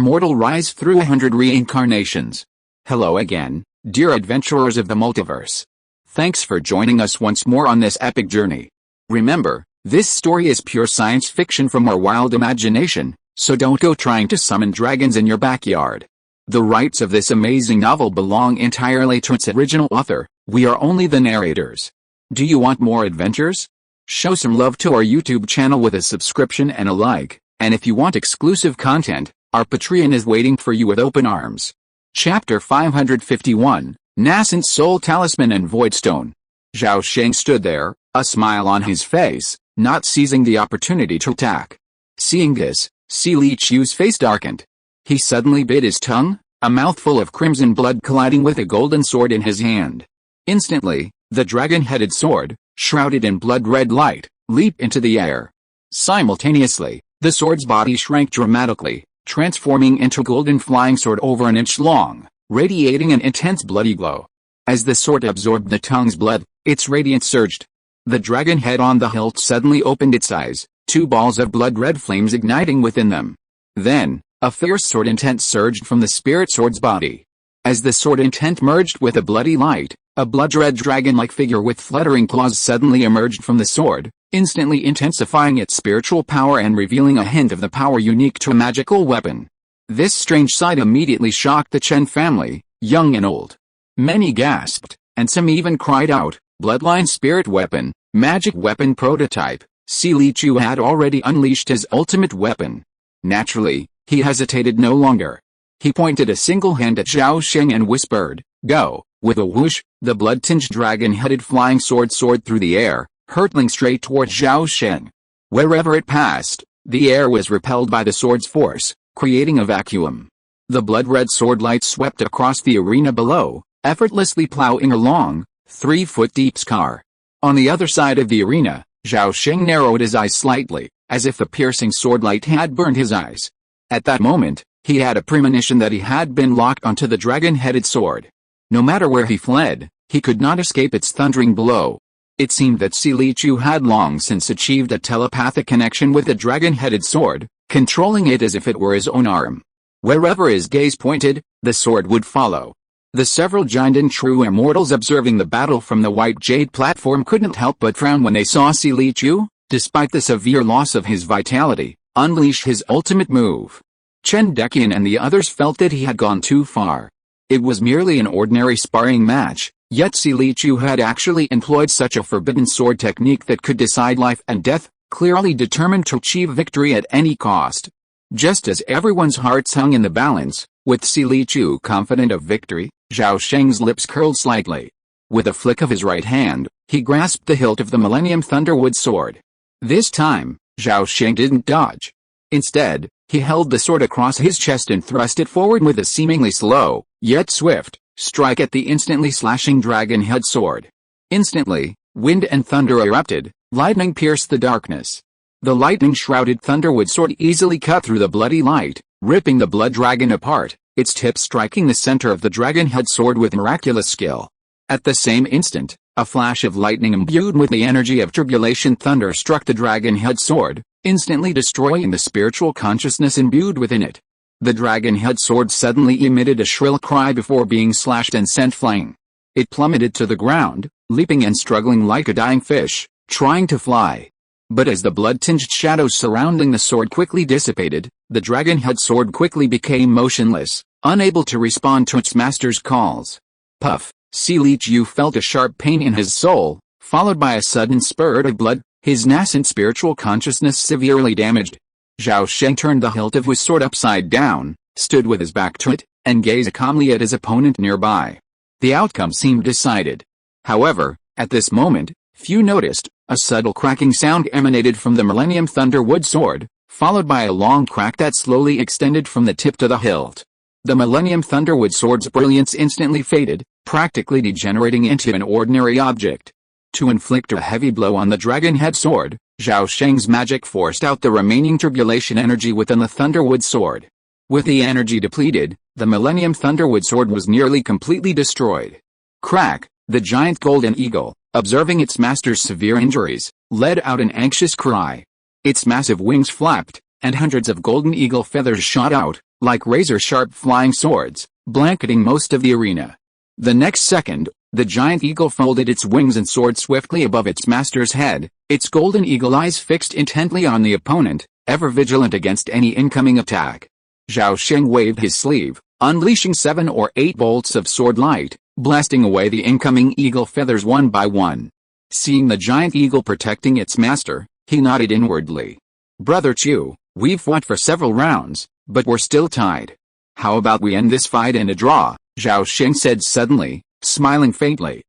immortal rise through 100 reincarnations. Hello again, dear adventurers of the multiverse. Thanks for joining us once more on this epic journey. Remember, this story is pure science fiction from our wild imagination, so don't go trying to summon dragons in your backyard. The rights of this amazing novel belong entirely to its original author. We are only the narrators. Do you want more adventures? Show some love to our YouTube channel with a subscription and a like, and if you want exclusive content, our Patreon is waiting for you with open arms. Chapter 551, Nascent Soul Talisman and Voidstone. Zhao Sheng stood there, a smile on his face, not seizing the opportunity to attack. Seeing this, Li Chu's face darkened. He suddenly bit his tongue, a mouthful of crimson blood colliding with a golden sword in his hand. Instantly, the dragon-headed sword, shrouded in blood-red light, leaped into the air. Simultaneously, the sword's body shrank dramatically, transforming into a golden flying sword over an inch long, radiating an intense bloody glow. As the sword absorbed the tongue's blood, its radiance surged. The dragon head on the hilt suddenly opened its eyes, two balls of blood-red flames igniting within them. Then, a fierce sword intent surged from the spirit sword's body. As the sword intent merged with a bloody light, a blood-red dragon-like figure with fluttering claws suddenly emerged from the sword, instantly intensifying its spiritual power and revealing a hint of the power unique to a magical weapon. This strange sight immediately shocked the Chen family, young and old. Many gasped, and some even cried out, "Bloodline spirit weapon, magic weapon prototype." Li Chu had already unleashed his ultimate weapon. Naturally, he hesitated no longer. He pointed a single hand at Zhao Sheng and whispered, "Go." With a whoosh, the blood-tinged dragon-headed flying sword soared through the air, hurtling straight toward Zhao Sheng. Wherever it passed, the air was repelled by the sword's force, creating a vacuum. The blood-red sword light swept across the arena below, effortlessly plowing a long, 3-foot-deep scar. On the other side of the arena, Zhao Sheng narrowed his eyes slightly, as if the piercing sword light had burned his eyes. At that moment, he had a premonition that he had been locked onto the dragon-headed sword. No matter where he fled, he could not escape its thundering blow. It seemed that Li Chu had long since achieved a telepathic connection with the dragon-headed sword, controlling it as if it were his own arm. Wherever his gaze pointed, the sword would follow. The several giant and true immortals observing the battle from the white jade platform couldn't help but frown when they saw Li Chu, despite the severe loss of his vitality, unleash his ultimate move. Chen Deqian and the others felt that he had gone too far. It was merely an ordinary sparring match, yet Li Chu had actually employed such a forbidden sword technique that could decide life and death, clearly determined to achieve victory at any cost. Just as everyone's hearts hung in the balance, with Li Chu confident of victory, Zhao Sheng's lips curled slightly. With a flick of his right hand, he grasped the hilt of the Millennium Thunderwood sword. This time, Zhao Sheng didn't dodge. Instead, he held the sword across his chest and thrust it forward with a seemingly slow, yet swift, strike at the instantly slashing dragon-head sword. Instantly, wind and thunder erupted, lightning pierced the darkness. The lightning-shrouded Thunderwood sword easily cut through the bloody light, ripping the blood dragon apart, its tip striking the center of the dragon-head sword with miraculous skill. At the same instant, a flash of lightning imbued with the energy of tribulation thunder struck the dragon-head sword, instantly destroying the spiritual consciousness imbued within it. The dragon-head sword suddenly emitted a shrill cry before being slashed and sent flying. It plummeted to the ground, leaping and struggling like a dying fish, trying to fly. But as the blood-tinged shadows surrounding the sword quickly dissipated, the dragon-head sword quickly became motionless, unable to respond to its master's calls. Puff! Li Chu felt a sharp pain in his soul, followed by a sudden spurt of blood, his nascent spiritual consciousness severely damaged. Zhao Sheng turned the hilt of his sword upside down, stood with his back to it, and gazed calmly at his opponent nearby. The outcome seemed decided. However, at this moment, few noticed, a subtle cracking sound emanated from the Millennium Thunderwood sword, followed by a long crack that slowly extended from the tip to the hilt. The Millennium Thunderwood sword's brilliance instantly faded, practically degenerating into an ordinary object. To inflict a heavy blow on the dragon-head sword, Zhao Sheng's magic forced out the remaining tribulation energy within the Thunderwood sword. With the energy depleted, the Millennium Thunderwood sword was nearly completely destroyed. Crack! The giant golden eagle, observing its master's severe injuries, let out an anxious cry. Its massive wings flapped, and hundreds of golden eagle feathers shot out, like razor-sharp flying swords, blanketing most of the arena. The next second, the giant eagle folded its wings and soared swiftly above its master's head, its golden eagle eyes fixed intently on the opponent, ever vigilant against any incoming attack. Zhao Sheng waved his sleeve, unleashing 7 or 8 bolts of sword light, blasting away the incoming eagle feathers one by one. Seeing the giant eagle protecting its master, he nodded inwardly. "Brother Chu, we've fought for several rounds, but we're still tied. How about we end this fight in a draw?" Zhao Sheng said suddenly, smiling faintly.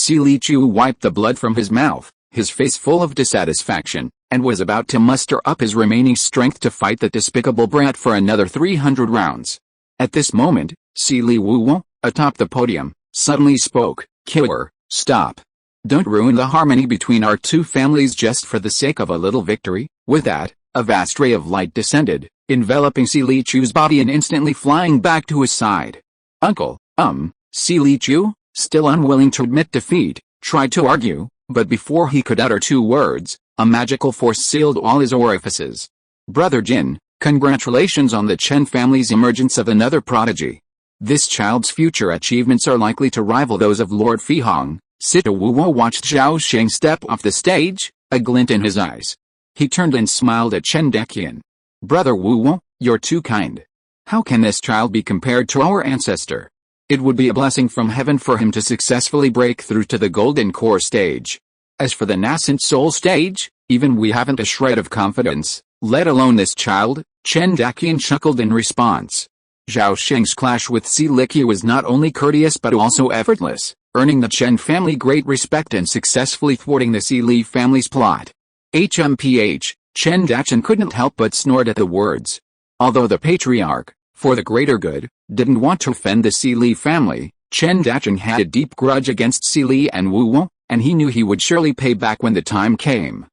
Li Chu wiped the blood from his mouth, his face full of dissatisfaction, and was about to muster up his remaining strength to fight the despicable brat for another 300 rounds. At this moment, Li Wu, atop the podium, suddenly spoke. "Killer, stop. Don't ruin the harmony between our two families just for the sake of a little victory." With that, a vast ray of light descended, enveloping Li Chu's body and instantly flying back to his side. "Uncle, Li Chu," still unwilling to admit defeat, tried to argue, but before he could utter 2 words, a magical force sealed all his orifices. "Brother Jin, congratulations on the Chen family's emergence of another prodigy. This child's future achievements are likely to rival those of Lord Fihong." Sita Wu watched Zhao Sheng step off the stage, a glint in his eyes. He turned and smiled at Chen Deqian. "Brother Wu, you're too kind. How can this child be compared to our ancestor? It would be a blessing from heaven for him to successfully break through to the golden core stage. As for the nascent soul stage, even we haven't a shred of confidence, let alone this child." Chen Deqian chuckled in response. Zhao Sheng's clash with Li Qiu was not only courteous but also effortless, earning the Chen family great respect and successfully thwarting the Li family's plot. HMPH, Chen Deqian couldn't help but snort at the words. Although the patriarch, for the greater good, didn't want to offend the Li family, Chen Deqian had a deep grudge against Li and Wu, and he knew he would surely pay back when the time came.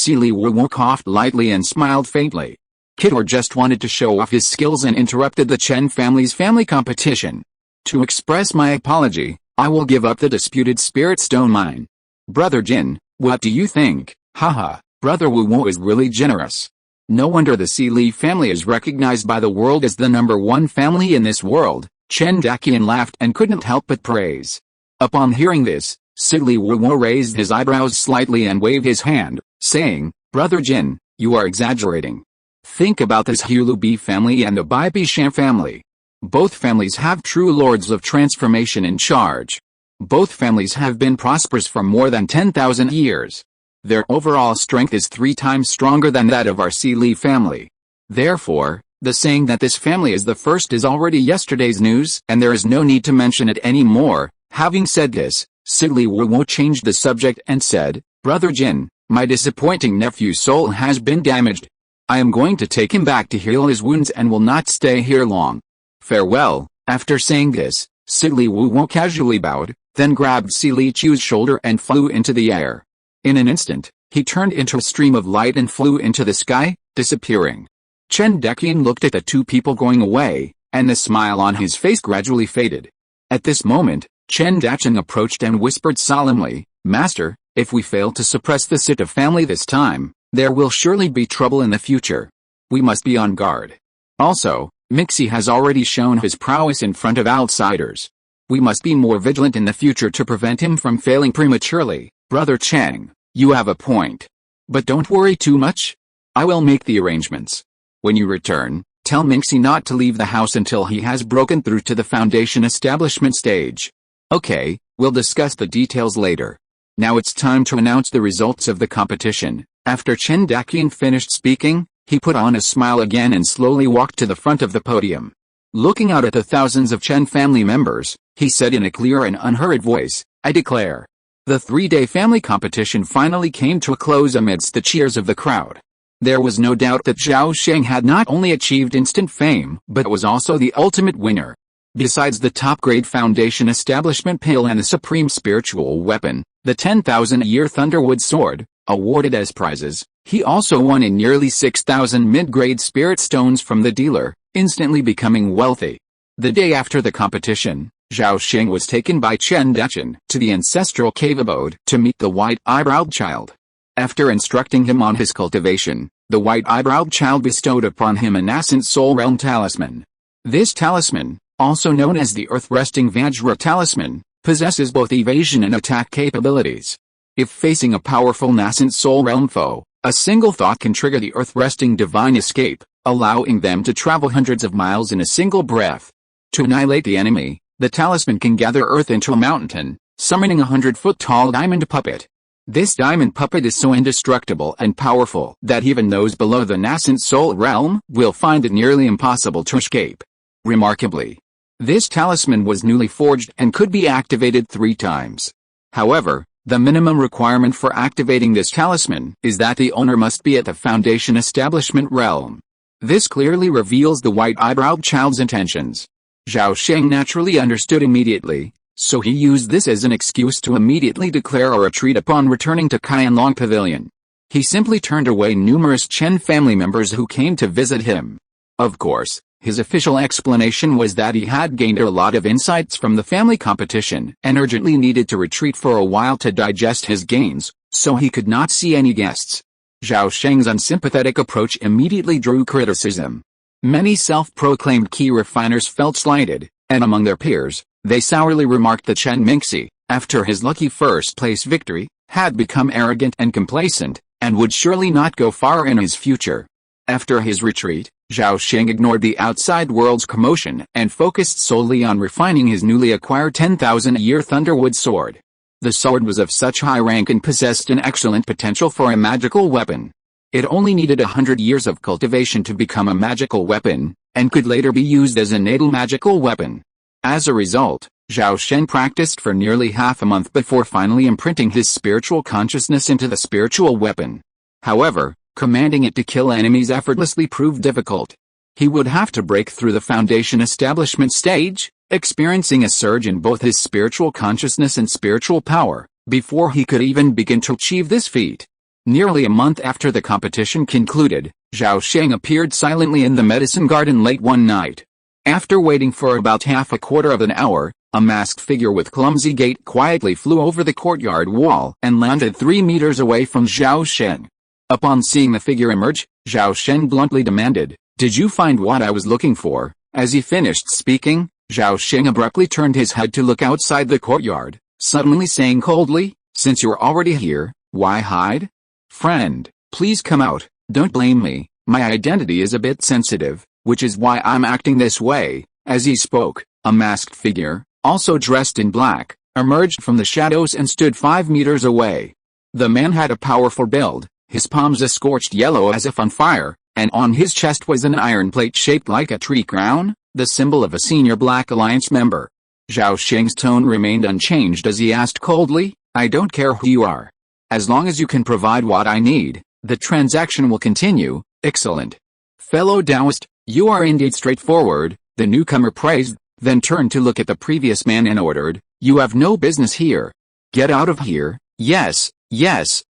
Li Wu coughed lightly and smiled faintly. Kidor just wanted to show off his skills and interrupted the Chen family's family competition. "To express my apology, I will give up the disputed spirit stone mine. Brother Jin, what do you think?" "Haha, Brother Wu is really generous. No wonder the Li family is recognized by the world as the #1 family in this world." Chen Deqian laughed and couldn't help but praise. Upon hearing this, Li Wu raised his eyebrows slightly and waved his hand, saying, "Brother Jin, you are exaggerating. Think about this Hulubi family and the Bai Bishan family. Both families have true lords of transformation in charge. Both families have been prosperous for more than 10,000 years. Their overall strength is 3 times stronger than that of our Li family. Therefore, the saying that this family is the first is already yesterday's news and there is no need to mention it anymore." Having said this, Li Wu changed the subject and said, "Brother Jin, my disappointing nephew's soul has been damaged. I am going to take him back to heal his wounds and will not stay here long. Farewell." After saying this, Li Wu casually bowed, then grabbed Li Chu's shoulder and flew into the air. In an instant, he turned into a stream of light and flew into the sky, disappearing. Chen Deqian looked at the 2 people going away, and the smile on his face gradually faded. At this moment, Chen Deqian approached and whispered solemnly, "Master, if we fail to suppress the Sita family this time, there will surely be trouble in the future. We must be on guard. Also, Mixi has already shown his prowess in front of outsiders. We must be more vigilant in the future to prevent him from failing prematurely." "Brother Chang, you have a point. But don't worry too much. I will make the arrangements. When you return, tell Mixi not to leave the house until he has broken through to the foundation establishment stage." "Okay, we'll discuss the details later. Now it's time to announce the results of the competition." After Chen Deqian finished speaking, he put on a smile again and slowly walked to the front of the podium. Looking out at the thousands of Chen family members, he said in a clear and unhurried voice, "I declare." The 3-day family competition finally came to a close amidst the cheers of the crowd. There was no doubt that Zhao Sheng had not only achieved instant fame but was also the ultimate winner. Besides the top-grade foundation establishment pale and the supreme spiritual weapon, the 10,000-year Thunderwood sword, awarded as prizes, he also won in nearly 6,000 mid-grade spirit stones from the dealer, instantly becoming wealthy. The day after the competition, Zhao Sheng was taken by Chen Deqian to the ancestral cave abode to meet the white-eyebrowed child. After instructing him on his cultivation, the white-eyebrowed child bestowed upon him a nascent soul realm talisman. This talisman, also known as the Earth-Resting Vajra Talisman, possesses both evasion and attack capabilities. If facing a powerful nascent soul realm foe, a single thought can trigger the Earth-Resting Divine Escape, allowing them to travel hundreds of miles in a single breath. To annihilate the enemy, the talisman can gather earth into a mountain, summoning a 100-foot-tall diamond puppet. This diamond puppet is so indestructible and powerful that even those below the nascent soul realm will find it nearly impossible to escape. Remarkably, this talisman was newly forged and could be activated 3 times. However, the minimum requirement for activating this talisman is that the owner must be at the Foundation Establishment realm. This clearly reveals the white-eyebrowed child's intentions. Zhao Sheng naturally understood immediately, so he used this as an excuse to immediately declare a retreat upon returning to Qianlong Pavilion. He simply turned away numerous Chen family members who came to visit him. Of course, his official explanation was that he had gained a lot of insights from the family competition and urgently needed to retreat for a while to digest his gains, so he could not see any guests. Zhao Sheng's unsympathetic approach immediately drew criticism. Many self-proclaimed key refiners felt slighted, and among their peers, they sourly remarked that Chen Mingxi, after his lucky first-place victory, had become arrogant and complacent, and would surely not go far in his future. After his retreat, Zhao Sheng ignored the outside world's commotion and focused solely on refining his newly acquired 10,000-year Thunderwood sword. The sword was of such high rank and possessed an excellent potential for a magical weapon. It only needed 100 years of cultivation to become a magical weapon, and could later be used as a natal magical weapon. As a result, Zhao Sheng practiced for nearly half a month before finally imprinting his spiritual consciousness into the spiritual weapon. However, commanding it to kill enemies effortlessly proved difficult. He would have to break through the Foundation Establishment stage, experiencing a surge in both his spiritual consciousness and spiritual power, before he could even begin to achieve this feat. Nearly a month after the competition concluded, Zhao Sheng appeared silently in the medicine garden late one night. After waiting for about half a quarter of an hour, a masked figure with clumsy gait quietly flew over the courtyard wall and landed 3 meters away from Zhao Sheng. Upon seeing the figure emerge, Zhao Sheng bluntly demanded, "Did you find what I was looking for?" As he finished speaking, Zhao Sheng abruptly turned his head to look outside the courtyard, suddenly saying coldly, "Since you're already here, why hide? Friend, please come out, don't blame me, my identity is a bit sensitive, which is why I'm acting this way." As he spoke, a masked figure, also dressed in black, emerged from the shadows and stood 5 meters away. The man had a powerful build, his palms a scorched yellow as if on fire, and on his chest was an iron plate shaped like a tree crown, the symbol of a senior Black Alliance member. Zhao Sheng's tone remained unchanged as he asked coldly, "I don't care who you are. As long as you can provide what I need, the transaction will continue." "Excellent. Fellow Taoist, you are indeed straightforward," the newcomer praised, then turned to look at the previous man and ordered, "You have no business here. Get out of here." "Yes,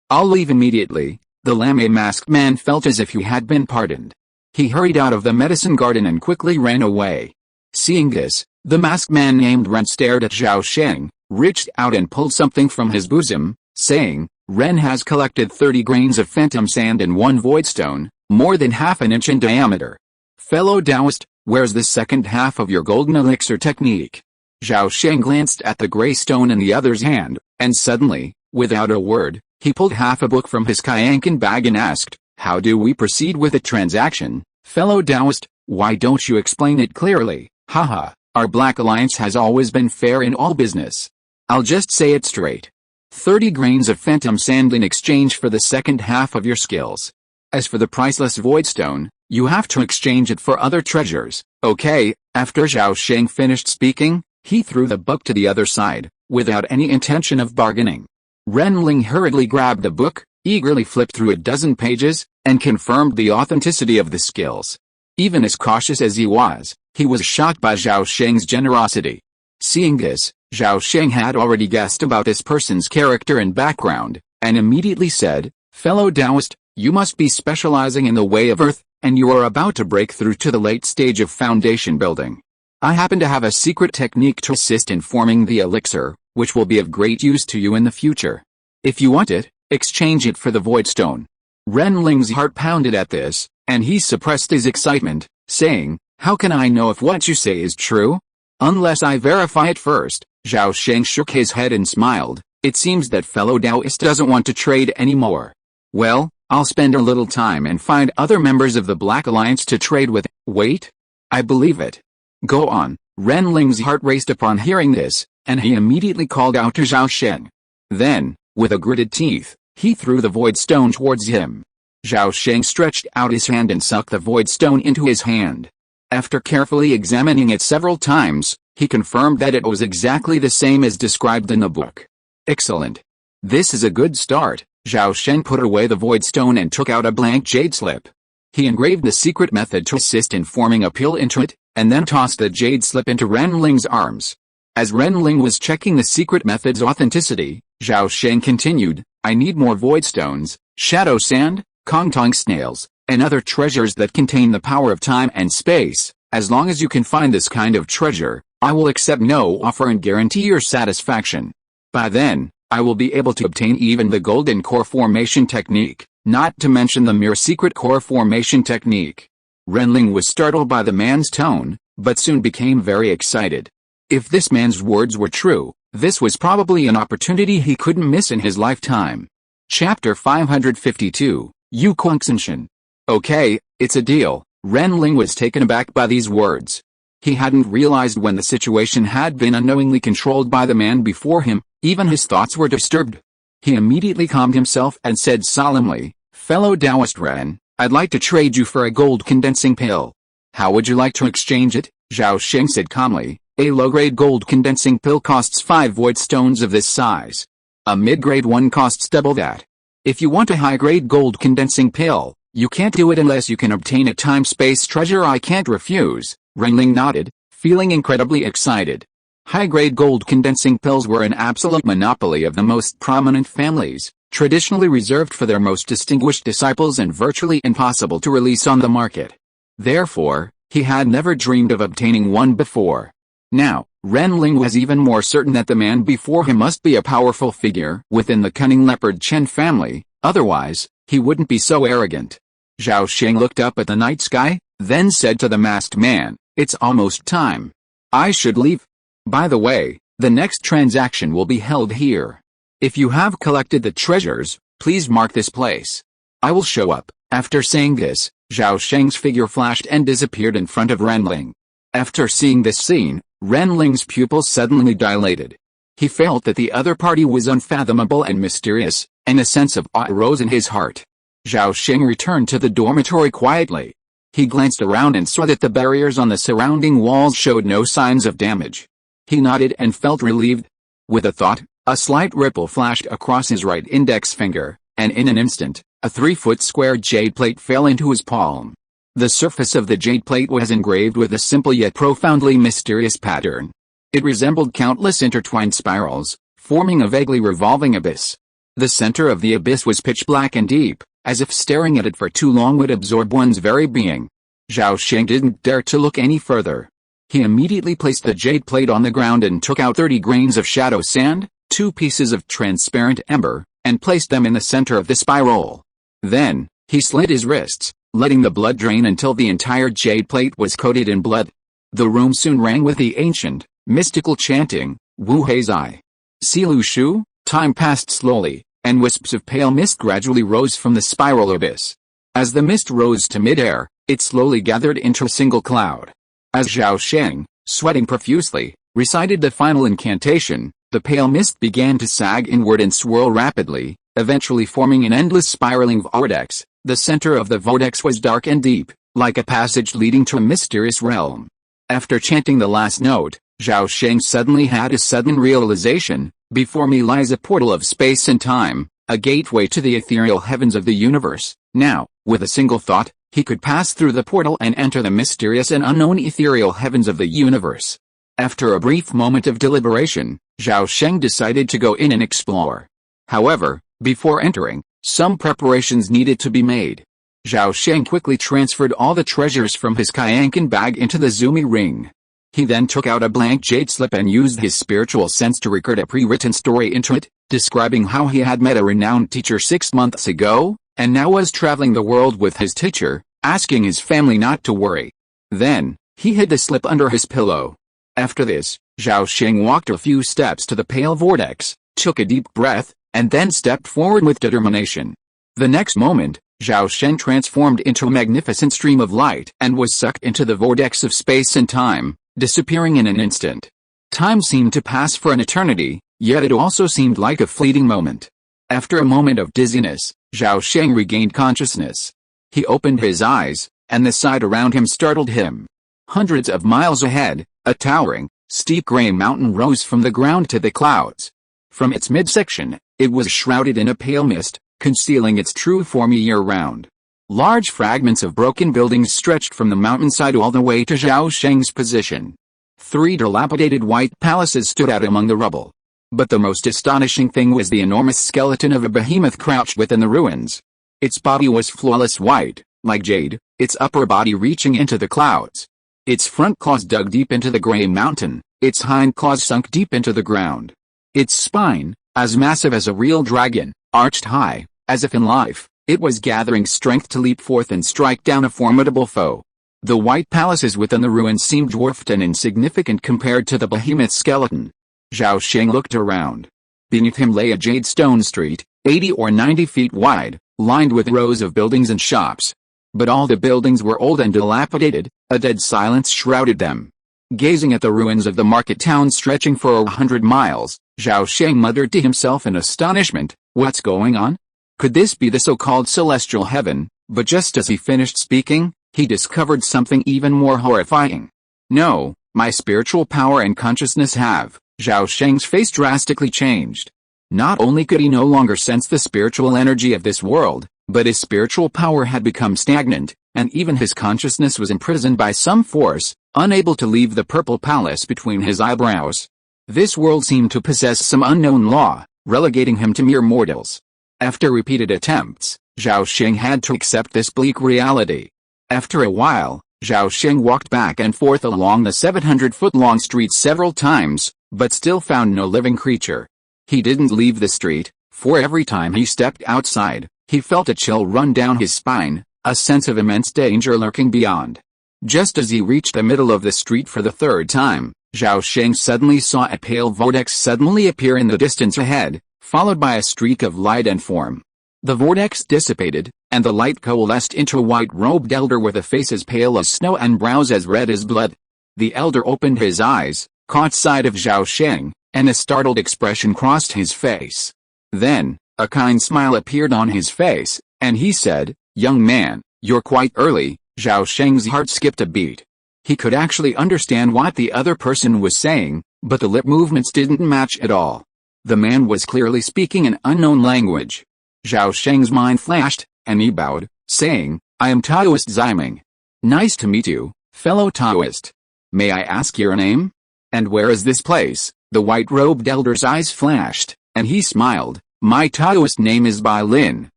I'll leave immediately." The lame-masked man felt as if he had been pardoned. He hurried out of the medicine garden and quickly ran away. Seeing this, the masked man named Ren stared at Zhao Sheng, reached out and pulled something from his bosom, saying, "Ren has collected 30 grains of phantom sand and 1 void stone, more than half an inch in diameter. Fellow Taoist, where's the second half of your golden elixir technique?" Zhao Sheng glanced at the gray stone in the other's hand, and suddenly, without a word, he pulled half a book from his Qianlong bag and asked, "How do we proceed with the transaction, fellow Taoist? Why don't you explain it clearly?" "Haha, our Black Alliance has always been fair in all business. I'll just say it straight. 30 grains of phantom sand in exchange for the second half of your skills. As for the priceless void stone, you have to exchange it for other treasures, okay?" After Zhao Sheng finished speaking, he threw the book to the other side, without any intention of bargaining. Ren Ling hurriedly grabbed the book, eagerly flipped through a dozen pages, and confirmed the authenticity of the skills. Even as cautious as he was shocked by Zhao Sheng's generosity. Seeing this, Zhao Sheng had already guessed about this person's character and background, and immediately said, "Fellow Taoist, you must be specializing in the way of earth, and you are about to break through to the late stage of foundation building. I happen to have a secret technique to assist in forming the elixir, which will be of great use to you in the future. If you want it, exchange it for the void stone." Ren Ling's heart pounded at this, and he suppressed his excitement, saying, How can I know if what you say is true? Unless I verify it first. Zhao Sheng shook his head and smiled. It seems that fellow Taoist doesn't want to trade anymore. Well, I'll spend a little time and find other members of the Black Alliance to trade with. Wait? I believe it. Go on. Renling's heart raced upon hearing this, and he immediately called out to Zhao Sheng. Then, with a gritted teeth, he threw the void stone towards him. Zhao Sheng stretched out his hand and sucked the void stone into his hand. After carefully examining it several times, he confirmed that it was exactly the same as described in the book. Excellent. This is a good start. Zhao Sheng put away the void stone and took out a blank jade slip. He engraved the secret method to assist in forming a pill into it, and then tossed the jade slip into Renling's arms. As Renling was checking the secret method's authenticity, Zhao Sheng continued, I need more void stones, shadow sand, Kongtong snails, and other treasures that contain the power of time and space. As long as you can find this kind of treasure, I will accept no offer and guarantee your satisfaction. By then, I will be able to obtain even the golden core formation technique, not to mention the mere secret core formation technique. Renling was startled by the man's tone, but soon became very excited. If this man's words were true, this was probably an opportunity he couldn't miss in his lifetime. Chapter 552, Yu Kuangxenshan. Okay, it's a deal. Renling was taken aback by these words. He hadn't realized when the situation had been unknowingly controlled by the man before him, even his thoughts were disturbed. He immediately calmed himself and said solemnly, Fellow Taoist Ren, I'd like to trade you for a gold condensing pill. How would you like to exchange it? Zhao Sheng said calmly, a low-grade gold condensing pill costs 5 void stones of this size. A mid-grade one costs double that. If you want a high-grade gold condensing pill, you can't do it unless you can obtain a time-space treasure I can't refuse. Renling nodded, feeling incredibly excited. High-grade gold condensing pills were an absolute monopoly of the most prominent families, traditionally reserved for their most distinguished disciples and virtually impossible to release on the market. Therefore, he had never dreamed of obtaining one before. Now, Renling was even more certain that the man before him must be a powerful figure within the cunning leopard Chen family, otherwise, he wouldn't be so arrogant. Zhao Sheng looked up at the night sky, then said to the masked man, It's almost time. I should leave. By the way, the next transaction will be held here. If you have collected the treasures, please mark this place. I will show up. After saying this, Zhao Sheng's figure flashed and disappeared in front of Renling. After seeing this scene, Renling's pupils suddenly dilated. He felt that the other party was unfathomable and mysterious, and a sense of awe arose in his heart. Zhao Sheng returned to the dormitory quietly. He glanced around and saw that the barriers on the surrounding walls showed no signs of damage. He nodded and felt relieved. With a thought, a slight ripple flashed across his right index finger, and in an instant, a 3-foot square jade plate fell into his palm. The surface of the jade plate was engraved with a simple yet profoundly mysterious pattern. It resembled countless intertwined spirals, forming a vaguely revolving abyss. The center of the abyss was pitch black and deep, as if staring at it for too long would absorb one's very being. Zhao Sheng didn't dare to look any further. He immediately placed the jade plate on the ground and took out 30 grains of shadow sand, 2 pieces of transparent ember, and placed them in the center of the spiral. Then, he slit his wrists, letting the blood drain until the entire jade plate was coated in blood. The room soon rang with the ancient, mystical chanting, Wu Hei Zai. Silu Shu. Time passed slowly, and wisps of pale mist gradually rose from the spiral abyss. As the mist rose to mid-air, it slowly gathered into a single cloud. As Zhao Sheng, sweating profusely, recited the final incantation, the pale mist began to sag inward and swirl rapidly, eventually forming an endless spiraling vortex. The center of the vortex was dark and deep, like a passage leading to a mysterious realm. After chanting the last note, Zhao Sheng suddenly had a sudden realization. Before me lies a portal of space and time, a gateway to the ethereal heavens of the universe. Now, with a single thought, he could pass through the portal and enter the mysterious and unknown ethereal heavens of the universe. After a brief moment of deliberation, Zhao Sheng decided to go in and explore. However, before entering, some preparations needed to be made. Zhao Sheng quickly transferred all the treasures from his Kyankan bag into the Zumi ring. He then took out a blank jade slip and used his spiritual sense to record a pre-written story into it, describing how he had met a renowned teacher 6 months ago, and now was traveling the world with his teacher, asking his family not to worry. Then, He hid the slip under his pillow. After this, Zhao Sheng walked a few steps to the pale vortex, took a deep breath, and then stepped forward with determination. The next moment, Zhao Sheng transformed into a magnificent stream of light and was sucked into the vortex of space and time, disappearing in an instant. Time seemed to pass for an eternity, yet it also seemed like a fleeting moment. After a moment of dizziness, Zhao Sheng regained consciousness. He opened his eyes, and the sight around him startled him. Hundreds of miles ahead, a towering, steep gray mountain rose from the ground to the clouds. From its midsection, it was shrouded in a pale mist, concealing its true form year-round. Large fragments of broken buildings stretched from the mountainside all the way to Zhao Sheng's position. 3 dilapidated white palaces stood out among the rubble. But the most astonishing thing was the enormous skeleton of a behemoth crouched within the ruins. Its body was flawless white, like jade, its upper body reaching into the clouds. Its front claws dug deep into the gray mountain, its hind claws sunk deep into the ground. Its spine, as massive as a real dragon, arched high, as if in life, it was gathering strength to leap forth and strike down a formidable foe. The white palaces within the ruins seemed dwarfed and insignificant compared to the behemoth's skeleton. Zhao Sheng looked around. Beneath him lay a jade stone street, 80 or 90 feet wide, lined with rows of buildings and shops. But all the buildings were old and dilapidated, a dead silence shrouded them. Gazing at the ruins of the market town stretching for 100 miles, Zhao Sheng muttered to himself in astonishment, "What's going on? Could this be the so-called celestial heaven?" But just as he finished speaking, he discovered something even more horrifying. "No, my spiritual power and consciousness have." Zhao Sheng's face drastically changed. Not only could he no longer sense the spiritual energy of this world, but his spiritual power had become stagnant, and even his consciousness was imprisoned by some force, unable to leave the purple palace between his eyebrows. This world seemed to possess some unknown law, relegating him to mere mortals. After repeated attempts, Zhao Sheng had to accept this bleak reality. After a while, Zhao Sheng walked back and forth along the 700-foot-long street several times, but still found no living creature. He didn't leave the street, for every time he stepped outside, he felt a chill run down his spine, a sense of immense danger lurking beyond. Just as he reached the middle of the street for the third time, Zhao Sheng suddenly saw a pale vortex suddenly appear in the distance ahead, followed by a streak of light and form. The vortex dissipated, and the light coalesced into a white-robed elder with a face as pale as snow and brows as red as blood. The elder opened his eyes, caught sight of Zhao Sheng, and a startled expression crossed his face. Then, a kind smile appeared on his face, and he said, "Young man, you're quite early." Zhao Sheng's heart skipped a beat. He could actually understand what the other person was saying, but the lip movements didn't match at all. The man was clearly speaking an unknown language. Zhao Sheng's mind flashed, and he bowed, saying, "I am Taoist Ziming. Nice to meet you, fellow Taoist. May I ask your name? And where is this place?" The white-robed elder's eyes flashed, and he smiled. "My Taoist name is Bai Lin."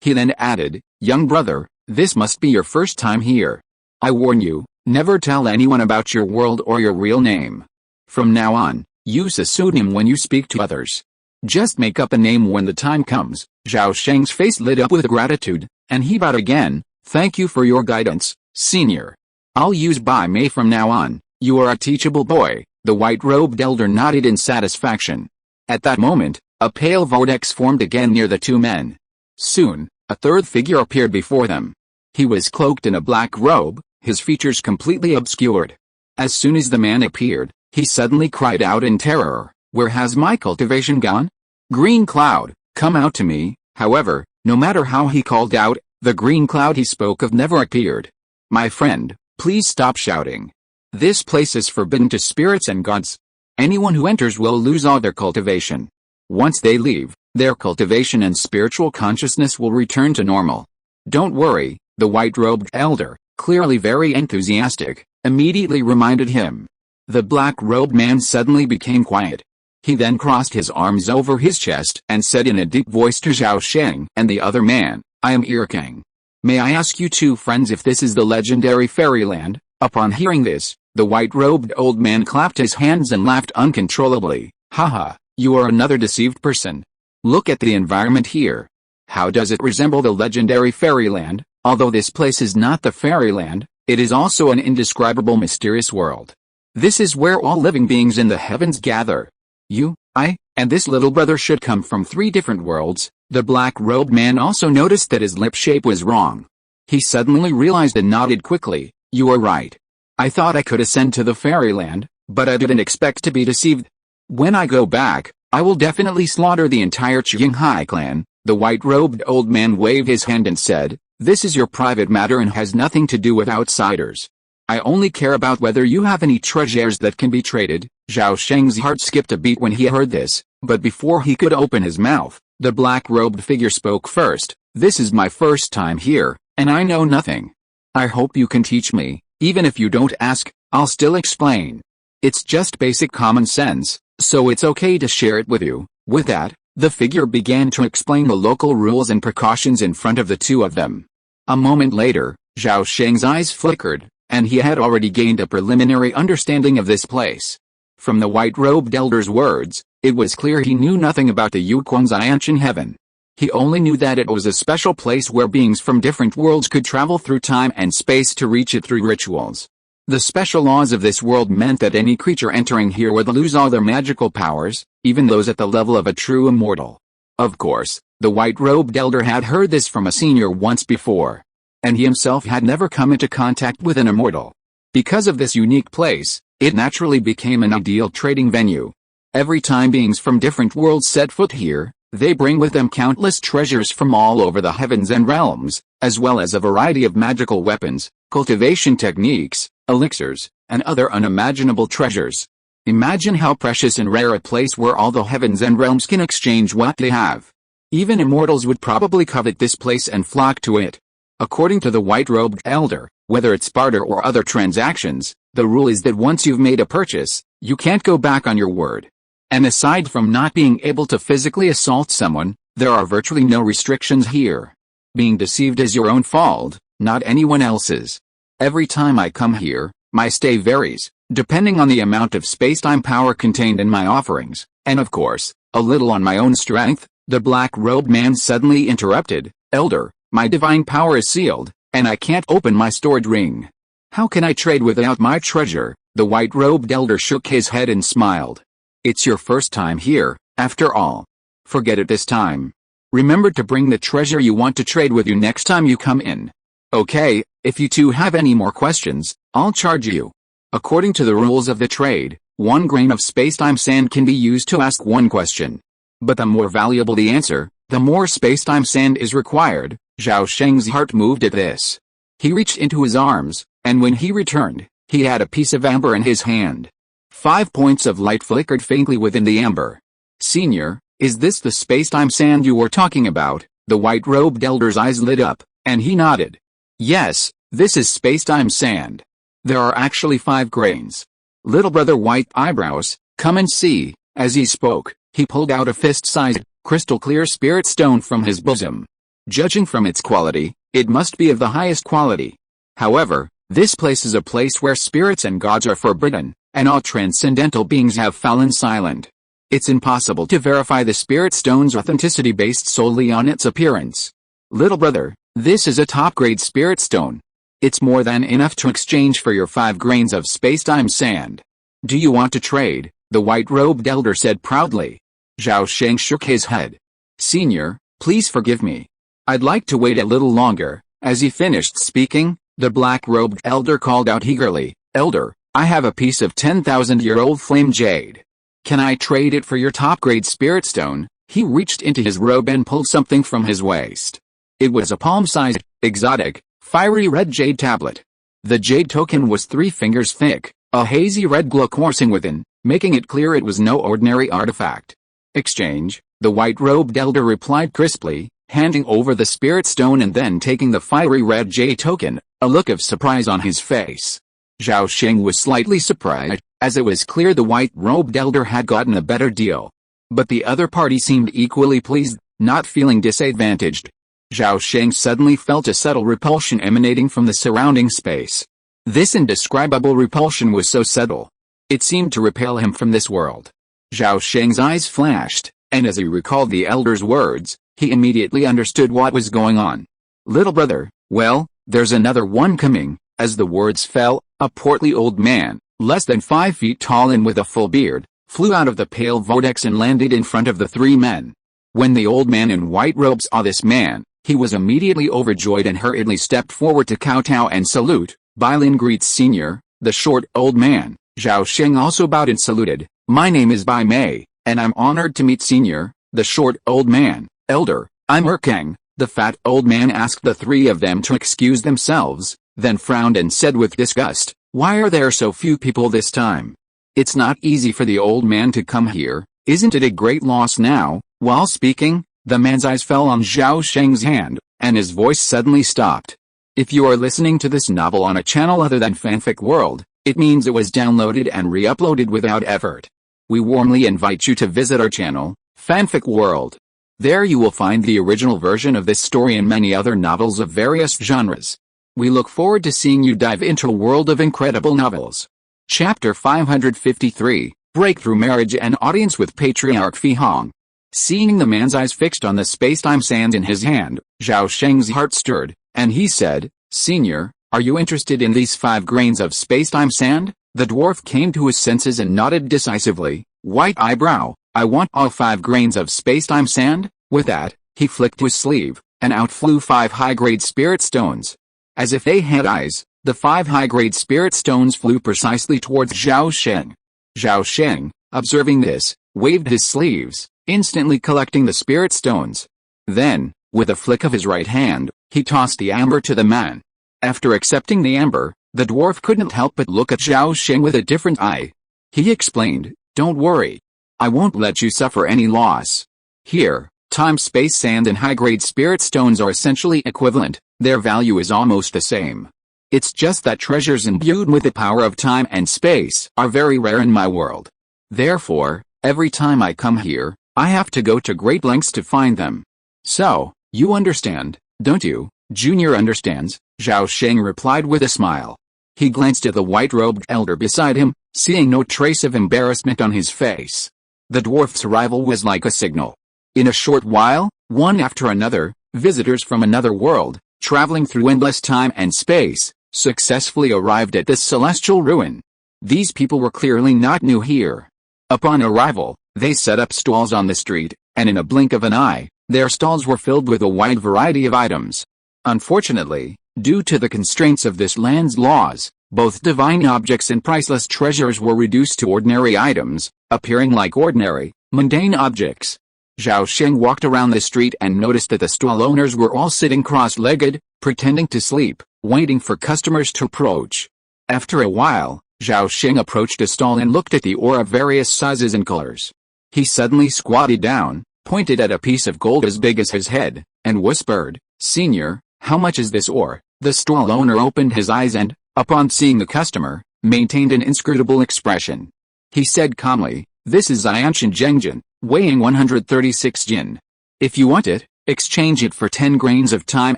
He then added, "Young brother, this must be your first time here. I warn you, never tell anyone about your world or your real name. From now on, use a pseudonym when you speak to others. Just make up a name when the time comes." Zhao Sheng's face lit up with gratitude, and he bowed again. "Thank you for your guidance, senior. I'll use Bai Mei from now on. You are a teachable boy." The white-robed elder nodded in satisfaction. At that moment, a pale vortex formed again near the two men. Soon, a third figure appeared before them. He was cloaked in a black robe, his features completely obscured. As soon as the man appeared, he suddenly cried out in terror, "Where has my cultivation gone? Green cloud, come out to me." However, no matter how he called out, the green cloud he spoke of never appeared. "My friend, please stop shouting. This place is forbidden to spirits and gods. Anyone who enters will lose all their cultivation. Once they leave, their cultivation and spiritual consciousness will return to normal." "Don't worry," the white-robed elder, clearly very enthusiastic, immediately reminded him. The black-robed man suddenly became quiet. He then crossed his arms over his chest and said in a deep voice to Zhao Sheng and the other man, "I am Irking. May I ask you two friends if this is the legendary fairyland?" Upon hearing this, the white-robed old man clapped his hands and laughed uncontrollably. "Haha, you are another deceived person. Look at the environment here. How does it resemble the legendary fairyland? Although this place is not the fairyland, It is also an indescribable mysterious world. This is where all living beings in the heavens gather. You, I, and this little brother should come from 3 different worlds. The black-robed man also noticed that his lip shape was wrong. He suddenly realized and nodded quickly. You are right. I thought I could ascend to the fairyland, but I didn't expect to be deceived. When I go back, I will definitely slaughter the entire Qinghai clan. The white-robed old man waved his hand and said, this is your private matter and has nothing to do with outsiders. I only care about whether you have any treasures that can be traded. Zhao Sheng's heart skipped a beat when he heard this, but before he could open his mouth, the black-robed figure spoke first. This is my first time here, and I know nothing. I hope you can teach me. Even if you don't ask, I'll still explain. It's just basic common sense, so it's okay to share it with you. With that, the figure began to explain the local rules and precautions in front of the 2 of them. A moment later, Zhao Sheng's eyes flickered, and he had already gained a preliminary understanding of this place. From the white-robed elder's words, it was clear he knew nothing about the Yuquang's ancient heaven. He only knew that it was a special place where beings from different worlds could travel through time and space to reach it through rituals. The special laws of this world meant that any creature entering here would lose all their magical powers, even those at the level of a true immortal. Of course, the white-robed elder had heard this from a senior once before, and he himself had never come into contact with an immortal. Because of this unique place, it naturally became an ideal trading venue. Every time beings from different worlds set foot here, they bring with them countless treasures from all over the heavens and realms, as well as a variety of magical weapons, cultivation techniques, elixirs, and other unimaginable treasures. Imagine how precious and rare a place where all the heavens and realms can exchange what they have. Even immortals would probably covet this place and flock to it. According to the white-robed elder, whether it's barter or other transactions, the rule is that once you've made a purchase, you can't go back on your word. And aside from not being able to physically assault someone, there are virtually no restrictions here. Being deceived is your own fault, not anyone else's. Every time I come here, my stay varies, depending on the amount of space-time power contained in my offerings, and of course, a little on my own strength. The black-robed man suddenly interrupted. Elder, my divine power is sealed, and I can't open my stored ring. How can I trade without my treasure? The white-robed elder shook his head and smiled. It's your first time here, after all. Forget it this time. Remember to bring the treasure you want to trade with you next time you come in. Okay, if you 2 have any more questions, I'll charge you. According to the rules of the trade, 1 grain of space-time sand can be used to ask 1 question. But the more valuable the answer, the more space-time sand is required. Zhao Sheng's heart moved at this. He reached into his arms, and when he returned, he had a piece of amber in his hand. 5 points of light flickered faintly within the amber. Senior, is this the space-time sand you were talking about? The white-robed elder's eyes lit up, and he nodded. Yes, this is space-time sand. There are actually 5 grains. Little brother white eyebrows, come and see. As he spoke, he pulled out a fist-sized, crystal-clear spirit stone from his bosom. Judging from its quality, it must be of the highest quality. However, this place is a place where spirits and gods are forbidden, and all transcendental beings have fallen silent. It's impossible to verify the spirit stone's authenticity based solely on its appearance. Little brother, this is a top-grade spirit stone. It's more than enough to exchange for your 5 grains of space-time sand. Do you want to trade? The white-robed elder said proudly. Zhao Sheng shook his head. Senior, please forgive me. I'd like to wait a little longer. As he finished speaking, the black-robed elder called out eagerly, Elder, I have a piece of 10,000-year-old flame jade. Can I trade it for your top-grade spirit stone? He reached into his robe and pulled something from his waist. It was a palm-sized, exotic, fiery red jade tablet. The jade token was 3 fingers thick, a hazy red glow coursing within, making it clear it was no ordinary artifact. Exchange, the white-robed elder replied crisply, handing over the spirit stone and then taking the fiery red jade token, a look of surprise on his face. Zhao Sheng was slightly surprised, as it was clear the white-robed elder had gotten a better deal. But the other party seemed equally pleased, not feeling disadvantaged. Zhao Sheng suddenly felt a subtle repulsion emanating from the surrounding space. This indescribable repulsion was so subtle. It seemed to repel him from this world. Zhao Sheng's eyes flashed, and as he recalled the elder's words, he immediately understood what was going on. Little brother, well, there's another one coming. As the words fell, a portly old man, less than 5 feet tall and with a full beard, flew out of the pale vortex and landed in front of the 3 men. When the old man in white robes saw this man, he was immediately overjoyed and hurriedly stepped forward to kowtow and salute. Bailin greets Senior, the short old man. Zhao Sheng also bowed and saluted. My name is Bai Mei, and I'm honored to meet Senior, the short old man. Elder, I'm Erkang. The fat old man asked the 3 of them to excuse themselves, then frowned and said with disgust, why are there so few people this time? It's not easy for the old man to come here, isn't it a great loss now? While speaking, the man's eyes fell on Zhao Sheng's hand, and his voice suddenly stopped. If you are listening to this novel on a channel other than Fanfic World, it means it was downloaded and re-uploaded without effort. We warmly invite you to visit our channel, Fanfic World. There you will find the original version of this story and many other novels of various genres. We look forward to seeing you dive into a world of incredible novels. Chapter 553, Breakthrough Marriage and Audience with Patriarch Fi Hong. Seeing the man's eyes fixed on the space-time sand in his hand, Zhao Sheng's heart stirred, and he said, Senior, are you interested in these 5 grains of space-time sand? The dwarf came to his senses and nodded decisively, white eyebrow, I want all 5 grains of space-time sand. With that, he flicked his sleeve, and out flew 5 high-grade spirit stones. As if they had eyes, the 5 high-grade spirit stones flew precisely towards Zhao Sheng. Zhao Sheng, observing this, waved his sleeves, instantly collecting the spirit stones. Then, with a flick of his right hand, he tossed the amber to the man. After accepting the amber, the dwarf couldn't help but look at Zhao Sheng with a different eye. He explained, don't worry. I won't let you suffer any loss. Here, time, space, sand and high-grade spirit stones are essentially equivalent, their value is almost the same. It's just that treasures imbued with the power of time and space are very rare in my world. Therefore, every time I come here, I have to go to great lengths to find them. So, you understand, don't you? Junior understands, Zhao Sheng replied with a smile. He glanced at the white-robed elder beside him, seeing no trace of embarrassment on his face. The dwarf's arrival was like a signal. In a short while, one after another, visitors from another world, traveling through endless time and space, successfully arrived at this celestial ruin. These people were clearly not new here. Upon arrival, they set up stalls on the street, and in a blink of an eye, their stalls were filled with a wide variety of items. Unfortunately, due to the constraints of this land's laws, both divine objects and priceless treasures were reduced to ordinary items, appearing like ordinary, mundane objects. Zhao Sheng walked around the street and noticed that the stall owners were all sitting cross-legged, pretending to sleep, waiting for customers to approach. After a while, Zhao Sheng approached a stall and looked at the ore of various sizes and colors. He suddenly squatted down, pointed at a piece of gold as big as his head, and whispered, Senior, how much is this ore? The stall owner opened his eyes and, upon seeing the customer, maintained an inscrutable expression. He said calmly, this is Xianshan Zhengjin, weighing 136 jin. If you want it, exchange it for 10 grains of time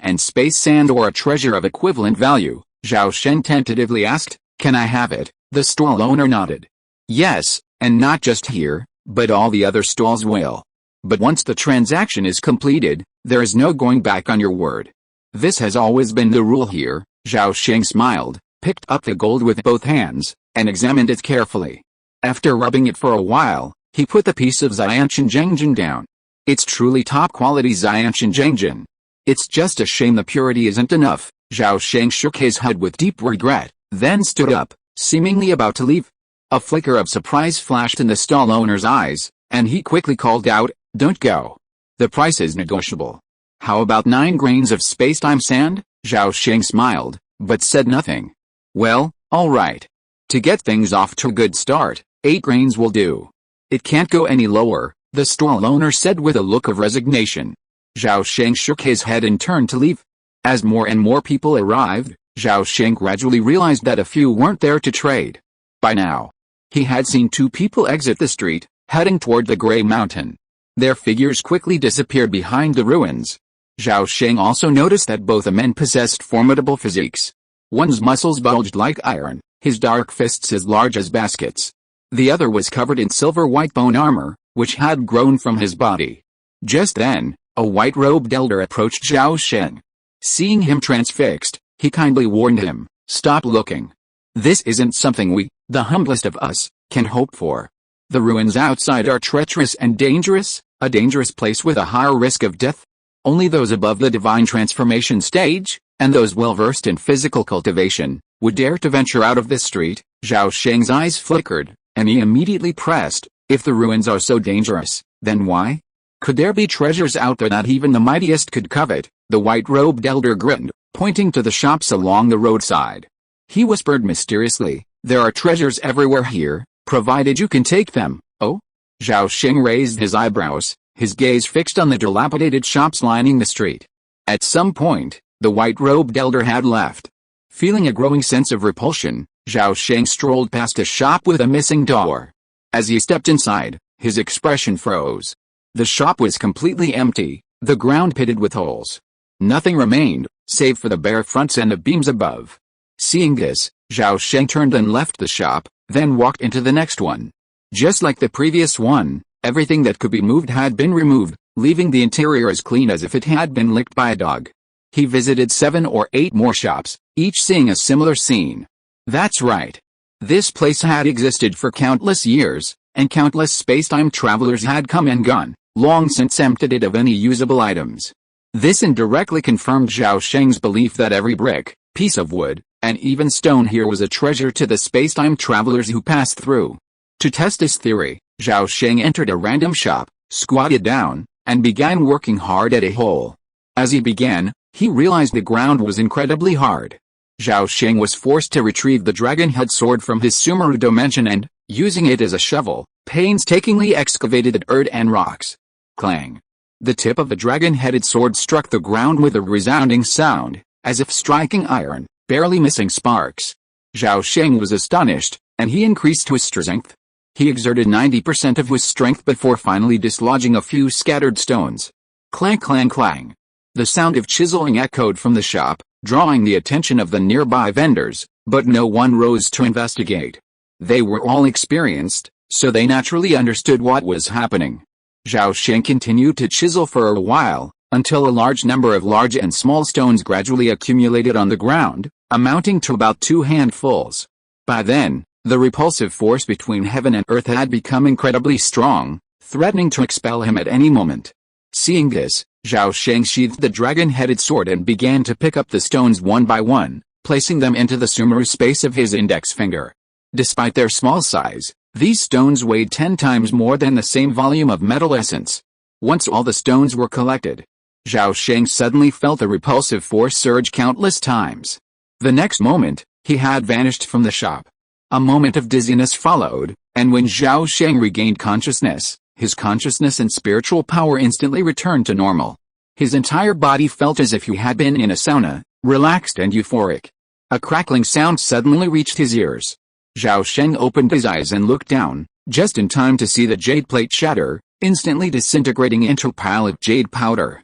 and space sand or a treasure of equivalent value. Zhao Sheng tentatively asked, can I have it? The stall owner nodded. Yes, and not just here, but all the other stalls will. But once the transaction is completed, there is no going back on your word. This has always been the rule here. Zhao Sheng smiled, picked up the gold with both hands, and examined it carefully. After rubbing it for a while, he put the piece of Xianshan Zhengjin down. It's truly top-quality Xianshan Zhengjin. It's just a shame the purity isn't enough. Zhao Sheng shook his head with deep regret, then stood up, seemingly about to leave. A flicker of surprise flashed in the stall owner's eyes, and he quickly called out, don't go. The price is negotiable. How about 9 grains of space-time sand? Zhao Sheng smiled, but said nothing. Well, all right. To get things off to a good start, 8 grains will do. It can't go any lower, the stall owner said with a look of resignation. Zhao Sheng shook his head and turned to leave. As more and more people arrived, Zhao Sheng gradually realized that a few weren't there to trade. By now, he had seen 2 people exit the street, heading toward the Grey Mountain. Their figures quickly disappeared behind the ruins. Zhao Sheng also noticed that both the men possessed formidable physiques. One's muscles bulged like iron, his dark fists as large as baskets. The other was covered in silver-white bone armor, which had grown from his body. Just then, a white-robed elder approached Zhao Sheng. Seeing him transfixed, he kindly warned him, Stop looking. This isn't something we, the humblest of us, can hope for. The ruins outside are treacherous and dangerous, a dangerous place with a higher risk of death. Only those above the divine transformation stage, and those well-versed in physical cultivation, would dare to venture out of this street. Zhao Sheng's eyes flickered, and he immediately pressed, if the ruins are so dangerous, then why? Could there be treasures out there that even the mightiest could covet? The white-robed elder grinned, pointing to the shops along the roadside. He whispered mysteriously, there are treasures everywhere here, provided you can take them. Oh? Zhao Sheng raised his eyebrows, his gaze fixed on the dilapidated shops lining the street. At some point, the white-robed elder had left. Feeling a growing sense of repulsion, Zhao Sheng strolled past a shop with a missing door. As he stepped inside, his expression froze. The shop was completely empty, the ground pitted with holes. Nothing remained, save for the bare fronts and the beams above. Seeing this, Zhao Sheng turned and left the shop, then walked into the next one. Just like the previous one, everything that could be moved had been removed, leaving the interior as clean as if it had been licked by a dog. He visited 7 or 8 more shops, each seeing a similar scene. That's right. This place had existed for countless years, and countless space-time travelers had come and gone, long since emptied it of any usable items. This indirectly confirmed Zhao Sheng's belief that every brick, piece of wood, and even stone here was a treasure to the space-time travelers who passed through. To test his theory, Zhao Sheng entered a random shop, squatted down, and began working hard at a hole. As he began, he realized the ground was incredibly hard. Zhao Sheng was forced to retrieve the dragon-head sword from his Sumeru dimension and, using it as a shovel, painstakingly excavated the earth and rocks. Clang! The tip of the dragon-headed sword struck the ground with a resounding sound, as if striking iron, barely missing sparks. Zhao Sheng was astonished, and he increased his strength. He exerted 90% of his strength before finally dislodging a few scattered stones. Clang clang clang. The sound of chiseling echoed from the shop, drawing the attention of the nearby vendors, but no one rose to investigate. They were all experienced, so they naturally understood what was happening. Zhao Sheng continued to chisel for a while, until a large number of large and small stones gradually accumulated on the ground, amounting to about 2 handfuls. By then, the repulsive force between heaven and earth had become incredibly strong, threatening to expel him at any moment. Seeing this, Zhao Sheng sheathed the dragon-headed sword and began to pick up the stones one by one, placing them into the Sumeru space of his index finger. Despite their small size, these stones weighed 10 times more than the same volume of metal essence. Once all the stones were collected, Zhao Sheng suddenly felt the repulsive force surge countless times. The next moment, he had vanished from the shop. A moment of dizziness followed, and when Zhao Sheng regained consciousness, his consciousness and spiritual power instantly returned to normal. His entire body felt as if he had been in a sauna, relaxed and euphoric. A crackling sound suddenly reached his ears. Zhao Sheng opened his eyes and looked down, just in time to see the jade plate shatter, instantly disintegrating into a pile of jade powder.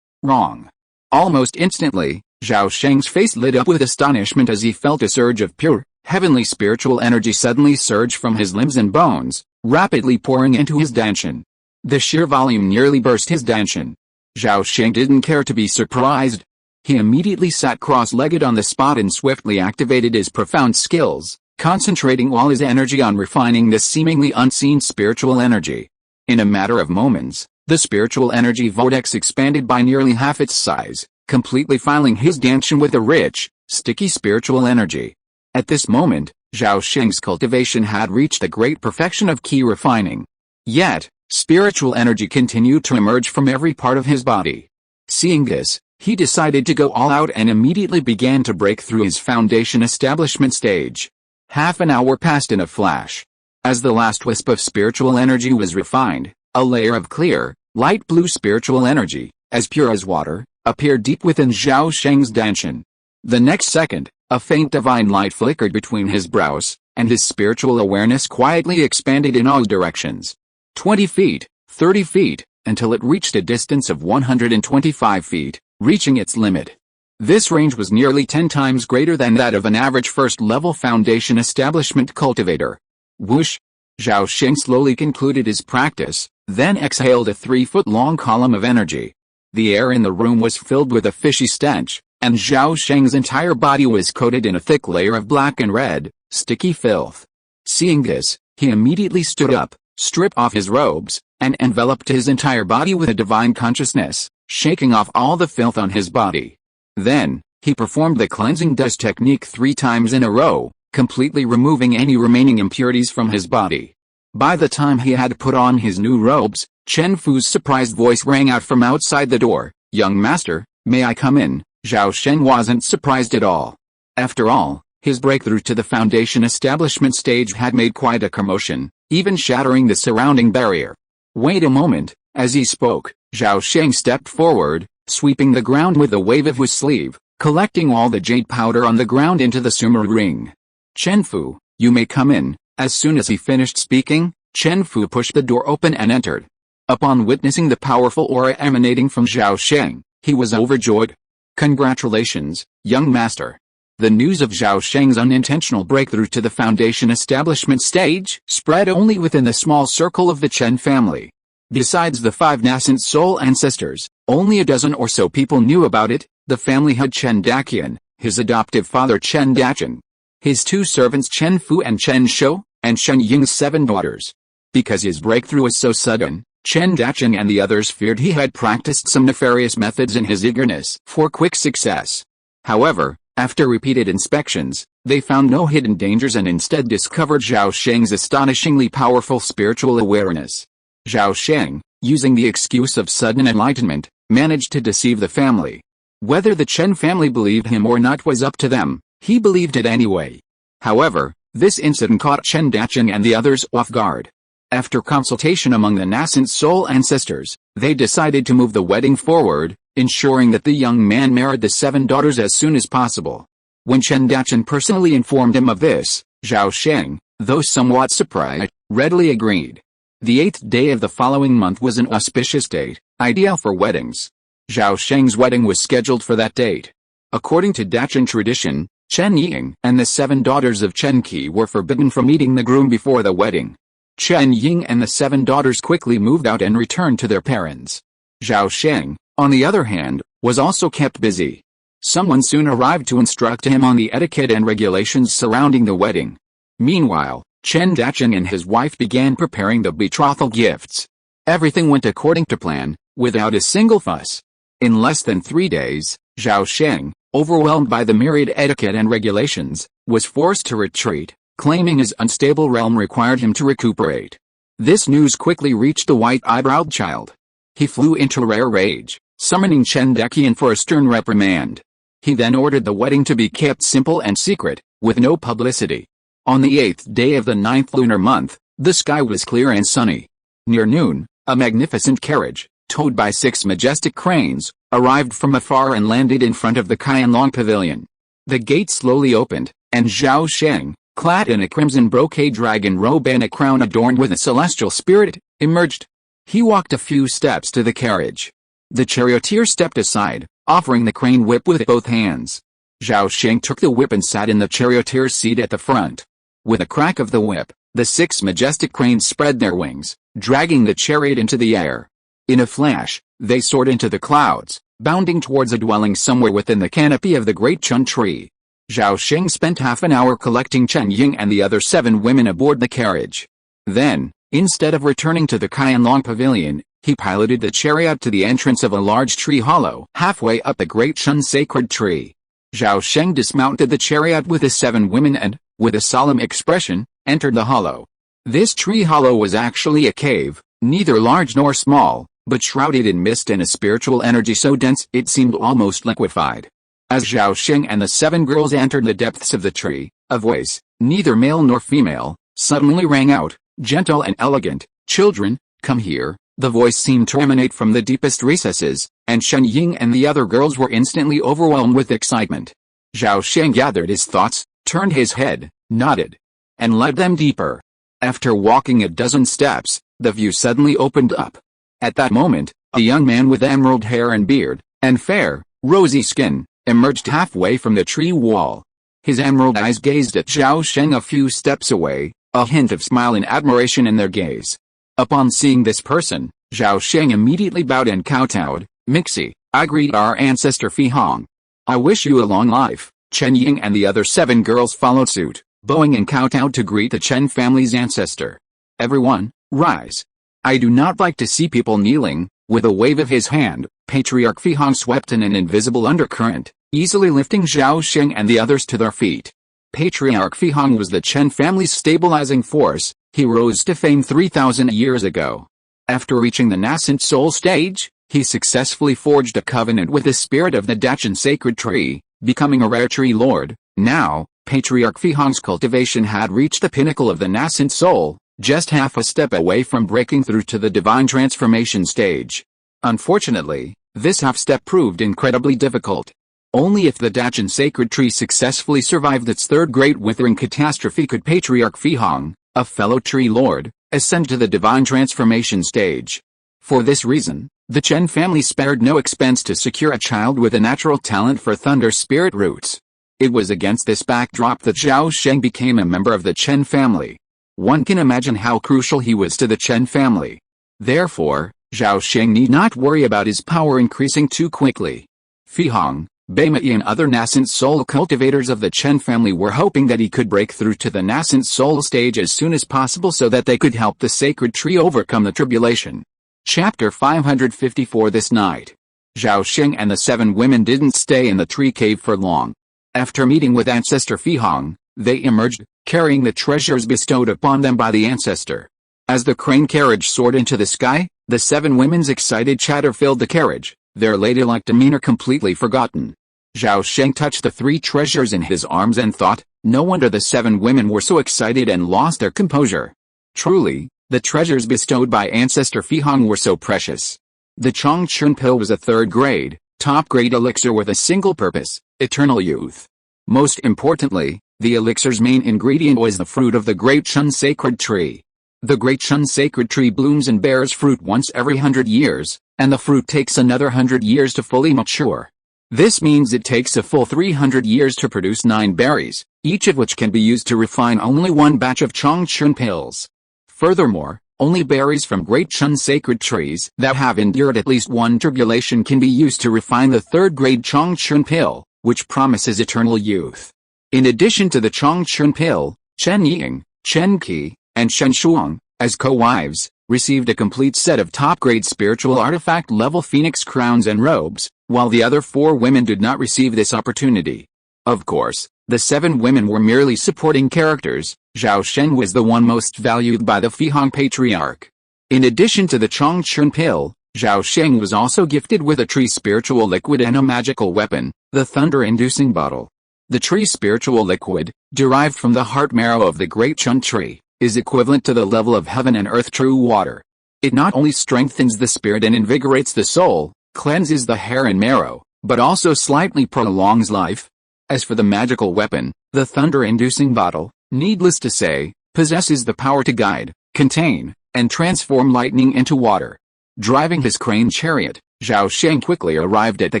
Wrong. Almost instantly, Zhao Sheng's face lit up with astonishment as he felt a surge of pure, heavenly spiritual energy suddenly surge from his limbs and bones, rapidly pouring into his danshan. The sheer volume nearly burst his danshan. Zhao Sheng didn't care to be surprised. He immediately sat cross-legged on the spot and swiftly activated his profound skills, concentrating all his energy on refining this seemingly unseen spiritual energy. In a matter of moments, the spiritual energy vortex expanded by nearly half its size, completely filling his danshan with a rich, sticky spiritual energy. At this moment, Zhao Sheng's cultivation had reached the great perfection of ki refining. Yet, spiritual energy continued to emerge from every part of his body. Seeing this, he decided to go all out and immediately began to break through his foundation establishment stage. Half an hour passed in a flash. As the last wisp of spiritual energy was refined, a layer of clear, light blue spiritual energy, as pure as water, appeared deep within Zhao Sheng's danshan. The next second, a faint divine light flickered between his brows, and his spiritual awareness quietly expanded in all directions. 20 feet, 30 feet, until it reached a distance of 125 feet, reaching its limit. This range was nearly 10 times greater than that of an average first-level foundation establishment cultivator. Whoosh! Zhao Sheng slowly concluded his practice, then exhaled a 3-foot-long column of energy. The air in the room was filled with a fishy stench, and Zhao Sheng's entire body was coated in a thick layer of black and red, sticky filth. Seeing this, he immediately stood up, stripped off his robes, and enveloped his entire body with a divine consciousness, shaking off all the filth on his body. Then, he performed the cleansing dust technique 3 times in a row, completely removing any remaining impurities from his body. By the time he had put on his new robes, Chen Fu's surprised voice rang out from outside the door. "Young master, may I come in?" Zhao Sheng wasn't surprised at all. After all, his breakthrough to the foundation establishment stage had made quite a commotion, even shattering the surrounding barrier. "Wait a moment." As he spoke, Zhao Sheng stepped forward, sweeping the ground with a wave of his sleeve, collecting all the jade powder on the ground into the sumer ring. "Chen Fu, you may come in." As soon as he finished speaking, Chen Fu pushed the door open and entered. Upon witnessing the powerful aura emanating from Zhao Sheng, he was overjoyed. "Congratulations, young master." The news of Zhao Sheng's unintentional breakthrough to the foundation establishment stage spread only within the small circle of the Chen family. Besides the 5 nascent soul ancestors, only a dozen or so people knew about it. The family had Chen Daqian, his adoptive father Chen Dacheng, his 2 servants Chen Fu and Chen Shou, and Shen Ying's 7 daughters. Because his breakthrough was so sudden, Chen Dacheng and the others feared he had practiced some nefarious methods in his eagerness for quick success. However, after repeated inspections, they found no hidden dangers and instead discovered Zhao Sheng's astonishingly powerful spiritual awareness. Zhao Sheng, using the excuse of sudden enlightenment, managed to deceive the family. Whether the Chen family believed him or not was up to them, he believed it anyway. However, this incident caught Chen Dacheng and the others off guard. After consultation among the nascent soul ancestors, they decided to move the wedding forward, ensuring that the young man married the 7 daughters as soon as possible. When Chen Dacheng personally informed him of this, Zhao Sheng, though somewhat surprised, readily agreed. The 8th day of the following month was an auspicious date, ideal for weddings. Zhao Sheng's wedding was scheduled for that date. According to Dacheng tradition, Chen Ying and the 7 daughters of Chen Qi were forbidden from meeting the groom before the wedding. Chen Ying and the 7 daughters quickly moved out and returned to their parents. Zhao Sheng, on the other hand, was also kept busy. Someone soon arrived to instruct him on the etiquette and regulations surrounding the wedding. Meanwhile, Chen Dacheng and his wife began preparing the betrothal gifts. Everything went according to plan, without a single fuss. In less than 3 days, Zhao Sheng, overwhelmed by the myriad etiquette and regulations, was forced to retreat, claiming his unstable realm required him to recuperate. This news quickly reached the white-eyebrowed child. He flew into rare rage, summoning Chen Daqian for a stern reprimand. He then ordered the wedding to be kept simple and secret, with no publicity. On the 8th day of the 9th lunar month, the sky was clear and sunny. Near noon, a magnificent carriage, towed by 6 majestic cranes, arrived from afar and landed in front of the Qianlong pavilion. The gate slowly opened, and Zhao Sheng, clad in a crimson brocade dragon robe and a crown adorned with a celestial spirit, emerged. He walked a few steps to the carriage. The charioteer stepped aside, offering the crane whip with both hands. Zhao Sheng took the whip and sat in the charioteer's seat at the front. With a crack of the whip, the 6 majestic cranes spread their wings, dragging the chariot into the air. In a flash, they soared into the clouds, bounding towards a dwelling somewhere within the canopy of the great chun tree. Zhao Sheng spent half an hour collecting Chen Ying and the other 7 women aboard the carriage. Then, instead of returning to the Qianlong pavilion, he piloted the chariot to the entrance of a large tree hollow halfway up the great Chun sacred tree. Zhao Sheng dismounted the chariot with the 7 women and, with a solemn expression, entered the hollow. This tree hollow was actually a cave, neither large nor small, but shrouded in mist and a spiritual energy so dense it seemed almost liquefied. As Zhao Sheng and the 7 girls entered the depths of the tree, a voice, neither male nor female, suddenly rang out, gentle and elegant. "Children, come here." The voice seemed to emanate from the deepest recesses, and Shen Ying and the other girls were instantly overwhelmed with excitement. Zhao Sheng gathered his thoughts, turned his head, nodded, and led them deeper. After walking a dozen steps, the view suddenly opened up. At that moment, a young man with emerald hair and beard, and fair, rosy skin, emerged halfway from the tree wall. His emerald eyes gazed at Zhao Sheng a few steps away, a hint of smile and admiration in their gaze. Upon seeing this person, Zhao Sheng immediately bowed and kowtowed. "Mixi, I greet our ancestor Fi Hong." I wish you a long life." Chen Ying and the other 7 girls followed suit, bowing and kowtowed to greet the Chen family's ancestor. "Everyone, rise. I do not like to see people kneeling." With a wave of his hand, Patriarch Fihong swept in an invisible undercurrent, easily lifting Zhao Sheng and the others to their feet. Patriarch Fihong was the Chen family's stabilizing force. He rose to fame 3,000 years ago. After reaching the nascent soul stage, he successfully forged a covenant with the spirit of the Dacheng sacred tree, becoming a rare tree lord. Now, Patriarch Fihong's cultivation had reached the pinnacle of the nascent soul, just half a step away from breaking through to the divine transformation stage. Unfortunately, this half step proved incredibly difficult. Only if the Dacheng sacred tree successfully survived its third great withering catastrophe could Patriarch Fihong, a fellow tree lord, ascend to the divine transformation stage. For this reason, the Chen family spared no expense to secure a child with a natural talent for thunder spirit roots. It was against this backdrop that Zhao Sheng became a member of the Chen family. One can imagine how crucial he was to the Chen family. Therefore, Zhao Sheng need not worry about his power increasing too quickly. Fihong, Beimei and other nascent soul cultivators of the Chen family were hoping that he could break through to the nascent soul stage as soon as possible so that they could help the sacred tree overcome the tribulation. Chapter 554 This night, Zhao Sheng and the 7 women didn't stay in the tree cave for long. After meeting with ancestor Fihong, they emerged, carrying the treasures bestowed upon them by the ancestor. As the crane carriage soared into the sky, the 7 women's excited chatter filled the carriage, their ladylike demeanor completely forgotten. Zhao Sheng touched the 3 treasures in his arms and thought, no wonder the 7 women were so excited and lost their composure. Truly, the treasures bestowed by ancestor Fihong were so precious. The Chongchun pill was a 3rd grade, top-grade elixir with a single purpose, eternal youth. Most importantly, the elixir's main ingredient was the fruit of the Great Chun sacred tree. The Great Chun sacred tree blooms and bears fruit once every 100 years, and the fruit takes another 100 years to fully mature. This means it takes a full 300 years to produce 9 berries, each of which can be used to refine only 1 batch of Chongchun pills. Furthermore, only berries from Great Chun sacred trees that have endured at least 1 tribulation can be used to refine the 3rd grade Chongchun pill, which promises eternal youth. In addition to the Chongchun pill, Chen Ying, Chen Qi, and Shen Shuang, as co-wives, received a complete set of top-grade spiritual artifact-level phoenix crowns and robes, while the other 4 women did not receive this opportunity. Of course, the 7 women were merely supporting characters. Zhao Sheng was the one most valued by the Fihong patriarch. In addition to the Chongchun pill, Zhao Sheng was also gifted with a tree spiritual liquid and a magical weapon, the thunder-inducing bottle. The tree spiritual liquid, derived from the heart marrow of the Great Chun tree, is equivalent to the level of heaven and earth true water. It not only strengthens the spirit and invigorates the soul, cleanses the hair and marrow, but also slightly prolongs life. As for the magical weapon, the thunder-inducing bottle, needless to say, possesses the power to guide, contain, and transform lightning into water. Driving his crane chariot, Zhao Sheng quickly arrived at the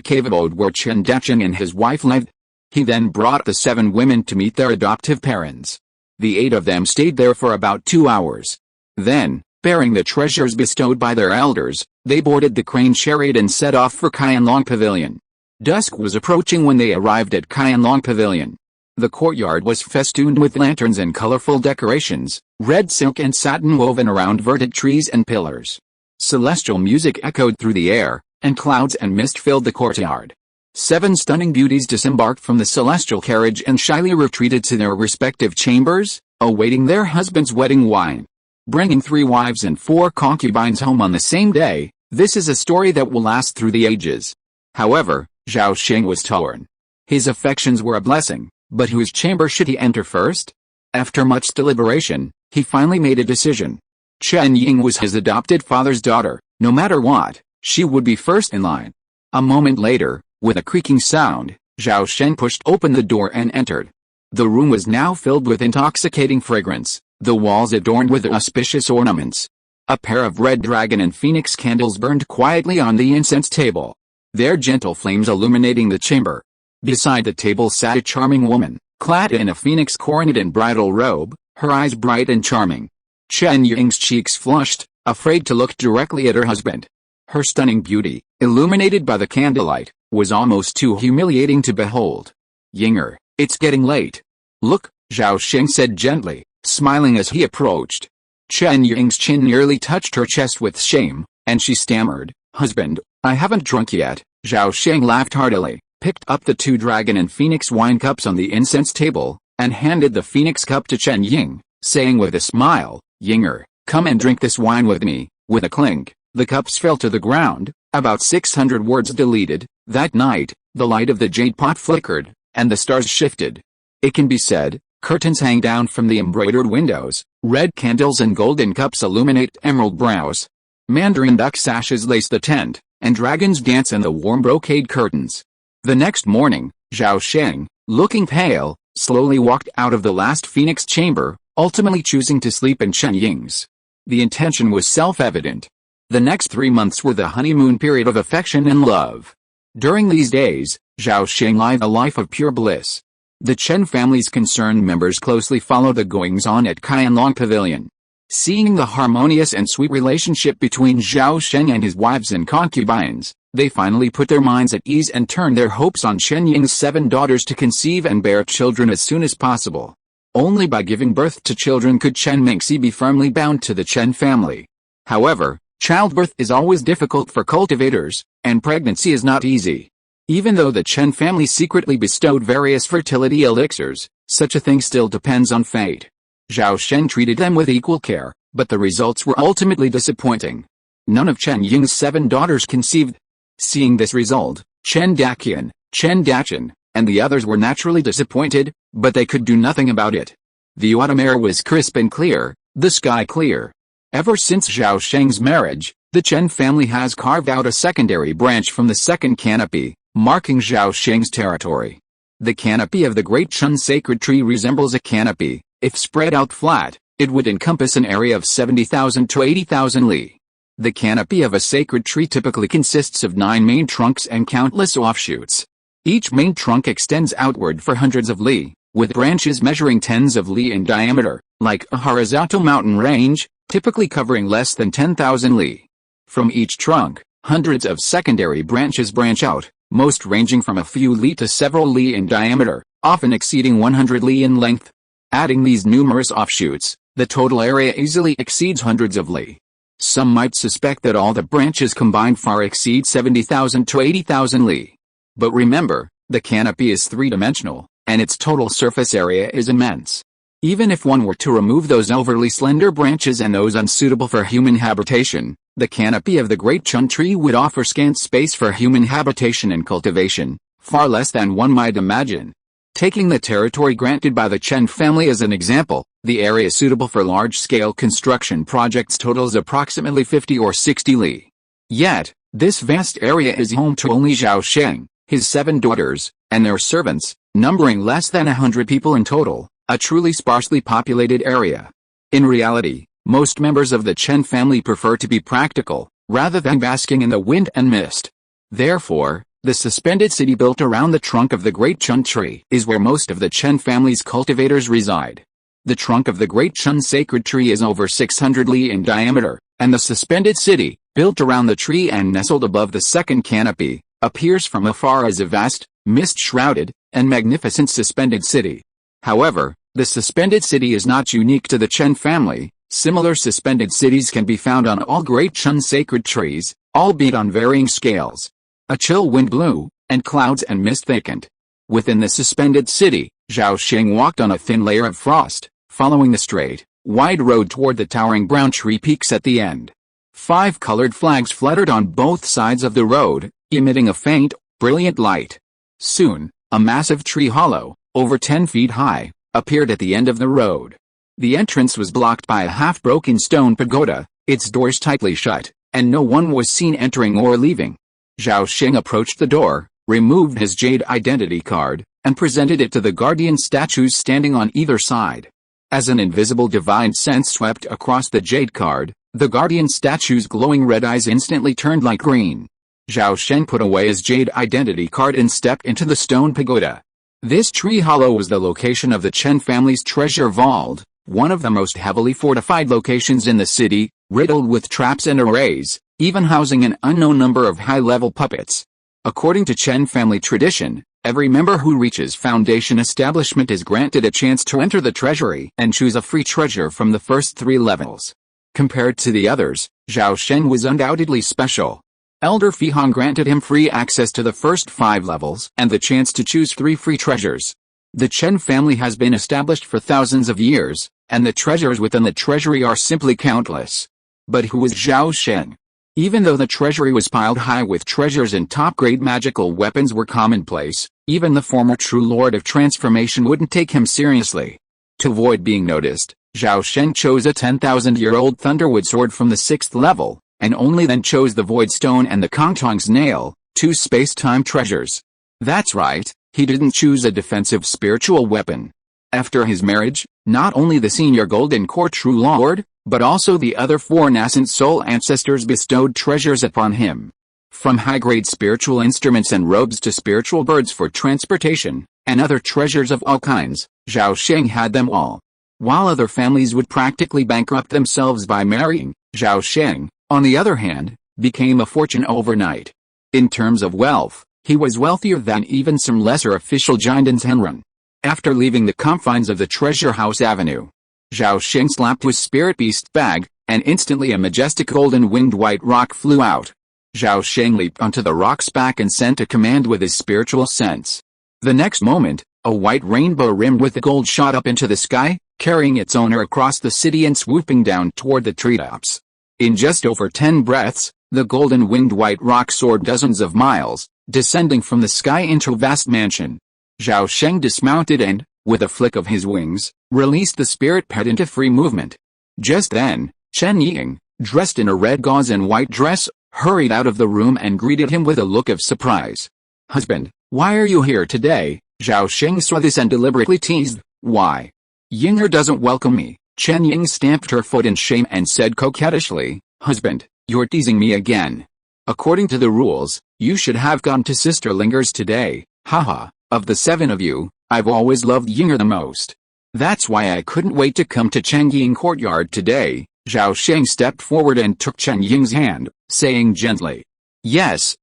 cave abode where Chen Dacheng and his wife lived. He then brought the 7 women to meet their adoptive parents. The 8 of them stayed there for about 2 hours. Then, bearing the treasures bestowed by their elders, they boarded the crane chariot and set off for Qianlong Pavilion. Dusk was approaching when they arrived at Qianlong Pavilion. The courtyard was festooned with lanterns and colorful decorations, red silk and satin woven around verted trees and pillars. Celestial music echoed through the air, and clouds and mist filled the courtyard. 7 stunning beauties disembarked from the celestial carriage and shyly retreated to their respective chambers, awaiting their husband's wedding wine. Bringing 3 wives and 4 concubines home on the same day, this is a story that will last through the ages. However, Zhao Sheng was torn. His affections were a blessing, but whose chamber should he enter first? After much deliberation, he finally made a decision. Chen Ying was his adopted father's daughter. No matter what, she would be first in line. A moment later, with a creaking sound, Zhao Sheng pushed open the door and entered. The room was now filled with intoxicating fragrance, the walls adorned with auspicious ornaments. A pair of red dragon and phoenix candles burned quietly on the incense table, their gentle flames illuminating the chamber. Beside the table sat a charming woman, clad in a phoenix coronet and bridal robe, her eyes bright and charming. Chen Ying's cheeks flushed, afraid to look directly at her husband. Her stunning beauty, illuminated by the candlelight, was almost too humiliating to behold. "Yinger, it's getting late. Look," Zhao Sheng said gently, smiling as he approached. Chen Ying's chin nearly touched her chest with shame, and she stammered, "Husband, I haven't drunk yet." Zhao Sheng laughed heartily, picked up the 2 dragon and phoenix wine cups on the incense table, and handed the phoenix cup to Chen Ying, saying with a smile, "Yinger, come and drink this wine with me." With a clink, the cups fell to the ground, about 600 words deleted. That night, the light of the jade pot flickered, and the stars shifted. It can be said, curtains hang down from the embroidered windows, red candles and golden cups illuminate emerald brows. Mandarin duck sashes lace the tent, and dragons dance in the warm brocade curtains. The next morning, Zhao Sheng, looking pale, slowly walked out of the last phoenix chamber, ultimately choosing to sleep in Chen Ying's. The intention was self-evident. The next 3 months were the honeymoon period of affection and love. During these days, Zhao Sheng lived a life of pure bliss. The Chen family's concerned members closely followed the goings-on at Qianlong Pavilion. Seeing the harmonious and sweet relationship between Zhao Sheng and his wives and concubines, they finally put their minds at ease and turned their hopes on Chen Ying's 7 daughters to conceive and bear children as soon as possible. Only by giving birth to children could Chen Mingxi be firmly bound to the Chen family. However, childbirth is always difficult for cultivators, and pregnancy is not easy. Even though the Chen family secretly bestowed various fertility elixirs, such a thing still depends on fate. Zhao Sheng treated them with equal care, but the results were ultimately disappointing. None of Chen Ying's 7 daughters conceived. Seeing this result, Chen Daqian, Chen Dachan, and the others were naturally disappointed, but they could do nothing about it. The autumn air was crisp and clear, the sky clear. Ever since Zhao Sheng's marriage, the Chen family has carved out a secondary branch from the second canopy, marking Zhao Sheng's territory. The canopy of the Great Chen sacred tree resembles a canopy. If spread out flat, it would encompass an area of 70,000 to 80,000 li. The canopy of a sacred tree typically consists of 9 main trunks and countless offshoots. Each main trunk extends outward for hundreds of li, with branches measuring tens of li in diameter, like a horizontal mountain range, typically covering less than 10,000 li. From each trunk, hundreds of secondary branches branch out, most ranging from a few li to several li in diameter, often exceeding 100 li in length. Adding these numerous offshoots, the total area easily exceeds hundreds of li. Some might suspect that all the branches combined far exceed 70,000 to 80,000 li. But remember, the canopy is 3-dimensional, and its total surface area is immense. Even if one were to remove those overly slender branches and those unsuitable for human habitation, the canopy of the Great Chen tree would offer scant space for human habitation and cultivation, far less than one might imagine. Taking the territory granted by the Chen family as an example, the area suitable for large-scale construction projects totals approximately 50 or 60 li. Yet, this vast area is home to only Zhao Sheng, his 7 daughters, and their servants, numbering less than 100 people in total, a truly sparsely populated area. In reality, most members of the Chen family prefer to be practical, rather than basking in the wind and mist. Therefore, the suspended city built around the trunk of the Great Chen tree is where most of the Chen family's cultivators reside. The trunk of the Great Chen sacred tree is over 600 li in diameter, and the suspended city, built around the tree and nestled above the second canopy, appears from afar as a vast, mist-shrouded, and magnificent suspended city. However, the suspended city is not unique to the Chen family. Similar suspended cities can be found on all Great Chen sacred trees, albeit on varying scales. A chill wind blew, and clouds and mist thickened. Within the suspended city, Zhao Sheng walked on a thin layer of frost, following the straight, wide road toward the towering brown tree peaks at the end. 5 colored flags fluttered on both sides of the road, emitting a faint, brilliant light. Soon, a massive tree hollow, over 10 feet high, appeared at the end of the road. The entrance was blocked by a half-broken stone pagoda, its doors tightly shut, and no one was seen entering or leaving. Zhao Sheng approached the door, removed his jade identity card, and presented it to the guardian statues standing on either side. As an invisible divine sense swept across the jade card, the guardian statue's glowing red eyes instantly turned light green. Zhao Sheng put away his jade identity card and stepped into the stone pagoda. This tree hollow was the location of the Chen family's treasure vault, one of the most heavily fortified locations in the city, riddled with traps and arrays, even housing an unknown number of high-level puppets. According to Chen family tradition, every member who reaches foundation establishment is granted a chance to enter the treasury and choose a free treasure from the first 3 levels. Compared to the others, Zhao Sheng was undoubtedly special. Elder Fihong granted him free access to the first 5 levels and the chance to choose 3 free treasures. The Chen family has been established for thousands of years, and the treasures within the treasury are simply countless. But who was Zhao Sheng? Even though the treasury was piled high with treasures and top-grade magical weapons were commonplace, even the former true lord of transformation wouldn't take him seriously. To avoid being noticed, Zhao Sheng chose a 10,000-year-old thunderwood sword from the 6th level, and only then chose the void stone and the Kongtong's nail, 2 space-time treasures. That's right, he didn't choose a defensive spiritual weapon. After his marriage, not only the senior Golden Core True Lord, but also the other 4 nascent soul ancestors bestowed treasures upon him. From high-grade spiritual instruments and robes to spiritual birds for transportation, and other treasures of all kinds, Zhao Sheng had them all. While other families would practically bankrupt themselves by marrying, Zhao Sheng, on the other hand, became a fortune overnight. In terms of wealth, he was wealthier than even some lesser official giants Henrun. After leaving the confines of the Treasure House Avenue, Zhao Sheng slapped his spirit beast bag, and instantly a majestic golden-winged white rock flew out. Zhao Sheng leaped onto the rock's back and sent a command with his spiritual sense. The next moment, a white rainbow rimmed with gold shot up into the sky, carrying its owner across the city and swooping down toward the treetops. In just over 10 breaths, the golden-winged white rock soared dozens of miles, descending from the sky into a vast mansion. Zhao Sheng dismounted and, with a flick of his wings, released the spirit pet into free movement. Just then, Chen Ying, dressed in a red gauze and white dress, hurried out of the room and greeted him with a look of surprise. "Husband, why are you here today?" Zhao Sheng saw this and deliberately teased, "Why? Yinger doesn't welcome me." Chen Ying stamped her foot in shame and said coquettishly, "Husband, you're teasing me again. According to the rules, you should have gone to Sister Linger's today, haha. Of the 7 of you, I've always loved Yinger the most. That's why I couldn't wait to come to Changying Courtyard today." Zhao Sheng stepped forward and took Chen Ying's hand, saying gently, Yes,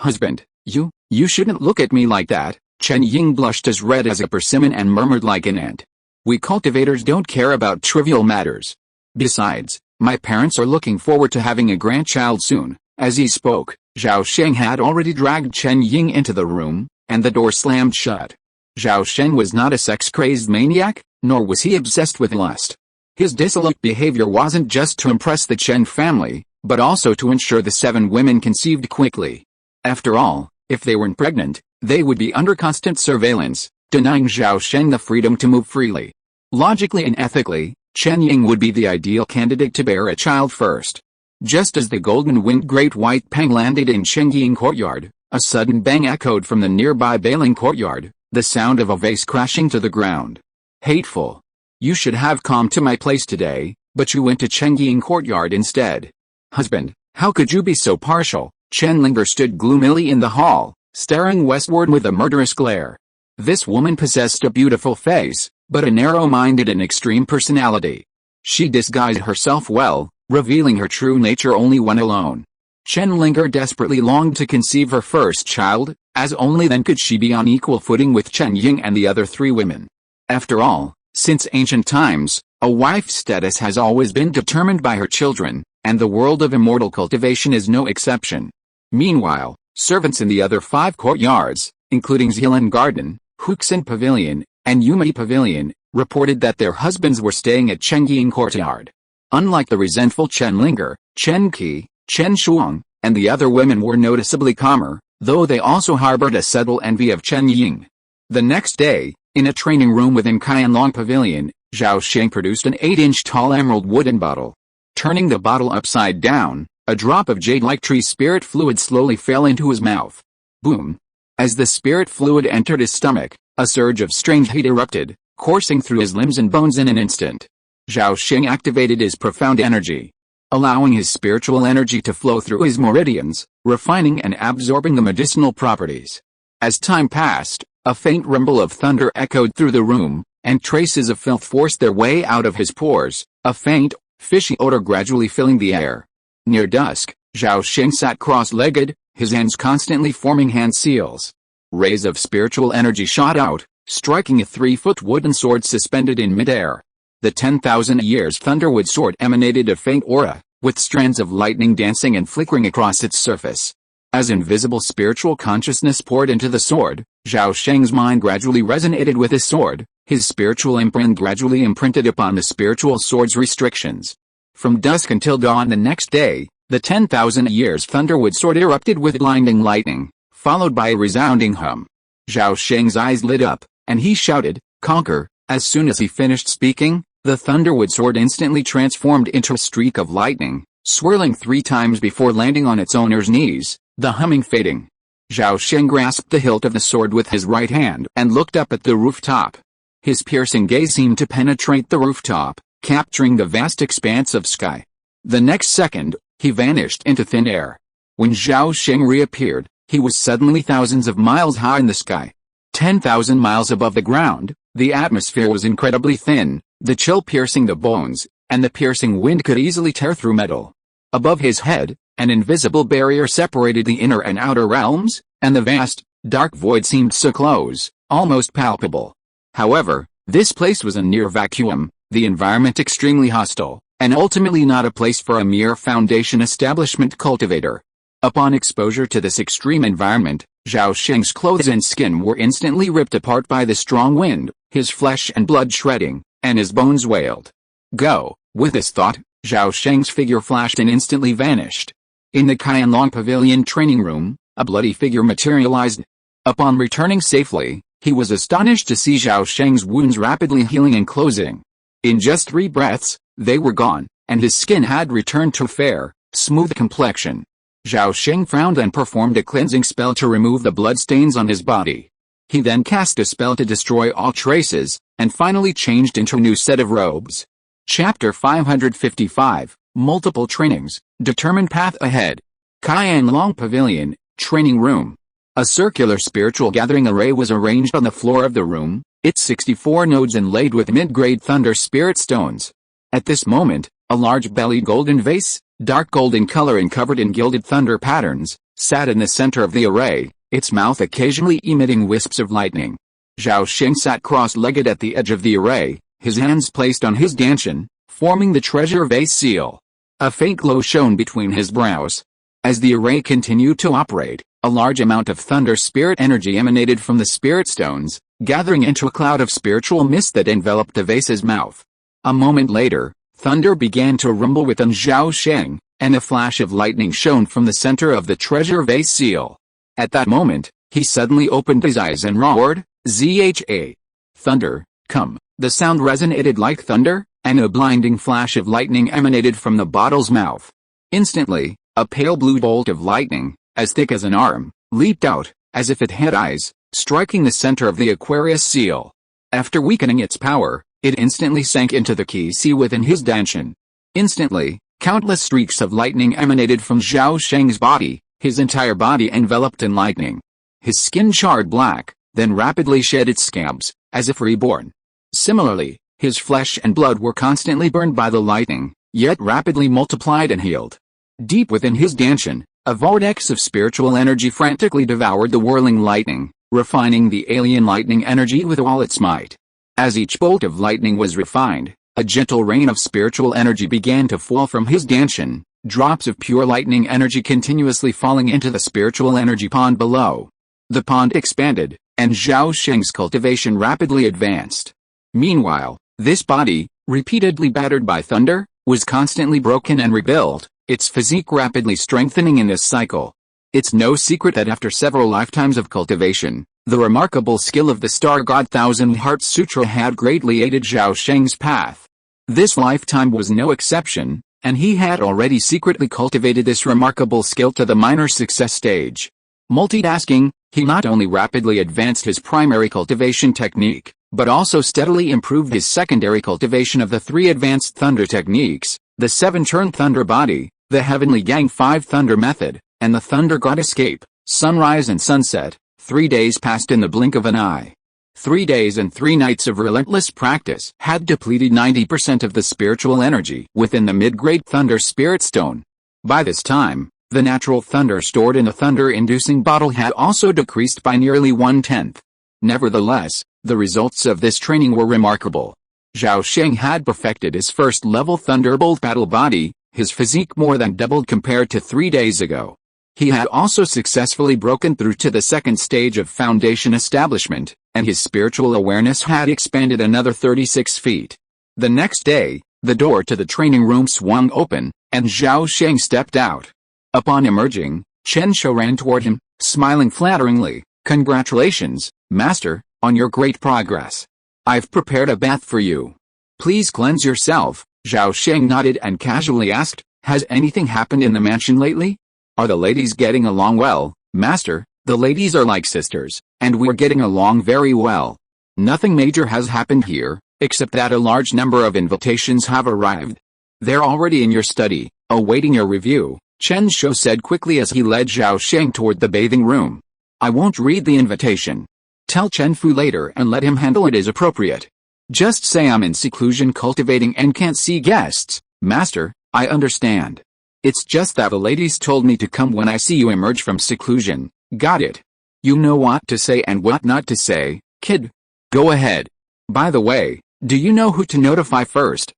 husband, you shouldn't look at me like that." Chen Ying blushed as red as a persimmon and murmured like an ant. "We cultivators don't care about trivial matters. Besides, my parents are looking forward to having a grandchild soon." As he spoke, Zhao Sheng had already dragged Chen Ying into the room, and the door slammed shut. Zhao Sheng was not a sex-crazed maniac, nor was he obsessed with lust. His dissolute behavior wasn't just to impress the Chen family, but also to ensure the 7 women conceived quickly. After all, if they weren't pregnant, they would be under constant surveillance, denying Zhao Sheng the freedom to move freely. Logically and ethically, Chen Ying would be the ideal candidate to bear a child first. Just as the golden-winged great white pang landed in Changying Courtyard, a sudden bang echoed from the nearby Bailing Courtyard, the sound of a vase crashing to the ground. "Hateful. You should have come to my place today, but you went to Changying Courtyard instead. Husband, how could you be so partial?" Chen Linger stood gloomily in the hall, staring westward with a murderous glare. This woman possessed a beautiful face, but a narrow-minded and extreme personality. She disguised herself well, revealing her true nature only when alone. Chen Linger desperately longed to conceive her first child, as only then could she be on equal footing with Chen Ying and the other 3 women. After all, since ancient times, a wife's status has always been determined by her children, and the world of immortal cultivation is no exception. Meanwhile, servants in the other 5 courtyards, including Zealand Garden, Huxin Pavilion, and Yumei Pavilion, reported that their husbands were staying at Changying Courtyard. Unlike the resentful Chen Linger, Chen Qi, Chen Shuang, and the other women were noticeably calmer, though they also harbored a subtle envy of Chen Ying. The next day, in a training room within Qianlong Pavilion, Zhao Sheng produced an 8-inch tall emerald wooden bottle. Turning the bottle upside down, a drop of jade-like tree spirit fluid slowly fell into his mouth. Boom! As the spirit fluid entered his stomach, a surge of strange heat erupted, coursing through his limbs and bones in an instant. Zhao Sheng activated his profound energy, allowing his spiritual energy to flow through his meridians, refining and absorbing the medicinal properties. As time passed, a faint rumble of thunder echoed through the room, and traces of filth forced their way out of his pores, a faint, fishy odor gradually filling the air. Near dusk, Zhao Sheng sat cross-legged, his hands constantly forming hand seals. Rays of spiritual energy shot out, striking a 3-foot wooden sword suspended in midair. The 10,000 years thunderwood sword emanated a faint aura, with strands of lightning dancing and flickering across its surface. As invisible spiritual consciousness poured into the sword, Zhao Sheng's mind gradually resonated with his sword, his spiritual imprint gradually imprinted upon the spiritual sword's restrictions. From dusk until dawn the next day, the 10,000 years thunderwood sword erupted with blinding lightning, followed by a resounding hum. Zhao Sheng's eyes lit up, and he shouted, "Conquer!" As soon as he finished speaking, the thunderwood sword instantly transformed into a streak of lightning, swirling 3 times before landing on its owner's knees, the humming fading. Zhao Sheng grasped the hilt of the sword with his right hand and looked up at the rooftop. His piercing gaze seemed to penetrate the rooftop, capturing the vast expanse of sky. The next second, he vanished into thin air. When Zhao Sheng reappeared, he was suddenly thousands of miles high in the sky. 10,000 miles above the ground, the atmosphere was incredibly thin, the chill piercing the bones, and the piercing wind could easily tear through metal. Above his head, an invisible barrier separated the inner and outer realms, and the vast, dark void seemed so close, almost palpable. However, this place was a near vacuum, the environment extremely hostile, and ultimately not a place for a mere foundation establishment cultivator. Upon exposure to this extreme environment, Zhao Sheng's clothes and skin were instantly ripped apart by the strong wind, his flesh and blood shredding, and his bones wailed. Go! With this thought, Zhao Sheng's figure flashed and instantly vanished. In the Qianlong Pavilion training room, a bloody figure materialized. Upon returning safely, he was astonished to see Zhao Sheng's wounds rapidly healing and closing. In just 3 breaths, they were gone, and his skin had returned to a fair, smooth complexion. Zhao Sheng frowned and performed a cleansing spell to remove the bloodstains on his body. He then cast a spell to destroy all traces, and finally changed into a new set of robes. Chapter 555, Multiple Trainings, Determined Path Ahead. Qianlong Pavilion, Training Room. A circular spiritual gathering array was arranged on the floor of the room, its 64 nodes inlaid with mid-grade thunder spirit stones. At this moment, a large-bellied golden vase, dark golden color and covered in gilded thunder patterns, sat in the center of the array, its mouth occasionally emitting wisps of lightning. Zhao Sheng sat cross-legged at the edge of the array, his hands placed on his dantian, forming the treasure vase seal. A faint glow shone between his brows. As the array continued to operate, a large amount of thunder spirit energy emanated from the spirit stones, gathering into a cloud of spiritual mist that enveloped the vase's mouth. A moment later, thunder began to rumble within Zhao Sheng, and a flash of lightning shone from the center of the treasure vase seal. At that moment, he suddenly opened his eyes and roared, "Zha! Thunder, come!" The sound resonated like thunder, and a blinding flash of lightning emanated from the bottle's mouth. Instantly, a pale blue bolt of lightning, as thick as an arm, leaped out, as if it had eyes, striking the center of the Aquarius seal. After weakening its power, it instantly sank into the key sea within his dantian. Instantly, countless streaks of lightning emanated from Zhao Sheng's body, his entire body enveloped in lightning. His skin charred black, then rapidly shed its scabs, as if reborn. Similarly, his flesh and blood were constantly burned by the lightning, yet rapidly multiplied and healed. Deep within his dantian, a vortex of spiritual energy frantically devoured the whirling lightning, refining the alien lightning energy with all its might. As each bolt of lightning was refined, a gentle rain of spiritual energy began to fall from his dantian, drops of pure lightning energy continuously falling into the spiritual energy pond below. The pond expanded, and Zhao Sheng's cultivation rapidly advanced. Meanwhile, this body, repeatedly battered by thunder, was constantly broken and rebuilt, its physique rapidly strengthening in this cycle. It's no secret that after several lifetimes of cultivation, the remarkable skill of the Star God Thousand Heart Sutra had greatly aided Zhao Sheng's path. This lifetime was no exception, and he had already secretly cultivated this remarkable skill to the minor success stage. Multitasking, he not only rapidly advanced his primary cultivation technique, but also steadily improved his secondary cultivation of the 3 advanced thunder techniques, the 7-turn thunder body, the heavenly Yang 5 thunder method, and the thunder god escape, sunrise and sunset. 3 days passed in the blink of an eye. 3 days and 3 nights of relentless practice had depleted 90% of the spiritual energy within the mid-grade thunder spirit stone. By this time, The natural thunder stored in the thunder-inducing bottle had also decreased by nearly 1/10. Nevertheless, the results of this training were remarkable. Zhao Sheng had perfected his first-level Thunderbolt battle body, his physique more than doubled compared to 3 days ago. He had also successfully broken through to the second stage of foundation establishment, and his spiritual awareness had expanded another 36 feet. The next day, the door to the training room swung open, and Zhao Sheng stepped out. Upon emerging, Chen Shou ran toward him, smiling flatteringly. "Congratulations, Master, on your great progress. I've prepared a bath for you. Please cleanse yourself." Zhao Sheng nodded and casually asked, "Has anything happened in the mansion lately? Are the ladies getting along well?" "Master, the ladies are like sisters, and we're getting along very well. Nothing major has happened here, except that a large number of invitations have arrived. They're already in your study, awaiting your review," Chen Shou said quickly as he led Zhao Sheng toward the bathing room. "I won't read the invitation. Tell Chen Fu later and let him handle it as appropriate. Just say I'm in seclusion cultivating and can't see guests." "Master, I understand. It's just that the ladies told me to come when I see you emerge from seclusion." "Got it. You know what to say and what not to say, kid. Go ahead. By the way, do you know who to notify first?"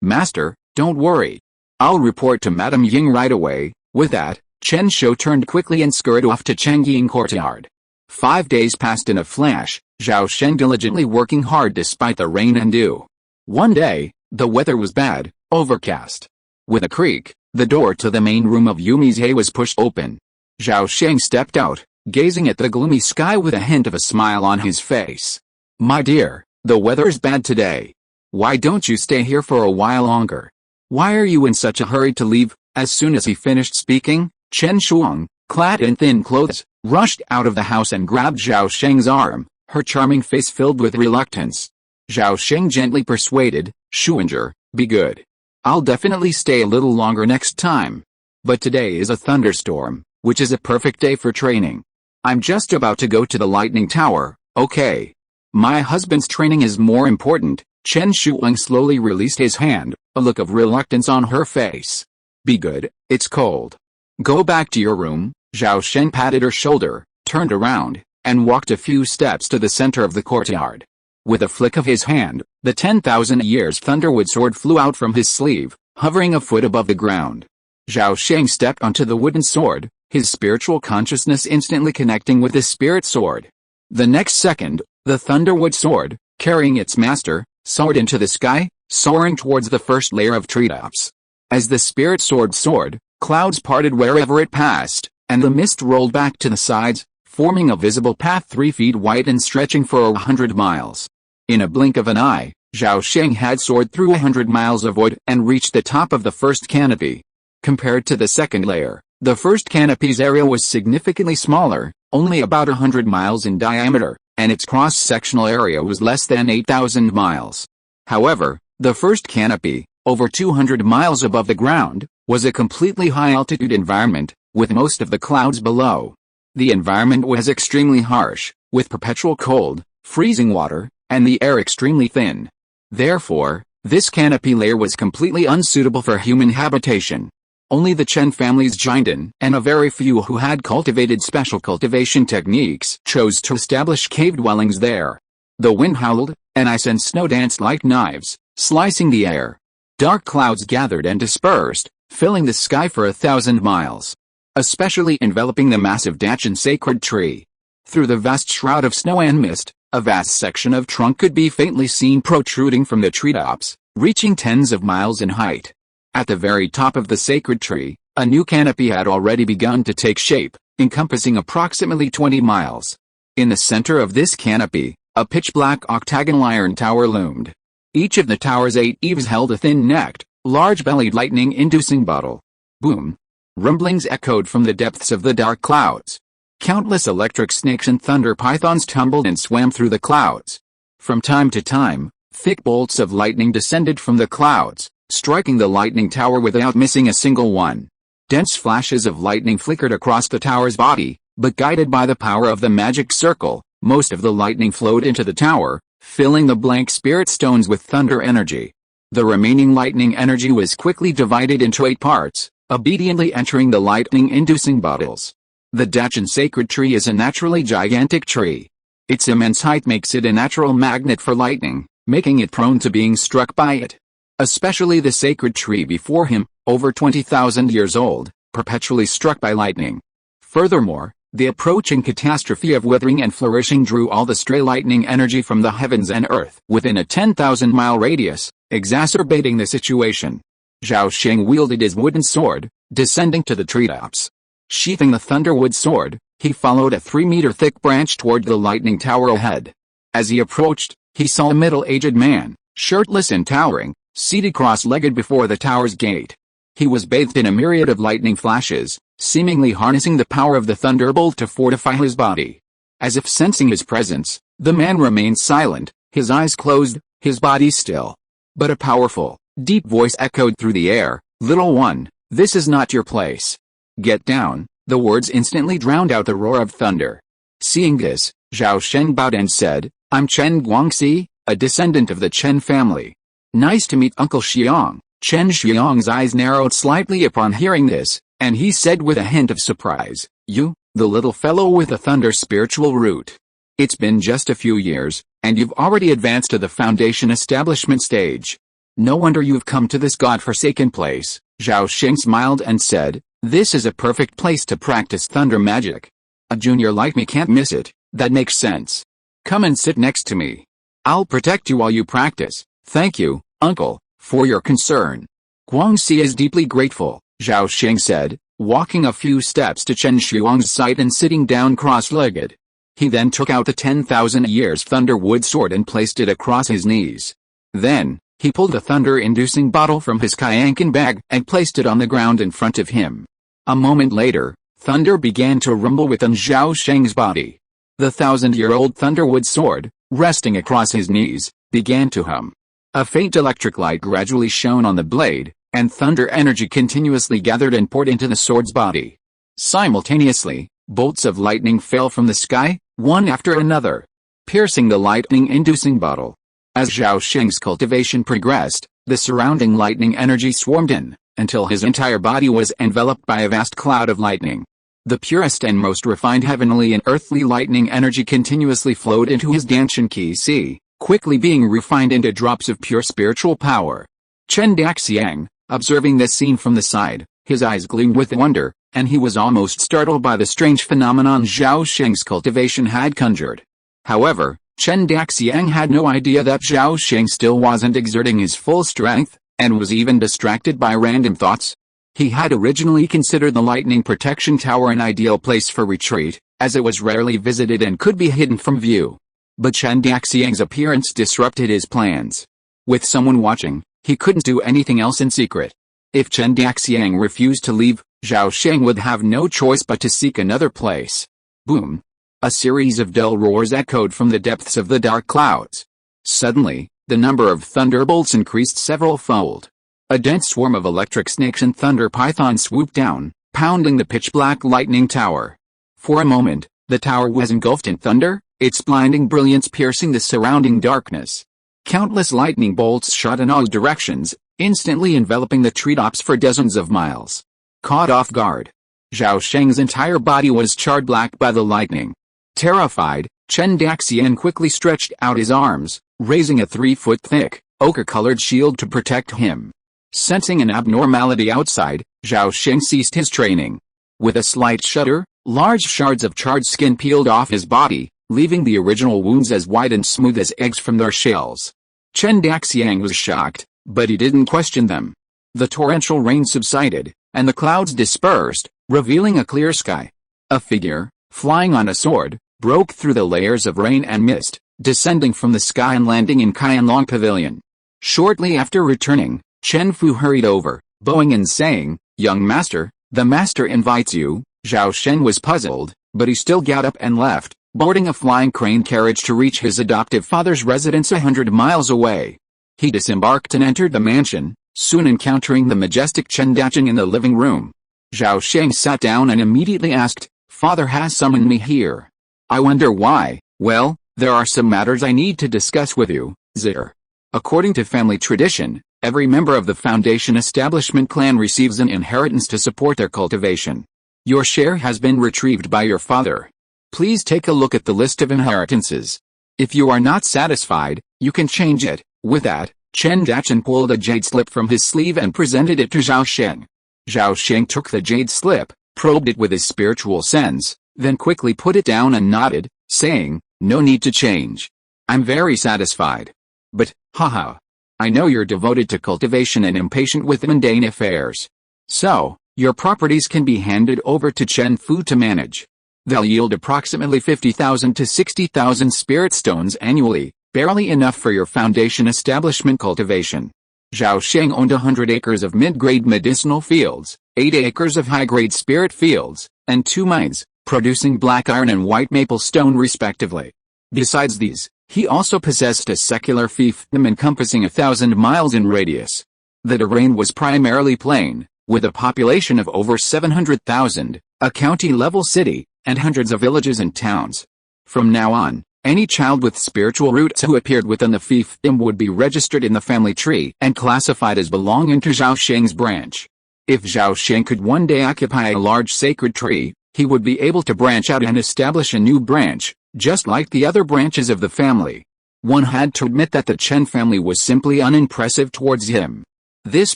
"Master, don't worry. I'll report to Madame Ying right away." With that, Chen Shou turned quickly and scurried off to Changying Courtyard. 5 days passed in a flash, Zhao Sheng diligently working hard despite the rain and dew. One day, the weather was bad, overcast. With a creak, the door to the main room of Yumi's He was pushed open. Zhao Sheng stepped out, gazing at the gloomy sky with a hint of a smile on his face. "My dear, the weather's bad today. Why don't you stay here for a while longer? Why are you in such a hurry to leave?" As soon as he finished speaking, Chen Shuang, clad in thin clothes, rushed out of the house and grabbed Zhao Sheng's arm, her charming face filled with reluctance. Zhao Sheng gently persuaded, "Shuanger, be good. I'll definitely stay a little longer next time. But today is a thunderstorm, which is a perfect day for training. I'm just about to go to the lightning tower, okay? My husband's training is more important." Chen Shuang slowly released his hand, a look of reluctance on her face. "Be good, it's cold. Go back to your room." Zhao Sheng patted her shoulder, turned around, and walked a few steps to the center of the courtyard. With a flick of his hand, the 10,000 years thunderwood sword flew out from his sleeve, hovering a foot above the ground. Zhao Sheng stepped onto the wooden sword, his spiritual consciousness instantly connecting with the spirit sword. The next second, the thunderwood sword, carrying its master, soared into the sky, soaring towards the first layer of treetops. As the spirit sword soared, clouds parted wherever it passed, and the mist rolled back to the sides, forming a visible path 3 feet wide and stretching for 100 miles. In a blink of an eye, Zhao Sheng had soared through 100 miles of wood and reached the top of the first canopy. Compared to the second layer, the first canopy's area was significantly smaller, only about 100 miles in diameter, and its cross-sectional area was less than 8,000 miles. However, the first canopy, over 200 miles above the ground, was a completely high-altitude environment, with most of the clouds below. The environment was extremely harsh, with perpetual cold, freezing water, and the air extremely thin. Therefore, this canopy layer was completely unsuitable for human habitation. Only the Chen family's Jinden and a very few who had cultivated special cultivation techniques chose to establish cave dwellings there. The wind howled, and ice and snow danced like knives, slicing the air. Dark clouds gathered and dispersed, filling the sky for 1,000 miles. Especially enveloping the massive Dachan sacred tree. Through the vast shroud of snow and mist, a vast section of trunk could be faintly seen protruding from the treetops, reaching tens of miles in height. At the very top of the sacred tree, a new canopy had already begun to take shape, encompassing approximately 20 miles. In the center of this canopy, a pitch-black octagonal iron tower loomed. Each of the tower's 8 eaves held a thin-necked, large-bellied lightning-inducing bottle. Boom! Rumblings echoed from the depths of the dark clouds. Countless electric snakes and thunder pythons tumbled and swam through the clouds. From time to time, thick bolts of lightning descended from the clouds, striking the lightning tower without missing a single one. Dense flashes of lightning flickered across the tower's body, but guided by the power of the magic circle, most of the lightning flowed into the tower, filling the blank spirit stones with thunder energy. The remaining lightning energy was quickly divided into 8 parts, obediently entering the lightning-inducing bottles. The Dachan sacred tree is a naturally gigantic tree. Its immense height makes it a natural magnet for lightning, making it prone to being struck by it. Especially the sacred tree before him, over 20,000 years old, perpetually struck by lightning. Furthermore, the approaching catastrophe of withering and flourishing drew all the stray lightning energy from the heavens and earth within a 10,000-mile radius, exacerbating the situation. Zhao Sheng wielded his wooden sword, descending to the treetops. Sheathing the thunderwood sword, he followed a 3-meter-thick branch toward the lightning tower ahead. As he approached, he saw a middle-aged man, shirtless and towering, seated cross-legged before the tower's gate. He was bathed in a myriad of lightning flashes, seemingly harnessing the power of the thunderbolt to fortify his body. As if sensing his presence, the man remained silent, his eyes closed, his body still. But a powerful, deep voice echoed through the air, "Little one, this is not your place. Get down." The words instantly drowned out the roar of thunder. Seeing this, Zhao Sheng bowed and said, "I'm Chen Guangxi, a descendant of the Chen family. Nice to meet Uncle Xiang." Chen Xiang's eyes narrowed slightly upon hearing this, and he said with a hint of surprise, "You, the little fellow with the thunder spiritual root. It's been just a few years, and you've already advanced to the foundation establishment stage. No wonder you've come to this god-forsaken place." Zhao Sheng smiled and said, "This is a perfect place to practice thunder magic. A junior like me can't miss it." "That makes sense. Come and sit next to me. I'll protect you while you practice." "Thank you, uncle, for your concern." "Guangxi is deeply grateful," Zhao Sheng said, walking a few steps to Chen Shuang's side and sitting down cross-legged. He then took out the 10,000 years thunderwood sword and placed it across his knees. Then, he pulled a thunder-inducing bottle from his kayankin bag and placed it on the ground in front of him. A moment later, thunder began to rumble within Zhao Sheng's body. The 1,000-year-old thunderwood sword, resting across his knees, began to hum. A faint electric light gradually shone on the blade, and thunder energy continuously gathered and poured into the sword's body. Simultaneously, bolts of lightning fell from the sky, one after another, piercing the lightning-inducing bottle. As Zhao Sheng's cultivation progressed, the surrounding lightning energy swarmed in, until his entire body was enveloped by a vast cloud of lightning. The purest and most refined heavenly and earthly lightning energy continuously flowed into his Danshan Qi, quickly being refined into drops of pure spiritual power. Chen Daxiang, observing this scene from the side, his eyes gleamed with wonder, and he was almost startled by the strange phenomenon Zhao Sheng's cultivation had conjured. However, Chen Daxiang had no idea that Zhao Sheng still wasn't exerting his full strength, and was even distracted by random thoughts. He had originally considered the lightning protection tower an ideal place for retreat, as it was rarely visited and could be hidden from view. But Chen Daxiang's appearance disrupted his plans. With someone watching, he couldn't do anything else in secret. If Chen Daxiang refused to leave, Zhao Sheng would have no choice but to seek another place. Boom! A series of dull roars echoed from the depths of the dark clouds. Suddenly, the number of thunderbolts increased several-fold. A dense swarm of electric snakes and thunder pythons swooped down, pounding the pitch-black lightning tower. For a moment, the tower was engulfed in thunder, its blinding brilliance piercing the surrounding darkness. Countless lightning bolts shot in all directions, instantly enveloping the treetops for dozens of miles. Caught off guard, Zhao Sheng's entire body was charred black by the lightning. Terrified, Chen Daxian quickly stretched out his arms, raising a 3-foot-thick, ochre-colored shield to protect him. Sensing an abnormality outside, Zhao Sheng ceased his training. With a slight shudder, large shards of charred skin peeled off his body, leaving the original wounds as white and smooth as eggs from their shells. Chen Daxiang was shocked, but he didn't question them. The torrential rain subsided, and the clouds dispersed, revealing a clear sky. A figure, flying on a sword, broke through the layers of rain and mist, descending from the sky and landing in Qianlong Pavilion. Shortly after returning, Chen Fu hurried over, bowing and saying, "Young master, the master invites you." Zhao Sheng was puzzled, but he still got up and left, boarding a flying crane carriage to reach his adoptive father's residence 100 miles away. He disembarked and entered the mansion, soon encountering the majestic Chen Dacheng in the living room. Zhao Sheng sat down and immediately asked, "Father has summoned me here. I wonder why." "Well, there are some matters I need to discuss with you, Zir. According to family tradition, Every member of the Foundation Establishment clan receives an inheritance to support their cultivation. Your share has been retrieved by your father. Please take a look at the list of inheritances. If you are not satisfied, you can change it. With that, Chen Dacheng pulled a jade slip from his sleeve and presented it to Zhao Sheng. Zhao Sheng took the jade slip, probed it with his spiritual sense, then quickly put it down and nodded, saying, "No need to change. I'm very satisfied. But, haha. I know you're devoted to cultivation and impatient with mundane affairs. So, your properties can be handed over to Chen Fu to manage. They'll yield approximately 50,000 to 60,000 spirit stones annually, barely enough for your Foundation Establishment cultivation." Zhao Sheng owned 100 acres of mid-grade medicinal fields, 8 acres of high-grade spirit fields, and 2 mines, producing black iron and white maple stone respectively. Besides these, he also possessed a secular fiefdom encompassing 1,000 miles in radius. The terrain was primarily plain, with a population of over 700,000, a county-level city, and hundreds of villages and towns. From now on, any child with spiritual roots who appeared within the fiefdom would be registered in the family tree and classified as belonging to Zhao Sheng's branch. If Zhao Sheng could one day occupy a large sacred tree, he would be able to branch out and establish a new branch, just like the other branches of the family. One had to admit that the Chen family was simply unimpressive towards him. This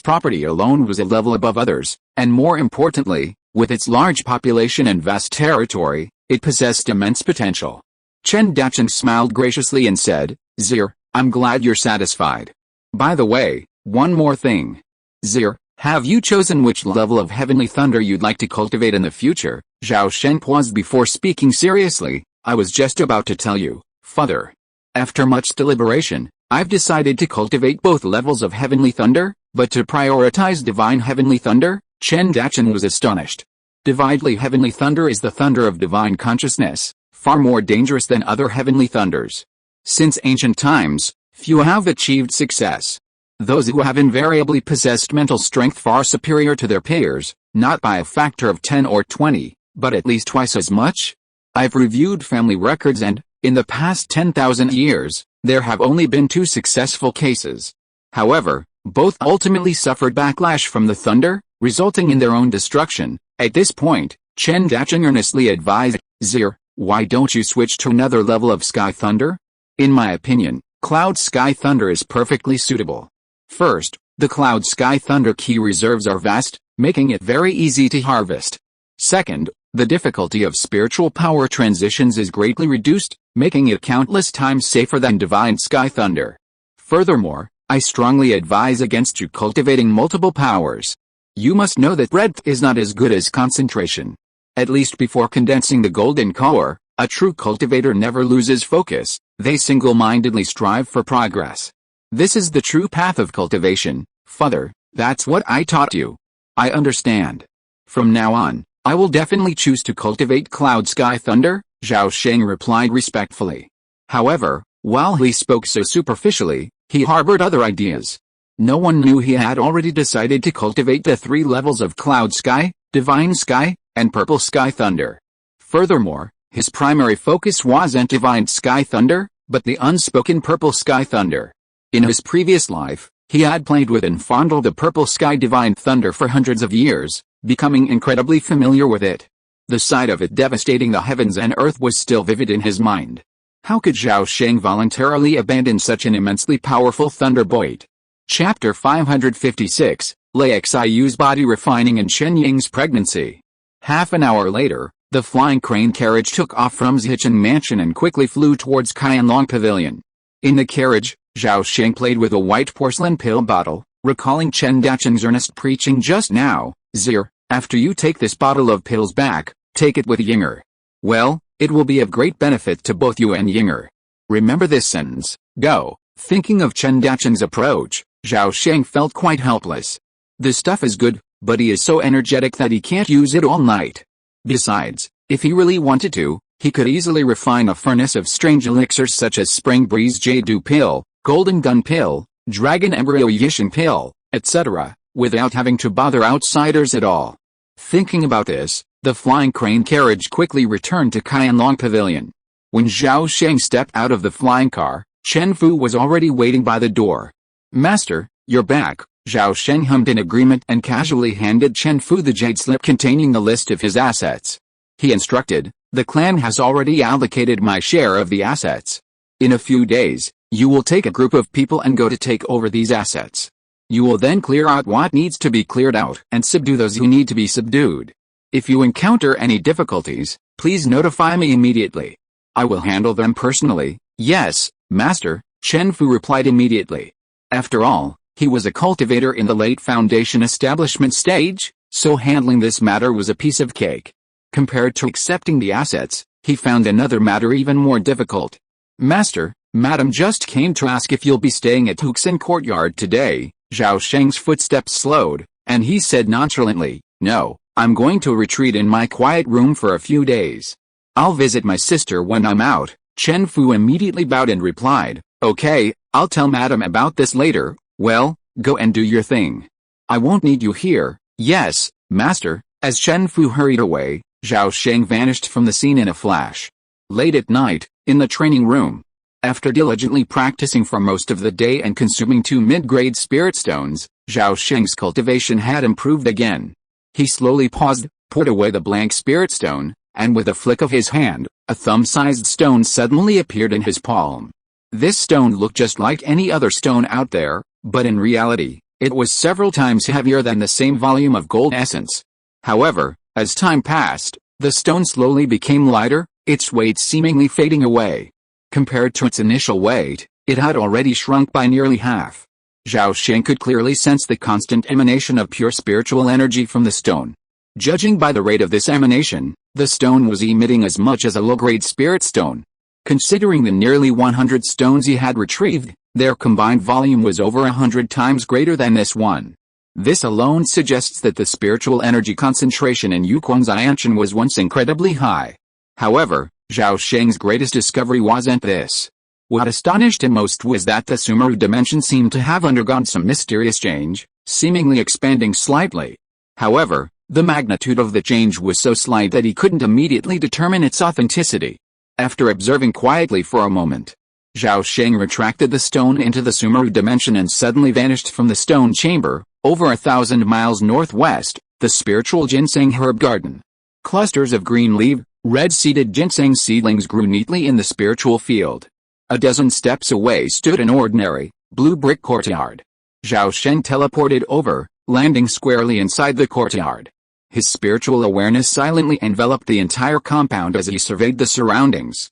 property alone was a level above others, and more importantly, with its large population and vast territory, it possessed immense potential. Chen Dacheng smiled graciously and said, "Zir, I'm glad you're satisfied. By the way, one more thing. Zir, have you chosen which level of heavenly thunder you'd like to cultivate in the future?" Zhao Sheng paused before speaking seriously. "I was just about to tell you, father. After much deliberation, I've decided to cultivate both levels of heavenly thunder, but to prioritize divine heavenly thunder." Chen Dacheng was astonished. Divinely heavenly thunder is the thunder of divine consciousness, far more dangerous than other heavenly thunders. Since ancient times, few have achieved success. Those who have invariably possessed mental strength far superior to their peers, not by a factor of 10 or 20, but at least twice as much. I've reviewed family records and, in the past 10,000 years, there have only been 2 successful cases. However, both ultimately suffered backlash from the thunder, resulting in their own destruction. At this point, Chen Dacheng earnestly advised, "Zir, why don't you switch to another level of sky thunder? In my opinion, cloud sky thunder is perfectly suitable. First, the cloud sky thunder key reserves are vast, making it very easy to harvest. Second, the difficulty of spiritual power transitions is greatly reduced, making it countless times safer than divine sky thunder. Furthermore, I strongly advise against you cultivating multiple powers. You must know that breadth is not as good as concentration. At least before condensing the golden core, a true cultivator never loses focus, they single-mindedly strive for progress. This is the true path of cultivation, father, that's what I taught you. I understand. From now on, I will definitely choose to cultivate cloud sky thunder," Zhao Sheng replied respectfully. However, while he spoke so superficially, he harbored other ideas. No one knew he had already decided to cultivate the 3 levels of cloud sky, divine sky, and purple sky thunder. Furthermore, his primary focus wasn't divine sky thunder, but the unspoken purple sky thunder. In his previous life, he had played with and fondled the purple sky divine thunder for hundreds of years, becoming incredibly familiar with it. The sight of it devastating the heavens and earth was still vivid in his mind. How could Zhao Sheng voluntarily abandon such an immensely powerful thunderbolt? Chapter 556, Lei Xiu's body refining and Chen Ying's pregnancy. Half an hour later, the flying crane carriage took off from Zicheng Mansion and quickly flew towards Qianlong Pavilion. In the carriage, Zhao Sheng played with a white porcelain pill bottle, recalling Chen Dacheng's earnest preaching just now. "Zir, after you take this bottle of pills back, take it with Yinger. Well, it will be of great benefit to both you and Yinger. Remember this sentence, go." Thinking of Chen Dacheng's approach, Zhao Sheng felt quite helpless. The stuff is good, but he is so energetic that he can't use it all night. Besides, if he really wanted to, he could easily refine a furnace of strange elixirs such as Spring Breeze Jade Dew Pill, Golden Gun Pill, Dragon Embryo Yishan Pill, etc., without having to bother outsiders at all. Thinking about this, the flying crane carriage quickly returned to Qianlong Pavilion. When Zhao Sheng stepped out of the flying car, Chen Fu was already waiting by the door. "Master, "You're back," Zhao Sheng hummed in agreement and casually handed Chen Fu the jade slip containing the list of his assets. He instructed, "The clan has already allocated my share of the assets. In a few days, you will take a group of people and go to take over these assets. You will then clear out what needs to be cleared out and subdue those who need to be subdued. If you encounter any difficulties, please notify me immediately. I will handle them personally." "Yes, Master," Chen Fu replied immediately. After all, he was a cultivator in the late foundation establishment stage, so handling this matter was a piece of cake. Compared to accepting the assets, he found another matter even more difficult. "Master, Madam just came to ask if you'll be staying at Huxin Courtyard today." Zhao Sheng's footsteps slowed, and he said nonchalantly, "No, I'm going to retreat in my quiet room for a few days. I'll visit my sister when I'm out." Chen Fu immediately bowed and replied, "Okay, I'll tell Madam about this later. Well, go and do your thing. I won't need you here." "Yes, Master." As Chen Fu hurried away, Zhao Sheng vanished from the scene in a flash. Late at night, in the training room, after diligently practicing for most of the day and consuming 2 mid-grade spirit stones, Zhao Sheng's cultivation had improved again. He slowly paused, poured away the blank spirit stone, and with a flick of his hand, a thumb-sized stone suddenly appeared in his palm. This stone looked just like any other stone out there, but in reality, it was several times heavier than the same volume of gold essence. However, as time passed, the stone slowly became lighter, its weight seemingly fading away. Compared to its initial weight, it had already shrunk by nearly half. Zhao Sheng could clearly sense the constant emanation of pure spiritual energy from the stone. Judging by the rate of this emanation, the stone was emitting as much as a low-grade spirit stone. Considering the nearly 100 stones he had retrieved, their combined volume was over 100 times greater than this one. This alone suggests that the spiritual energy concentration in Yuquang's Ayanshan was once incredibly high. However, Zhao Sheng's greatest discovery wasn't this. What astonished him most was that the Sumeru dimension seemed to have undergone some mysterious change, seemingly expanding slightly. However, the magnitude of the change was so slight that he couldn't immediately determine its authenticity. After observing quietly for a moment, Zhao Sheng retracted the stone into the Sumeru dimension and suddenly vanished from the stone chamber, over 1,000 miles northwest, the spiritual ginseng herb garden. Clusters of green-leaved, red-seeded ginseng seedlings grew neatly in the spiritual field. A dozen steps away stood an ordinary, blue brick courtyard. Zhao Sheng teleported over, landing squarely inside the courtyard. His spiritual awareness silently enveloped the entire compound as he surveyed the surroundings.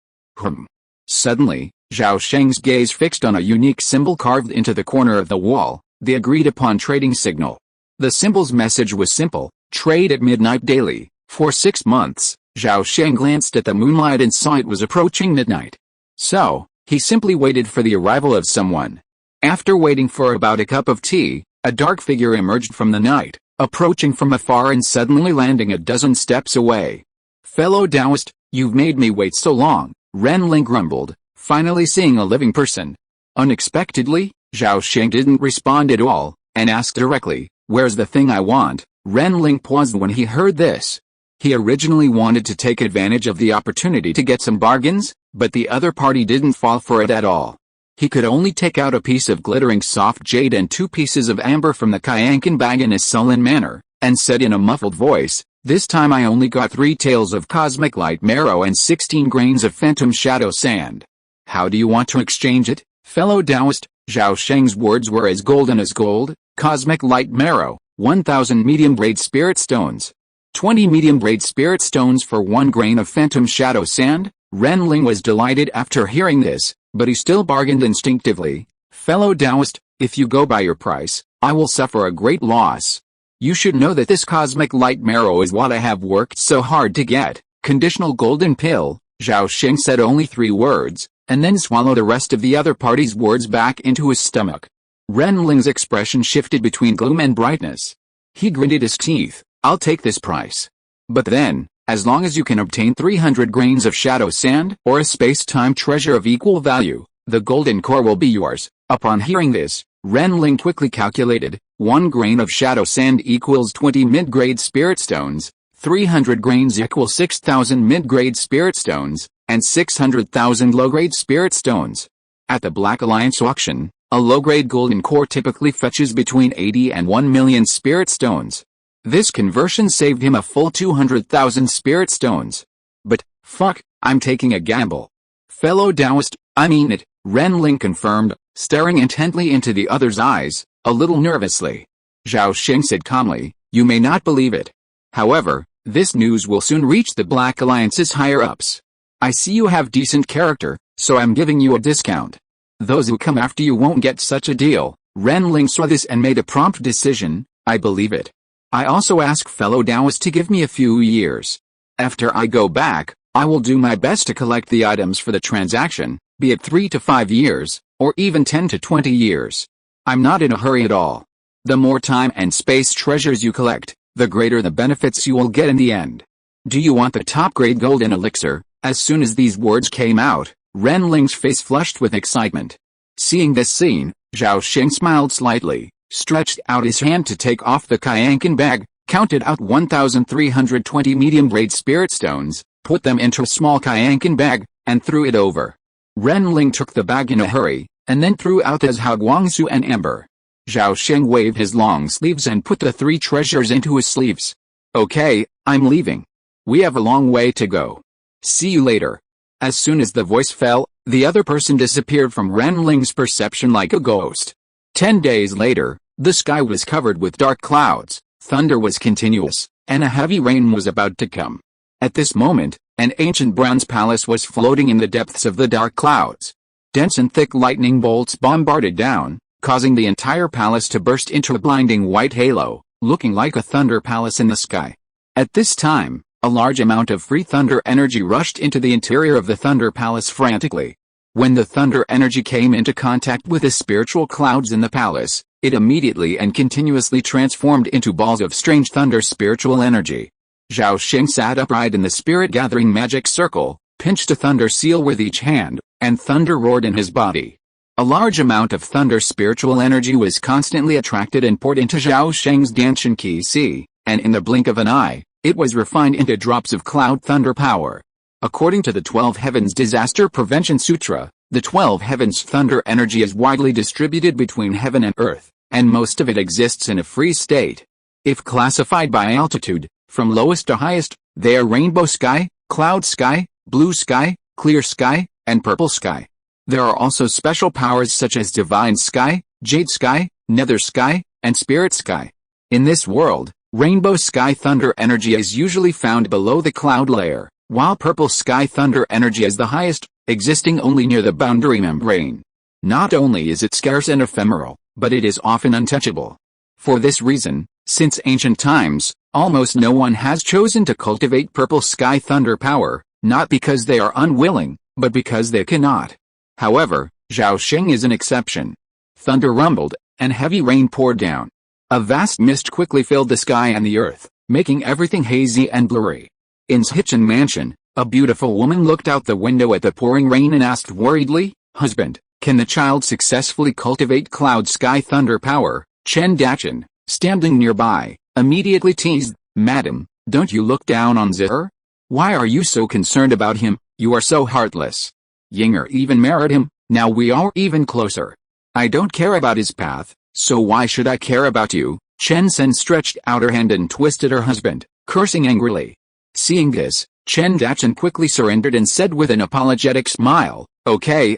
Suddenly, Zhao Sheng's gaze fixed on a unique symbol carved into the corner of the wall, the agreed-upon trading signal. The symbol's message was simple: trade at midnight daily. For 6 months, Zhao Sheng glanced at the moonlight and saw it was approaching midnight. So, he simply waited for the arrival of someone. After waiting for about a cup of tea, a dark figure emerged from the night, approaching from afar and suddenly landing a dozen steps away. "Fellow Taoist, you've made me wait so long," Renling grumbled, finally seeing a living person. Unexpectedly, Zhao Sheng didn't respond at all, and asked directly, "Where's the thing I want?" Renling paused when he heard this. He originally wanted to take advantage of the opportunity to get some bargains, but the other party didn't fall for it at all. He could only take out a piece of glittering soft jade and 2 pieces of amber from the Kyankan bag in a sullen manner, and said in a muffled voice, "This time I only got 3 taels of cosmic light marrow and 16 grains of phantom shadow sand. How do you want to exchange it, fellow Taoist?" Zhao Sheng's words were as golden as gold. "Cosmic light marrow, 1,000 medium-grade spirit stones. 20 medium-grade spirit stones for 1 grain of phantom shadow sand?" Renling was delighted after hearing this, but he still bargained instinctively. "Fellow Taoist, if you go by your price, I will suffer a great loss. You should know that this cosmic light marrow is what I have worked so hard to get." "Conditional golden pill." Zhao Sheng said only 3 words, and then swallowed the rest of the other party's words back into his stomach. Renling's expression shifted between gloom and brightness. He gritted his teeth. "I'll take this price. But then, as long as you can obtain 300 grains of shadow sand or a space-time treasure of equal value, the golden core will be yours." Upon hearing this, Renling quickly calculated, 1 grain of shadow sand equals 20 mid-grade spirit stones, 300 grains equals 6,000 mid-grade spirit stones, and 600,000 low-grade spirit stones. At the Black Alliance auction, A low-grade golden core typically fetches between 80 and 1 million spirit stones. This conversion saved him a full 200,000 spirit stones. But, fuck, I'm taking a gamble. Fellow Taoist, I mean it, Renling confirmed, staring intently into the other's eyes, a little nervously. Zhao Sheng said calmly, you may not believe it. However, this news will soon reach the Black Alliance's higher-ups. I see you have decent character, so I'm giving you a discount. Those who come after you won't get such a deal. Renling saw this and made a prompt decision, I believe it. I also ask fellow Taoists to give me a few years. After I go back, I will do my best to collect the items for the transaction, be it 3 to 5 years, or even 10 to 20 years. I'm not in a hurry at all. The more time and space treasures you collect, the greater the benefits you will get in the end. Do you want the top-grade golden elixir? As soon as these words came out, Renling's face flushed with excitement. Seeing this scene, Zhao Sheng smiled slightly, stretched out his hand to take off the Kyankan bag, counted out 1,320 medium-grade spirit stones, put them into a small Kyankan bag, and threw it over. Renling took the bag in a hurry, and then threw out his Haoguangsu and amber. Zhao Sheng waved his long sleeves and put the 3 treasures into his sleeves. Okay, I'm leaving. We have a long way to go. See you later. As soon as the voice fell, the other person disappeared from Renling's perception like a ghost. 10 days later, the sky was covered with dark clouds, thunder was continuous, and a heavy rain was about to come. At this moment, an ancient bronze palace was floating in the depths of the dark clouds. Dense and thick lightning bolts bombarded down, causing the entire palace to burst into a blinding white halo, looking like a thunder palace in the sky. At this time, a large amount of free thunder energy rushed into the interior of the thunder palace frantically. When the thunder energy came into contact with the spiritual clouds in the palace, it immediately and continuously transformed into balls of strange thunder spiritual energy. Zhao Sheng sat upright in the spirit-gathering magic circle, pinched a thunder seal with each hand, and thunder roared in his body. A large amount of thunder spiritual energy was constantly attracted and poured into Zhao Sheng's Danshan Qi Si, and in the blink of an eye, it was refined into drops of cloud thunder power. According to the 12 Heavens Disaster Prevention Sutra, the 12 Heavens thunder energy is widely distributed between heaven and earth, and most of it exists in a free state. If classified by altitude, from lowest to highest, they are rainbow sky, cloud sky, blue sky, clear sky, and purple sky. There are also special powers such as divine sky, jade sky, nether sky, and spirit sky. In this world, rainbow sky thunder energy is usually found below the cloud layer, while purple sky thunder energy is the highest, existing only near the boundary membrane. Not only is it scarce and ephemeral, but it is often untouchable. For this reason, since ancient times, almost no one has chosen to cultivate purple sky thunder power, not because they are unwilling, but because they cannot. However, Zhao Sheng is an exception. Thunder rumbled, and heavy rain poured down. A vast mist quickly filled the sky and the earth, making everything hazy and blurry. In Zhichen Mansion, a beautiful woman looked out the window at the pouring rain and asked worriedly, "Husband, can the child successfully cultivate cloud sky thunder power?" Chen Dachin, standing nearby, immediately teased, "Madam, don't you look down on Zher? Why are you so concerned about him? You are so heartless. Yinger even married him, now we are even closer. I don't care about his path, so why should I care about you?" Chen Sen stretched out her hand and twisted her husband, cursing angrily. Seeing this, Chen Dachin quickly surrendered and said with an apologetic smile, Okay,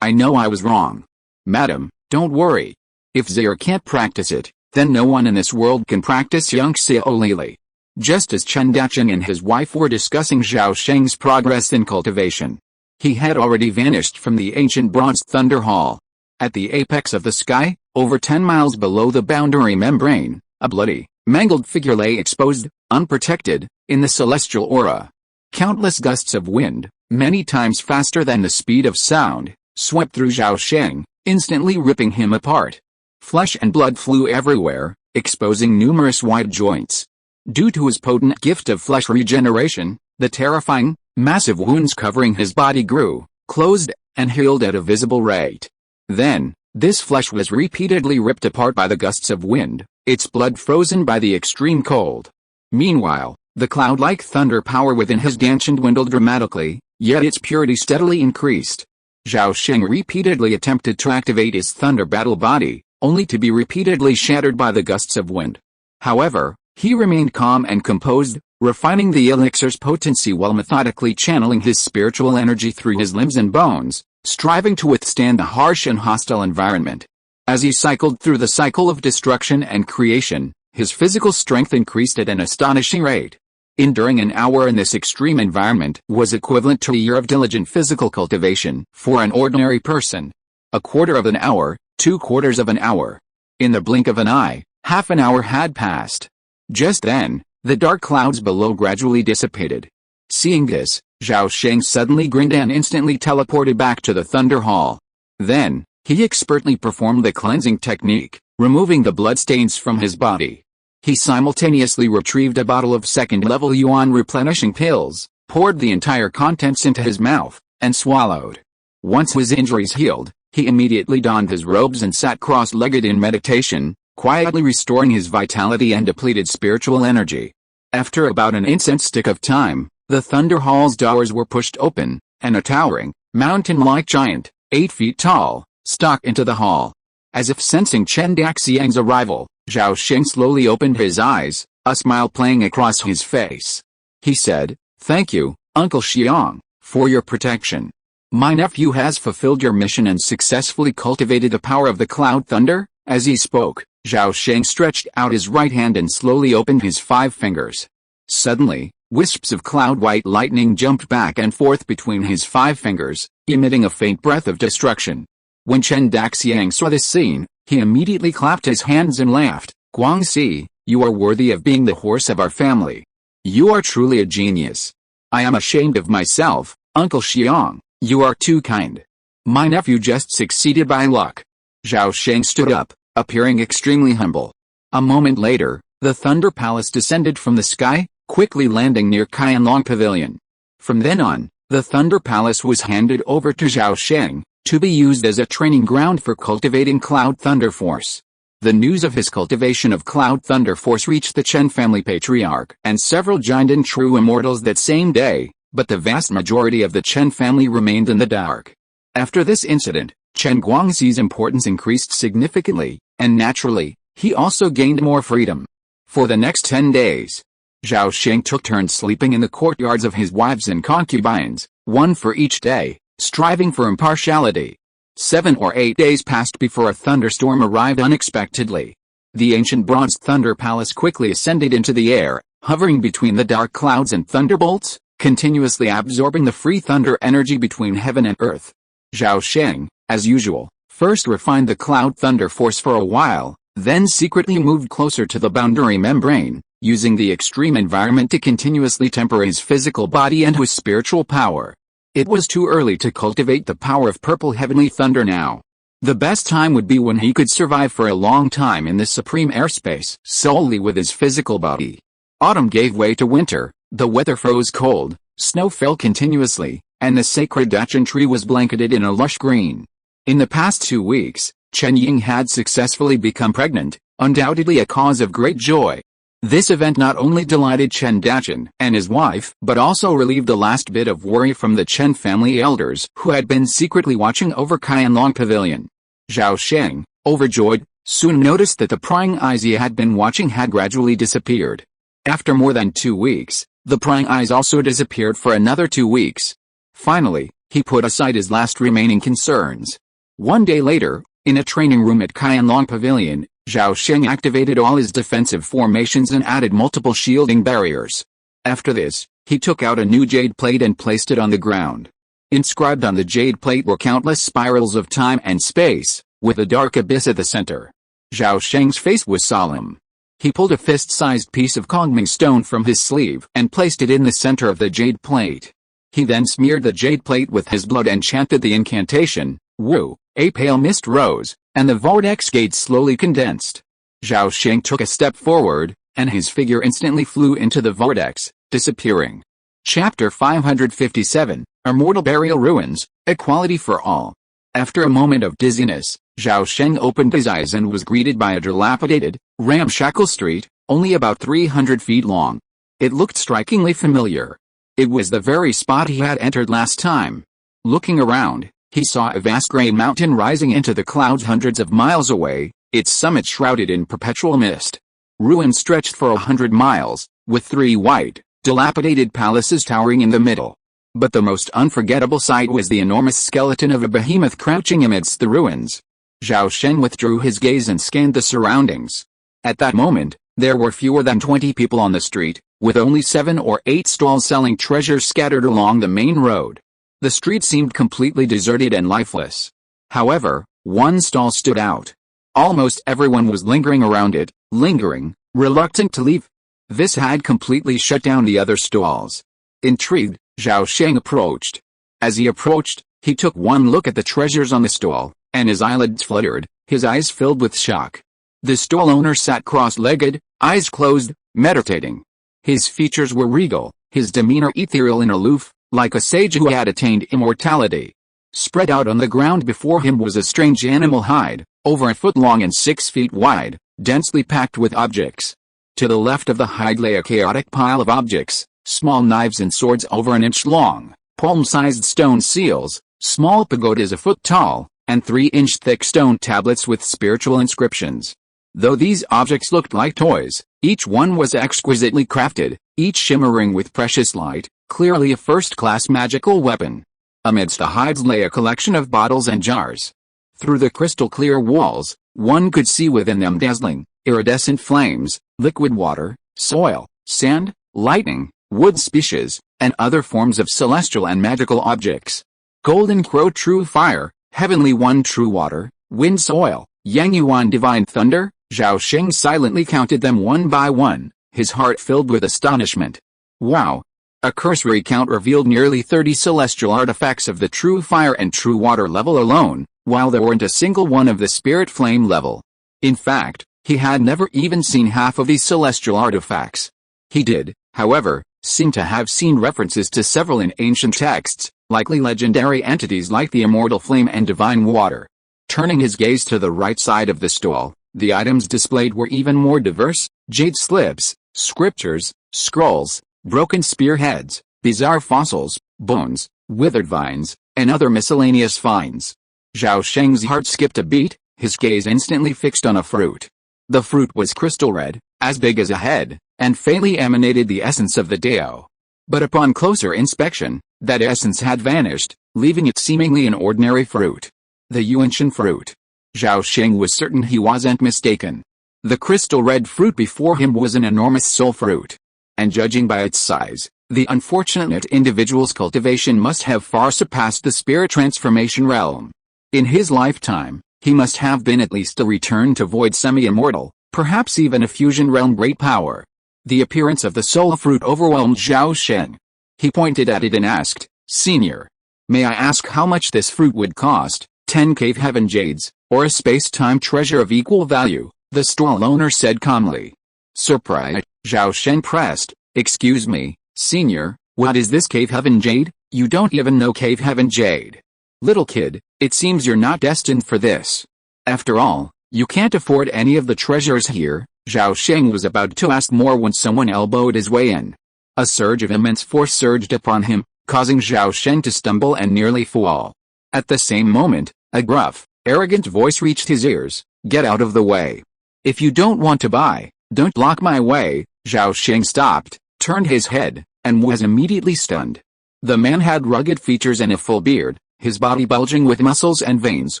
I know I was wrong. Madam, don't worry. If Zher can't practice it, then no one in this world can practice Yangxia Olili. Just as Chen Dachin and his wife were discussing Zhao Sheng's progress in cultivation, he had already vanished from the ancient bronze thunder hall. At the apex of the sky, over 10 miles below the boundary membrane, a bloody, mangled figure lay exposed, unprotected, in the celestial aura. Countless gusts of wind, many times faster than the speed of sound, swept through Zhao Sheng, instantly ripping him apart. Flesh and blood flew everywhere, exposing numerous wide joints. Due to his potent gift of flesh regeneration, the terrifying, massive wounds covering his body grew, closed, and healed at a visible rate. Then, this flesh was repeatedly ripped apart by the gusts of wind, its blood frozen by the extreme cold. Meanwhile, the cloud-like thunder power within his Danshan dwindled dramatically, yet its purity steadily increased. Zhao Sheng repeatedly attempted to activate his thunder battle body, only to be repeatedly shattered by the gusts of wind. However, he remained calm and composed, refining the elixir's potency while methodically channeling his spiritual energy through his limbs and bones, striving to withstand the harsh and hostile environment. As he cycled through the cycle of destruction and creation, his physical strength increased at an astonishing rate. Enduring an hour in this extreme environment was equivalent to a year of diligent physical cultivation for an ordinary person. A quarter of an hour, 2/4 of an hour. In the blink of an eye, half an hour had passed. Just then, the dark clouds below gradually dissipated. Seeing this, Zhao Sheng suddenly grinned and instantly teleported back to the Thunder Hall. Then, he expertly performed the cleansing technique, removing the bloodstains from his body. He simultaneously retrieved a bottle of second-level yuan replenishing pills, poured the entire contents into his mouth, and swallowed. Once his injuries healed, he immediately donned his robes and sat cross-legged in meditation, quietly restoring his vitality and depleted spiritual energy. After about an incense stick of time, the Thunder Hall's doors were pushed open, and a towering, mountain-like giant, 8 feet tall, stalked into the hall. As if sensing Chen Daxiang's arrival, Zhao Sheng slowly opened his eyes, a smile playing across his face. He said, "Thank you, Uncle Xiang, for your protection. My nephew has fulfilled your mission and successfully cultivated the power of the Cloud Thunder." As he spoke, Zhao Sheng stretched out his right hand and slowly opened his 5 fingers. Suddenly, wisps of cloud-white lightning jumped back and forth between his 5 fingers, emitting a faint breath of destruction. When Chen Daxiang saw this scene, he immediately clapped his hands and laughed. "Guangxi, you are worthy of being the horse of our family. You are truly a genius. I am ashamed of myself, Uncle Xiang, you are too kind. My nephew just succeeded by luck." Zhao Sheng stood up, appearing extremely humble. A moment later, the Thunder Palace descended from the sky, quickly landing near Qianlong Pavilion. From then on, the Thunder Palace was handed over to Zhao Sheng, to be used as a training ground for cultivating Cloud Thunder Force. The news of his cultivation of Cloud Thunder Force reached the Chen family patriarch and several giant and true immortals that same day, but the vast majority of the Chen family remained in the dark. After this incident, Chen Guangxi's importance increased significantly, and naturally, he also gained more freedom. For the next 10 days, Zhao Sheng took turns sleeping in the courtyards of his wives and concubines, one for each day, striving for impartiality. 7 or 8 days passed before a thunderstorm arrived unexpectedly. The ancient bronze Thunder Palace quickly ascended into the air, hovering between the dark clouds and thunderbolts, continuously absorbing the free thunder energy between heaven and earth. Zhao Sheng, as usual, first refined the Cloud Thunder Force for a while, then secretly moved closer to the boundary membrane, using the extreme environment to continuously temper his physical body and his spiritual power. It was too early to cultivate the power of purple heavenly thunder now. The best time would be when he could survive for a long time in this supreme airspace solely with his physical body. Autumn gave way to winter, the weather froze cold, snow fell continuously, and the sacred dachshund tree was blanketed in a lush green. In the past 2 weeks, Chen Ying had successfully become pregnant, undoubtedly a cause of great joy. This event not only delighted Chen Dachen and his wife, but also relieved the last bit of worry from the Chen family elders who had been secretly watching over Qianlong Pavilion. Zhao Sheng, overjoyed, soon noticed that the prying eyes he had been watching had gradually disappeared. After more than 2 weeks, the prying eyes also disappeared for another 2 weeks. Finally, he put aside his last remaining concerns. One day later, in a training room at Qianlong Pavilion, Zhao Sheng activated all his defensive formations and added multiple shielding barriers. After this, he took out a new jade plate and placed it on the ground. Inscribed on the jade plate were countless spirals of time and space, with a dark abyss at the center. Zhao Sheng's face was solemn. He pulled a fist-sized piece of Kongming stone from his sleeve and placed it in the center of the jade plate. He then smeared the jade plate with his blood and chanted the incantation, Wu. A pale mist rose, and the vortex gate slowly condensed. Zhao Sheng took a step forward, and his figure instantly flew into the vortex, disappearing. Chapter 557, Immortal Burial Ruins, Equality for All. After a moment of dizziness, Zhao Sheng opened his eyes and was greeted by a dilapidated, ramshackle street, only about 300 feet long. It looked strikingly familiar. It was the very spot he had entered last time. Looking around, He saw a vast gray mountain rising into the clouds hundreds of miles away, its summit shrouded in perpetual mist. Ruins stretched for 100 miles, with 3 white, dilapidated palaces towering in the middle. But the most unforgettable sight was the enormous skeleton of a behemoth crouching amidst the ruins. Zhao Sheng withdrew his gaze and scanned the surroundings. At that moment, there were fewer than 20 people on the street, with only 7 or 8 stalls selling treasures scattered along the main road. The street seemed completely deserted and lifeless. However, one stall stood out. Almost everyone was lingering around it, reluctant to leave. This had completely shut down the other stalls. Intrigued, Zhao Sheng approached. As he approached, he took one look at the treasures on the stall, and his eyelids fluttered, his eyes filled with shock. The stall owner sat cross-legged, eyes closed, meditating. His features were regal, his demeanor ethereal and aloof, like a sage who had attained immortality. Spread out on the ground before him was a strange animal hide, over a foot long and 6 feet wide, densely packed with objects. To the left of the hide lay a chaotic pile of objects, small knives and swords over an inch long, palm-sized stone seals, small pagodas a foot tall, and 3-inch thick stone tablets with spiritual inscriptions. Though these objects looked like toys, each one was exquisitely crafted, each shimmering with precious light, clearly a first-class magical weapon. Amidst the hides lay a collection of bottles and jars. Through the crystal-clear walls, one could see within them dazzling, iridescent flames, liquid water, soil, sand, lightning, wood species, and other forms of celestial and magical objects. Golden crow true fire, heavenly one true water, wind soil, yang yuan divine thunder. Zhao Sheng silently counted them one by one, his heart filled with astonishment. Wow! A cursory count revealed nearly 30 celestial artifacts of the true fire and true water level alone, while there weren't a single one of the spirit flame level. In fact, he had never even seen half of these celestial artifacts. He did, however, seem to have seen references to several in ancient texts, likely legendary entities like the immortal flame and divine water. Turning his gaze to the right side of the stall, the items displayed were even more diverse: jade slips, scriptures, scrolls, broken spearheads, bizarre fossils, bones, withered vines, and other miscellaneous finds. Zhao Sheng's heart skipped a beat, his gaze instantly fixed on a fruit. The fruit was crystal red, as big as a head, and faintly emanated the essence of the Dao. But upon closer inspection, that essence had vanished, leaving it seemingly an ordinary fruit. The Yuanshan fruit. Zhao Sheng was certain he wasn't mistaken. The crystal red fruit before him was an enormous soul fruit. And judging by its size, the unfortunate individual's cultivation must have far surpassed the spirit transformation realm. In his lifetime, he must have been at least a return to void semi-immortal, perhaps even a fusion realm great power. The appearance of the soul fruit overwhelmed Zhao Sheng. He pointed at it and asked, "Senior, may I ask how much this fruit would cost?" 10 cave heaven jades, or a space-time treasure of equal value, the stall owner said calmly. Surprised, Zhao Sheng pressed, "Excuse me, senior, what is this cave heaven jade? You don't even know cave heaven jade. Little kid, it seems you're not destined for this. After all, you can't afford any of the treasures here." Zhao Sheng was about to ask more when someone elbowed his way in. A surge of immense force surged upon him, causing Zhao Sheng to stumble and nearly fall. At the same moment, a gruff, arrogant voice reached his ears, "Get out of the way. If you don't want to buy, don't block my way." Zhao Sheng stopped, turned his head, and was immediately stunned. The man had rugged features and a full beard, his body bulging with muscles and veins,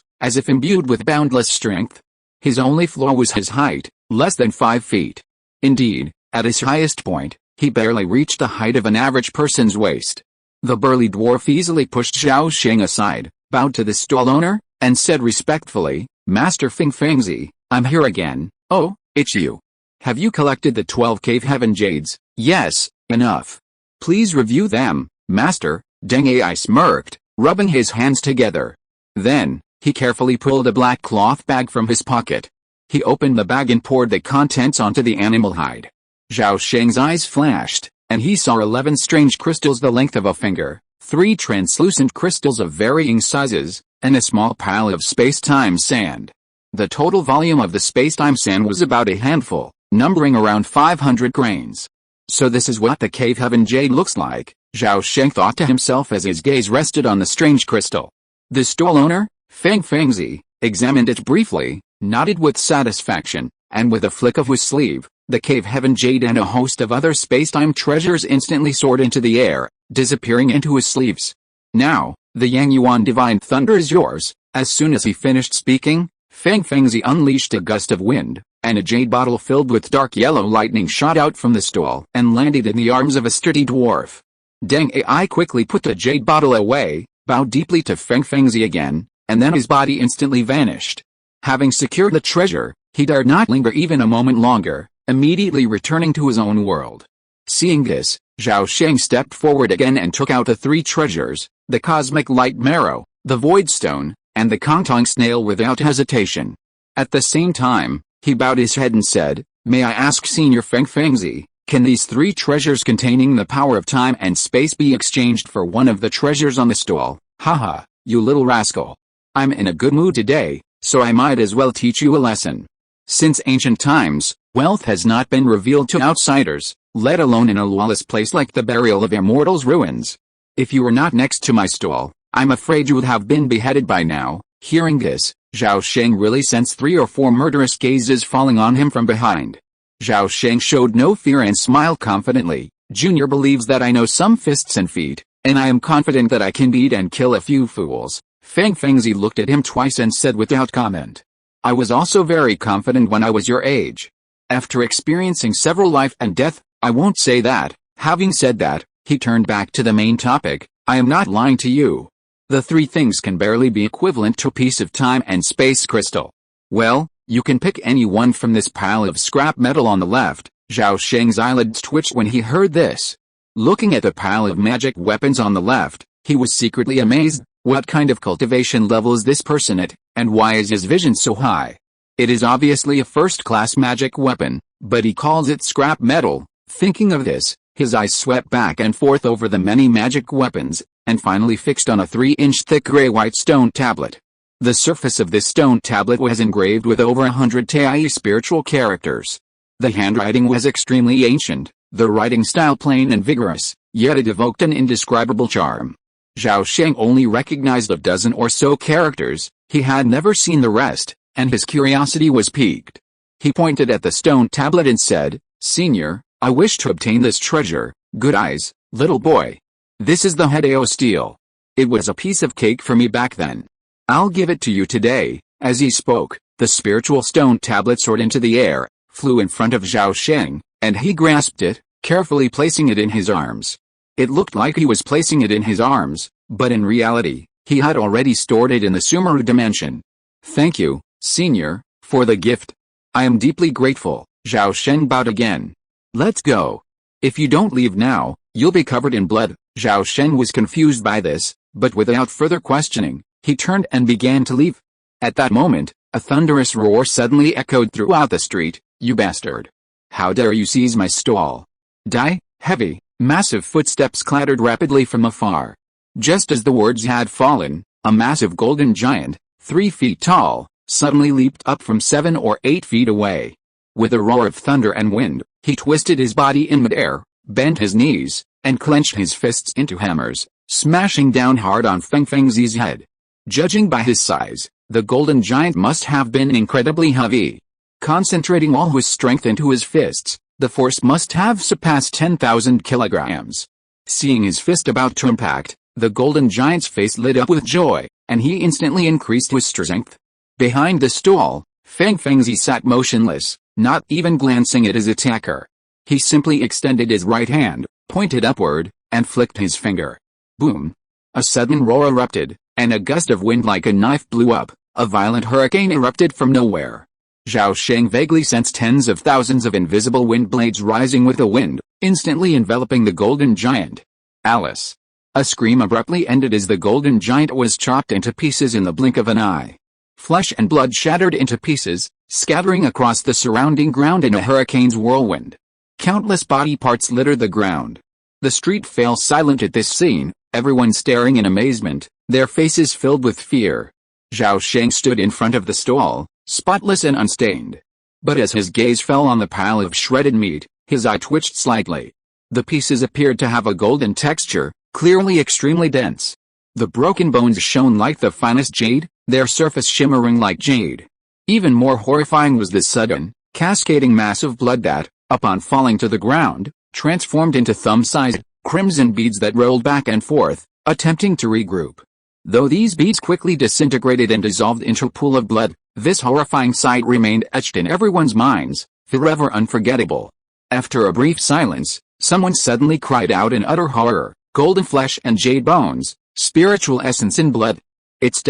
as if imbued with boundless strength. His only flaw was his height, less than 5 feet. Indeed, at his highest point, he barely reached the height of an average person's waist. The burly dwarf easily pushed Zhao Sheng aside, bowed to the stall owner, and said respectfully, "Master Fing Fengzi, I'm here again." "Oh, it's you. Have you collected the 12 cave heaven jades?" "Yes, enough. Please review them, Master." Deng Ai smirked, rubbing his hands together. Then, he carefully pulled a black cloth bag from his pocket. He opened the bag and poured the contents onto the animal hide. Zhao Sheng's eyes flashed, and he saw 11 strange crystals the length of a finger, 3 translucent crystals of varying sizes, and a small pile of space-time sand. The total volume of the space-time sand was about a handful, numbering around 500 grains. So this is what the cave heaven jade looks like, Zhao Sheng thought to himself as his gaze rested on the strange crystal. The stall owner, Feng Fengzi, examined it briefly, nodded with satisfaction, and with a flick of his sleeve, the cave heaven jade and a host of other space-time treasures instantly soared into the air, disappearing into his sleeves. Now, the Yang Yuan Divine Thunder is yours. As soon as he finished speaking, Feng Fengzi unleashed a gust of wind, and a jade bottle filled with dark yellow lightning shot out from the stall and landed in the arms of a sturdy dwarf. Deng Ai quickly put the jade bottle away, bowed deeply to Feng Fengzi again, and then his body instantly vanished. Having secured the treasure, he dared not linger even a moment longer, immediately returning to his own world. Seeing this, Zhao Sheng stepped forward again and took out the three treasures, the cosmic light marrow, the void stone, and the Kongtong snail without hesitation. At the same time, he bowed his head and said, "May I ask Senior Feng Fengzi, can these three treasures containing the power of time and space be exchanged for one of the treasures on the stall? Haha, you little rascal. I'm in a good mood today, so I might as well teach you a lesson. Since ancient times, wealth has not been revealed to outsiders, let alone in a lawless place like the burial of Immortal's ruins. If you were not next to my stall, I'm afraid you would have been beheaded by now." Hearing this, Zhao Sheng really sensed 3 or 4 murderous gazes falling on him from behind. Zhao Sheng showed no fear and smiled confidently. "Junior believes that I know some fists and feet, and I am confident that I can beat and kill a few fools." Feng Fengzi looked at him twice and said without comment, "I was also very confident when I was your age. After experiencing several life and death, I won't say that." Having said that, he turned back to the main topic. "I am not lying to you. The three things can barely be equivalent to a piece of time and space crystal. Well, you can pick any one from this pile of scrap metal on the left." Zhao Sheng's eyelids twitched when he heard this. Looking at the pile of magic weapons on the left, he was secretly amazed. What kind of cultivation level is this person at, and why is his vision so high? It is obviously a first-class magic weapon, but he calls it scrap metal. Thinking of this, his eyes swept back and forth over the many magic weapons, and finally fixed on a 3-inch thick gray-white stone tablet. The surface of this stone tablet was engraved with over 100 Tai spiritual characters. The handwriting was extremely ancient, the writing style plain and vigorous, yet it evoked an indescribable charm. Zhao Sheng only recognized a dozen or so characters, he had never seen the rest, and his curiosity was piqued. He pointed at the stone tablet and said, "Senior, I wish to obtain this treasure." "Good eyes, little boy. This is the Hideo steel. It was a piece of cake for me back then. I'll give it to you today." As he spoke, the spiritual stone tablet soared into the air, flew in front of Zhao Sheng, and he grasped it, carefully placing it in his arms. It looked like he was placing it in his arms, but in reality, he had already stored it in the Sumeru dimension. "Thank you, Senior, for the gift. I am deeply grateful." Zhao Sheng bowed again. "Let's go. If you don't leave now, you'll be covered in blood." Zhao Sheng was confused by this, but without further questioning, he turned and began to leave. At that moment, a thunderous roar suddenly echoed throughout the street. "You bastard! How dare you seize my stall?" Die, heavy, massive footsteps clattered rapidly from afar. Just as the words had fallen, a massive golden giant, 3 feet tall, suddenly leaped up from 7 or 8 feet away. With a roar of thunder and wind, he twisted his body in midair, bent his knees, and clenched his fists into hammers, smashing down hard on Feng Fengzi's head. Judging by his size, the golden giant must have been incredibly heavy. Concentrating all his strength into his fists, the force must have surpassed 10,000 kilograms. Seeing his fist about to impact, the golden giant's face lit up with joy, and he instantly increased his strength. Behind the stall, Feng Fengzi sat motionless, not even glancing at his attacker. He simply extended his right hand, pointed upward, and flicked his finger. Boom! A sudden roar erupted, and a gust of wind like a knife blew up. A violent hurricane erupted from nowhere. Zhao Sheng vaguely sensed tens of thousands of invisible wind blades rising with the wind, instantly enveloping the golden giant. Alice! A scream abruptly ended as the golden giant was chopped into pieces in the blink of an eye. Flesh and blood shattered into pieces, scattering across the surrounding ground in a hurricane's whirlwind. Countless body parts littered the ground. The street fell silent at this scene, everyone staring in amazement, their faces filled with fear. Zhao Sheng stood in front of the stall, spotless and unstained. But as his gaze fell on the pile of shredded meat, his eye twitched slightly. The pieces appeared to have a golden texture, clearly extremely dense. The broken bones shone like the finest jade, their surface shimmering like jade. Even more horrifying was the sudden, cascading mass of blood that, upon falling to the ground, transformed into thumb-sized, crimson beads that rolled back and forth, attempting to regroup. Though these beads quickly disintegrated and dissolved into a pool of blood, this horrifying sight remained etched in everyone's minds, forever unforgettable. After a brief silence, someone suddenly cried out in utter horror, "Golden flesh and jade bones, spiritual essence in blood. It's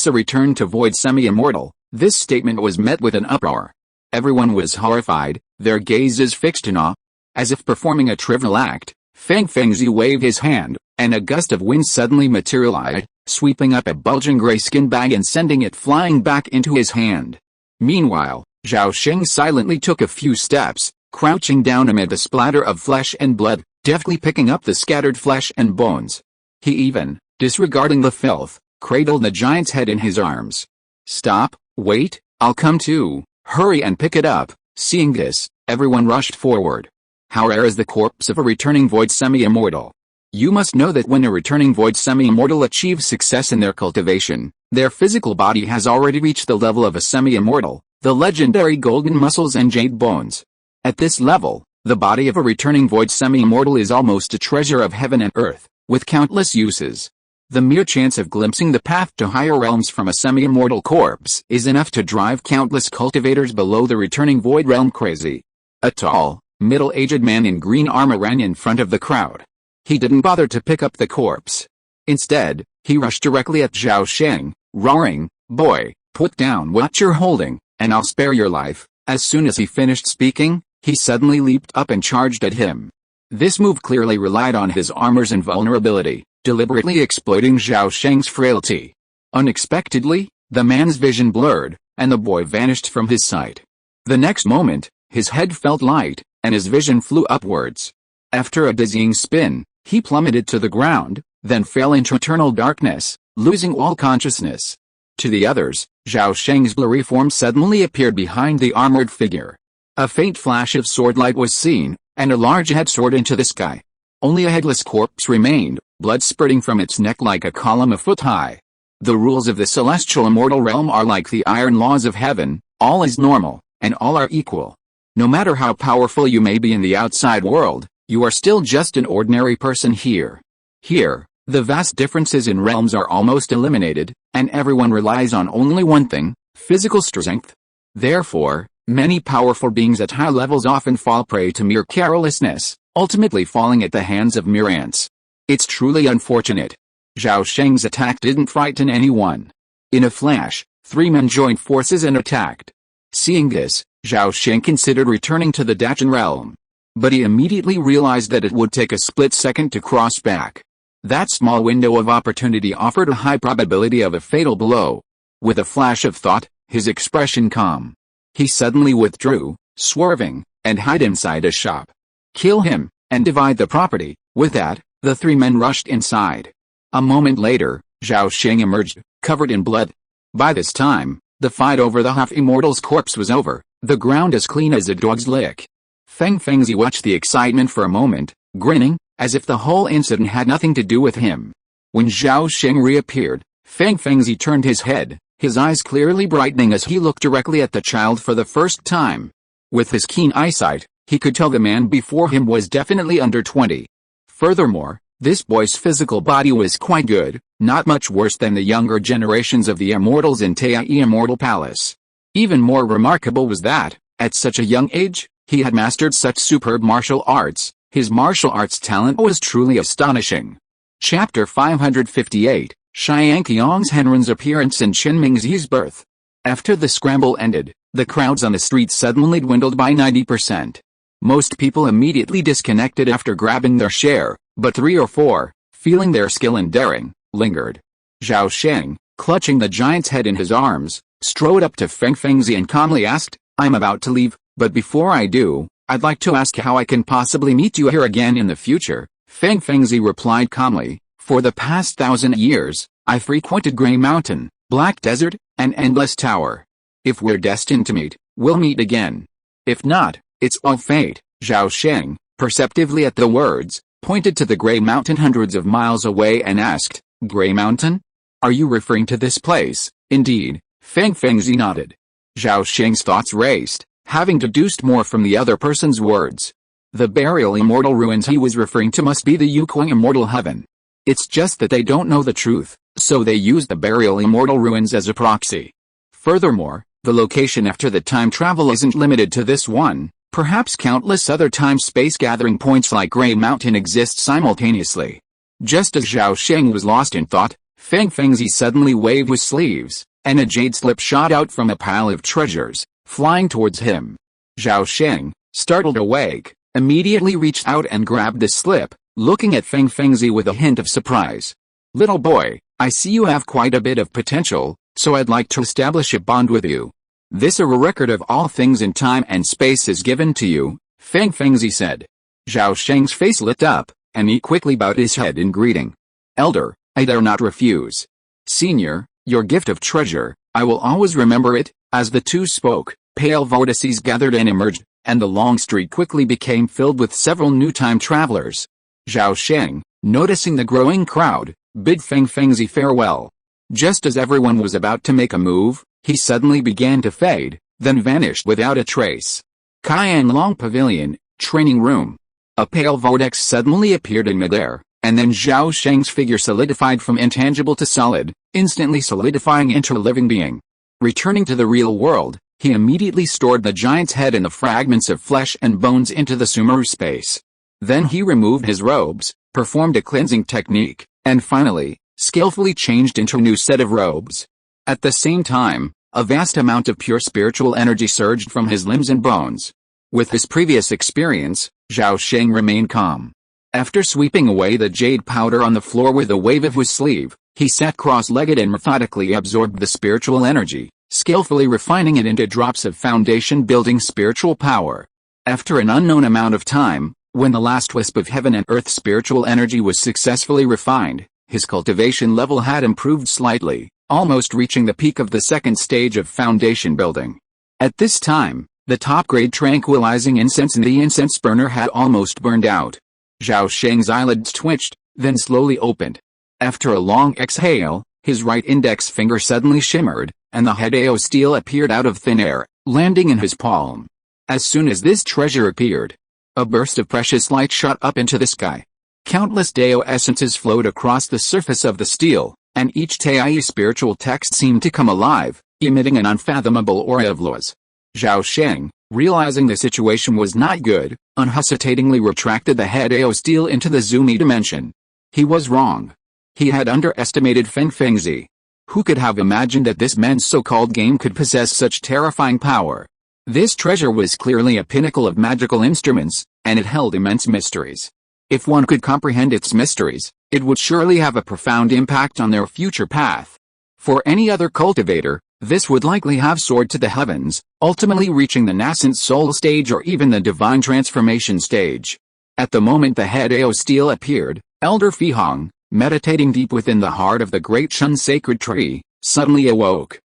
a return to void semi-immortal." This statement was met with an uproar. Everyone was horrified, their gazes fixed in awe. As if performing a trivial act, Feng Fengzi waved his hand, and a gust of wind suddenly materialized, sweeping up a bulging gray skin bag and sending it flying back into his hand. Meanwhile, Zhao Sheng silently took a few steps, crouching down amid the splatter of flesh and blood, deftly picking up the scattered flesh and bones. He even, disregarding the filth, cradled the giant's head in his arms. "Stop, wait, I'll come too, hurry and pick it up." Seeing this, everyone rushed forward. How rare is the corpse of a returning void semi-immortal. You must know that when a returning void semi-immortal achieves success in their cultivation, their physical body has already reached the level of a semi-immortal, the legendary golden muscles and jade bones. At this level, the body of a returning void semi-immortal is almost a treasure of heaven and earth, with countless uses. The mere chance of glimpsing the path to higher realms from a semi-immortal corpse is enough to drive countless cultivators below the returning void realm crazy. A tall, middle-aged man in green armor ran in front of the crowd. He didn't bother to pick up the corpse. Instead, he rushed directly at Zhao Sheng, roaring, "Boy, put down what you're holding, and I'll spare your life." As soon as he finished speaking, he suddenly leaped up and charged at him. This move clearly relied on his armor's invulnerability, deliberately exploiting Zhao Sheng's frailty. Unexpectedly, the man's vision blurred, and the boy vanished from his sight. The next moment, his head felt light, and his vision flew upwards. After a dizzying spin, he plummeted to the ground, then fell into eternal darkness, losing all consciousness. To the others, Zhao Sheng's blurry form suddenly appeared behind the armored figure. A faint flash of swordlight was seen, and a large head soared into the sky. Only a headless corpse remained, blood spurting from its neck like a column a foot high. The rules of the celestial immortal realm are like the iron laws of heaven, all is normal, and all are equal. No matter how powerful you may be in the outside world, you are still just an ordinary person here. Here, the vast differences in realms are almost eliminated, and everyone relies on only one thing, physical strength. Therefore, many powerful beings at high levels often fall prey to mere carelessness, ultimately falling at the hands of mere ants. It's truly unfortunate. Zhao Sheng's attack didn't frighten anyone. In a flash, three men joined forces and attacked. Seeing this, Zhao Sheng considered returning to the Dachan realm. But he immediately realized that it would take a split second to cross back. That small window of opportunity offered a high probability of a fatal blow. With a flash of thought, his expression calm. He suddenly withdrew, swerving, and hid inside a shop. Kill him, and divide the property. With that, the three men rushed inside. A moment later, Zhao Sheng emerged, covered in blood. By this time, the fight over the half-immortal's corpse was over, the ground as clean as a dog's lick. Feng Fengzi watched the excitement for a moment, grinning, as if the whole incident had nothing to do with him. When Zhao Sheng reappeared, Feng Fengzi turned his head, his eyes clearly brightening as he looked directly at the child for the first time. With his keen eyesight, he could tell the man before him was definitely under 20. Furthermore, this boy's physical body was quite good, not much worse than the younger generations of the immortals in Tai Immortal Palace. Even more remarkable was that, at such a young age, he had mastered such superb martial arts. His martial arts talent was truly astonishing. Chapter 558, Xiangqiang's Henren's appearance and Chen Mingzi's birth. After the scramble ended, the crowds on the street suddenly dwindled by 90%. Most people immediately disconnected after grabbing their share, but 3 or 4, feeling their skill and daring, lingered. Zhao Sheng, clutching the giant's head in his arms, strode up to Feng Fengzi and calmly asked, "I'm about to leave, but before I do, I'd like to ask how I can possibly meet you here again in the future." Feng Fengzi replied calmly, "For the past 1,000 years, I frequented Grey Mountain, Black Desert, and Endless Tower. If we're destined to meet, we'll meet again. If not, it's all fate." Zhao Sheng, perceptively at the words, pointed to the Grey Mountain hundreds of miles away and asked, Gray Mountain? Are you referring to this place? Indeed, Feng Fengzi nodded. Zhao Sheng's thoughts raced, having deduced more from the other person's words. The burial immortal ruins he was referring to must be the Yuquang immortal heaven. It's just that they don't know the truth, so they use the burial immortal ruins as a proxy. Furthermore, the location after the time travel isn't limited to this one, perhaps countless other time-space gathering points like Gray Mountain exist simultaneously. Just as Zhao Sheng was lost in thought, Feng Fengzi suddenly waved his sleeves, and a jade slip shot out from a pile of treasures, flying towards him. Zhao Sheng, startled awake, immediately reached out and grabbed the slip, looking at Feng Fengzi with a hint of surprise. Little boy, I see you have quite a bit of potential, so I'd like to establish a bond with you. This a record of all things in time and space is given to you, Feng Fengzi said. Zhao Sheng's face lit up, and he quickly bowed his head in greeting. Elder, I dare not refuse. Senior, your gift of treasure, I will always remember it. As the two spoke, pale vortices gathered and emerged, and the long street quickly became filled with several new time travelers. Zhao Sheng, noticing the growing crowd, bid Feng Fengzi farewell. Just as everyone was about to make a move, he suddenly began to fade, then vanished without a trace. Qianlong Pavilion, training room. A pale vortex suddenly appeared in midair, and then Zhao Sheng's figure solidified from intangible to solid, instantly solidifying into a living being. Returning to the real world, he immediately stored the giant's head and the fragments of flesh and bones into the Sumeru space. Then he removed his robes, performed a cleansing technique, and finally, skillfully changed into a new set of robes. At the same time, a vast amount of pure spiritual energy surged from his limbs and bones. With his previous experience, Zhao Sheng remained calm. After sweeping away the jade powder on the floor with a wave of his sleeve, he sat cross-legged and methodically absorbed the spiritual energy, skillfully refining it into drops of foundation-building spiritual power. After an unknown amount of time, when the last wisp of heaven and earth spiritual energy was successfully refined, his cultivation level had improved slightly, almost reaching the peak of the second stage of foundation building. At this time, the top-grade tranquilizing incense in the incense burner had almost burned out. Zhao Sheng's eyelids twitched, then slowly opened. After a long exhale, his right index finger suddenly shimmered, and the Hideo steel appeared out of thin air, landing in his palm. As soon as this treasure appeared, a burst of precious light shot up into the sky. Countless Dao essences flowed across the surface of the steel, and each Taiyi spiritual text seemed to come alive, emitting an unfathomable aura of laws. Zhao Sheng, realizing the situation was not good, unhesitatingly retracted the Hideo steel into the Zumi dimension. He was wrong. He had underestimated Feng Fengzi. Who could have imagined that this man's so-called game could possess such terrifying power? This treasure was clearly a pinnacle of magical instruments, and it held immense mysteries. If one could comprehend its mysteries, it would surely have a profound impact on their future path. For any other cultivator, this would likely have soared to the heavens, ultimately reaching the nascent soul stage or even the divine transformation stage. At the moment the Hideo steel appeared, Elder Fihong, meditating deep within the heart of the great Shun sacred tree, suddenly awoke.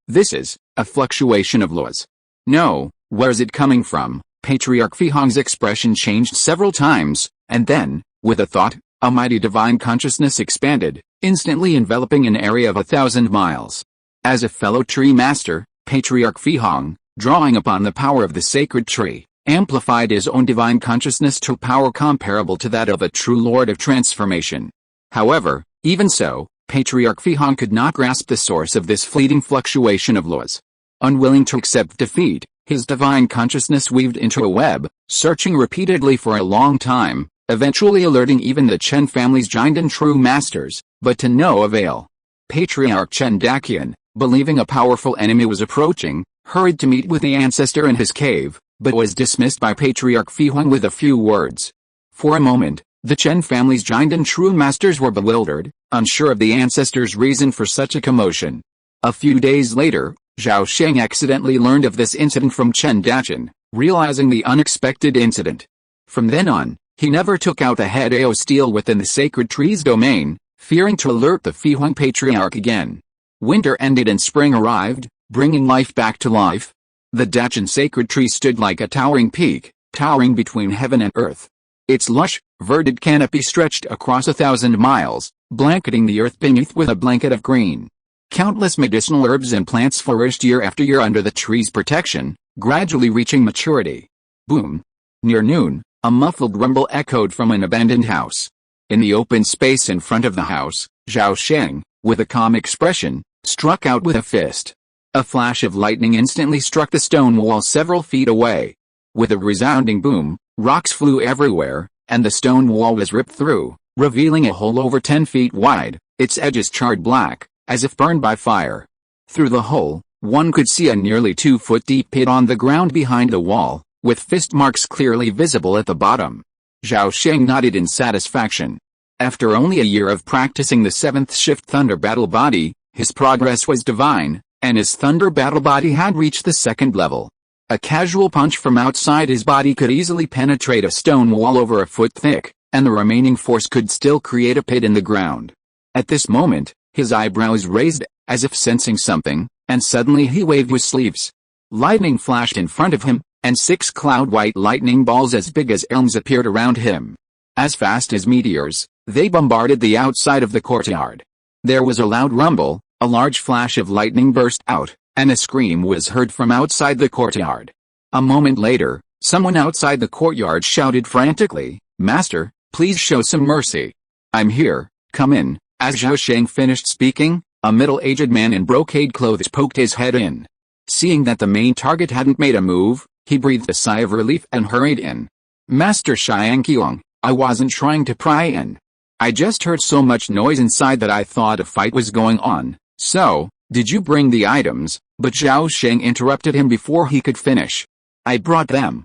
This is a fluctuation of laws. No, where's it coming from? Patriarch Fihong's expression changed several times, and then, with a thought, a mighty divine consciousness expanded, instantly enveloping an area of 1,000 miles. As a fellow tree master, Patriarch Fihong, drawing upon the power of the sacred tree, amplified his own divine consciousness to power comparable to that of a true lord of transformation. However, even so, Patriarch Fihong could not grasp the source of this fleeting fluctuation of laws. Unwilling to accept defeat, his divine consciousness weaved into a web, searching repeatedly for a long time, eventually alerting even the Chen family's giant and true masters, but to no avail. Patriarch Chen Daqian, believing a powerful enemy was approaching, hurried to meet with the ancestor in his cave, but was dismissed by Patriarch Fihong with a few words. For a moment, the Chen family's giant and true masters were bewildered, unsure of the ancestor's reason for such a commotion. A few days later, Zhao Sheng accidentally learned of this incident from Chen Daqian, realizing the unexpected incident. From then on, he never took out the Hideo steel within the sacred tree's domain, fearing to alert the Fihong Patriarch again. Winter ended and spring arrived, bringing life back to life. The Daqian sacred tree stood like a towering peak, towering between heaven and earth. Its lush, verdant canopy stretched across 1,000 miles, blanketing the earth beneath with a blanket of green. Countless medicinal herbs and plants flourished year after year under the tree's protection, gradually reaching maturity. Boom! Near noon, a muffled rumble echoed from an abandoned house. In the open space in front of the house, Zhao Sheng, with a calm expression, struck out with a fist. A flash of lightning instantly struck the stone wall several feet away. With a resounding boom, rocks flew everywhere, and the stone wall was ripped through, revealing a hole over 10 feet wide, its edges charred black, as if burned by fire. Through the hole, one could see a nearly 2-foot-deep pit on the ground behind the wall, with fist marks clearly visible at the bottom. Zhao Sheng nodded in satisfaction. After only a year of practicing the 7th shift Thunder Battle Body, his progress was divine, and his Thunder Battle Body had reached the 2nd level. A casual punch from outside his body could easily penetrate a stone wall over a foot thick, and the remaining force could still create a pit in the ground. At this moment, his eyebrows raised, as if sensing something, and suddenly he waved his sleeves. Lightning flashed in front of him, and 6 cloud-white lightning balls as big as elms appeared around him. As fast as meteors, they bombarded the outside of the courtyard. There was a loud rumble, a large flash of lightning burst out, and a scream was heard from outside the courtyard. A moment later, someone outside the courtyard shouted frantically, "Master, please show some mercy. I'm here, come in." As Zhao Sheng finished speaking, a middle-aged man in brocade clothes poked his head in. Seeing that the main target hadn't made a move, he breathed a sigh of relief and hurried in. "Master Xiangqiang, I wasn't trying to pry in. I just heard so much noise inside that I thought a fight was going on. So, did you bring the items?" But Zhao Sheng interrupted him before he could finish. I brought them.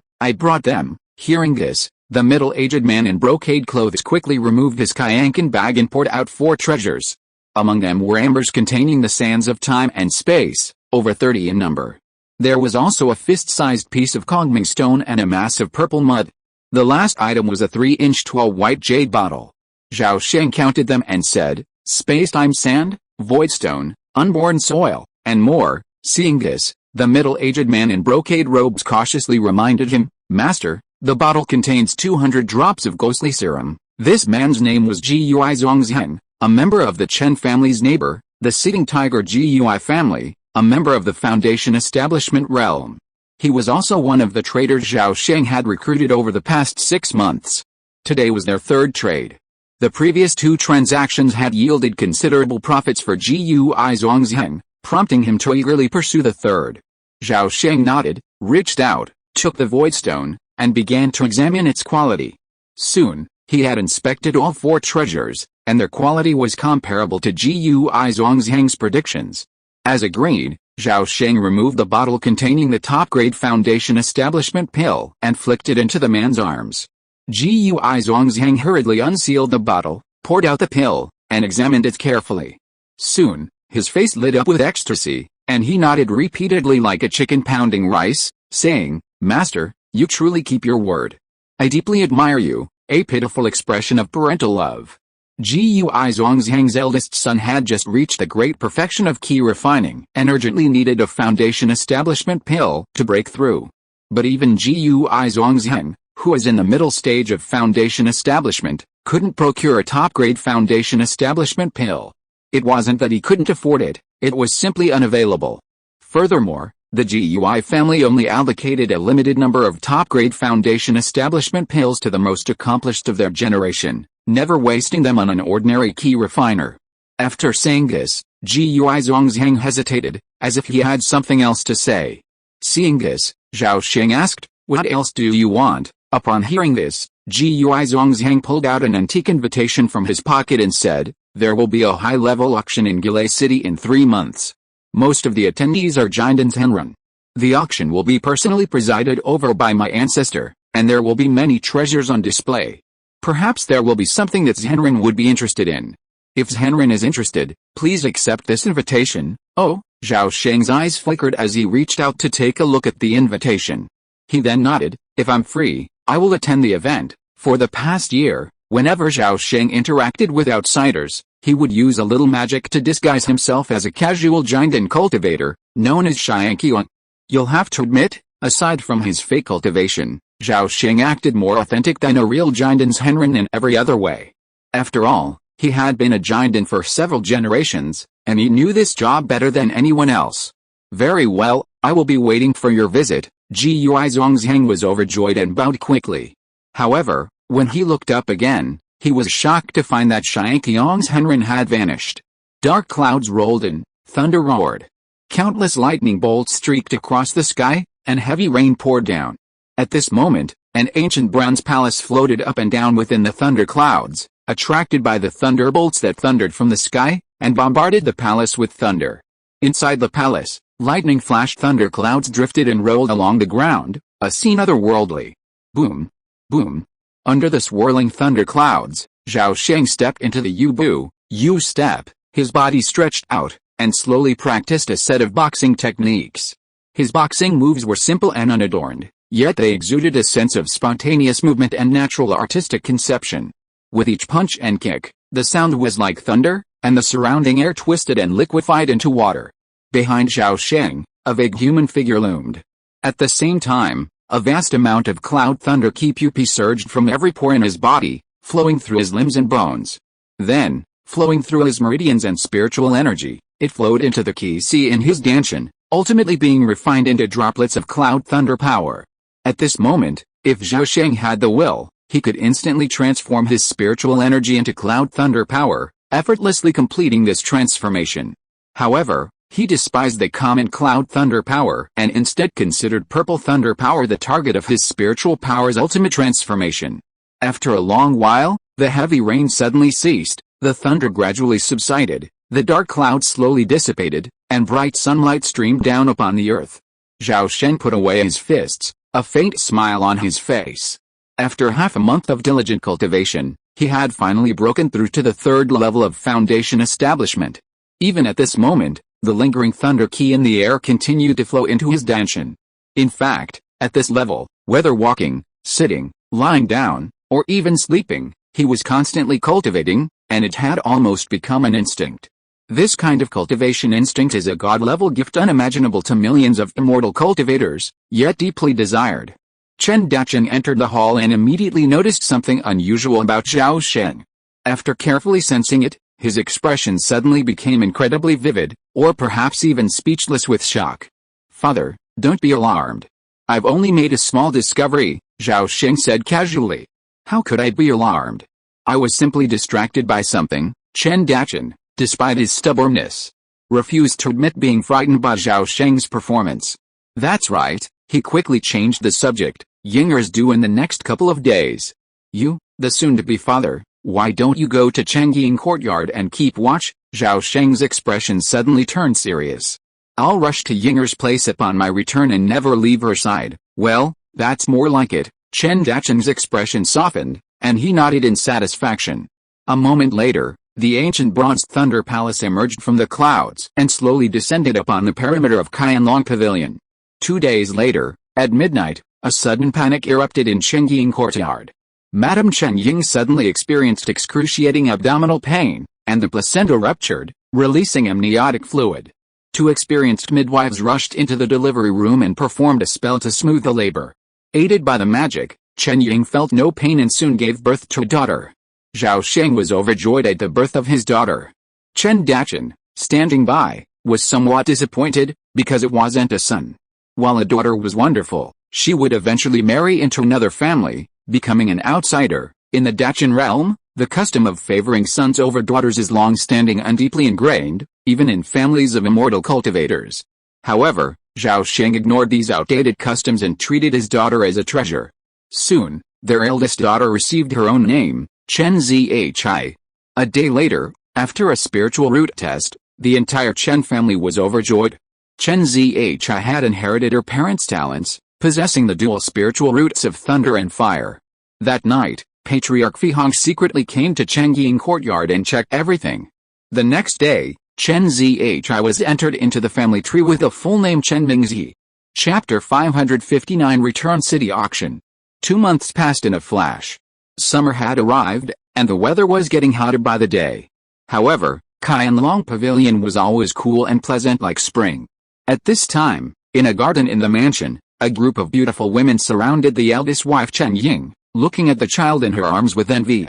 Hearing this, the middle-aged man in brocade clothes quickly removed his Kyankan bag and poured out 4 treasures. Among them were ambers containing the sands of time and space, over 30 in number. There was also a fist-sized piece of Kongming stone and a mass of purple mud. The last item was a 3-inch tall white jade bottle. Zhao Sheng counted them and said, "Space-time sand, void stone, unborn soil, and more." Seeing this, the middle-aged man in brocade robes cautiously reminded him, "Master, the bottle contains 200 drops of ghostly serum." This man's name was Gui Zhongzheng, a member of the Chen family's neighbor, the Sitting Tiger Gui family, a member of the Foundation Establishment realm. He was also one of the traders Zhao Sheng had recruited over the past 6 months. Today was their 3rd trade. The previous 2 transactions had yielded considerable profits for Gui Zhongzheng, prompting him to eagerly pursue the 3rd. Zhao Sheng nodded, reached out, took the void stone, and began to examine its quality. Soon, he had inspected all 4 treasures, and their quality was comparable to Gui Zhongzheng's predictions. As agreed, Zhao Sheng removed the bottle containing the top-grade Foundation Establishment pill and flicked it into the man's arms. Gui Zhongzheng hurriedly unsealed the bottle, poured out the pill, and examined it carefully. Soon, his face lit up with ecstasy, and he nodded repeatedly like a chicken pounding rice, saying, "Master, you truly keep your word. I deeply admire you," a pitiful expression of parental love. Gui Zhongzheng's eldest son had just reached the great perfection of key refining and urgently needed a Foundation Establishment pill to break through. But even Gui Zhongzheng, who was in the middle stage of Foundation Establishment, couldn't procure a top-grade Foundation Establishment pill. It wasn't that he couldn't afford it, it was simply unavailable. Furthermore, the Gui family only allocated a limited number of top-grade Foundation Establishment pills to the most accomplished of their generation, never wasting them on an ordinary key refiner. After saying this, Gui Zhongzheng hesitated, as if he had something else to say. Seeing this, Zhao Sheng asked, "What else do you want?" Upon hearing this, Gui Zhongzheng pulled out an antique invitation from his pocket and said, "There will be a high-level auction in Gilei City in 3 months. Most of the attendees are Jinden's Henren. The auction will be personally presided over by my ancestor, and there will be many treasures on display. Perhaps there will be something that Zhenren would be interested in. If Zhenren is interested, please accept this invitation." "Oh," Zhao Sheng's eyes flickered as he reached out to take a look at the invitation. He then nodded, "If I'm free, I will attend the event." For the past year, whenever Zhao Sheng interacted with outsiders, he would use a little magic to disguise himself as a casual Jinden cultivator, known as Xiangqiang. You'll have to admit, aside from his fake cultivation, Zhao Sheng acted more authentic than a real Jinden's Henren in every other way. After all, He had been a giant for several generations, and he knew this job better than anyone else. Very well, I will be waiting for your visit. Gui Zhongzhang was overjoyed and bowed quickly. However, when he looked up again, he was shocked to find that Xiangqiang's Henren had vanished. Dark clouds rolled in, thunder roared. Countless lightning bolts streaked across the sky, and heavy rain poured down. At this moment, an ancient bronze palace floated up and down within the thunder clouds, attracted by the thunderbolts that thundered from the sky, and bombarded the palace with thunder. Inside the palace, lightning flashed, thunder clouds drifted and rolled along the ground, a scene otherworldly. Boom! Boom! Under the swirling thunder clouds, Zhao Sheng stepped into the Yu step, his body stretched out, and slowly practiced a set of boxing techniques. His boxing moves were simple and unadorned, yet they exuded a sense of spontaneous movement and natural artistic conception. With each punch and kick, the sound was like thunder, and the surrounding air twisted and liquefied into water. Behind Zhao Sheng, a vague human figure loomed. At the same time, a vast amount of cloud thunder ki surged from every pore in his body, flowing through his limbs and bones. Then, flowing through his meridians and spiritual energy, it flowed into the ki sea in his danshan, ultimately being refined into droplets of cloud thunder power. At this moment, if Zhao Sheng had the will, he could instantly transform his spiritual energy into cloud thunder power, effortlessly completing this transformation. However, he despised the common cloud thunder power and instead considered purple thunder power the target of his spiritual power's ultimate transformation. After a long while, the heavy rain suddenly ceased, the thunder gradually subsided, the dark clouds slowly dissipated, and bright sunlight streamed down upon the earth. Zhao Sheng put away his fists, a faint smile on his face. After half a month of diligent cultivation, he had finally broken through to the third level of foundation establishment. Even at this moment, the lingering thunder ki in the air continued to flow into his danshan. In fact, at this level, whether walking, sitting, lying down, or even sleeping, he was constantly cultivating, and it had almost become an instinct. This kind of cultivation instinct is a god-level gift unimaginable to millions of immortal cultivators, yet deeply desired. Chen Dacheng entered the hall and immediately noticed something unusual about Zhao Sheng. After carefully sensing it, his expression suddenly became incredibly vivid, or perhaps even speechless with shock. "Father, don't be alarmed. I've only made a small discovery," Zhao Sheng said casually. "How could I be alarmed? I was simply distracted by something." Chen Dacheng, despite his stubbornness, refused to admit being frightened by Zhao Sheng's performance. "That's right," he quickly changed the subject. "Yinger's due in the next couple of days. You, the soon-to-be father, why don't you go to Changying courtyard and keep watch?" Zhao Sheng's expression suddenly turned serious. "I'll rush to Yinger's place upon my return and never leave her side." "Well, that's more like it." Chen Dacheng's expression softened, and he nodded in satisfaction. A moment later, the ancient bronze thunder palace emerged from the clouds and slowly descended upon the perimeter of Qianlong Pavilion. 2 days later, at midnight, a sudden panic erupted in Changying courtyard. Madame Chen Ying suddenly experienced excruciating abdominal pain, and the placenta ruptured, releasing amniotic fluid. 2 experienced midwives rushed into the delivery room and performed a spell to smooth the labor. Aided by the magic, Chen Ying felt no pain and soon gave birth to a daughter. Zhao Sheng was overjoyed at the birth of his daughter. Chen Dacheng, standing by, was somewhat disappointed, because it wasn't a son. While a daughter was wonderful, she would eventually marry into another family, becoming an outsider. In the Dacheng realm, the custom of favoring sons over daughters is long-standing and deeply ingrained, even in families of immortal cultivators. However, Zhao Sheng ignored these outdated customs and treated his daughter as a treasure. Soon, their eldest daughter received her own name, Chen Zhi. A day later, after a spiritual root test, the entire Chen family was overjoyed. Chen Zhi had inherited her parents' talents, possessing the dual spiritual roots of thunder and fire. That night, Patriarch Fihong secretly came to Changying courtyard and checked everything. The next day, Chen Zhi was entered into the family tree with the full name Chen Mingzi. Chapter 559 Return City Auction. 2 months passed in a flash. Summer had arrived, and the weather was getting hotter by the day. However, Qianlong Pavilion was always cool and pleasant like spring. At this time, in a garden in the mansion, a group of beautiful women surrounded the eldest wife Chen Ying, looking at the child in her arms with envy.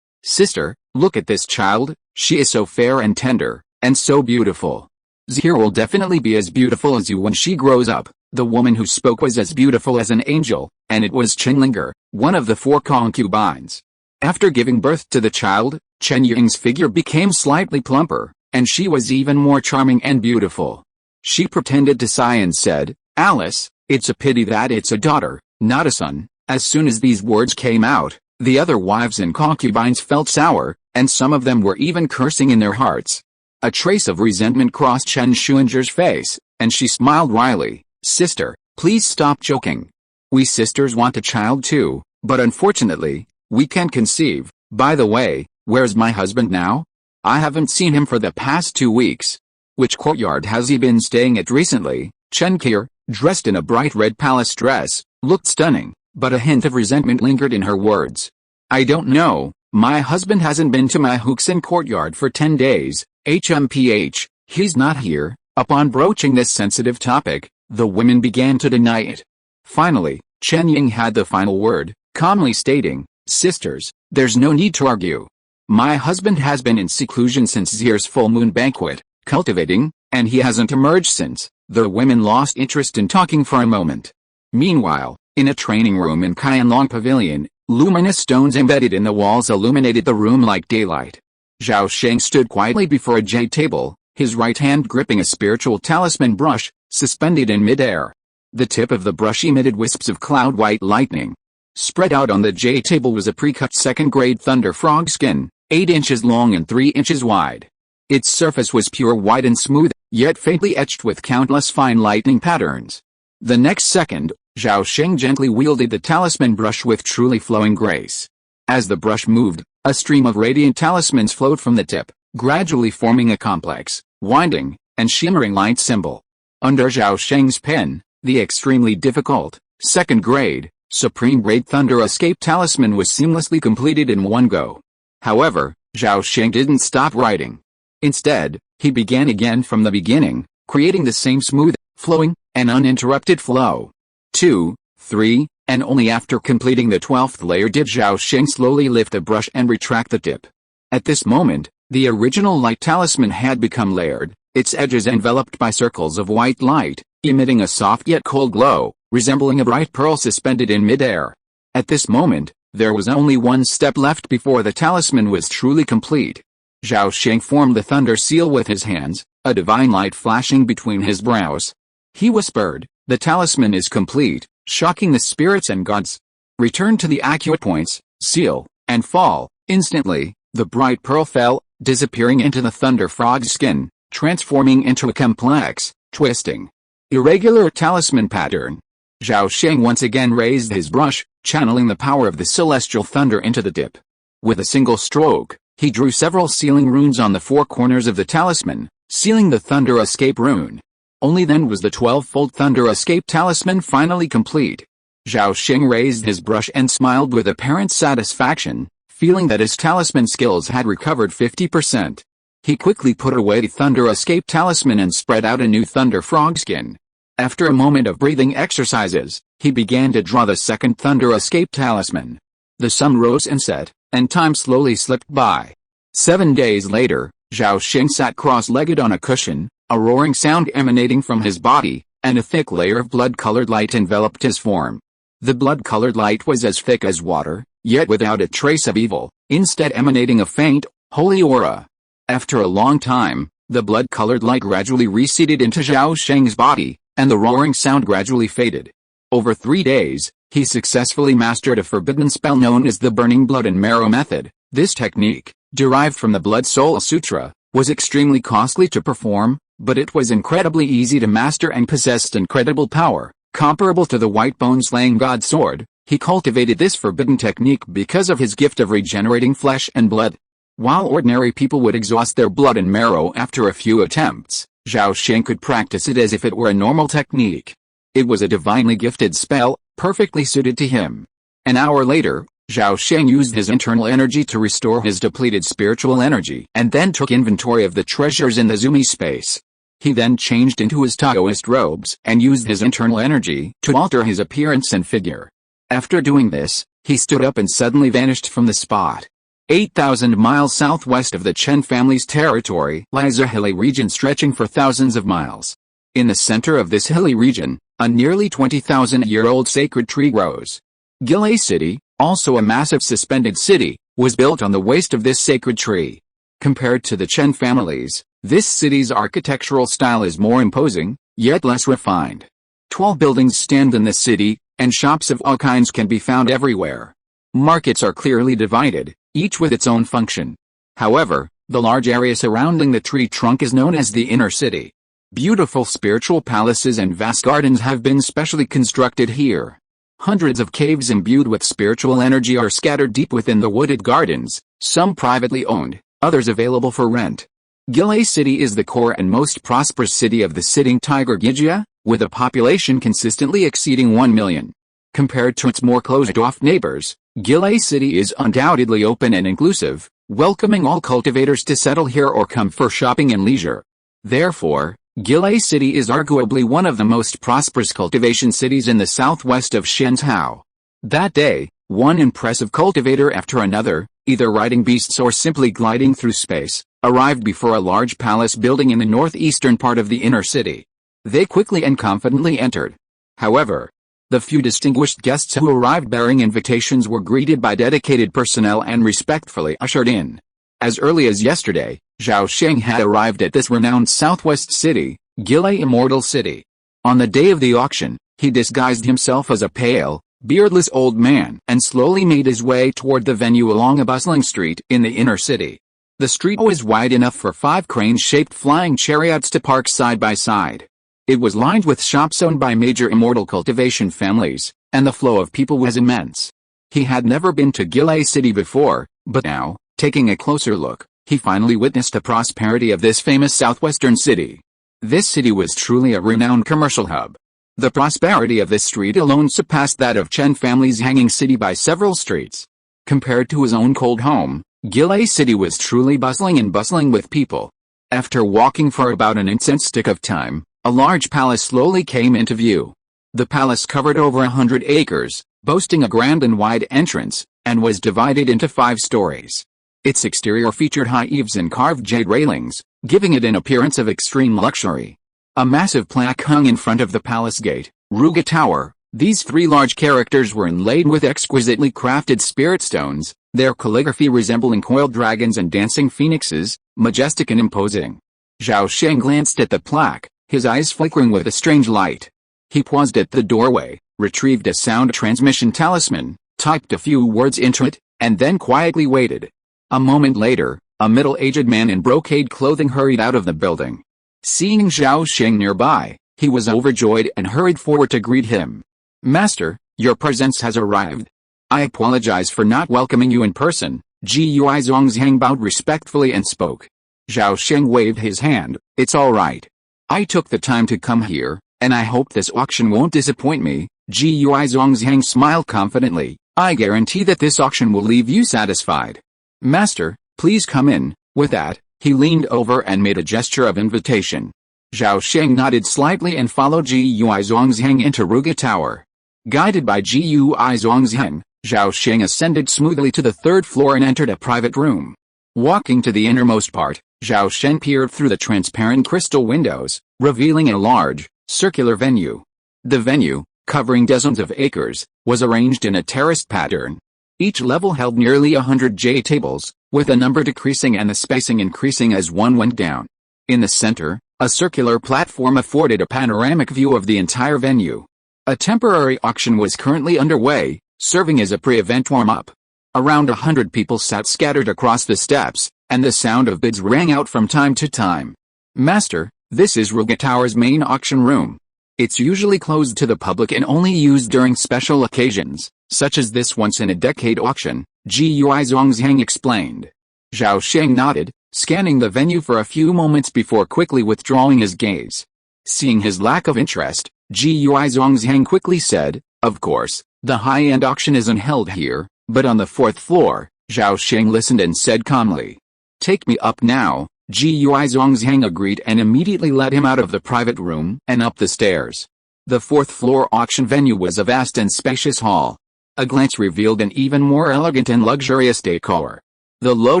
"Sister, "Look at this child, she is so fair and tender, and so beautiful. Zhir will definitely be as beautiful as you when she grows up." The woman who spoke was as beautiful as an angel, and it was Chenlinger, one of the 4 concubines. After giving birth to the child, Chen Ying's figure became slightly plumper, and she was even more charming and beautiful. She pretended to sigh and said, "Alice, it's a pity that it's a daughter, not a son." As soon as these words came out, the other wives and concubines felt sour, and some of them were even cursing in their hearts. A trace of resentment crossed Chen Shuinger's face, and she smiled wryly. "Sister, please stop joking. We sisters want a child too, but unfortunately, we can't conceive. By the way, where's my husband now? I haven't seen him for the past 2 weeks. Which courtyard has he been staying at recently?" Chen Kier, dressed in a bright red palace dress, looked stunning, but a hint of resentment lingered in her words. "I don't know, my husband hasn't been to my Huxin courtyard for 10 days, HMPH, he's not here." Upon broaching this sensitive topic, the women began to deny it. Finally, Chen Ying had the final word, calmly stating, "Sisters, there's no need to argue. My husband has been in seclusion since Zhir's full moon banquet, cultivating, and he hasn't emerged since." The women lost interest in talking for a moment. Meanwhile, in a training room in Qianlong Pavilion, luminous stones embedded in the walls illuminated the room like daylight. Zhao Sheng stood quietly before a jade table, his right hand gripping a spiritual talisman brush, suspended in midair. The tip of the brush emitted wisps of cloud-white lightning. Spread out on the jade table was a pre-cut second-grade thunder frog skin, 8 inches long and 3 inches wide. Its surface was pure white and smooth, yet faintly etched with countless fine lightning patterns. The next second, Zhao Sheng gently wielded the talisman brush with truly flowing grace. As the brush moved, a stream of radiant talismans flowed from the tip, gradually forming a complex, winding, and shimmering light symbol. Under Zhao Sheng's pen, the extremely difficult, second-grade, supreme-grade Thunder Escape Talisman was seamlessly completed in one go. However, Zhao Sheng didn't stop writing. Instead, he began again from the beginning, creating the same smooth, flowing, and uninterrupted flow. 2, 3, and only after completing the 12th layer did Zhao Sheng slowly lift the brush and retract the tip. At this moment, the original light talisman had become layered, its edges enveloped by circles of white light, emitting a soft yet cold glow, resembling a bright pearl suspended in midair. At this moment, there was only one step left before the talisman was truly complete. Zhao Sheng formed the thunder seal with his hands, a divine light flashing between his brows. He whispered, "The talisman is complete," shocking the spirits and gods. "Return to the accurate points, seal, and fall." Instantly, the bright pearl fell, disappearing into the thunder frog's skin, transforming into a complex, twisting, irregular talisman pattern. Zhao Sheng once again raised his brush, channeling the power of the celestial thunder into the tip. With a single stroke, he drew several sealing runes on the 4 corners of the talisman, sealing the Thunder Escape rune. Only then was the 12-fold Thunder Escape talisman finally complete. Zhao Sheng raised his brush and smiled with apparent satisfaction, feeling that his talisman skills had recovered 50%. He quickly put away the Thunder Escape talisman and spread out a new Thunder Frog skin. After a moment of breathing exercises, he began to draw the second Thunder Escape talisman. The sun rose and set, and time slowly slipped by. 7 days later, Zhao Sheng sat cross-legged on a cushion, a roaring sound emanating from his body, and a thick layer of blood-colored light enveloped his form. The blood-colored light was as thick as water, yet without a trace of evil, instead emanating a faint, holy aura. After a long time, the blood-colored light gradually receded into Zhao Sheng's body, and the roaring sound gradually faded. Over 3 days, he successfully mastered a forbidden spell known as the Burning Blood and Marrow Method. This technique, derived from the Blood Soul Sutra, was extremely costly to perform, but it was incredibly easy to master and possessed incredible power, comparable to the white bone-slaying god sword. He cultivated this forbidden technique because of his gift of regenerating flesh and blood. While ordinary people would exhaust their blood and marrow after a few attempts, Zhao Sheng could practice it as if it were a normal technique. It was a divinely gifted spell, perfectly suited to him. An hour later, Zhao Sheng used his internal energy to restore his depleted spiritual energy and then took inventory of the treasures in the Zumi space. He then changed into his Taoist robes and used his internal energy to alter his appearance and figure. After doing this, he stood up and suddenly vanished from the spot. 8,000 miles southwest of the Chen family's territory lies a hilly region stretching for thousands of miles. In the center of this hilly region, a nearly 20,000-year-old sacred tree grows. Gilei City, also a massive suspended city, was built on the waste of this sacred tree. Compared to the Chen families, this city's architectural style is more imposing, yet less refined. 12 buildings stand in the city, and shops of all kinds can be found everywhere. Markets are clearly divided, each with its own function. However, the large area surrounding the tree trunk is known as the inner city. Beautiful spiritual palaces and vast gardens have been specially constructed here. Hundreds of caves imbued with spiritual energy are scattered deep within the wooded gardens, some privately owned, others available for rent. Gilei City is the core and most prosperous city of the sitting Tiger Gijia, with a population consistently exceeding 1 million. Compared to its more closed-off neighbors, Gilei City is undoubtedly open and inclusive, welcoming all cultivators to settle here or come for shopping and leisure. Therefore, Gilei City is arguably one of the most prosperous cultivation cities in the southwest of Shenzhou. That day, one impressive cultivator after another, either riding beasts or simply gliding through space, arrived before a large palace building in the northeastern part of the inner city. They quickly and confidently entered. However, the few distinguished guests who arrived bearing invitations were greeted by dedicated personnel and respectfully ushered in. As early as yesterday, Zhao Sheng had arrived at this renowned southwest city, Gilei Immortal City. On the day of the auction, he disguised himself as a pale, beardless old man and slowly made his way toward the venue along a bustling street in the inner city. The street was wide enough for 5 crane-shaped flying chariots to park side by side. It was lined with shops owned by major immortal cultivation families, and the flow of people was immense. He had never been to Gilei City before, but now, taking a closer look, he finally witnessed the prosperity of this famous southwestern city. This city was truly a renowned commercial hub. The prosperity of this street alone surpassed that of Chen family's hanging city by several streets. Compared to his own cold home, Gilei City was truly bustling with people. After walking for about an instant of time, a large palace slowly came into view. The palace covered over 100 acres, boasting a grand and wide entrance, and was divided into 5 stories. Its exterior featured high eaves and carved jade railings, giving it an appearance of extreme luxury. A massive plaque hung in front of the palace gate, Ruga Tower. These 3 large characters were inlaid with exquisitely crafted spirit stones, their calligraphy resembling coiled dragons and dancing phoenixes, majestic and imposing. Zhao Sheng glanced at the plaque, his eyes flickering with a strange light. He paused at the doorway, retrieved a sound transmission talisman, typed a few words into it, and then quietly waited. A moment later, a middle-aged man in brocade clothing hurried out of the building. Seeing Zhao Sheng nearby, he was overjoyed and hurried forward to greet him. "Master, your presence has arrived. I apologize for not welcoming you in person." Gui Zongzhang bowed respectfully and spoke. Zhao Sheng waved his hand. "It's all right. I took the time to come here, and I hope this auction won't disappoint me." Gui Zongzhang smiled confidently. "I guarantee that this auction will leave you satisfied. Master, please come in." With that, he leaned over and made a gesture of invitation. Zhao Sheng nodded slightly and followed Gui Zongzhang into Ruga Tower. Guided by Gui Zongzhang, Zhao Sheng ascended smoothly to the 3rd floor and entered a private room. Walking to the innermost part, Zhao Sheng peered through the transparent crystal windows, revealing a large, circular venue. The venue, covering dozens of acres, was arranged in a terraced pattern. Each level held nearly 100 J tables, with the number decreasing and the spacing increasing as one went down. In the center, a circular platform afforded a panoramic view of the entire venue. A temporary auction was currently underway, serving as a pre-event warm-up. Around 100 people sat scattered across the steps, and the sound of bids rang out from time to time. "Master, this is Ruga Tower's main auction room. It's usually closed to the public and only used during special occasions, such as this once-in-a-decade auction," Gui Zongzhang explained. Zhao Sheng nodded, scanning the venue for a few moments before quickly withdrawing his gaze. Seeing his lack of interest, Gui Zongzhang quickly said, "Of course, the high-end auction isn't held here, but on the 4th floor." Zhao Sheng listened and said calmly, "Take me up now." Gui Zongzhang agreed and immediately led him out of the private room and up the stairs. The 4th floor auction venue was a vast and spacious hall. A glance revealed an even more elegant and luxurious decor. The low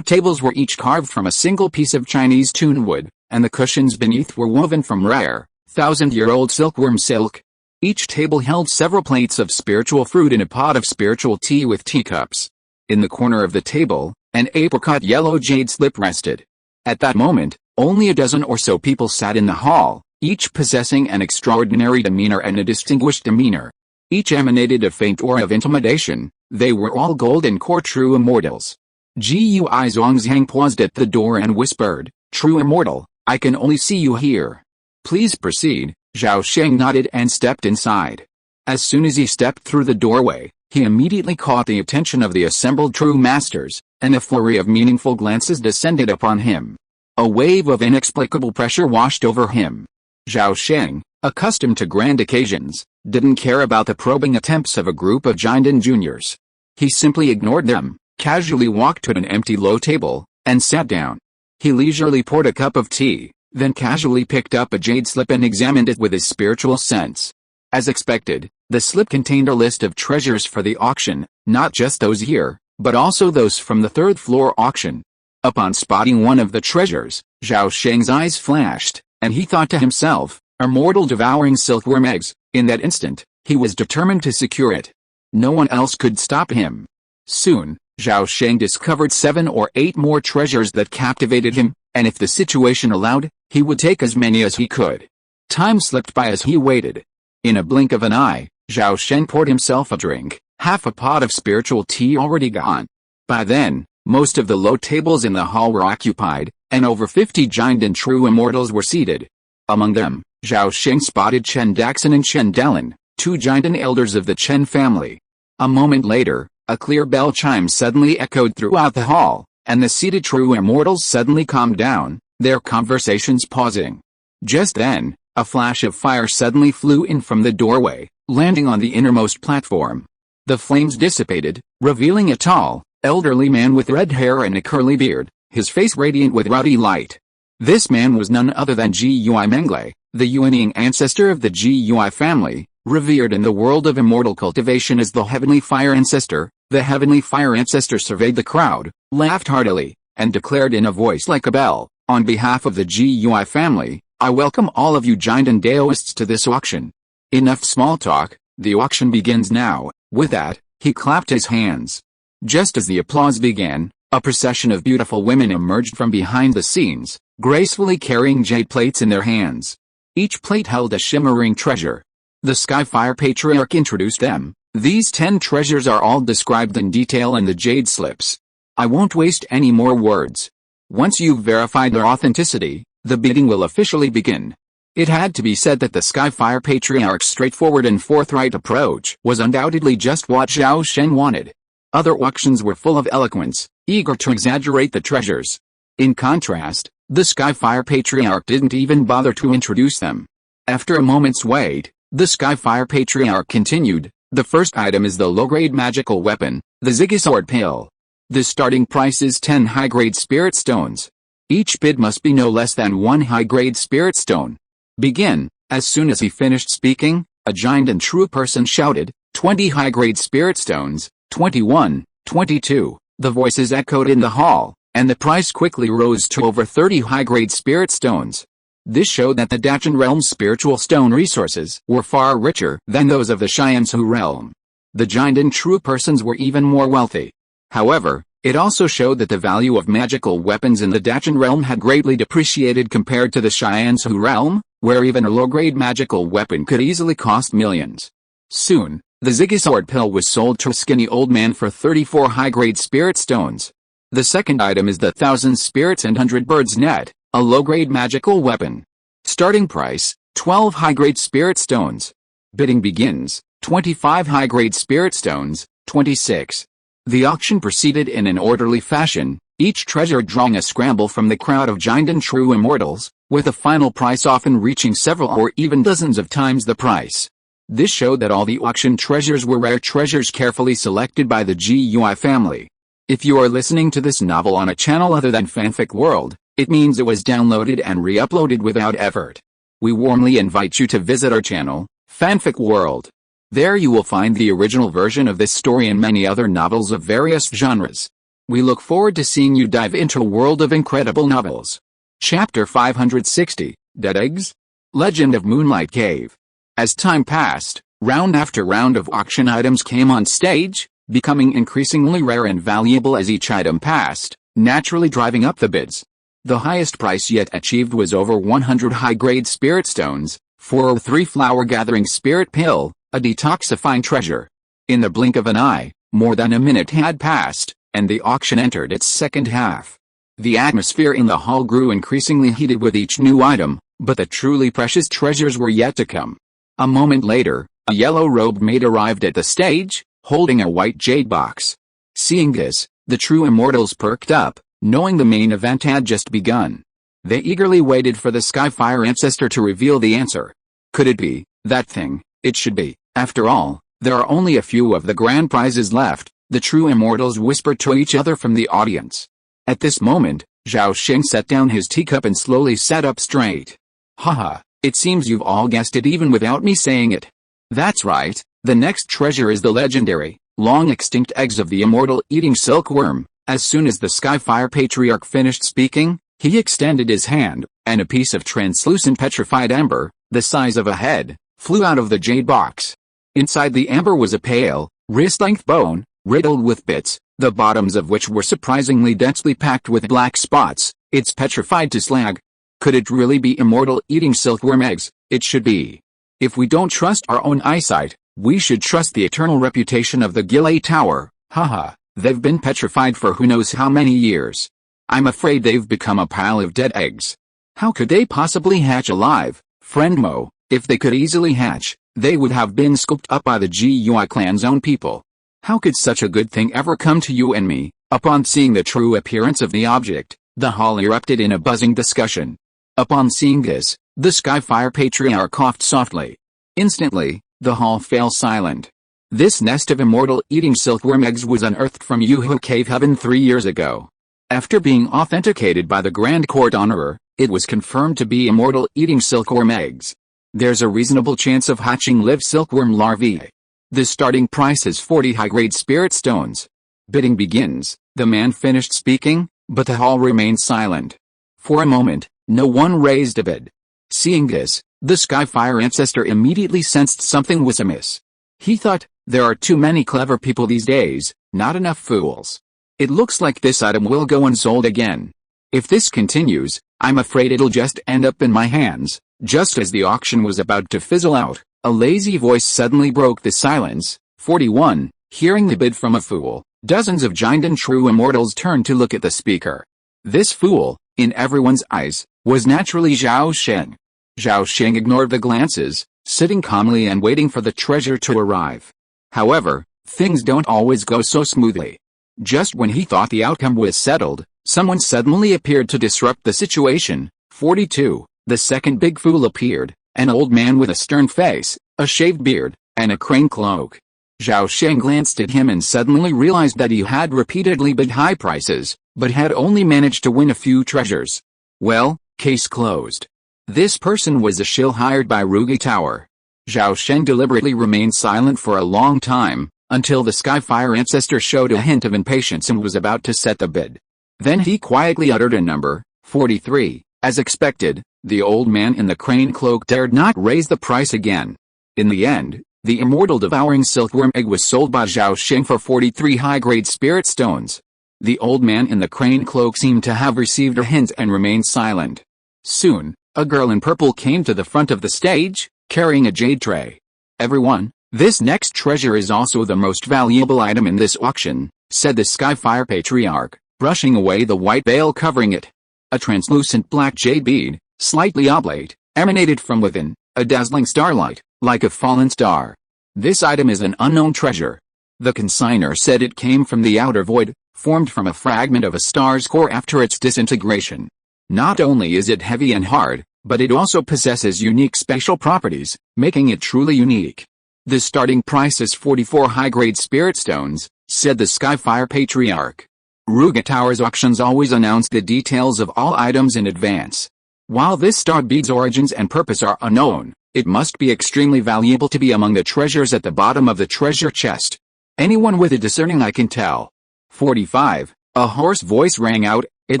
tables were each carved from a single piece of Chinese tun wood, and the cushions beneath were woven from rare, thousand-year-old silkworm silk. Each table held several plates of spiritual fruit and a pot of spiritual tea with teacups. In the corner of the table, an apricot yellow jade slip rested. At that moment, only a dozen or so people sat in the hall, each possessing an extraordinary demeanor and a distinguished demeanor. Each emanated a faint aura of intimidation. They were all golden core true immortals. Gui Zhongzhang paused at the door and whispered, "True immortal, I can only see you here." "Please proceed." Zhao Sheng nodded and stepped inside. As soon as he stepped through the doorway, he immediately caught the attention of the assembled true masters, and a flurry of meaningful glances descended upon him. A wave of inexplicable pressure washed over him. Zhao Sheng, accustomed to grand occasions, didn't care about the probing attempts of a group of Jinden juniors. He simply ignored them, casually walked to an empty low table, and sat down. He leisurely poured a cup of tea, then casually picked up a jade slip and examined it with his spiritual sense. As expected, the slip contained a list of treasures for the auction, not just those here, but also those from the third-floor auction. Upon spotting one of the treasures, Zhao Sheng's eyes flashed, and he thought to himself, "Immortal devouring silkworm eggs." In that instant, he was determined to secure it. No one else could stop him. Soon, Zhao Sheng discovered 7 or 8 more treasures that captivated him, and if the situation allowed, he would take as many as he could. Time slipped by as he waited. In a blink of an eye, Zhao Sheng poured himself a drink, half a pot of spiritual tea already gone. By then, most of the low tables in the hall were occupied, and over 50 Jinden true immortals were seated. Among them, Zhao Sheng spotted Chen Daxin and Chen Delin, 2 Jinden elders of the Chen family. A moment later, a clear bell chime suddenly echoed throughout the hall, and the seated true immortals suddenly calmed down, their conversations pausing. Just then, a flash of fire suddenly flew in from the doorway, landing on the innermost platform. The flames dissipated, revealing a tall, elderly man with red hair and a curly beard, his face radiant with ruddy light. This man was none other than Gui Menglai, the Yuanying ancestor of the Gui family, revered in the world of immortal cultivation as the Heavenly Fire Ancestor. The Heavenly Fire Ancestor surveyed the crowd, laughed heartily, and declared in a voice like a bell, "On behalf of the Gui family, I welcome all of you Jinden Daoists to this auction. Enough small talk, the auction begins now." With that, he clapped his hands. Just as the applause began, a procession of beautiful women emerged from behind the scenes, gracefully carrying jade plates in their hands. Each plate held a shimmering treasure. The Skyfire Patriarch introduced them. "These 10 treasures are all described in detail in the jade slips. I won't waste any more words. Once you've verified their authenticity, the bidding will officially begin." It had to be said that the Skyfire Patriarch's straightforward and forthright approach was undoubtedly just what Zhao Sheng wanted. Other auctions were full of eloquence, eager to exaggerate the treasures. In contrast, the Skyfire Patriarch didn't even bother to introduce them. After a moment's wait, the Skyfire Patriarch continued, "The first item is the low-grade magical weapon, the Ziggy Pill. The starting price is 10 high-grade spirit stones. Each bid must be no less than 1 high-grade spirit stone. Begin." As soon as he finished speaking, a giant and true person shouted, 20 high-grade spirit stones, 21, 22. The voices echoed in the hall, and the price quickly rose to over 30 high-grade spirit stones. This showed that the Dachan realm's spiritual stone resources were far richer than those of the Xiansu realm. The Jinden true persons were even more wealthy. However, it also showed that the value of magical weapons in the Dachan realm had greatly depreciated compared to the Xiansu realm, where even a low-grade magical weapon could easily cost millions. Soon, the Ziggy Sword Pill was sold to a skinny old man for 34 high-grade spirit stones. The second item is the 1,000 spirits and 100 birds net, a low-grade magical weapon. Starting price, 12 high-grade spirit stones. Bidding begins, 25 high-grade spirit stones, 26. The auction proceeded in an orderly fashion, each treasure drawing a scramble from the crowd of Jinden true immortals, with a final price often reaching several or even dozens of times the price. This showed that all the auction treasures were rare treasures carefully selected by the Gui family. If you are listening to this novel on a channel other than Fanfic World, it means it was downloaded and re-uploaded without effort. We warmly invite you to visit our channel, Fanfic World. There you will find the original version of this story and many other novels of various genres. We look forward to seeing you dive into a world of incredible novels. Chapter 560, Dead Eggs? Legend of Moonlight Cave. As time passed, round after round of auction items came on stage, becoming increasingly rare and valuable as each item passed, naturally driving up the bids. The highest price yet achieved was over 100 high-grade spirit stones, for a 3-flower-gathering spirit pill, a detoxifying treasure. In the blink of an eye, more than a minute had passed, and the auction entered its second half. The atmosphere in the hall grew increasingly heated with each new item, but the truly precious treasures were yet to come. A moment later, a yellow-robed maid arrived at the stage, holding a white jade box. Seeing this, the true immortals perked up, knowing the main event had just begun. They eagerly waited for the Skyfire ancestor to reveal the answer. Could it be that thing? It should be. After all, there are only a few of the grand prizes left, the true immortals whispered to each other from the audience. At this moment, Zhao Sheng set down his teacup and slowly sat up straight. Haha, it seems you've all guessed it even without me saying it. That's right, the next treasure is the legendary, long-extinct eggs of the immortal eating silkworm. As soon as the Skyfire Patriarch finished speaking, he extended his hand, and a piece of translucent petrified amber, the size of a head, flew out of the jade box. Inside the amber was a pale, wrist-length bone, riddled with bits, the bottoms of which were surprisingly densely packed with black spots. It's petrified to slag. Could it really be immortal eating silkworm eggs? It should be. If we don't trust our own eyesight, we should trust the eternal reputation of the Gilei Tower. Haha, they've been petrified for who knows how many years. I'm afraid they've become a pile of dead eggs. How could they possibly hatch alive, friend Mo? If they could easily hatch, they would have been scooped up by the GUI clan's own people. How could such a good thing ever come to you and me? Upon seeing the true appearance of the object, the hall erupted in a buzzing discussion. Upon seeing this, the Skyfire Patriarch coughed softly. Instantly, the hall fell silent. This nest of immortal eating silkworm eggs was unearthed from Yuhu Cave Heaven 3 years ago. After being authenticated by the Grand Court Honorer, it was confirmed to be immortal eating silkworm eggs. There's a reasonable chance of hatching live silkworm larvae. The starting price is 40 high-grade spirit stones. Bidding begins. The man finished speaking, but the hall remained silent. For a moment, no one raised a bid. Seeing this, the Skyfire ancestor immediately sensed something was amiss. He thought, there are too many clever people these days, not enough fools. It looks like this item will go unsold again. If this continues, I'm afraid it'll just end up in my hands. Just as the auction was about to fizzle out, a lazy voice suddenly broke the silence. 41. Hearing the bid from a fool, dozens of giant and true immortals turned to look at the speaker. This fool, in everyone's eyes, was naturally Zhao Sheng. Zhao Sheng ignored the glances, sitting calmly and waiting for the treasure to arrive. However, things don't always go so smoothly. Just when he thought the outcome was settled, someone suddenly appeared to disrupt the situation. 42. The second big fool appeared, an old man with a stern face, a shaved beard, and a crane cloak. Zhao Sheng glanced at him and suddenly realized that he had repeatedly bid high prices, but had only managed to win a few treasures. Well, case closed. This person was a shill hired by Rugi Tower. Zhao Sheng deliberately remained silent for a long time, until the Skyfire ancestor showed a hint of impatience and was about to set the bid. Then he quietly uttered a number, 43. As expected, the old man in the crane cloak dared not raise the price again. In the end, the immortal devouring silkworm egg was sold by Zhao Sheng for 43 high-grade spirit stones. The old man in the crane cloak seemed to have received a hint and remained silent. Soon, a girl in purple came to the front of the stage, carrying a jade tray. Everyone, this next treasure is also the most valuable item in this auction, said the Skyfire Patriarch, brushing away the white veil covering it. A translucent black jade bead, slightly oblate, emanated from within, a dazzling starlight, like a fallen star. This item is an unknown treasure. The consignor said it came from the outer void, formed from a fragment of a star's core after its disintegration. Not only is it heavy and hard, but it also possesses unique special properties, making it truly unique. The starting price is 44 high-grade spirit stones, said the Skyfire Patriarch. Ruga Tower's auctions always announce the details of all items in advance. While this star bead's origins and purpose are unknown, it must be extremely valuable to be among the treasures at the bottom of the treasure chest. Anyone with a discerning eye can tell. 45. A hoarse voice rang out. It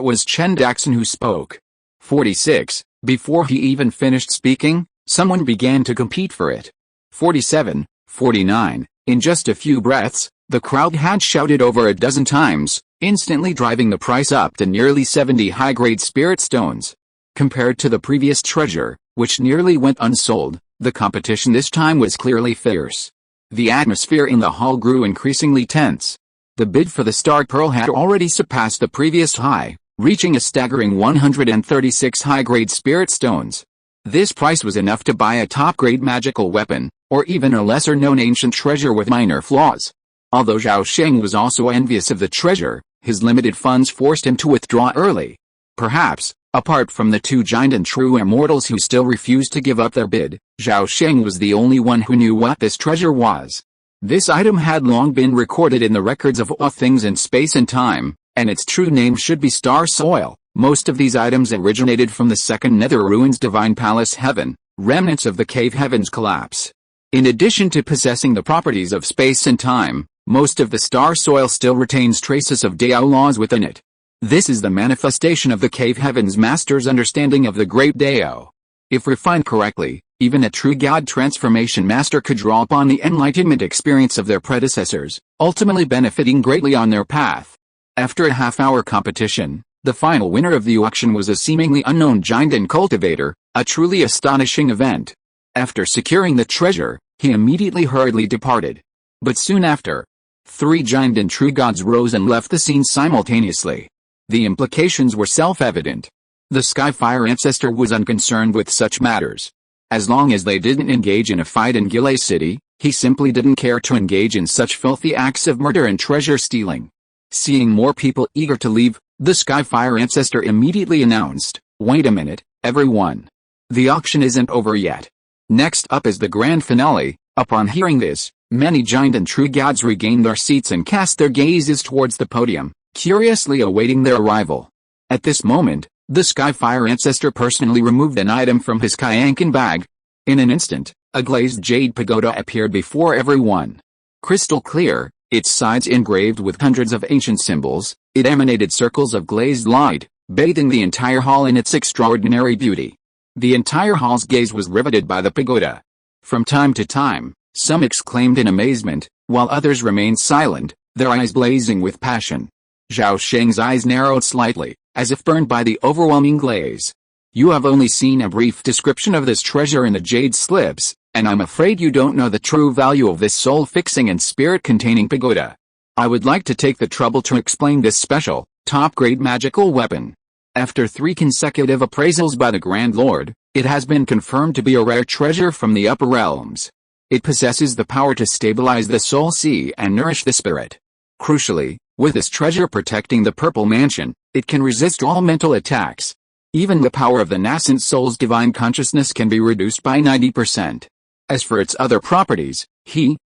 was Chen Daxon who spoke. 46. Before he even finished speaking, someone began to compete for it. 47, 49. In just a few breaths, the crowd had shouted over a dozen times, instantly driving the price up to nearly 70 high-grade spirit stones. Compared to the previous treasure, which nearly went unsold, the competition this time was clearly fierce. The atmosphere in the hall grew increasingly tense. The bid for the Star Pearl had already surpassed the previous high, reaching a staggering 136 high-grade spirit stones. This price was enough to buy a top-grade magical weapon, or even a lesser-known ancient treasure with minor flaws. Although Zhao Sheng was also envious of the treasure, his limited funds forced him to withdraw early. Perhaps, apart from the two giant and true immortals who still refused to give up their bid, Zhao Sheng was the only one who knew what this treasure was. This item had long been recorded in the records of all things in space and time, and its true name should be Star Soil. Most of these items originated from the Second Nether Ruins Divine Palace Heaven, remnants of the Cave Heaven's collapse. In addition to possessing the properties of space and time, most of the Star Soil still retains traces of Dao laws within it. This is the manifestation of the Cave Heaven's master's understanding of the Great Dao. If refined correctly, even a true God transformation master could draw upon the enlightenment experience of their predecessors, ultimately benefiting greatly on their path. After a half-hour competition, the final winner of the auction was a seemingly unknown giant and cultivator, a truly astonishing event. After securing the treasure, he immediately hurriedly departed. But soon after, 3 giant and true gods rose and left the scene simultaneously. The implications were self-evident. The Skyfire ancestor was unconcerned with such matters. As long as they didn't engage in a fight in Gilei City, he simply didn't care to engage in such filthy acts of murder and treasure stealing. Seeing more people eager to leave, the Skyfire ancestor immediately announced, "Wait a minute, everyone. The auction isn't over yet." Next up is the grand finale. Upon hearing this, many giant and true gods regained their seats and cast their gazes towards the podium, curiously awaiting their arrival. At this moment, the Skyfire ancestor personally removed an item from his Kyankan bag. In an instant, a glazed jade pagoda appeared before everyone. Crystal clear, its sides engraved with hundreds of ancient symbols, it emanated circles of glazed light, bathing the entire hall in its extraordinary beauty. The entire hall's gaze was riveted by the pagoda. From time to time, some exclaimed in amazement, while others remained silent, their eyes blazing with passion. Zhao Sheng's eyes narrowed slightly, as if burned by the overwhelming glaze. "You have only seen a brief description of this treasure in the jade slips, and I'm afraid you don't know the true value of this soul-fixing and spirit-containing pagoda. I would like to take the trouble to explain this special, top-grade magical weapon. After 3 consecutive appraisals by the Grand Lord, it has been confirmed to be a rare treasure from the upper realms. It possesses the power to stabilize the soul sea and nourish the spirit. Crucially, with this treasure protecting the Purple Mansion, it can resist all mental attacks. Even the power of the nascent soul's divine consciousness can be reduced by 90%. As for its other properties,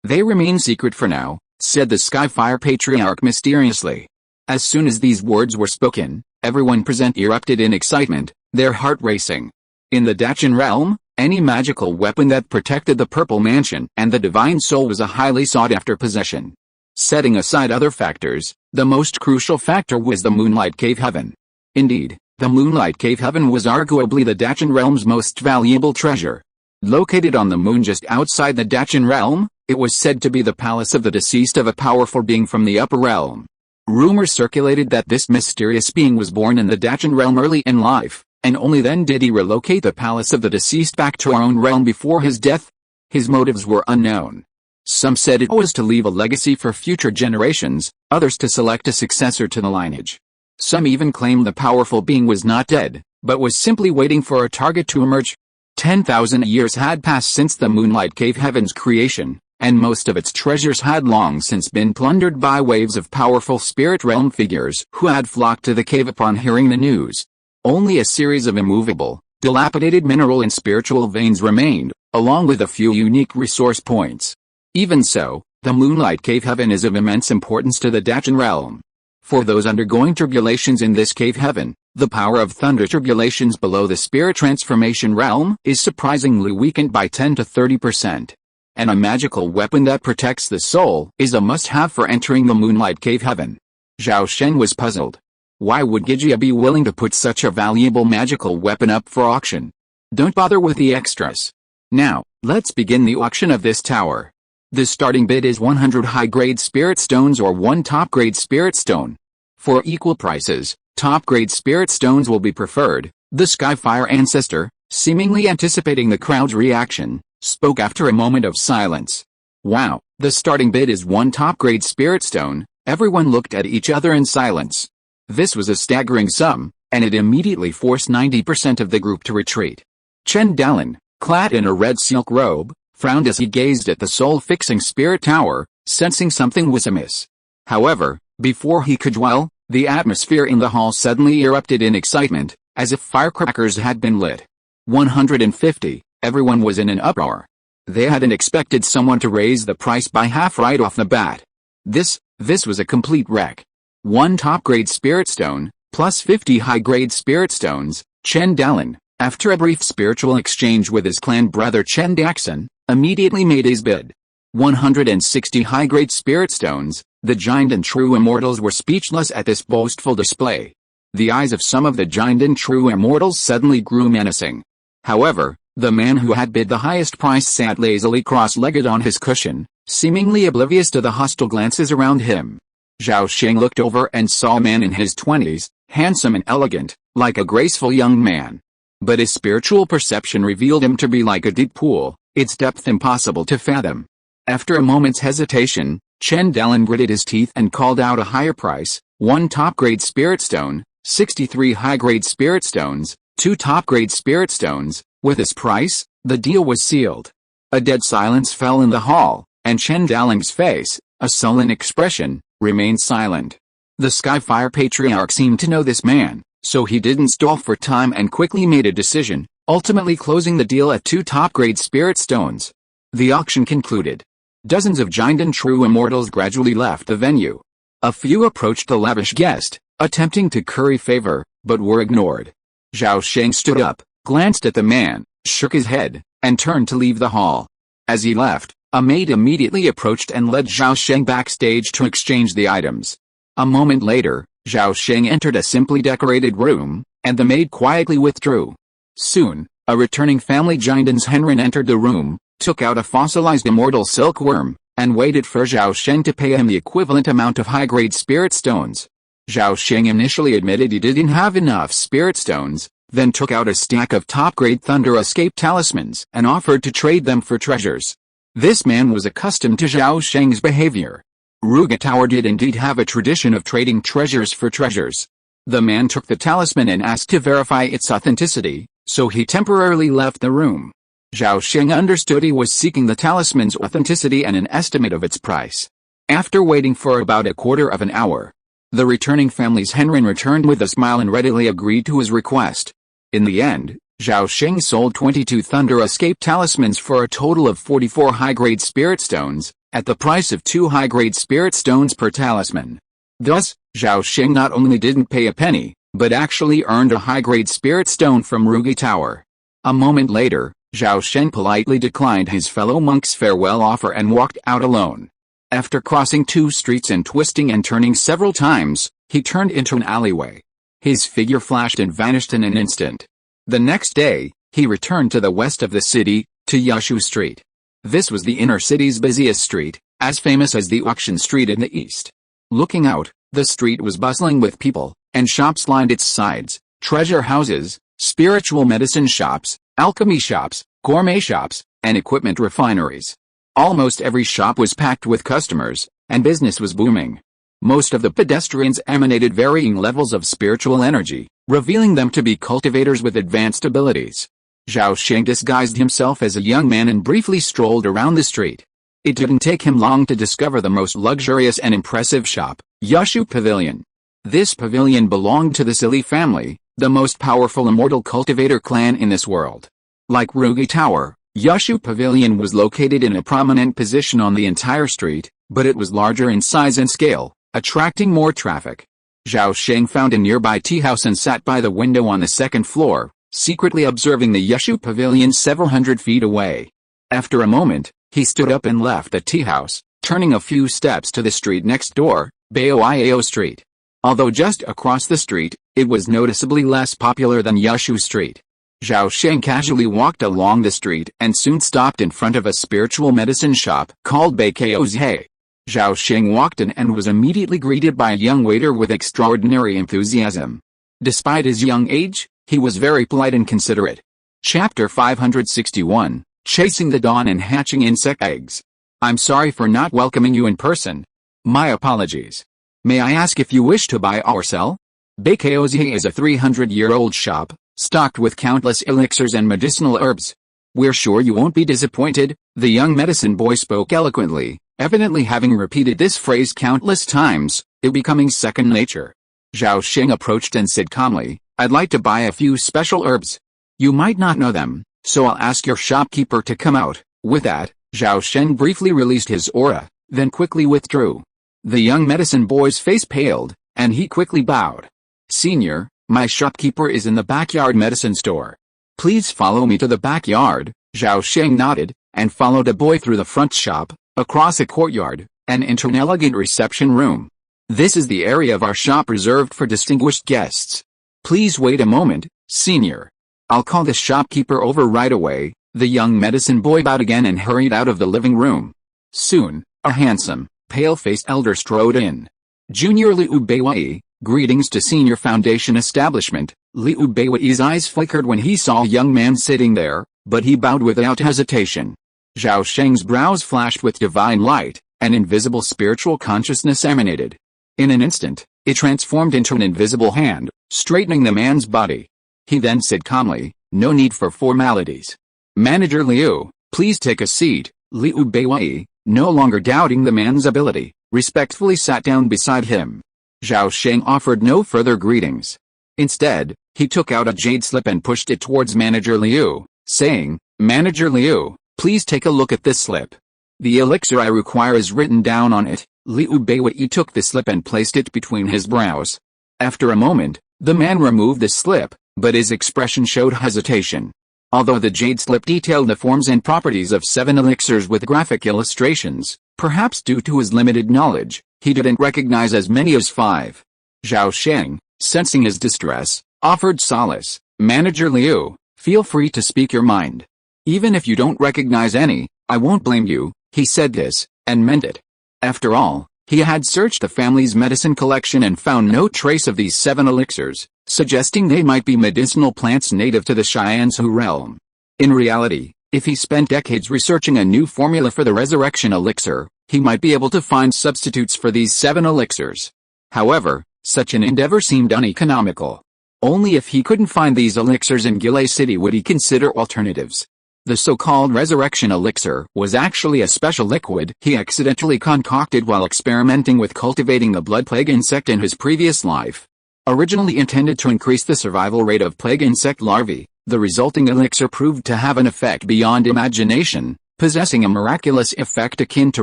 they remain secret for now," said the Skyfire Patriarch mysteriously. As soon as these words were spoken, everyone present erupted in excitement, their heart racing. In the Dachan realm, any magical weapon that protected the Purple Mansion and the Divine Soul was a highly sought-after possession. Setting aside other factors, the most crucial factor was the Moonlight Cave Heaven. Indeed, the Moonlight Cave Heaven was arguably the Dachan realm's most valuable treasure. Located on the moon just outside the Dachan realm, it was said to be the palace of the deceased of a powerful being from the upper realm. Rumors circulated that this mysterious being was born in the Dachan realm early in life, and only then did he relocate the palace of the deceased back to our own realm before his death. His motives were unknown. Some said it was to leave a legacy for future generations, others to select a successor to the lineage. Some even claimed the powerful being was not dead, but was simply waiting for a target to emerge. 10,000 years had passed since the Moonlight Cave Heaven's creation, and most of its treasures had long since been plundered by waves of powerful spirit realm figures who had flocked to the cave upon hearing the news. Only a series of immovable, dilapidated mineral and spiritual veins remained, along with a few unique resource points. Even so, the Moonlight Cave Heaven is of immense importance to the Dachan realm. For those undergoing tribulations in this cave heaven, the power of thunder tribulations below the spirit transformation realm is surprisingly weakened by 10 to 30%. And a magical weapon that protects the soul is a must-have for entering the Moonlight Cave Heaven. Zhao Sheng was puzzled. Why would Gijia be willing to put such a valuable magical weapon up for auction? Don't bother with the extras. Now, let's begin the auction of this tower. The starting bid is 100 high-grade spirit stones or 1 top-grade spirit stone. For equal prices, top-grade spirit stones will be preferred. The Skyfire ancestor, seemingly anticipating the crowd's reaction, spoke after a moment of silence. Wow, the starting bid is 1 top-grade spirit stone. Everyone looked at each other in silence. This was a staggering sum, and it immediately forced 90% of the group to retreat. Chen Dalin, clad in a red silk robe, frowned as he gazed at the soul-fixing spirit tower, sensing something was amiss. However, before he could dwell, the atmosphere in the hall suddenly erupted in excitement, as if firecrackers had been lit. 150, everyone was in an uproar. They hadn't expected someone to raise the price by half right off the bat. This was a complete wreck. 1 top-grade spirit stone, plus 50 high-grade spirit stones. Chen Dalin, after a brief spiritual exchange with his clan brother Chen Daxun, immediately made his bid. 160 high-grade spirit stones. The giant and true immortals were speechless at this boastful display. The eyes of some of the giant and true immortals suddenly grew menacing. However, the man who had bid the highest price sat lazily cross-legged on his cushion, seemingly oblivious to the hostile glances around him. Zhao Sheng looked over and saw a man in his 20s, handsome and elegant, like a graceful young man. But his spiritual perception revealed him to be like a deep pool, its depth impossible to fathom. After a moment's hesitation, Chen Dalin gritted his teeth and called out a higher price: 1 top-grade spirit stone, 63 high-grade spirit stones, 2 top-grade spirit stones. With this price, the deal was sealed. A dead silence fell in the hall, and Chen Dalin's face, a sullen expression, remained silent. The Skyfire Patriarch seemed to know this man, so he didn't stall for time and quickly made a decision, ultimately closing the deal at 2 top-grade spirit stones. The auction concluded. Dozens of giant and true immortals gradually left the venue. A few approached the lavish guest, attempting to curry favor, but were ignored. Zhao Sheng stood up, glanced at the man, shook his head, and turned to leave the hall. As he left, a maid immediately approached and led Zhao Sheng backstage to exchange the items. A moment later, Zhao Sheng entered a simply decorated room, and the maid quietly withdrew. Soon, a returning family giant's Henrin entered the room, took out a fossilized immortal silkworm, and waited for Zhao Sheng to pay him the equivalent amount of high-grade spirit stones. Zhao Sheng initially admitted he didn't have enough spirit stones, then took out a stack of top-grade Thunder Escape talismans and offered to trade them for treasures. This man was accustomed to Zhao Sheng's behavior. Ruga Tower did indeed have a tradition of trading treasures for treasures. The man took the talisman and asked to verify its authenticity, so he temporarily left the room. Zhao Sheng understood he was seeking the talisman's authenticity and an estimate of its price. After waiting for about a quarter of an hour, the returning family's Henrin returned with a smile and readily agreed to his request. In the end, Zhao Sheng sold 22 Thunder Escape talismans for a total of 44 high-grade spirit stones, at the price of 2 high-grade spirit stones per talisman. Thus, Zhao Sheng not only didn't pay a penny, but actually earned a high-grade spirit stone from Rugi Tower. A moment later, Zhao Sheng politely declined his fellow monk's farewell offer and walked out alone. After crossing 2 streets and twisting and turning several times, he turned into an alleyway. His figure flashed and vanished in an instant. The next day, he returned to the west of the city, to Yushu Street. This was the inner city's busiest street, as famous as the auction street in the east. Looking out, the street was bustling with people, and shops lined its sides: treasure houses, spiritual medicine shops, alchemy shops, gourmet shops, and equipment refineries. Almost every shop was packed with customers, and business was booming. Most of the pedestrians emanated varying levels of spiritual energy, revealing them to be cultivators with advanced abilities. Zhao Sheng disguised himself as a young man and briefly strolled around the street. It didn't take him long to discover the most luxurious and impressive shop, Yushu Pavilion. This pavilion belonged to the Silly family, the most powerful immortal cultivator clan in this world. Like Rugi Tower, Yushu Pavilion was located in a prominent position on the entire street, but it was larger in size and scale, attracting more traffic. Zhao Sheng found a nearby tea house and sat by the window on the second floor, secretly observing the Yushu Pavilion several hundred feet away. After a moment, he stood up and left the tea house, turning a few steps to the street next door, Baoiao Street. Although just across the street, it was noticeably less popular than Yushu Street. Zhao Sheng casually walked along the street and soon stopped in front of a spiritual medicine shop called Baoiao. Zhao Sheng walked in and was immediately greeted by a young waiter with extraordinary enthusiasm. Despite his young age, he was very polite and considerate. Chapter 561, Chasing the Dawn and Hatching Insect Eggs. I'm sorry for not welcoming you in person. My apologies. May I ask if you wish to buy or sell? Baoiao is a 300-year-old shop, stocked with countless elixirs and medicinal herbs. We're sure you won't be disappointed, the young medicine boy spoke eloquently, evidently having repeated this phrase countless times, it becoming second nature. Zhao Sheng approached and said calmly, I'd like to buy a few special herbs. You might not know them, so I'll ask your shopkeeper to come out. With that, Zhao Sheng briefly released his aura, then quickly withdrew. The young medicine boy's face paled, and he quickly bowed. Senior, my shopkeeper is in the backyard medicine store. Please follow me to the backyard. Zhao Sheng nodded, and followed a boy through the front shop, across a courtyard, and into an elegant reception room. This is the area of our shop reserved for distinguished guests. Please wait a moment, senior. I'll call the shopkeeper over right away. The young medicine boy bowed again and hurried out of the living room. Soon, a handsome, pale-faced elder strode in. Junior Liu Baiwei, greetings to Senior Foundation Establishment. Liu Baiwei's eyes flickered when he saw a young man sitting there, but he bowed without hesitation. Zhao Sheng's brows flashed with divine light, an invisible spiritual consciousness emanated. In an instant, it transformed into an invisible hand, straightening the man's body. He then said calmly, no need for formalities. Manager Liu, please take a seat. Liu Baiwei, no longer doubting the man's ability, respectfully sat down beside him. Zhao Sheng offered no further greetings. Instead, he took out a jade slip and pushed it towards Manager Liu, saying, Manager Liu, please take a look at this slip. The elixir I require is written down on it. Liu Baiwei took the slip and placed it between his brows. After a moment, the man removed the slip, but his expression showed hesitation. Although the jade slip detailed the forms and properties of 7 elixirs with graphic illustrations, perhaps due to his limited knowledge, he didn't recognize as many as 5. Zhao Sheng, sensing his distress, offered solace. Manager Liu, feel free to speak your mind. Even if you don't recognize any, I won't blame you. He said this, and meant it. After all, he had searched the family's medicine collection and found no trace of these 7 elixirs, suggesting they might be medicinal plants native to the Xianzhu realm. In reality, if he spent decades researching a new formula for the resurrection elixir, he might be able to find substitutes for these 7 elixirs. However, such an endeavor seemed uneconomical. Only if he couldn't find these elixirs in Gilei City would he consider alternatives. The so-called resurrection elixir was actually a special liquid he accidentally concocted while experimenting with cultivating the blood plague insect in his previous life. Originally intended to increase the survival rate of plague insect larvae, the resulting elixir proved to have an effect beyond imagination, possessing a miraculous effect akin to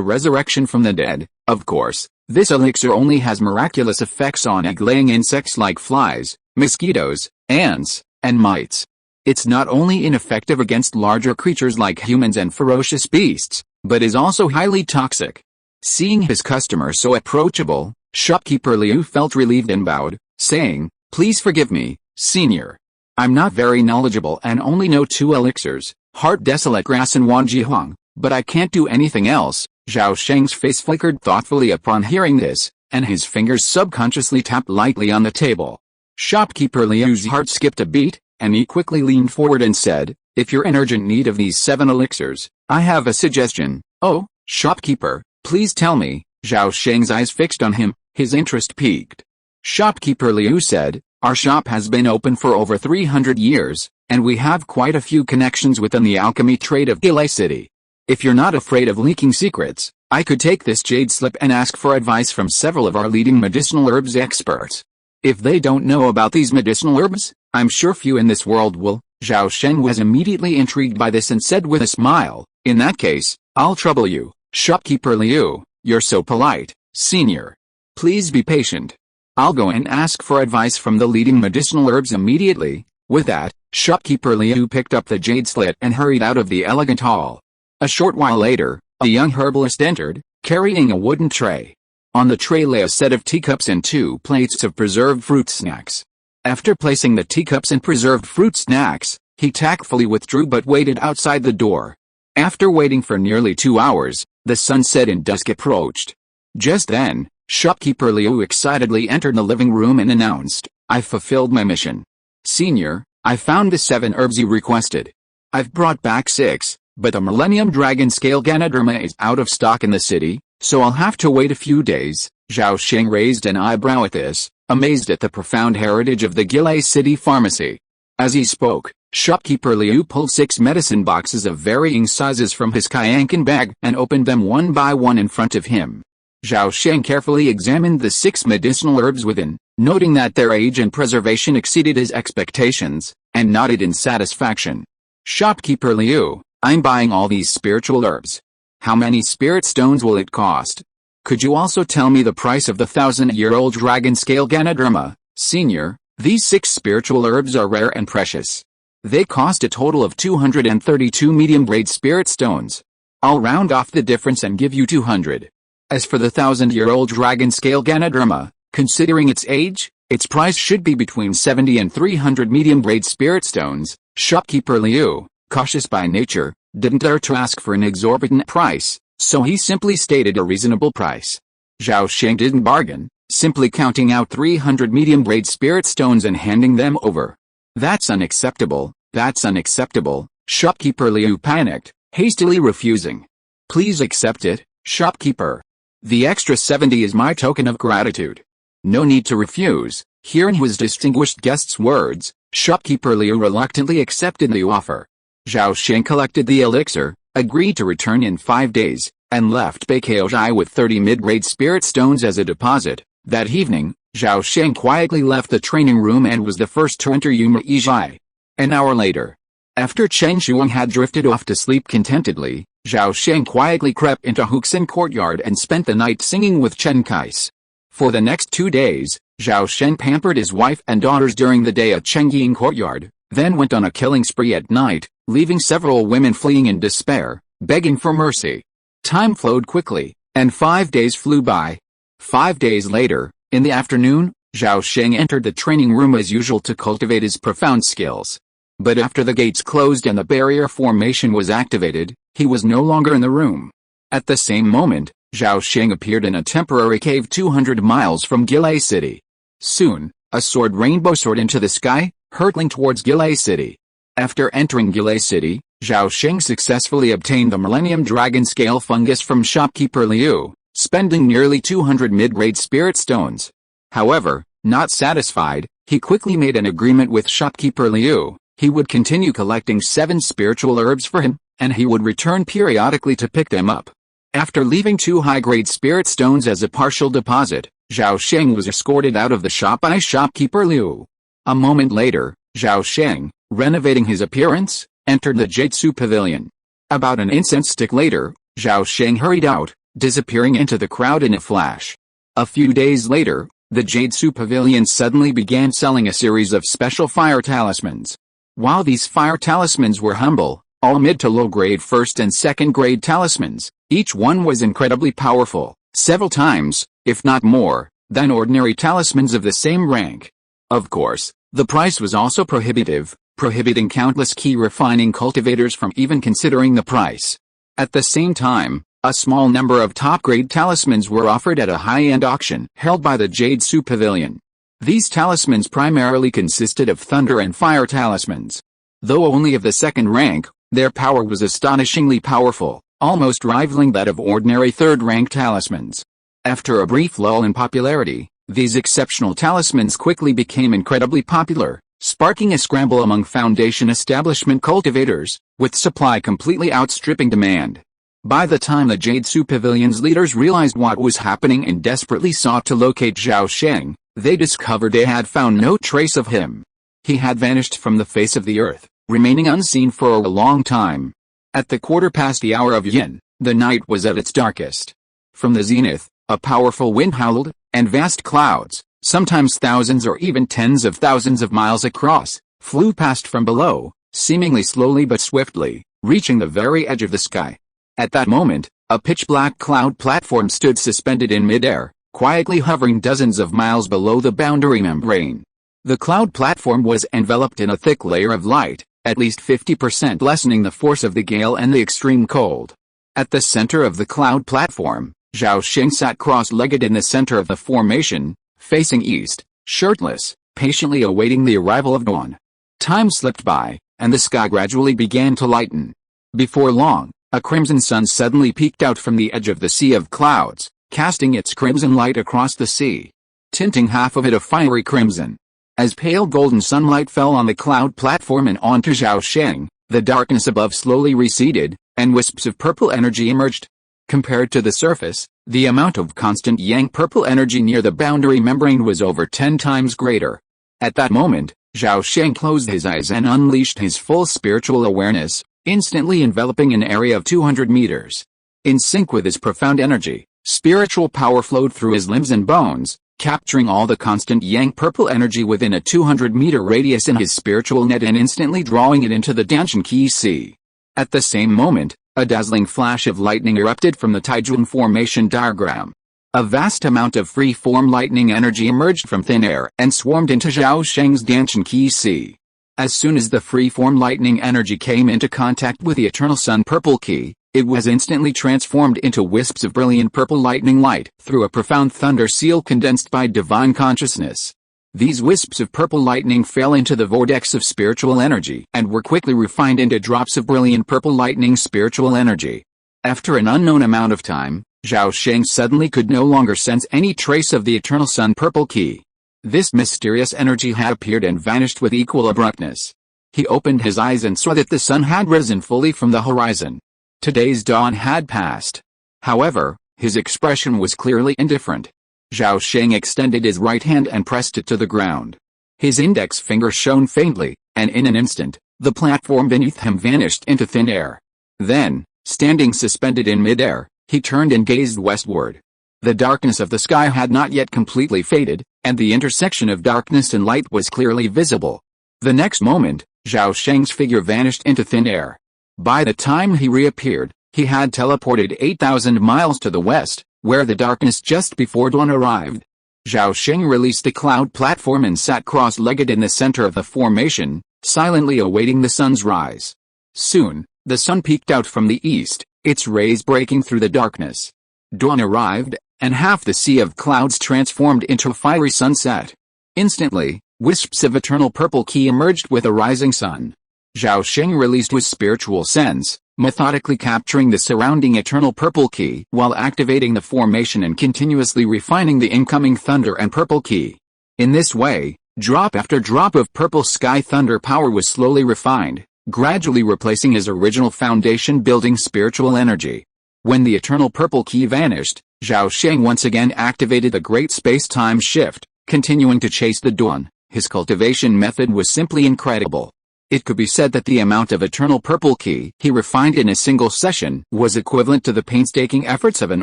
resurrection from the dead. Of course, this elixir only has miraculous effects on egg-laying insects like flies, mosquitoes, ants, and mites. It's not only ineffective against larger creatures like humans and ferocious beasts, but is also highly toxic. Seeing his customer so approachable, shopkeeper Liu felt relieved and bowed, saying, Please forgive me, senior. I'm not very knowledgeable and only know 2 elixirs, Heart Desolate Grass and Wan Jihuang, but I can't do anything else. Zhao Sheng's face flickered thoughtfully upon hearing this, and his fingers subconsciously tapped lightly on the table. Shopkeeper Liu's heart skipped a beat, and he quickly leaned forward and said, If you're in urgent need of these 7 elixirs, I have a suggestion. Oh, shopkeeper, please tell me. Zhao Sheng's eyes fixed on him, his interest piqued. Shopkeeper Liu said, Our shop has been open for over 300 years, and we have quite a few connections within the alchemy trade of Gilei City. If you're not afraid of leaking secrets, I could take this jade slip and ask for advice from several of our leading medicinal herbs experts. If they don't know about these medicinal herbs, I'm sure few in this world will. Zhao Sheng was immediately intrigued by this and said with a smile, In that case, I'll trouble you, shopkeeper Liu, you're so polite, senior. Please be patient. I'll go and ask for advice from the leading medicinal herbs immediately. With that, shopkeeper Liu picked up the jade slit and hurried out of the elegant hall. A short while later, a young herbalist entered, carrying a wooden tray. On the tray lay a set of teacups and 2 plates of preserved fruit snacks. After placing the teacups and preserved fruit snacks, he tactfully withdrew but waited outside the door. After waiting for nearly 2 hours, the sun set and dusk approached. Just then, shopkeeper Liu excitedly entered the living room and announced, "I've fulfilled my mission. Senior, I found the 7 herbs you requested. I've brought back 6, but the Millennium Dragon Scale Ganoderma is out of stock in the city, so I'll have to wait a few days." Zhao Sheng raised an eyebrow at this, amazed at the profound heritage of the Gilei City pharmacy. As he spoke, shopkeeper Liu pulled 6 medicine boxes of varying sizes from his Kyankan bag and opened them one by one in front of him. Zhao Sheng carefully examined the 6 medicinal herbs within, noting that their age and preservation exceeded his expectations, and nodded in satisfaction. "Shopkeeper Liu, I'm buying all these spiritual herbs. How many spirit stones will it cost? Could you also tell me the price of the 1,000-year-old dragon scale Ganoderma, Senior? These 6 spiritual herbs are rare and precious. They cost a total of 232 medium-grade spirit stones. I'll round off the difference and give you 200. As for the 1,000-year-old dragon scale Ganoderma, considering its age, its price should be between 70 and 300 medium-grade spirit stones." Shopkeeper Liu, cautious by nature, didn't dare to ask for an exorbitant price, so he simply stated a reasonable price. Zhao Sheng didn't bargain, simply counting out 300 medium-grade spirit stones and handing them over. "That's unacceptable, that's unacceptable," shopkeeper Liu panicked, hastily refusing. "Please accept it, shopkeeper. The extra 70 is my token of gratitude. No need to refuse." Hearing his distinguished guest's words, shopkeeper Liu reluctantly accepted the offer. Zhao Sheng collected the elixir, agreed to return in 5 days, and left Beikaozhai with 30 mid-grade spirit stones as a deposit. That evening, Zhao Sheng quietly left the training room and was the first to enter Yumei. An hour later, after Chen Shuang had drifted off to sleep contentedly, Zhao Sheng quietly crept into Huxin courtyard and spent the night singing with Chen Kais. For the next 2 days, Zhao Sheng pampered his wife and daughters during the day at Chengying courtyard, then went on a killing spree at night, leaving several women fleeing in despair, begging for mercy. Time flowed quickly, and 5 days flew by. 5 days later, in the afternoon, Zhao Sheng entered the training room as usual to cultivate his profound skills. But after the gates closed and the barrier formation was activated, he was no longer in the room. At the same moment, Zhao Sheng appeared in a temporary cave 200 miles from Gilei City. Soon, a sword rainbow soared into the sky, hurtling towards Gilei City. After entering Gilei City, Zhao Sheng successfully obtained the Millennium Dragon Scale fungus from shopkeeper Liu, spending nearly 200 mid-grade spirit stones. However, not satisfied, he quickly made an agreement with shopkeeper Liu. He would continue collecting 7 spiritual herbs for him, and he would return periodically to pick them up. After leaving 2 high-grade spirit stones as a partial deposit, Zhao Sheng was escorted out of the shop by shopkeeper Liu. A moment later, Zhao Sheng, renovating his appearance, entered the Jade-Su Pavilion. About an incense stick later, Zhao Sheng hurried out, disappearing into the crowd in a flash. A few days later, the Jade-Su Pavilion suddenly began selling a series of special fire talismans. While these fire talismans were humble, all mid to low-grade 1st and 2nd grade talismans, each one was incredibly powerful, several times, if not more, than ordinary talismans of the same rank. Of course, the price was also prohibitive, prohibiting countless key refining cultivators from even considering the price. At the same time, a small number of top-grade talismans were offered at a high-end auction held by the Jade-Su Pavilion. These talismans primarily consisted of thunder and fire talismans. Though only of the 2nd rank, their power was astonishingly powerful, almost rivaling that of ordinary 3rd-rank talismans. After a brief lull in popularity, these exceptional talismans quickly became incredibly popular, sparking a scramble among Foundation establishment cultivators, with supply completely outstripping demand. By the time the Jade-Su Pavilion's leaders realized what was happening and desperately sought to locate Zhao Sheng, they discovered they had found no trace of him. He had vanished from the face of the earth, remaining unseen for a long time. At the quarter past the hour of yin, the night was at its darkest. From the zenith, a powerful wind howled, and vast clouds, sometimes thousands or even tens of thousands of miles across, flew past from below, seemingly slowly but swiftly, reaching the very edge of the sky. At that moment, a pitch-black cloud platform stood suspended in midair, quietly hovering dozens of miles below the boundary membrane. The cloud platform was enveloped in a thick layer of light, at least 50% lessening the force of the gale and the extreme cold. At the center of the cloud platform, Zhao Sheng sat cross-legged in the center of the formation, facing east, shirtless, patiently awaiting the arrival of dawn. Time slipped by, and the sky gradually began to lighten. Before long, a crimson sun suddenly peeked out from the edge of the sea of clouds, casting its crimson light across the sea, tinting half of it a fiery crimson. As pale golden sunlight fell on the cloud platform and onto Zhao Sheng, the darkness above slowly receded, and wisps of purple energy emerged. Compared to the surface, the amount of constant yang purple energy near the boundary membrane was over 10 times greater. At that moment, Zhao Sheng closed his eyes and unleashed his full spiritual awareness, instantly enveloping an area of 200 meters. In sync with his profound energy, spiritual power flowed through his limbs and bones, capturing all the constant yang purple energy within a 200-meter radius in his spiritual net and instantly drawing it into the Danshan Qi Sea. At the same moment, a dazzling flash of lightning erupted from the Taizhuang formation diagram. A vast amount of free-form lightning energy emerged from thin air and swarmed into Zhao Sheng's Danshan Qi Sea. As soon as the free-form lightning energy came into contact with the eternal sun purple Qi, it was instantly transformed into wisps of brilliant purple lightning light through a profound thunder seal condensed by divine consciousness. These wisps of purple lightning fell into the vortex of spiritual energy and were quickly refined into drops of brilliant purple lightning spiritual energy. After an unknown amount of time, Zhao Sheng suddenly could no longer sense any trace of the eternal sun purple Qi. This mysterious energy had appeared and vanished with equal abruptness. He opened his eyes and saw that the sun had risen fully from the horizon. Today's dawn had passed. However, his expression was clearly indifferent. Zhao Sheng extended his right hand and pressed it to the ground. His index finger shone faintly, and in an instant, the platform beneath him vanished into thin air. Then, standing suspended in midair, he turned and gazed westward. The darkness of the sky had not yet completely faded, and the intersection of darkness and light was clearly visible. The next moment, Zhao Sheng's figure vanished into thin air. By the time he reappeared, he had teleported 8,000 miles to the west, where the darkness just before dawn arrived. Zhao Sheng released the cloud platform and sat cross-legged in the center of the formation, silently awaiting the sun's rise. Soon, the sun peeked out from the east, its rays breaking through the darkness. Dawn arrived, and half the sea of clouds transformed into a fiery sunset. Instantly, wisps of eternal purple Qi emerged with a rising sun. Zhao Sheng released his spiritual sense, methodically capturing the surrounding eternal purple Qi while activating the formation and continuously refining the incoming thunder and purple Qi. In this way, drop after drop of purple sky thunder power was slowly refined, gradually replacing his original foundation-building spiritual energy. When the eternal purple Qi vanished, Zhao Sheng once again activated the great space-time shift, continuing to chase the dawn. His cultivation method was simply incredible. It could be said that the amount of eternal purple Qi he refined in a single session was equivalent to the painstaking efforts of an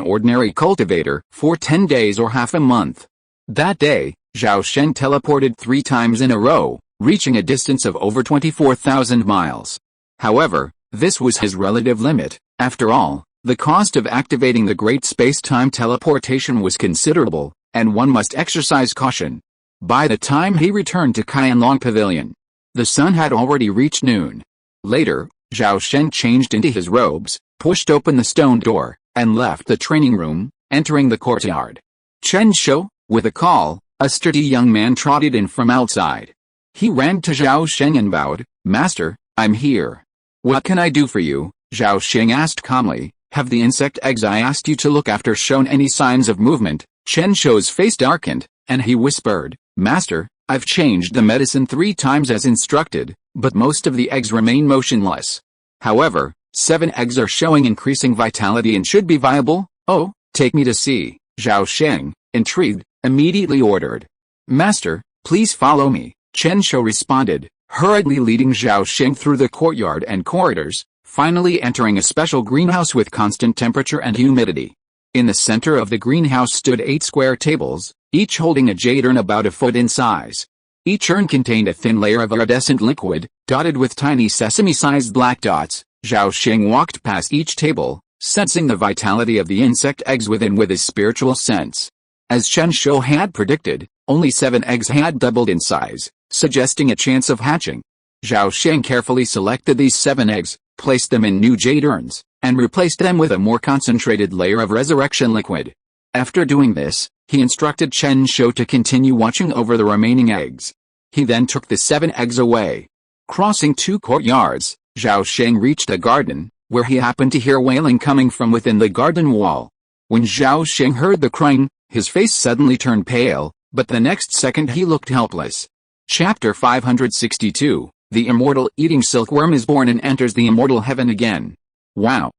ordinary cultivator for 10 days or half a month. That day, Zhao Sheng teleported 3 times in a row, reaching a distance of over 24,000 miles. However, this was his relative limit. After all, the cost of activating the great space-time teleportation was considerable, and one must exercise caution. By the time he returned to Qianlong Pavilion, the sun had already reached noon. Later, Zhao Sheng changed into his robes, pushed open the stone door, and left the training room, entering the courtyard. Chen Shou, with a call, a sturdy young man trotted in from outside. He ran to Zhao Sheng and bowed. "Master, I'm here." "What can I do for you?" Zhao Sheng asked calmly. "Have the insect eggs I asked you to look after shown any signs of movement?" Chen Shou's face darkened, and he whispered, "Master, I've changed the medicine 3 times as instructed, but most of the eggs remain motionless. However, 7 eggs are showing increasing vitality and should be viable." "Oh, take me to see." Zhao Sheng, intrigued, immediately ordered. "Master, please follow me," Chen Shou responded, hurriedly leading Zhao Sheng through the courtyard and corridors, finally entering a special greenhouse with constant temperature and humidity. In the center of the greenhouse stood 8 square tables, each holding a jade urn about a foot in size. Each urn contained a thin layer of iridescent liquid, dotted with tiny sesame-sized black dots. Zhao Sheng walked past each table, sensing the vitality of the insect eggs within with his spiritual sense. As Chen Shou had predicted, only 7 eggs had doubled in size, suggesting a chance of hatching. Zhao Sheng carefully selected these 7 eggs, placed them in new jade urns, and replaced them with a more concentrated layer of resurrection liquid. After doing this, he instructed Chen Shou to continue watching over the remaining eggs. He then took the 7 eggs away. Crossing 2 courtyards, Zhao Sheng reached a garden, where he happened to hear wailing coming from within the garden wall. When Zhao Sheng heard the crying, his face suddenly turned pale, but the next second he looked helpless. Chapter 562, The Immortal Eating Silkworm is born and enters the immortal heaven again. Wow,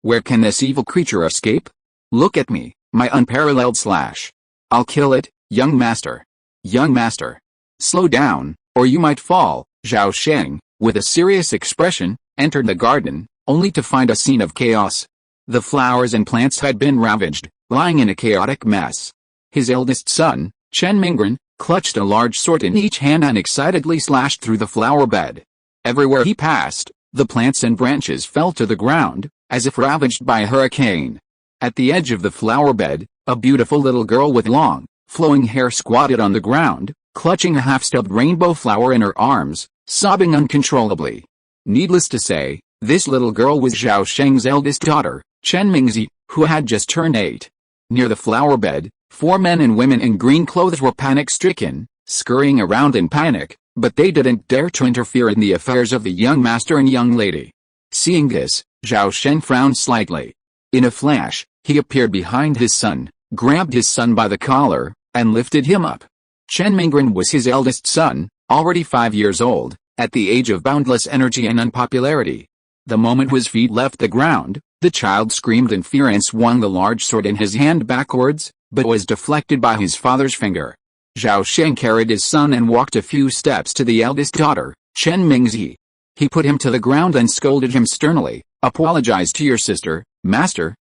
where can this evil creature escape? Look at me, my unparalleled slash. I'll kill it, young master. Young master. Slow down, or you might fall. Zhao Sheng, with a serious expression, entered the garden, only to find a scene of chaos. The flowers and plants had been ravaged, lying in a chaotic mess. His eldest son, Chen Mingren, clutched a large sword in each hand and excitedly slashed through the flower bed. Everywhere he passed, the plants and branches fell to the ground, as if ravaged by a hurricane. At the edge of the flower bed, a beautiful little girl with long, flowing hair squatted on the ground, clutching a half-stubbed rainbow flower in her arms, sobbing uncontrollably. Needless to say, this little girl was Zhao Sheng's eldest daughter, Chen Mingzi, who had just turned 8. Near the flower bed, 4 men and women in green clothes were panic-stricken, scurrying around in panic, but they didn't dare to interfere in the affairs of the young master and young lady. Seeing this, Zhao Sheng frowned slightly. In a flash, he appeared behind his son, grabbed his son by the collar, and lifted him up. Chen Mingren was his eldest son, already 5 years old, at the age of boundless energy and unpopularity. The moment his feet left the ground, the child screamed in fear and swung the large sword in his hand backwards, but was deflected by his father's finger. Zhao Sheng carried his son and walked a few steps to the eldest daughter, Chen Mingzi. He put him to the ground and scolded him sternly. Apologize to your sister, master,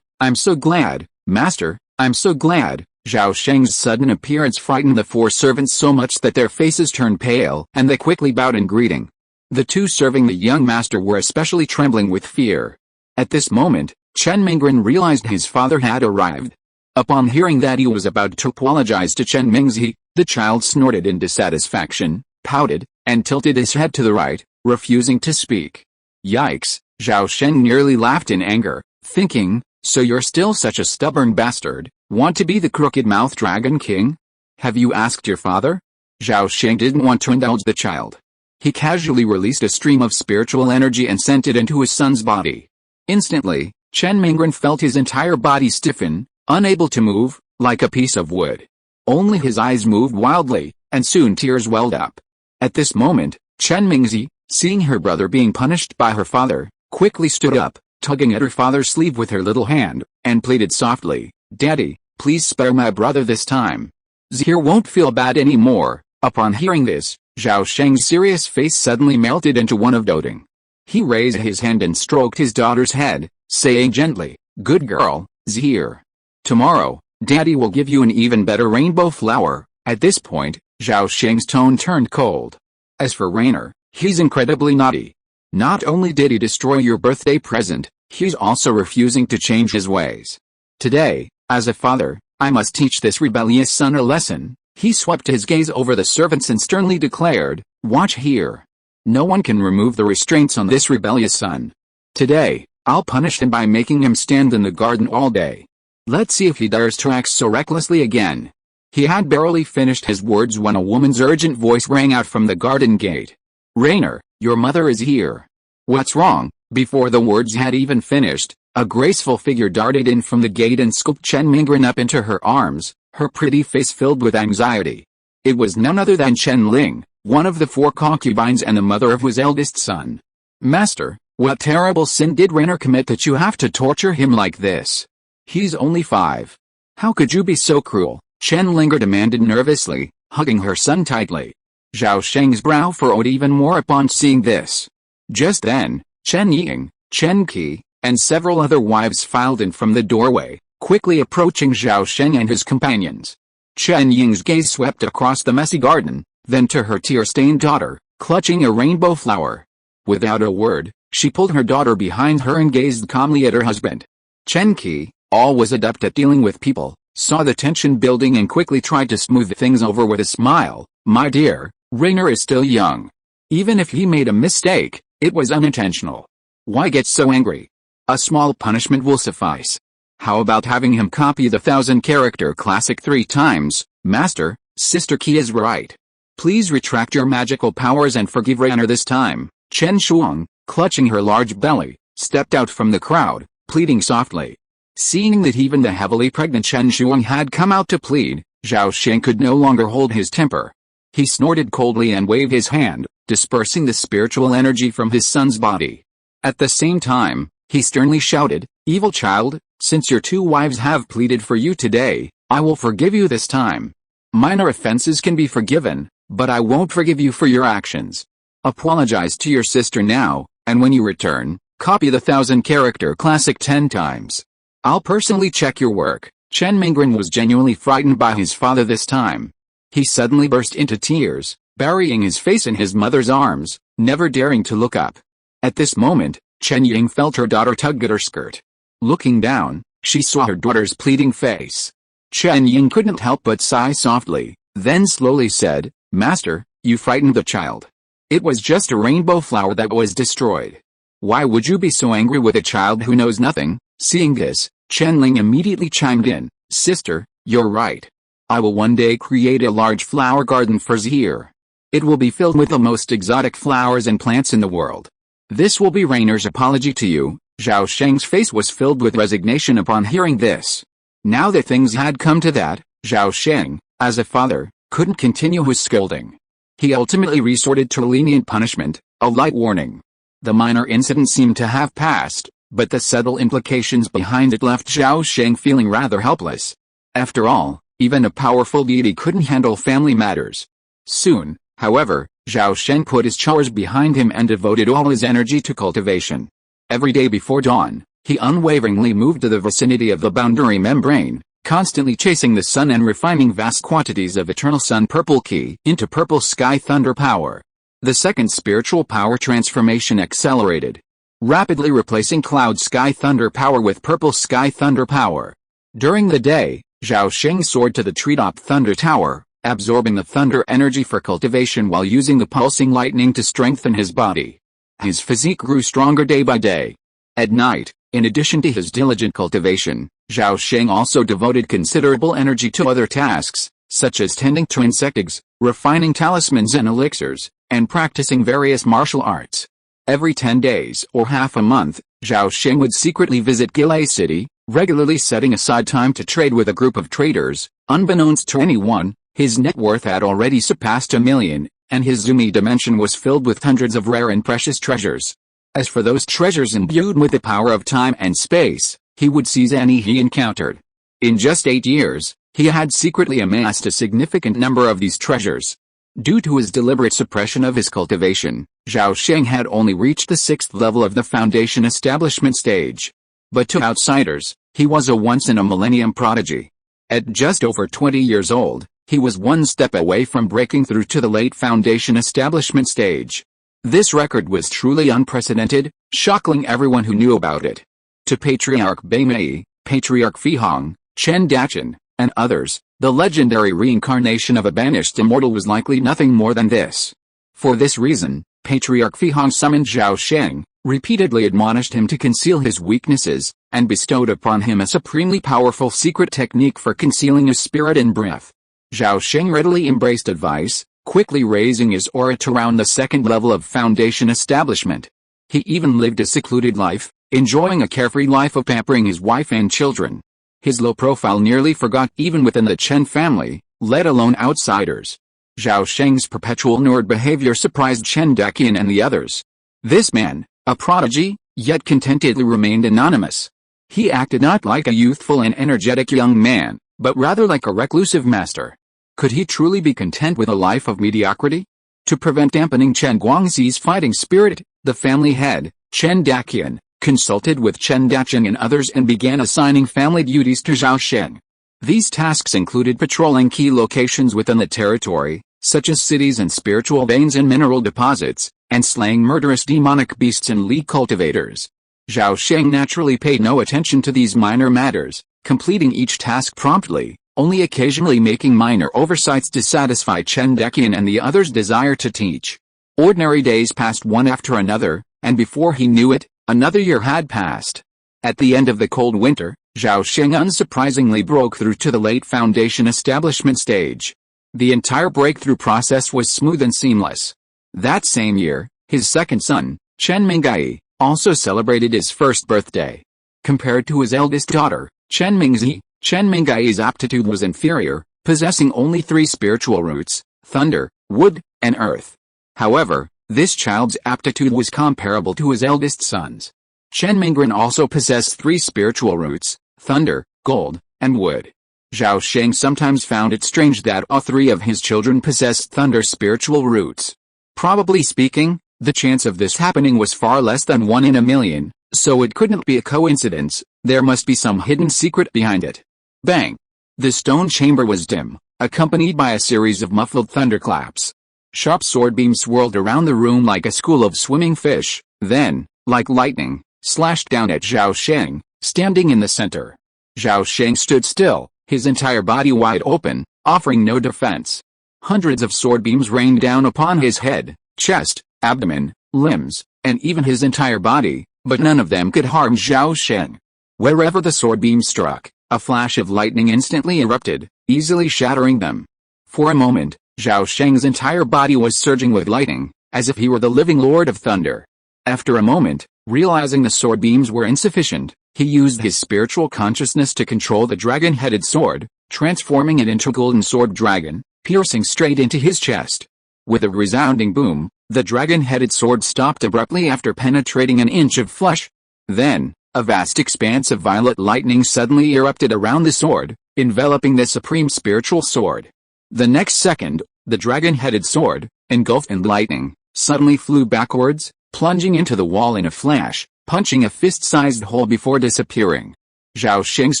I'm so glad, master, I'm so glad. Zhao Sheng's sudden appearance frightened the 4 servants so much that their faces turned pale and they quickly bowed in greeting. The 2 serving the young master were especially trembling with fear. At this moment, Chen Mingren realized his father had arrived. Upon hearing that he was about to apologize to Chen Mingzi, the child snorted in dissatisfaction, pouted, and tilted his head to the right, refusing to speak. Yikes, Zhao Sheng nearly laughed in anger, thinking, so you're still such a stubborn bastard, want to be the crooked-mouthed dragon king? Have you asked your father? Zhao Sheng didn't want to indulge the child. He casually released a stream of spiritual energy and sent it into his son's body. Instantly, Chen Mingren felt his entire body stiffen, unable to move, like a piece of wood. Only his eyes moved wildly, and soon tears welled up. At this moment, Chen Mingzi, seeing her brother being punished by her father, quickly stood up, tugging at her father's sleeve with her little hand, and pleaded softly, Daddy, please spare my brother this time. Zahir won't feel bad anymore. Upon hearing this, Zhao Sheng's serious face suddenly melted into one of doting. He raised his hand and stroked his daughter's head, saying gently, Good girl, Zahir. Tomorrow, Daddy will give you an even better rainbow flower. At this point, Zhao Sheng's tone turned cold. As for Rainer, he's incredibly naughty. Not only did he destroy your birthday present, he's also refusing to change his ways. Today, as a father, I must teach this rebellious son a lesson. He swept his gaze over the servants and sternly declared, Watch here. No one can remove the restraints on this rebellious son. Today, I'll punish him by making him stand in the garden all day. Let's see if he dares to act so recklessly again. He had barely finished his words when a woman's urgent voice rang out from the garden gate. Rainer, your mother is here. What's wrong? Before the words had even finished, a graceful figure darted in from the gate and scooped Chen Mingren up into her arms, her pretty face filled with anxiety. It was none other than Chen Ling, one of the 4 concubines and the mother of his eldest son. Master, what terrible sin did Rainer commit that you have to torture him like this? He's only 5. How could you be so cruel? Chen Ling demanded nervously, hugging her son tightly. Zhao Sheng's brow furrowed even more upon seeing this. Just then, Chen Ying, Chen Qi, and several other wives filed in from the doorway, quickly approaching Zhao Sheng and his companions. Chen Ying's gaze swept across the messy garden, then to her tear-stained daughter, clutching a rainbow flower. Without a word, she pulled her daughter behind her and gazed calmly at her husband. Chen Qi, always adept at dealing with people, saw the tension building and quickly tried to smooth things over with a smile. My dear, Rainer is still young. Even if he made a mistake, it was unintentional. Why get so angry? A small punishment will suffice. How about having him copy the 1000-character classic 3 times? Master, Sister Qi is right. Please retract your magical powers and forgive Rainer this time. Chen Shuang, clutching her large belly, stepped out from the crowd, pleading softly. Seeing that even the heavily pregnant Chen Shuang had come out to plead, Zhao Sheng could no longer hold his temper. He snorted coldly and waved his hand, dispersing the spiritual energy from his son's body. At the same time, he sternly shouted, "Evil child, since your 2 wives have pleaded for you today, I will forgive you this time. Minor offenses can be forgiven, but I won't forgive you for your actions. Apologize to your sister now, and when you return, copy the 1000-character classic 10 times. I'll personally check your work." Chen Mingren was genuinely frightened by his father this time. He suddenly burst into tears, burying his face in his mother's arms, never daring to look up. At this moment, Chen Ying felt her daughter tug at her skirt. Looking down, she saw her daughter's pleading face. Chen Ying couldn't help but sigh softly, then slowly said, "Master, you frightened the child. It was just a rainbow flower that was destroyed. Why would you be so angry with a child who knows nothing?" Seeing this, Chen Ling immediately chimed in, "Sister, you're right. I will one day create a large flower garden for Zhir. It will be filled with the most exotic flowers and plants in the world. This will be Rainer's apology to you." Zhao Sheng's face was filled with resignation upon hearing this. Now that things had come to that, Zhao Sheng, as a father, couldn't continue his scolding. He ultimately resorted to lenient punishment, a light warning. The minor incident seemed to have passed, but the subtle implications behind it left Zhao Sheng feeling rather helpless. After all, even a powerful deity couldn't handle family matters. Soon, however, Zhao Sheng put his chores behind him and devoted all his energy to cultivation. Every day before dawn, he unwaveringly moved to the vicinity of the boundary membrane, constantly chasing the sun and refining vast quantities of eternal sun purple Qi into purple sky thunder power. The second spiritual power transformation accelerated, rapidly replacing cloud sky thunder power with purple sky thunder power. During the day, Zhao Sheng soared to the treetop thunder tower, absorbing the thunder energy for cultivation while using the pulsing lightning to strengthen his body. His physique grew stronger day by day. At night, in addition to his diligent cultivation, Zhao Sheng also devoted considerable energy to other tasks, such as tending to insect eggs, refining talismans and elixirs, and practicing various martial arts. Every 10 days or half a month, Zhao Sheng would secretly visit Gilei City, regularly setting aside time to trade with a group of traders. Unbeknownst to anyone, his net worth had already surpassed 1 million, and his Zumi dimension was filled with hundreds of rare and precious treasures. As for those treasures imbued with the power of time and space, he would seize any he encountered. In just 8 years, he had secretly amassed a significant number of these treasures. Due to his deliberate suppression of his cultivation, Zhao Sheng had only reached the 6th level of the foundation establishment stage. But to outsiders, he was a once-in-a-millennium prodigy. At just over 20 years old, he was one step away from breaking through to the late foundation establishment stage. This record was truly unprecedented, shocking everyone who knew about it. To Patriarch Beimei, Patriarch Fihong, Chen Dachin, and others, the legendary reincarnation of a banished immortal was likely nothing more than this. For this reason, Patriarch Fihong summoned Zhao Sheng, repeatedly admonished him to conceal his weaknesses, and bestowed upon him a supremely powerful secret technique for concealing his spirit and breath. Zhao Sheng readily embraced advice, quickly raising his aura to around the 2nd level of foundation establishment. He even lived a secluded life, enjoying a carefree life of pampering his wife and children. His low profile nearly forgot even within the Chen family, let alone outsiders. Zhao Sheng's perpetual ignored behavior surprised Chen Daqian and the others. This man, a prodigy, yet contentedly remained anonymous. He acted not like a youthful and energetic young man, but rather like a reclusive master. Could he truly be content with a life of mediocrity? To prevent dampening Chen Guangxi's fighting spirit, the family head, Chen Daqian, consulted with Chen Dachin and others and began assigning family duties to Zhao Sheng. These tasks included patrolling key locations within the territory, such as cities and spiritual veins and mineral deposits, and slaying murderous demonic beasts and lead cultivators. Zhao Sheng naturally paid no attention to these minor matters, completing each task promptly, only occasionally making minor oversights to satisfy Chen Deqian and the others' desire to teach. Ordinary days passed one after another, and before he knew it, another year had passed. At the end of the cold winter, Zhao Sheng unsurprisingly broke through to the late foundation establishment stage. The entire breakthrough process was smooth and seamless. That same year, his second son, Chen Mingyi, also celebrated his first birthday. Compared to his eldest daughter, Chen Mingzi, Chen Mingyi's aptitude was inferior, possessing only 3 spiritual roots: thunder, wood, and earth. However, this child's aptitude was comparable to his eldest son's. Chen Mingren also possessed 3 spiritual roots: thunder, gold, and wood. Zhao Sheng sometimes found it strange that all 3 of his children possessed thunder spiritual roots. Probably speaking, the chance of this happening was far less than 1 in a million, so it couldn't be a coincidence. There must be some hidden secret behind it. Bang! The stone chamber was dim, accompanied by a series of muffled thunderclaps. Sharp sword beams swirled around the room like a school of swimming fish, then, like lightning, slashed down at Zhao Sheng, standing in the center. Zhao Sheng stood still, his entire body wide open, offering no defense. Hundreds of sword beams rained down upon his head, chest, abdomen, limbs, and even his entire body, but none of them could harm Zhao Sheng. Wherever the sword beam struck, a flash of lightning instantly erupted, easily shattering them. For a moment, Zhao Sheng's entire body was surging with lightning, as if he were the living Lord of Thunder. After a moment, realizing the sword beams were insufficient, he used his spiritual consciousness to control the dragon-headed sword, transforming it into a golden sword dragon, piercing straight into his chest. With a resounding boom, the dragon-headed sword stopped abruptly after penetrating an inch of flesh. Then, a vast expanse of violet lightning suddenly erupted around the sword, enveloping the supreme spiritual sword. The next second, the dragon-headed sword, engulfed in lightning, suddenly flew backwards, plunging into the wall in a flash, punching a fist-sized hole before disappearing. Zhao Sheng's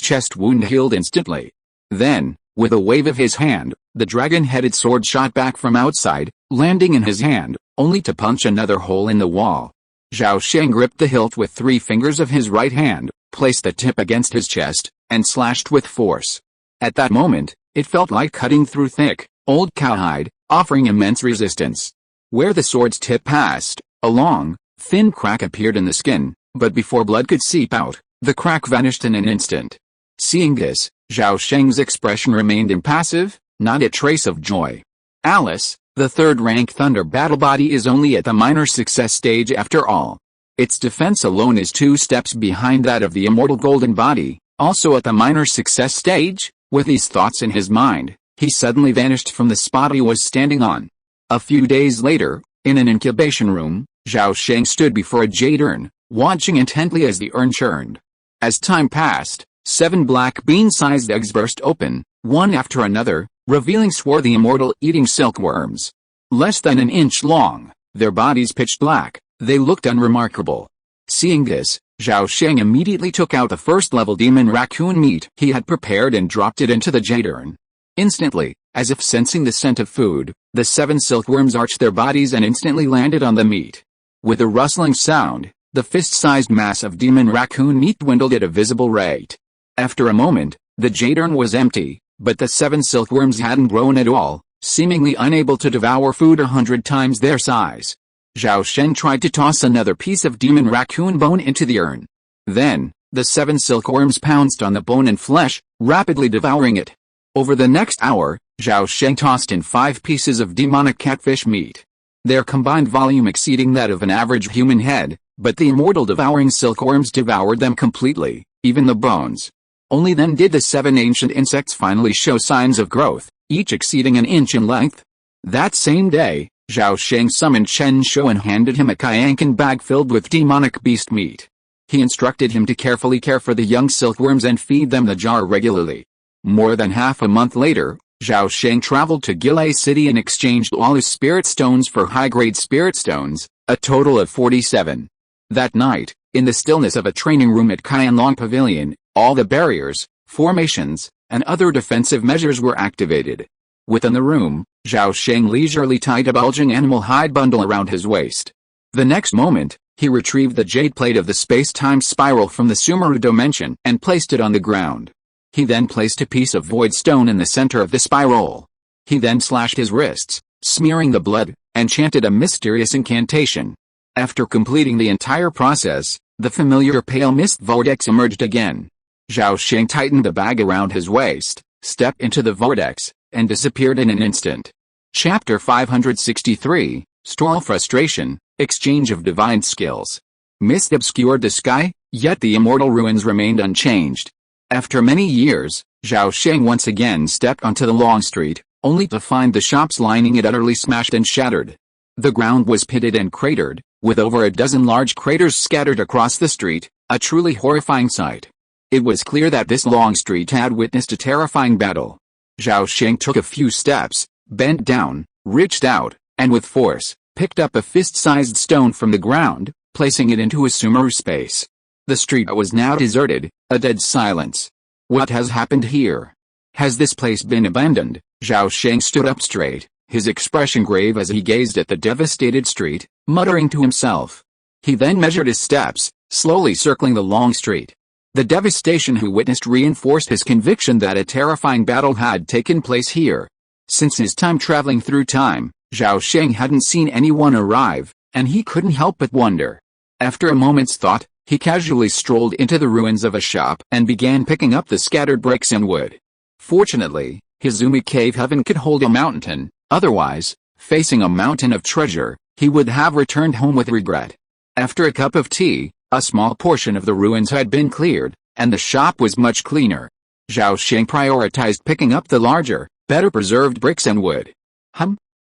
chest wound healed instantly. Then, with a wave of his hand, the dragon-headed sword shot back from outside, landing in his hand, only to punch another hole in the wall. Zhao Sheng gripped the hilt with 3 fingers of his right hand, placed the tip against his chest, and slashed with force. At that moment, it felt like cutting through thick, old cowhide, offering immense resistance. Where the sword's tip passed, a long, thin crack appeared in the skin, but before blood could seep out, the crack vanished in an instant. Seeing this, Zhao Sheng's expression remained impassive, not a trace of joy. Alice, the third-rank Thunder battle body, is only at the minor success stage after all. Its defense alone is 2 steps behind that of the Immortal Golden Body, also at the minor success stage. With these thoughts in his mind, he suddenly vanished from the spot he was standing on. A few days later, in an incubation room, Zhao Sheng stood before a jade urn, watching intently as the urn churned. As time passed, 7 black bean-sized eggs burst open, one after another, revealing swarthy immortal-eating silkworms. Less than an inch long, their bodies pitch black, they looked unremarkable. Seeing this, Zhao Sheng immediately took out the first-level demon raccoon meat he had prepared and dropped it into the jade urn. Instantly, as if sensing the scent of food, the 7 silkworms arched their bodies and instantly landed on the meat. With a rustling sound, the fist-sized mass of demon raccoon meat dwindled at a visible rate. After a moment, the jade urn was empty, but the 7 silkworms hadn't grown at all, seemingly unable to devour food 100 times their size. Zhao Sheng tried to toss another piece of demon raccoon bone into the urn. Then, the 7 silkworms pounced on the bone and flesh, rapidly devouring it. Over the next hour, Zhao Sheng tossed in 5 pieces of demonic catfish meat. Their combined volume exceeding that of an average human head, but the immortal devouring silkworms devoured them completely, even the bones. Only then did the 7 ancient insects finally show signs of growth, each exceeding an inch in length. That same day, Zhao Sheng summoned Chen Shou and handed him a Kyankan bag filled with demonic beast meat. He instructed him to carefully care for the young silkworms and feed them the jar regularly. More than half a month later, Zhao Sheng traveled to Gilei City and exchanged all his spirit stones for high-grade spirit stones, a total of 47. That night, in the stillness of a training room at Qianlong Pavilion, all the barriers, formations, and other defensive measures were activated. Within the room, Zhao Sheng leisurely tied a bulging animal hide bundle around his waist. The next moment, he retrieved the jade plate of the space-time spiral from the Sumeru dimension and placed it on the ground. He then placed a piece of void stone in the center of the spiral. He then slashed his wrists, smearing the blood, and chanted a mysterious incantation. After completing the entire process, the familiar pale mist vortex emerged again. Zhao Sheng tightened the bag around his waist, stepped into the vortex, and disappeared in an instant. Chapter 563, Stall Frustration, Exchange of Divine Skills. Mist obscured the sky, yet the immortal ruins remained unchanged. After many years, Zhao Sheng once again stepped onto the long street, only to find the shops lining it utterly smashed and shattered. The ground was pitted and cratered, with over a dozen large craters scattered across the street, a truly horrifying sight. It was clear that this long street had witnessed a terrifying battle. Zhao Sheng took a few steps, bent down, reached out, and with force, picked up a fist-sized stone from the ground, placing it into a sumeru space. The street was now deserted, a dead silence. What has happened here? Has this place been abandoned? Zhao Sheng stood up straight, his expression grave as he gazed at the devastated street, muttering to himself. He then measured his steps, slowly circling the long street. The devastation he witnessed reinforced his conviction that a terrifying battle had taken place here. Since his time traveling through time, Zhao Sheng hadn't seen anyone arrive, and he couldn't help but wonder. After a moment's thought, he casually strolled into the ruins of a shop and began picking up the scattered bricks and wood. Fortunately, his Izumi cave heaven could hold a mountain, otherwise, facing a mountain of treasure, he would have returned home with regret. After a cup of tea, a small portion of the ruins had been cleared, and the shop was much cleaner. Zhao Sheng prioritized picking up the larger, better preserved bricks and wood.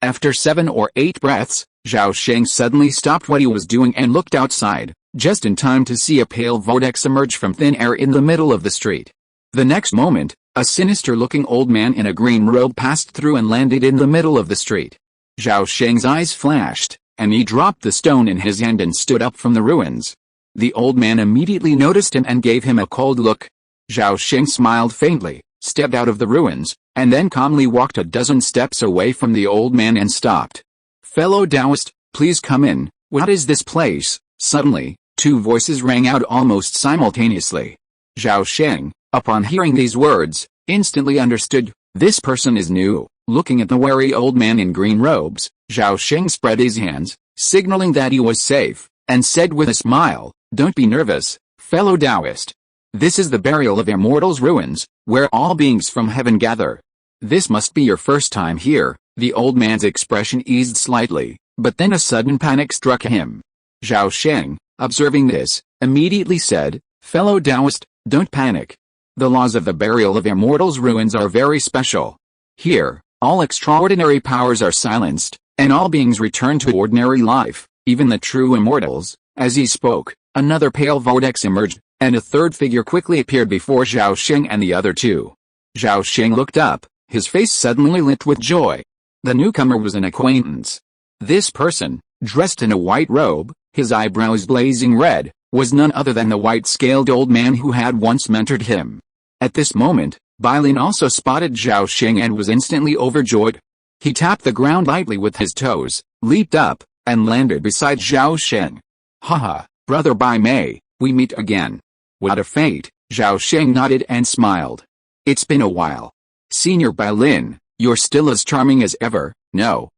After 7 or 8 breaths, Zhao Sheng suddenly stopped what he was doing and looked outside, just in time to see a pale vortex emerge from thin air in the middle of the street. The next moment, a sinister-looking old man in a green robe passed through and landed in the middle of the street. Zhao Sheng's eyes flashed, and he dropped the stone in his hand and stood up from the ruins. The old man immediately noticed him and gave him a cold look. Zhao Sheng smiled faintly, stepped out of the ruins, and then calmly walked a dozen steps away from the old man and stopped. "Fellow Taoist, please come in. What is this place?" Suddenly, 2 voices rang out almost simultaneously. Zhao Sheng, upon hearing these words, instantly understood, this person is new. Looking at the wary old man in green robes, Zhao Sheng spread his hands, signaling that he was safe, and said with a smile, "Don't be nervous, fellow Taoist. This is the burial of Immortal's ruins, where all beings from heaven gather. This must be your first time here." The old man's expression eased slightly, but then a sudden panic struck him. Zhao Sheng, observing this, immediately said, "Fellow Taoist, don't panic. The laws of the burial of Immortal's ruins are very special. Here, all extraordinary powers are silenced, and all beings return to ordinary life, even the true immortals." As he spoke, another pale vortex emerged, and a third figure quickly appeared before Zhao Sheng and the other 2. Zhao Sheng looked up, his face suddenly lit with joy. The newcomer was an acquaintance. This person, dressed in a white robe, his eyebrows blazing red, was none other than the white-scaled old man who had once mentored him. At this moment, Bailin also spotted Zhao Sheng and was instantly overjoyed. He tapped the ground lightly with his toes, leaped up, and landed beside Zhao Sheng. "Haha, brother Bai Mei, we meet again. What a fate." Zhao Sheng nodded and smiled. "It's been a while. Senior Bailin, you're still as charming as ever." No.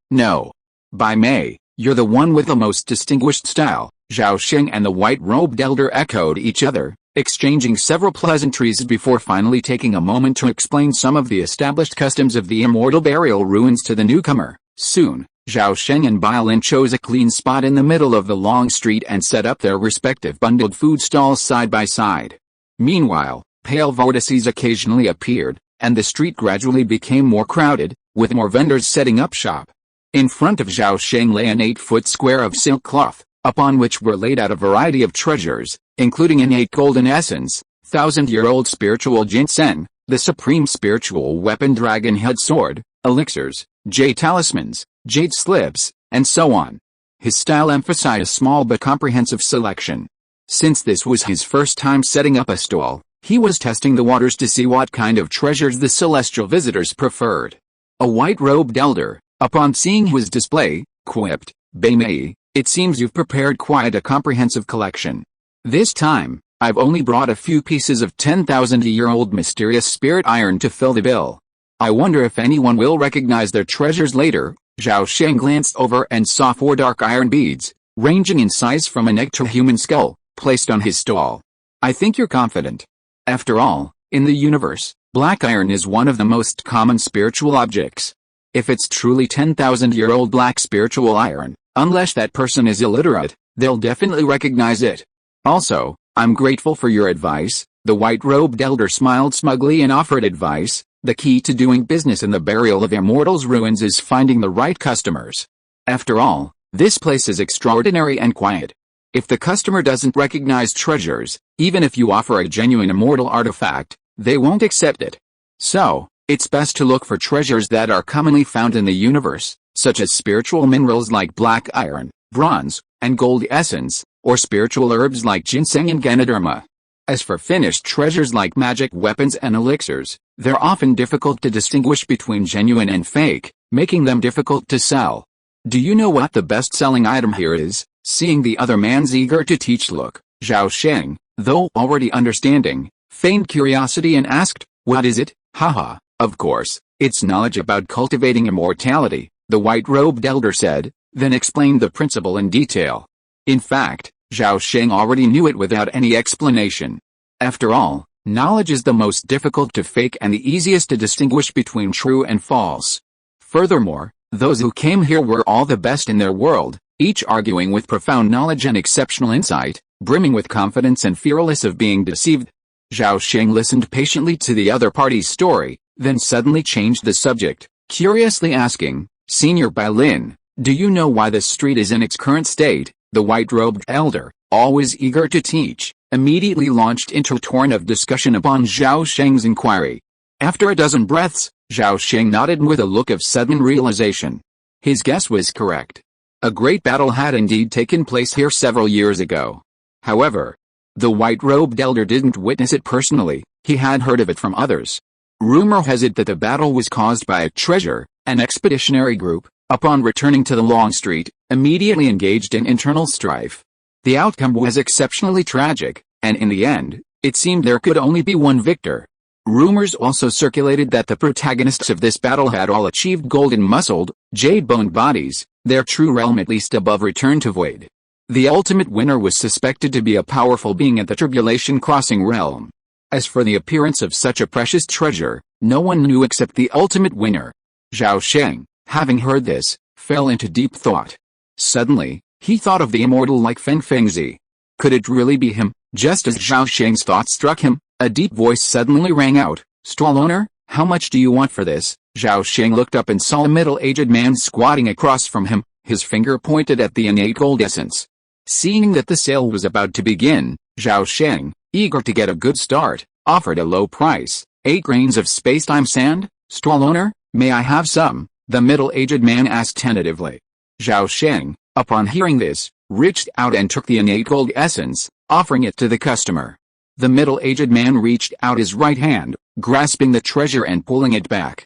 Bai Mei, you're the one with the most distinguished style." Zhao Sheng and the white-robed elder echoed each other, exchanging several pleasantries before finally taking a moment to explain some of the established customs of the immortal burial ruins to the newcomer. Soon, Zhao Sheng and Bailin chose a clean spot in the middle of the long street and set up their respective bundled food stalls side by side. Meanwhile, pale vortices occasionally appeared, and the street gradually became more crowded, with more vendors setting up shop. In front of Zhao Sheng lay an 8-foot square of silk cloth, upon which were laid out a variety of treasures, including an 8 golden essence, 1,000-year-old spiritual ginseng, the supreme spiritual weapon dragon-head sword, elixirs, jade talismans, jade slips, and so on. His style emphasized a small but comprehensive selection. Since this was his first time setting up a stall, he was testing the waters to see what kind of treasures the celestial visitors preferred. A white-robed elder, upon seeing his display, quipped, "Bai Mei, it seems you've prepared quite a comprehensive collection. This time, I've only brought a few pieces of 10,000-year-old mysterious spirit iron to fill the bill. I wonder if anyone will recognize their treasures later." Zhao Sheng glanced over and saw 4 dark iron beads, ranging in size from an egg to a human skull, placed on his stall. "I think you're confident. After all, in the universe, black iron is one of the most common spiritual objects. If it's truly 10,000-year-old black spiritual iron, unless that person is illiterate, they'll definitely recognize it. Also, I'm grateful for your advice." The white-robed elder smiled smugly and offered advice. "The key to doing business in the burial of immortals' ruins is finding the right customers. After all, this place is extraordinary and quiet. If the customer doesn't recognize treasures, even if you offer a genuine immortal artifact, they won't accept it. So, it's best to look for treasures that are commonly found in the universe, such as spiritual minerals like black iron, bronze, and gold essence, or spiritual herbs like ginseng and ganoderma. As for finished treasures like magic weapons and elixirs, they're often difficult to distinguish between genuine and fake, making them difficult to sell. Do you know what the best-selling item here is?" Seeing the other man's eager to teach look, Zhao Sheng, though already understanding, feigned curiosity and asked, "What is it?" "Haha, of course, it's knowledge about cultivating immortality," the white-robed elder said, then explained the principle in detail. In fact, Zhao Sheng already knew it without any explanation. After all, knowledge is the most difficult to fake and the easiest to distinguish between true and false. Furthermore, those who came here were all the best in their world, each arguing with profound knowledge and exceptional insight, brimming with confidence and fearless of being deceived. Zhao Sheng listened patiently to the other party's story, then suddenly changed the subject, curiously asking, "Senior Bailin, do you know why this street is in its current state?" The white-robed elder, always eager to teach, immediately launched into a torrent of discussion upon Zhao Sheng's inquiry. After a dozen breaths, Zhao Sheng nodded with a look of sudden realization. His guess was correct. A great battle had indeed taken place here several years ago. However, the white-robed elder didn't witness it personally, he had heard of it from others. Rumor has it that the battle was caused by a treasure, an expeditionary group, upon returning to the Long Street, immediately engaged in internal strife. The outcome was exceptionally tragic, and in the end, it seemed there could only be one victor. Rumors also circulated that the protagonists of this battle had all achieved golden-muscled, jade-boned bodies, their true realm at least above return to void. The ultimate winner was suspected to be a powerful being at the Tribulation Crossing realm. As for the appearance of such a precious treasure, no one knew except the ultimate winner. Zhao Sheng, having heard this, fell into deep thought. Suddenly, he thought of the immortal like Feng Fengzi. Could it really be him? Just as Zhao Sheng's thought struck him, a deep voice suddenly rang out, "Stall owner, how much do you want for this?" Zhao Sheng looked up and saw a middle-aged man squatting across from him, his finger pointed at the innate gold essence. Seeing that the sale was about to begin, Zhao Sheng, eager to get a good start, offered a low price, 8 grains of space-time sand. "Stall owner, may I have some?" the middle-aged man asked tentatively. Zhao Sheng, upon hearing this, reached out and took the innate gold essence, offering it to the customer. The middle-aged man reached out his right hand, grasping the treasure and pulling it back.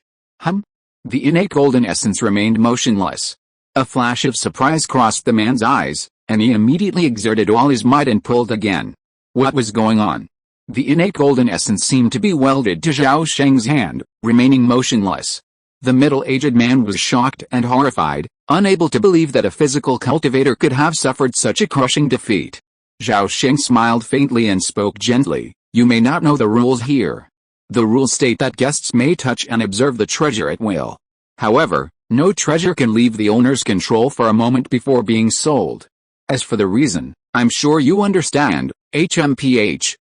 The innate golden essence remained motionless. A flash of surprise crossed the man's eyes, and he immediately exerted all his might and pulled again. What was going on? The innate golden essence seemed to be welded to Zhao Sheng's hand, remaining motionless. The middle-aged man was shocked and horrified, unable to believe that a physical cultivator could have suffered such a crushing defeat. Zhao Sheng smiled faintly and spoke gently, "You may not know the rules here. The rules state that guests may touch and observe the treasure at will. However, no treasure can leave the owner's control for a moment before being sold. As for the reason, I'm sure you understand.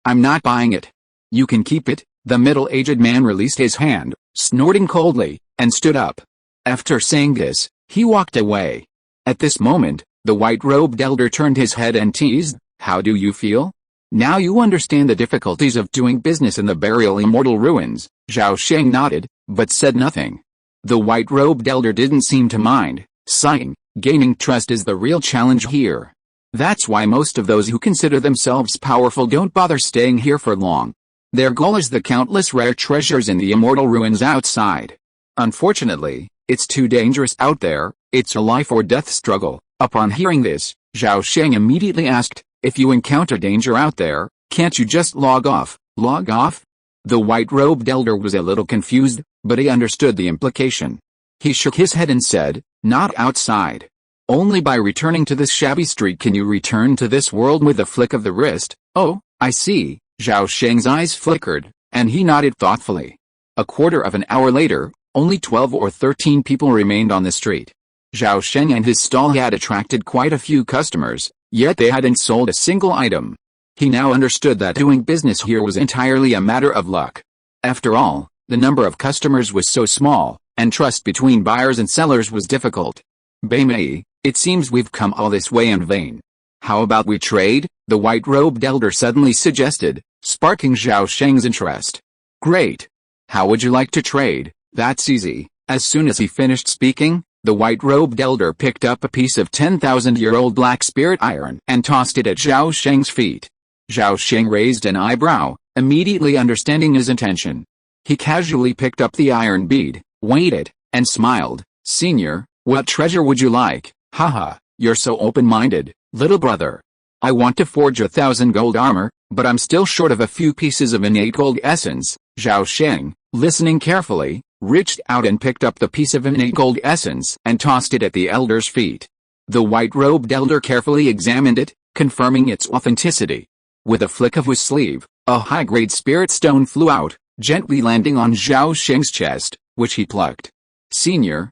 I'm not buying it. You can keep it." The middle-aged man released his hand, snorting coldly, and stood up. After saying this, he walked away. At this moment, the white-robed elder turned his head and teased, "How do you feel? Now you understand the difficulties of doing business in the burial immortal ruins." Zhao Sheng nodded, but said nothing. The white-robed elder didn't seem to mind, sighing, "Gaining trust is the real challenge here. That's why most of those who consider themselves powerful don't bother staying here for long. Their goal is the countless rare treasures in the immortal ruins outside. Unfortunately, it's too dangerous out there, it's a life-or-death struggle." Upon hearing this, Zhao Sheng immediately asked, "If you encounter danger out there, Can't you just log off? Log off? The white-robed elder was a little confused, but he understood the implication. He shook his head and said, not outside. Only by returning to this shabby street can you return to this world with a flick of the wrist. Oh, I see. Zhao Sheng's eyes flickered, and he nodded thoughtfully. A quarter of an hour later, only 12 or 13 people remained on the street. Zhao Sheng and his stall had attracted quite a few customers, yet they hadn't sold a single item. He now understood that doing business here was entirely a matter of luck. After all, the number of customers was so small, and trust between buyers and sellers was difficult. Baimei, it seems we've come all this way in vain. How about we trade? The white-robed elder suddenly suggested, sparking Zhao Sheng's interest. Great. How would you like to trade? That's easy. As soon as he finished speaking, the white-robed elder picked up a piece of 10,000-year-old black spirit iron and tossed it at Zhao Sheng's feet. Zhao Sheng raised an eyebrow, immediately understanding his intention. He casually picked up the iron bead, weighed it, and smiled. Senior, what treasure would you like? Haha, you're so open-minded, little brother. I want to forge 1,000 gold armor, but I'm still short of a few pieces of innate gold essence. Zhao Sheng, listening carefully, reached out and picked up the piece of innate gold essence and tossed it at the elder's feet. The white-robed elder carefully examined it, confirming its authenticity. With a flick of his sleeve, a high-grade spirit stone flew out, gently landing on Zhao Sheng's chest, which he plucked. Senior,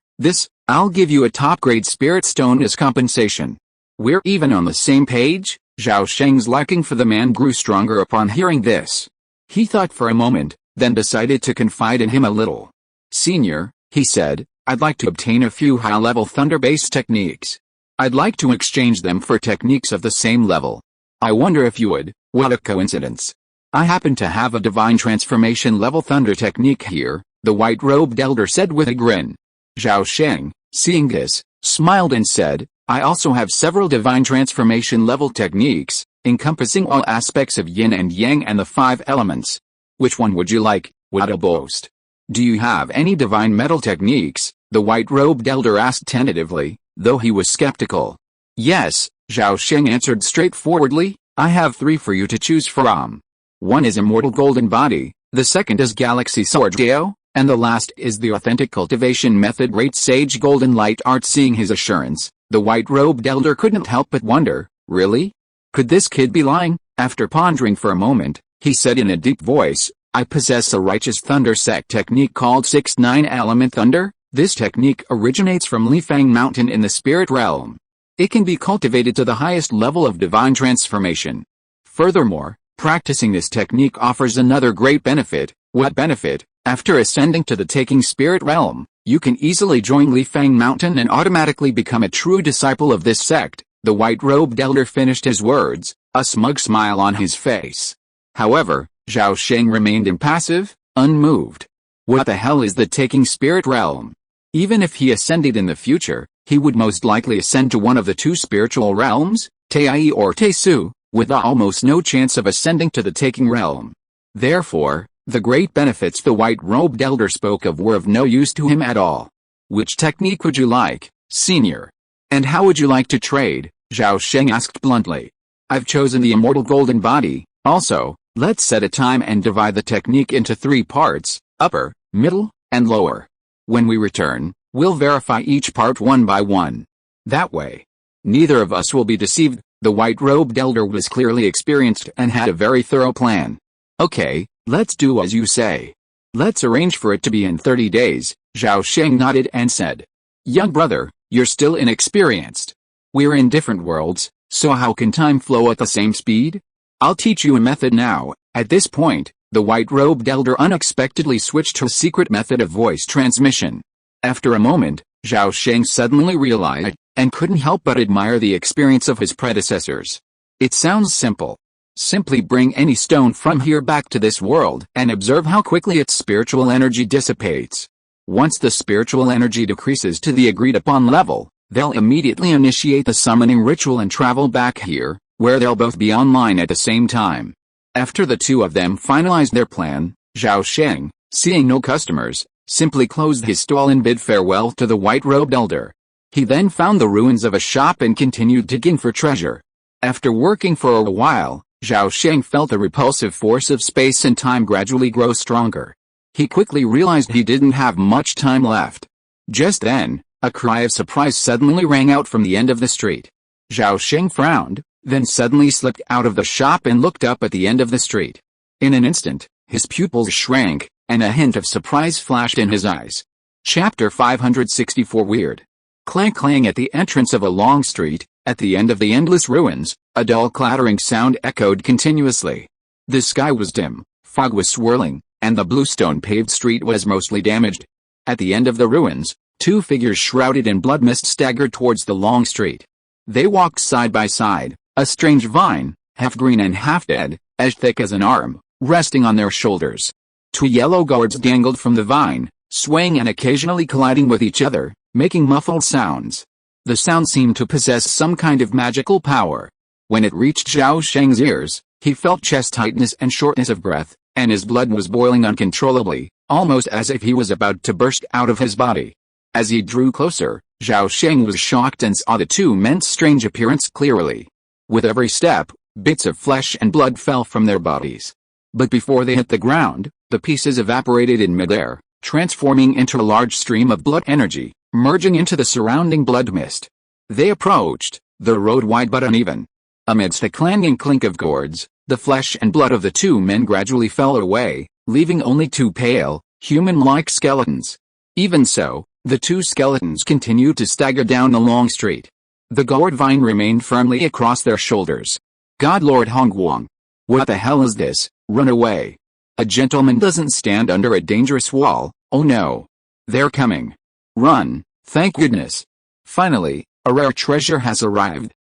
I'll give you a top-grade spirit stone as compensation. We're even on the same page? Zhao Sheng's liking for the man grew stronger upon hearing this. He thought for a moment, then decided to confide in him a little. Senior, he said, I'd like to obtain a few high-level thunder-based techniques. I'd like to exchange them for techniques of the same level. I wonder if you would. What a coincidence. I happen to have a divine transformation level thunder technique here, the white-robed elder said with a grin. Zhao Sheng, seeing this, smiled and said, I also have several divine transformation level techniques, encompassing all aspects of yin and yang and the 5 elements. Which one would you like? What a boast. Do you have any divine metal techniques? The white-robed elder asked tentatively, though he was skeptical. Yes, Zhao Sheng answered straightforwardly, I have 3 for you to choose from. One is Immortal Golden Body, the second is Galaxy Sword Dao, and the last is the Authentic Cultivation Method Great Sage Golden Light Art. Seeing his assurance, the white-robed elder couldn't help but wonder, really? Could this kid be lying? After pondering for a moment, he said in a deep voice, I possess a righteous thunder sect technique called 6-9 Element Thunder. This technique originates from Lifang Mountain in the spirit realm. It can be cultivated to the highest level of divine transformation. Furthermore, practicing this technique offers another great benefit. What benefit? After ascending to the taking spirit realm, you can easily join Lifang Mountain and automatically become a true disciple of this sect. The white-robed elder finished his words, a smug smile on his face. However, Zhao Sheng remained impassive, unmoved. What the hell is the taking spirit realm? Even if he ascended in the future, he would most likely ascend to one of the 2 spiritual realms, Tei or Teisu, with almost no chance of ascending to the taking realm. Therefore, the great benefits the white-robed elder spoke of were of no use to him at all. Which technique would you like, senior? And how would you like to trade? Zhao Sheng asked bluntly. I've chosen the Immortal Golden Body. Also, let's set a time and divide the technique into 3 parts, upper, middle, and lower. When we return, we'll verify each part one by one. That way, neither of us will be deceived. The white-robed elder was clearly experienced and had a very thorough plan. Okay, let's do as you say. Let's arrange for it to be in 30 days, Zhao Sheng nodded and said. Young brother, you're still inexperienced. We're in different worlds, so how can time flow at the same speed? I'll teach you a method now. At this point, the white-robed elder unexpectedly switched to a secret method of voice transmission. After a moment, Zhao Sheng suddenly realized, and couldn't help but admire the experience of his predecessors. It sounds simple. Simply bring any stone from here back to this world and observe how quickly its spiritual energy dissipates. Once the spiritual energy decreases to the agreed-upon level, they'll immediately initiate the summoning ritual and travel back here, where they'll both be online at the same time. After the 2 of them finalized their plan, Zhao Sheng, seeing no customers, simply closed his stall and bid farewell to the white-robed elder. He then found the ruins of a shop and continued digging for treasure. After working for a while, Zhao Sheng felt the repulsive force of space and time gradually grow stronger. He quickly realized he didn't have much time left. Just then, a cry of surprise suddenly rang out from the end of the street. Zhao Sheng frowned, then suddenly slipped out of the shop and looked up at the end of the street. In an instant, his pupils shrank, and a hint of surprise flashed in his eyes. Chapter 564 Weird. Clang-clang at the entrance of a long street, at the end of the endless ruins, a dull clattering sound echoed continuously. The sky was dim, fog was swirling, and the bluestone-paved street was mostly damaged. At the end of the ruins, two figures shrouded in blood mist staggered towards the long street. They walked side by side, a strange vine, half green and half dead, as thick as an arm, resting on their shoulders. Two yellow gourds dangled from the vine, swaying and occasionally colliding with each other, making muffled sounds. The sound seemed to possess some kind of magical power. When it reached Zhao Sheng's ears, he felt chest tightness and shortness of breath, and his blood was boiling uncontrollably, almost as if he was about to burst out of his body. As he drew closer, Zhao Sheng was shocked and saw the two men's strange appearance clearly. With every step, bits of flesh and blood fell from their bodies. But before they hit the ground, the pieces evaporated in midair, transforming into a large stream of blood energy, merging into the surrounding blood mist. They approached, the road wide but uneven. Amidst the clanging clink of gourds, the flesh and blood of the two men gradually fell away, leaving only two pale, human-like skeletons. Even so, the two skeletons continued to stagger down the long street. The gourd vine remained firmly across their shoulders. God Lord Hongguang. What the hell is this? Run away. A gentleman doesn't stand under a dangerous wall. Oh no. They're coming. Run, thank goodness. Finally, a rare treasure has arrived.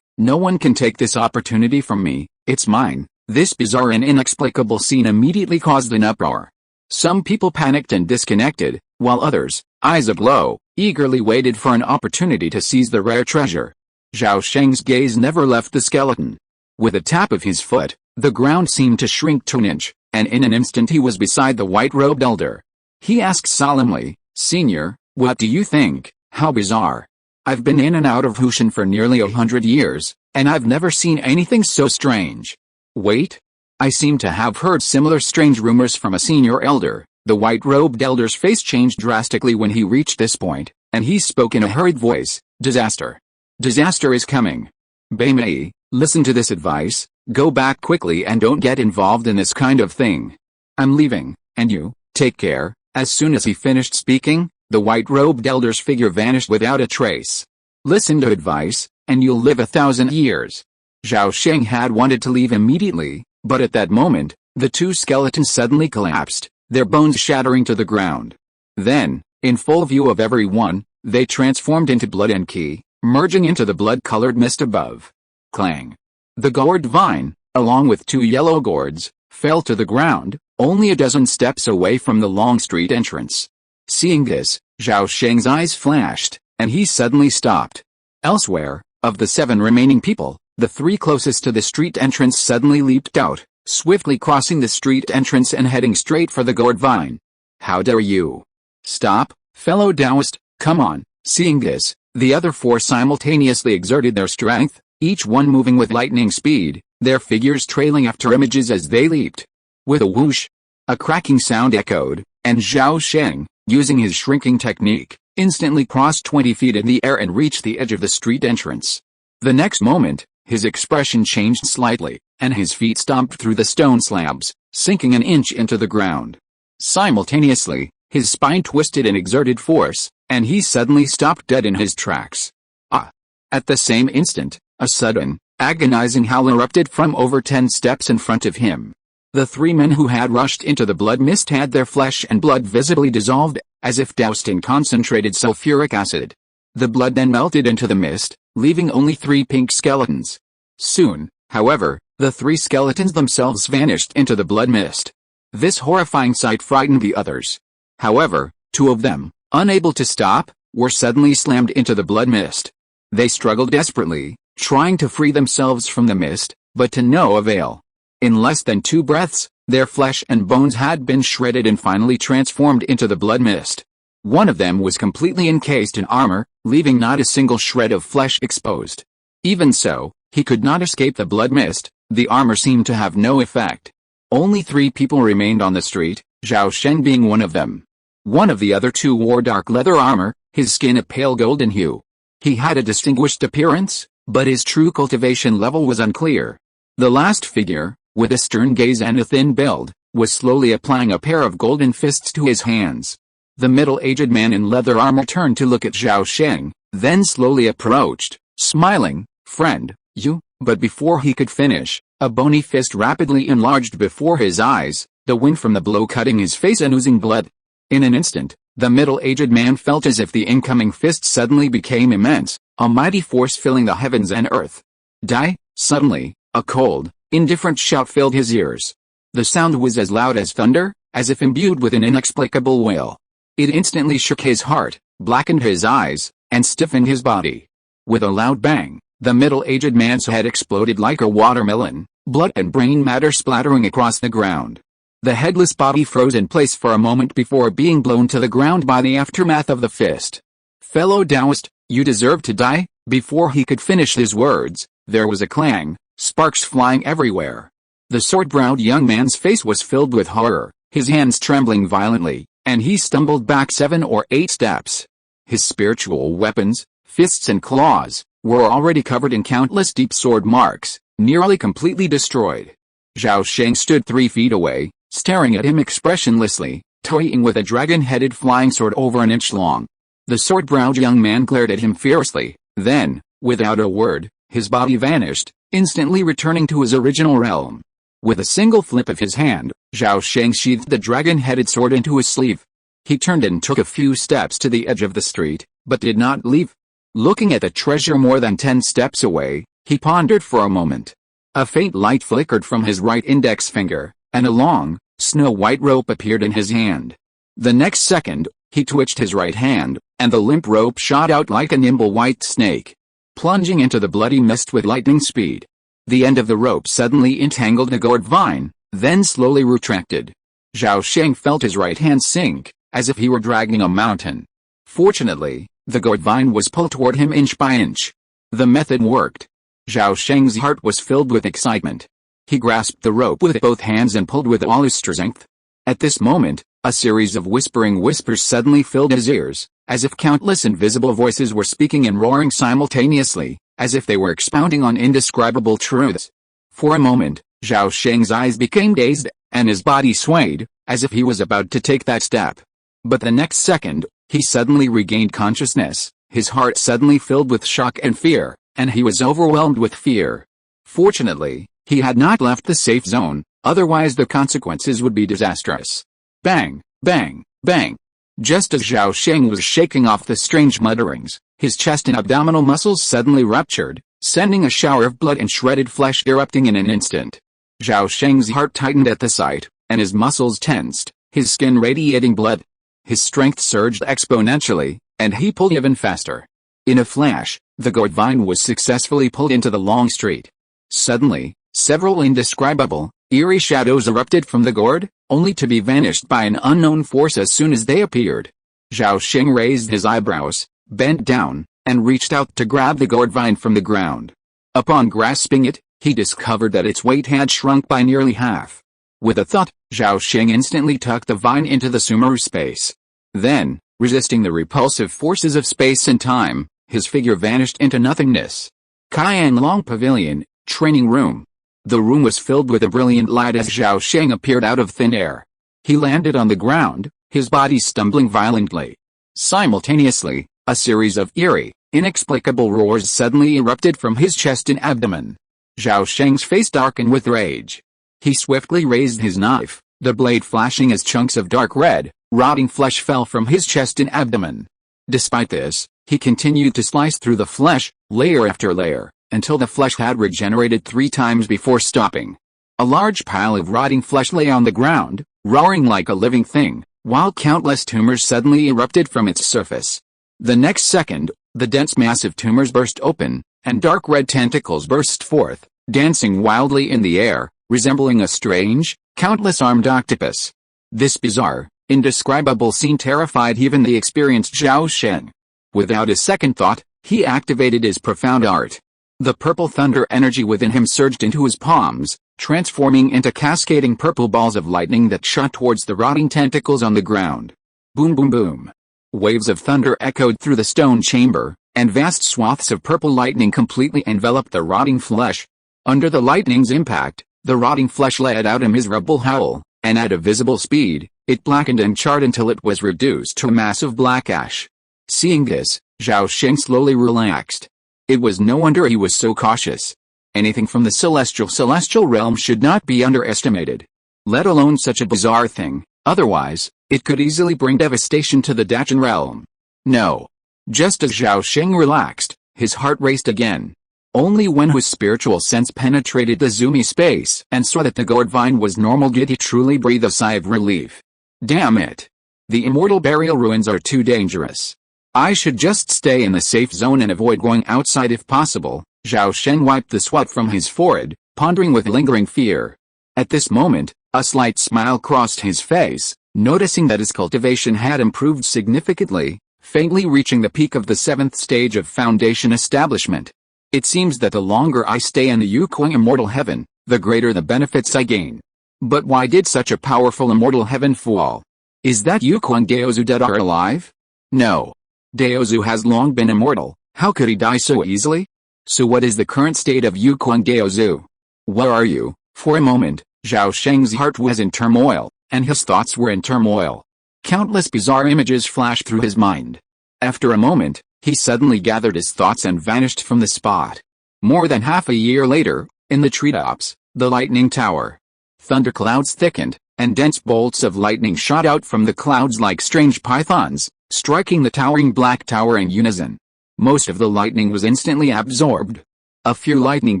No one can take this opportunity from me, it's mine. This bizarre and inexplicable scene immediately caused an uproar. Some people panicked and disconnected, while others, eyes aglow, eagerly waited for an opportunity to seize the rare treasure. Zhao Sheng's gaze never left the skeleton. With a tap of his foot, the ground seemed to shrink to an inch, and in an instant he was beside the white-robed elder. He asked solemnly, "Senior, what do you think? How bizarre. I've been in and out of Hushan for nearly 100 years, and I've never seen anything so strange. Wait. I seem to have heard similar strange rumors from a senior elder." The white-robed elder's face changed drastically when he reached this point, and he spoke in a hurried voice, "Disaster. Disaster is coming. Beimei, listen to this advice, go back quickly and don't get involved in this kind of thing. I'm leaving, and you, take care." As soon as he finished speaking, the white-robed elder's figure vanished without a trace. "Listen to advice, and you'll live 1,000 years. Zhao Sheng had wanted to leave immediately, but at that moment, the two skeletons suddenly collapsed, their bones shattering to the ground. Then, in full view of everyone, they transformed into blood and qi, merging into the blood-colored mist above. Clang. The gourd vine, along with two yellow gourds, fell to the ground, only a dozen steps away from the long street entrance. Seeing this, Zhao Sheng's eyes flashed, and he suddenly stopped. Elsewhere, of the 7 remaining people, the 3 closest to the street entrance suddenly leaped out, swiftly crossing the street entrance and heading straight for the gourd vine. "How dare you? Stop, fellow Taoist, come on." Seeing this, the other 4 simultaneously exerted their strength, each one moving with lightning speed, their figures trailing after images as they leaped. With a whoosh, a cracking sound echoed, and Zhao Sheng, using his shrinking technique, instantly crossed 20 feet in the air and reached the edge of the street entrance. The next moment, his expression changed slightly, and his feet stomped through the stone slabs, sinking an inch into the ground. Simultaneously, his spine twisted in exerted force, and he suddenly stopped dead in his tracks. Ah! At the same instant, a sudden, agonizing howl erupted from over 10 steps in front of him. The 3 men who had rushed into the blood mist had their flesh and blood visibly dissolved, as if doused in concentrated sulfuric acid. The blood then melted into the mist, leaving only 3 pink skeletons. Soon, however, the 3 skeletons themselves vanished into the blood mist. This horrifying sight frightened the others. However, 2 of them, unable to stop, were suddenly slammed into the blood mist. They struggled desperately, trying to free themselves from the mist, but to no avail. In less than 2 breaths, their flesh and bones had been shredded and finally transformed into the blood mist. One of them was completely encased in armor, leaving not a single shred of flesh exposed. Even so, he could not escape the blood mist, The armor seemed to have no effect. Only 3 people remained on the street, Zhao Sheng being one of them. One of the other 2 wore dark leather armor, his skin a pale golden hue. He had a distinguished appearance, but his true cultivation level was unclear. The last figure, with a stern gaze and a thin build, was slowly applying a pair of golden fists to his hands. The middle-aged man in leather armor turned to look at Zhao Sheng, then slowly approached, smiling, "Friend, you," but before he could finish, a bony fist rapidly enlarged before his eyes, the wind from the blow cutting his face and oozing blood. In an instant, the middle-aged man felt as if the incoming fist suddenly became immense, a mighty force filling the heavens and earth. Die! Suddenly, a cold, indifferent shout filled his ears. The sound was as loud as thunder, as if imbued with an inexplicable wail. It instantly shook his heart, blackened his eyes, and stiffened his body. With a loud bang, the middle-aged man's head exploded like a watermelon, blood and brain matter splattering across the ground. The headless body froze in place for a moment before being blown to the ground by the aftermath of the fist. "Fellow Taoist, you deserve to die." Before he could finish his words, there was a clang, sparks flying everywhere. The sword-browed young man's face was filled with horror, his hands trembling violently, and he stumbled back 7 or 8 steps. His spiritual weapons, fists and claws, were already covered in countless deep sword marks, nearly completely destroyed. Zhao Sheng stood 3 feet away, staring at him expressionlessly, toying with a dragon-headed flying sword over an inch long. The sword-browed young man glared at him fiercely, then, without a word, his body vanished, instantly returning to his original realm. With a single flip of his hand, Zhao Sheng sheathed the dragon-headed sword into his sleeve. He turned and took a few steps to the edge of the street, but did not leave. Looking at the treasure more than 10 steps away, he pondered for a moment. A faint light flickered from his right index finger, and a long, snow-white rope appeared in his hand. The next second, he twitched his right hand, and the limp rope shot out like a nimble white snake, plunging into the bloody mist with lightning speed. The end of the rope suddenly entangled a gourd vine, then slowly retracted. Zhao Sheng felt his right hand sink, as if he were dragging a mountain. Fortunately, the gourd vine was pulled toward him inch by inch. The method worked. Zhao Sheng's heart was filled with excitement. He grasped the rope with both hands and pulled with all his strength. At this moment, a series of whispering whispers suddenly filled his ears, as if countless invisible voices were speaking and roaring simultaneously, as if they were expounding on indescribable truths. For a moment, Zhao Sheng's eyes became dazed, and his body swayed, as if he was about to take that step. But the next second, he suddenly regained consciousness, his heart suddenly filled with shock and fear, and he was overwhelmed with fear. Fortunately, he had not left the safe zone, otherwise the consequences would be disastrous. Bang, bang, bang. Just as Zhao Sheng was shaking off the strange mutterings, his chest and abdominal muscles suddenly ruptured, sending a shower of blood and shredded flesh erupting in an instant. Zhao Sheng's heart tightened at the sight, and his muscles tensed, his skin radiating blood. His strength surged exponentially, and he pulled even faster. In a flash, the gourd vine was successfully pulled into the long street. Suddenly, several indescribable, eerie shadows erupted from the gourd, only to be vanished by an unknown force as soon as they appeared. Zhao Sheng raised his eyebrows, bent down, and reached out to grab the gourd vine from the ground. Upon grasping it, he discovered that its weight had shrunk by nearly half. With a thought, Zhao Sheng instantly tucked the vine into the Sumeru space. Then, resisting the repulsive forces of space and time, his figure vanished into nothingness. Qianlong Pavilion, Training Room. The room was filled with a brilliant light as Zhao Sheng appeared out of thin air. He landed on the ground, his body stumbling violently. Simultaneously, a series of eerie, inexplicable roars suddenly erupted from his chest and abdomen. Zhao Sheng's face darkened with rage. He swiftly raised his knife, the blade flashing as chunks of dark red, rotting flesh fell from his chest and abdomen. Despite this, he continued to slice through the flesh, layer after layer, until the flesh had regenerated 3 times before stopping. A large pile of rotting flesh lay on the ground, roaring like a living thing, while countless tumors suddenly erupted from its surface. The next second, the dense mass of tumors burst open, and dark red tentacles burst forth, dancing wildly in the air, resembling a strange, countless-armed octopus. This bizarre, indescribable scene terrified even the experienced Zhao Sheng. Without a second thought, he activated his profound art. The purple thunder energy within him surged into his palms, transforming into cascading purple balls of lightning that shot towards the rotting tentacles on the ground. Boom boom boom. Waves of thunder echoed through the stone chamber, and vast swaths of purple lightning completely enveloped the rotting flesh. Under the lightning's impact, the rotting flesh let out a miserable howl, and at a visible speed, it blackened and charred until it was reduced to a mass of black ash. Seeing this, Zhao Sheng slowly relaxed. It was no wonder he was so cautious. Anything from the celestial realm should not be underestimated. Let alone such a bizarre thing, otherwise, it could easily bring devastation to the Dachan realm. No. Just as Zhao Sheng relaxed, his heart raced again. Only when his spiritual sense penetrated the zoomy space and saw that the gourd vine was normal did he truly breathe a sigh of relief. Damn it. The immortal burial ruins are too dangerous. I should just stay in the safe zone and avoid going outside if possible. Zhao Sheng wiped the sweat from his forehead, pondering with lingering fear. At this moment, a slight smile crossed his face, noticing that his cultivation had improved significantly, faintly reaching the peak of the 7th stage of foundation establishment. It seems that the longer I stay in the Yuquang immortal heaven, the greater the benefits I gain. But why did such a powerful immortal heaven fall? Is that Yuquang Daozu dead or alive? No. Daozu has long been immortal, how could he die so easily? So what is the current state of Yuquang Daozu? Where are you? For a moment, Zhao Sheng's heart was in turmoil, and his thoughts were in turmoil. Countless bizarre images flashed through his mind. After a moment, he suddenly gathered his thoughts and vanished from the spot. More than half a year later, in the treetops, the lightning tower. Thunderclouds thickened, and dense bolts of lightning shot out from the clouds like strange pythons, striking the towering black tower in unison. Most of the lightning was instantly absorbed. A few lightning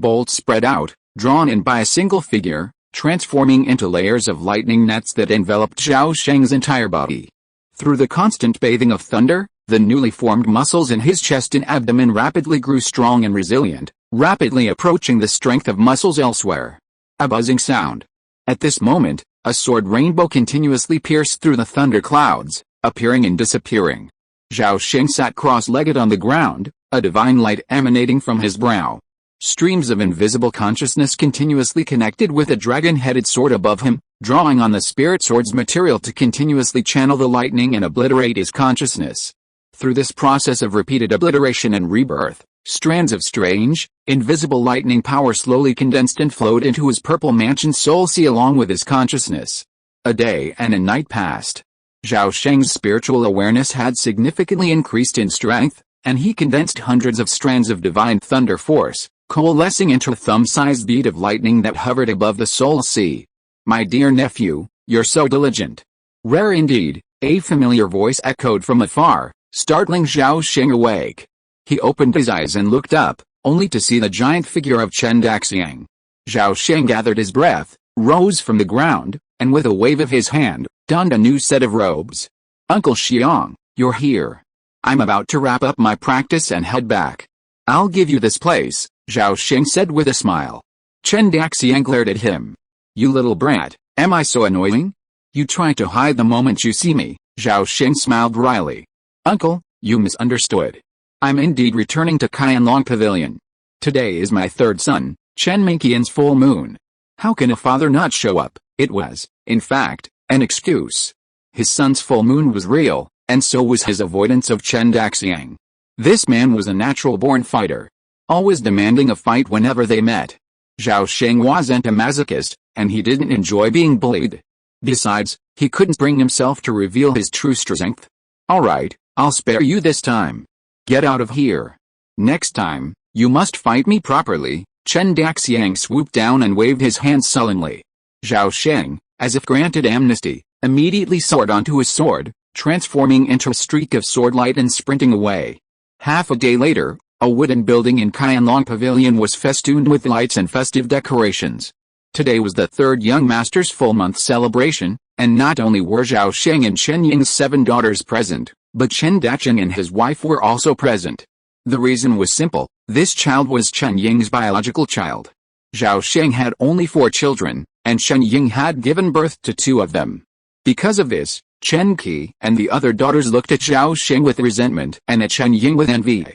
bolts spread out, drawn in by a single figure, transforming into layers of lightning nets that enveloped Zhao Sheng's entire body. Through the constant bathing of thunder, the newly formed muscles in his chest and abdomen rapidly grew strong and resilient, rapidly approaching the strength of muscles elsewhere. A buzzing sound. At this moment, a sword rainbow continuously pierced through the thunder clouds, appearing and disappearing. Zhao Sheng sat cross-legged on the ground, a divine light emanating from his brow. Streams of invisible consciousness continuously connected with a dragon-headed sword above him, drawing on the spirit sword's material to continuously channel the lightning and obliterate his consciousness. Through this process of repeated obliteration and rebirth, strands of strange, invisible lightning power slowly condensed and flowed into his purple mansion soul sea along with his consciousness. A day and a night passed. Zhao Sheng's spiritual awareness had significantly increased in strength, and he condensed hundreds of strands of divine thunder force, coalescing into a thumb-sized bead of lightning that hovered above the soul sea. My dear nephew, you're so diligent. Rare indeed, a familiar voice echoed from afar, startling Zhao Sheng awake. He opened his eyes and looked up, only to see the giant figure of Chen Daxiang. Zhao Sheng gathered his breath, rose from the ground, and with a wave of his hand, donned a new set of robes. Uncle Xiang, you're here. I'm about to wrap up my practice and head back. I'll give you this place, Zhao Sheng said with a smile. Chen Daxiang glared at him. You little brat, am I so annoying? You try to hide the moment you see me, Zhao Sheng smiled wryly. Uncle, you misunderstood. I'm indeed returning to Qianlong Pavilion. Today is my third son, Chen Mingqian's full moon. How can a father not show up? It was, in fact, an excuse. His son's full moon was real, and so was his avoidance of Chen Daxiang. This man was a natural-born fighter, always demanding a fight whenever they met. Zhao Sheng wasn't a masochist, and he didn't enjoy being bullied. Besides, he couldn't bring himself to reveal his true strength. Alright, I'll spare you this time. Get out of here. Next time, you must fight me properly. Chen Daxiang swooped down and waved his hand sullenly. Zhao Sheng, as if granted amnesty, immediately soared onto his sword, transforming into a streak of sword light and sprinting away. Half a day later, a wooden building in Qianlong Pavilion was festooned with lights and festive decorations. Today was the third young master's full-month celebration, and not only were Zhao Sheng and Chen Ying's 7 daughters present, but Chen Daqiang and his wife were also present. The reason was simple, this child was Chen Ying's biological child. Zhao Sheng had only 4 children, and Chen Ying had given birth to 2 of them. Because of this, Chen Qi and the other daughters looked at Zhao Sheng with resentment and at Chen Ying with envy.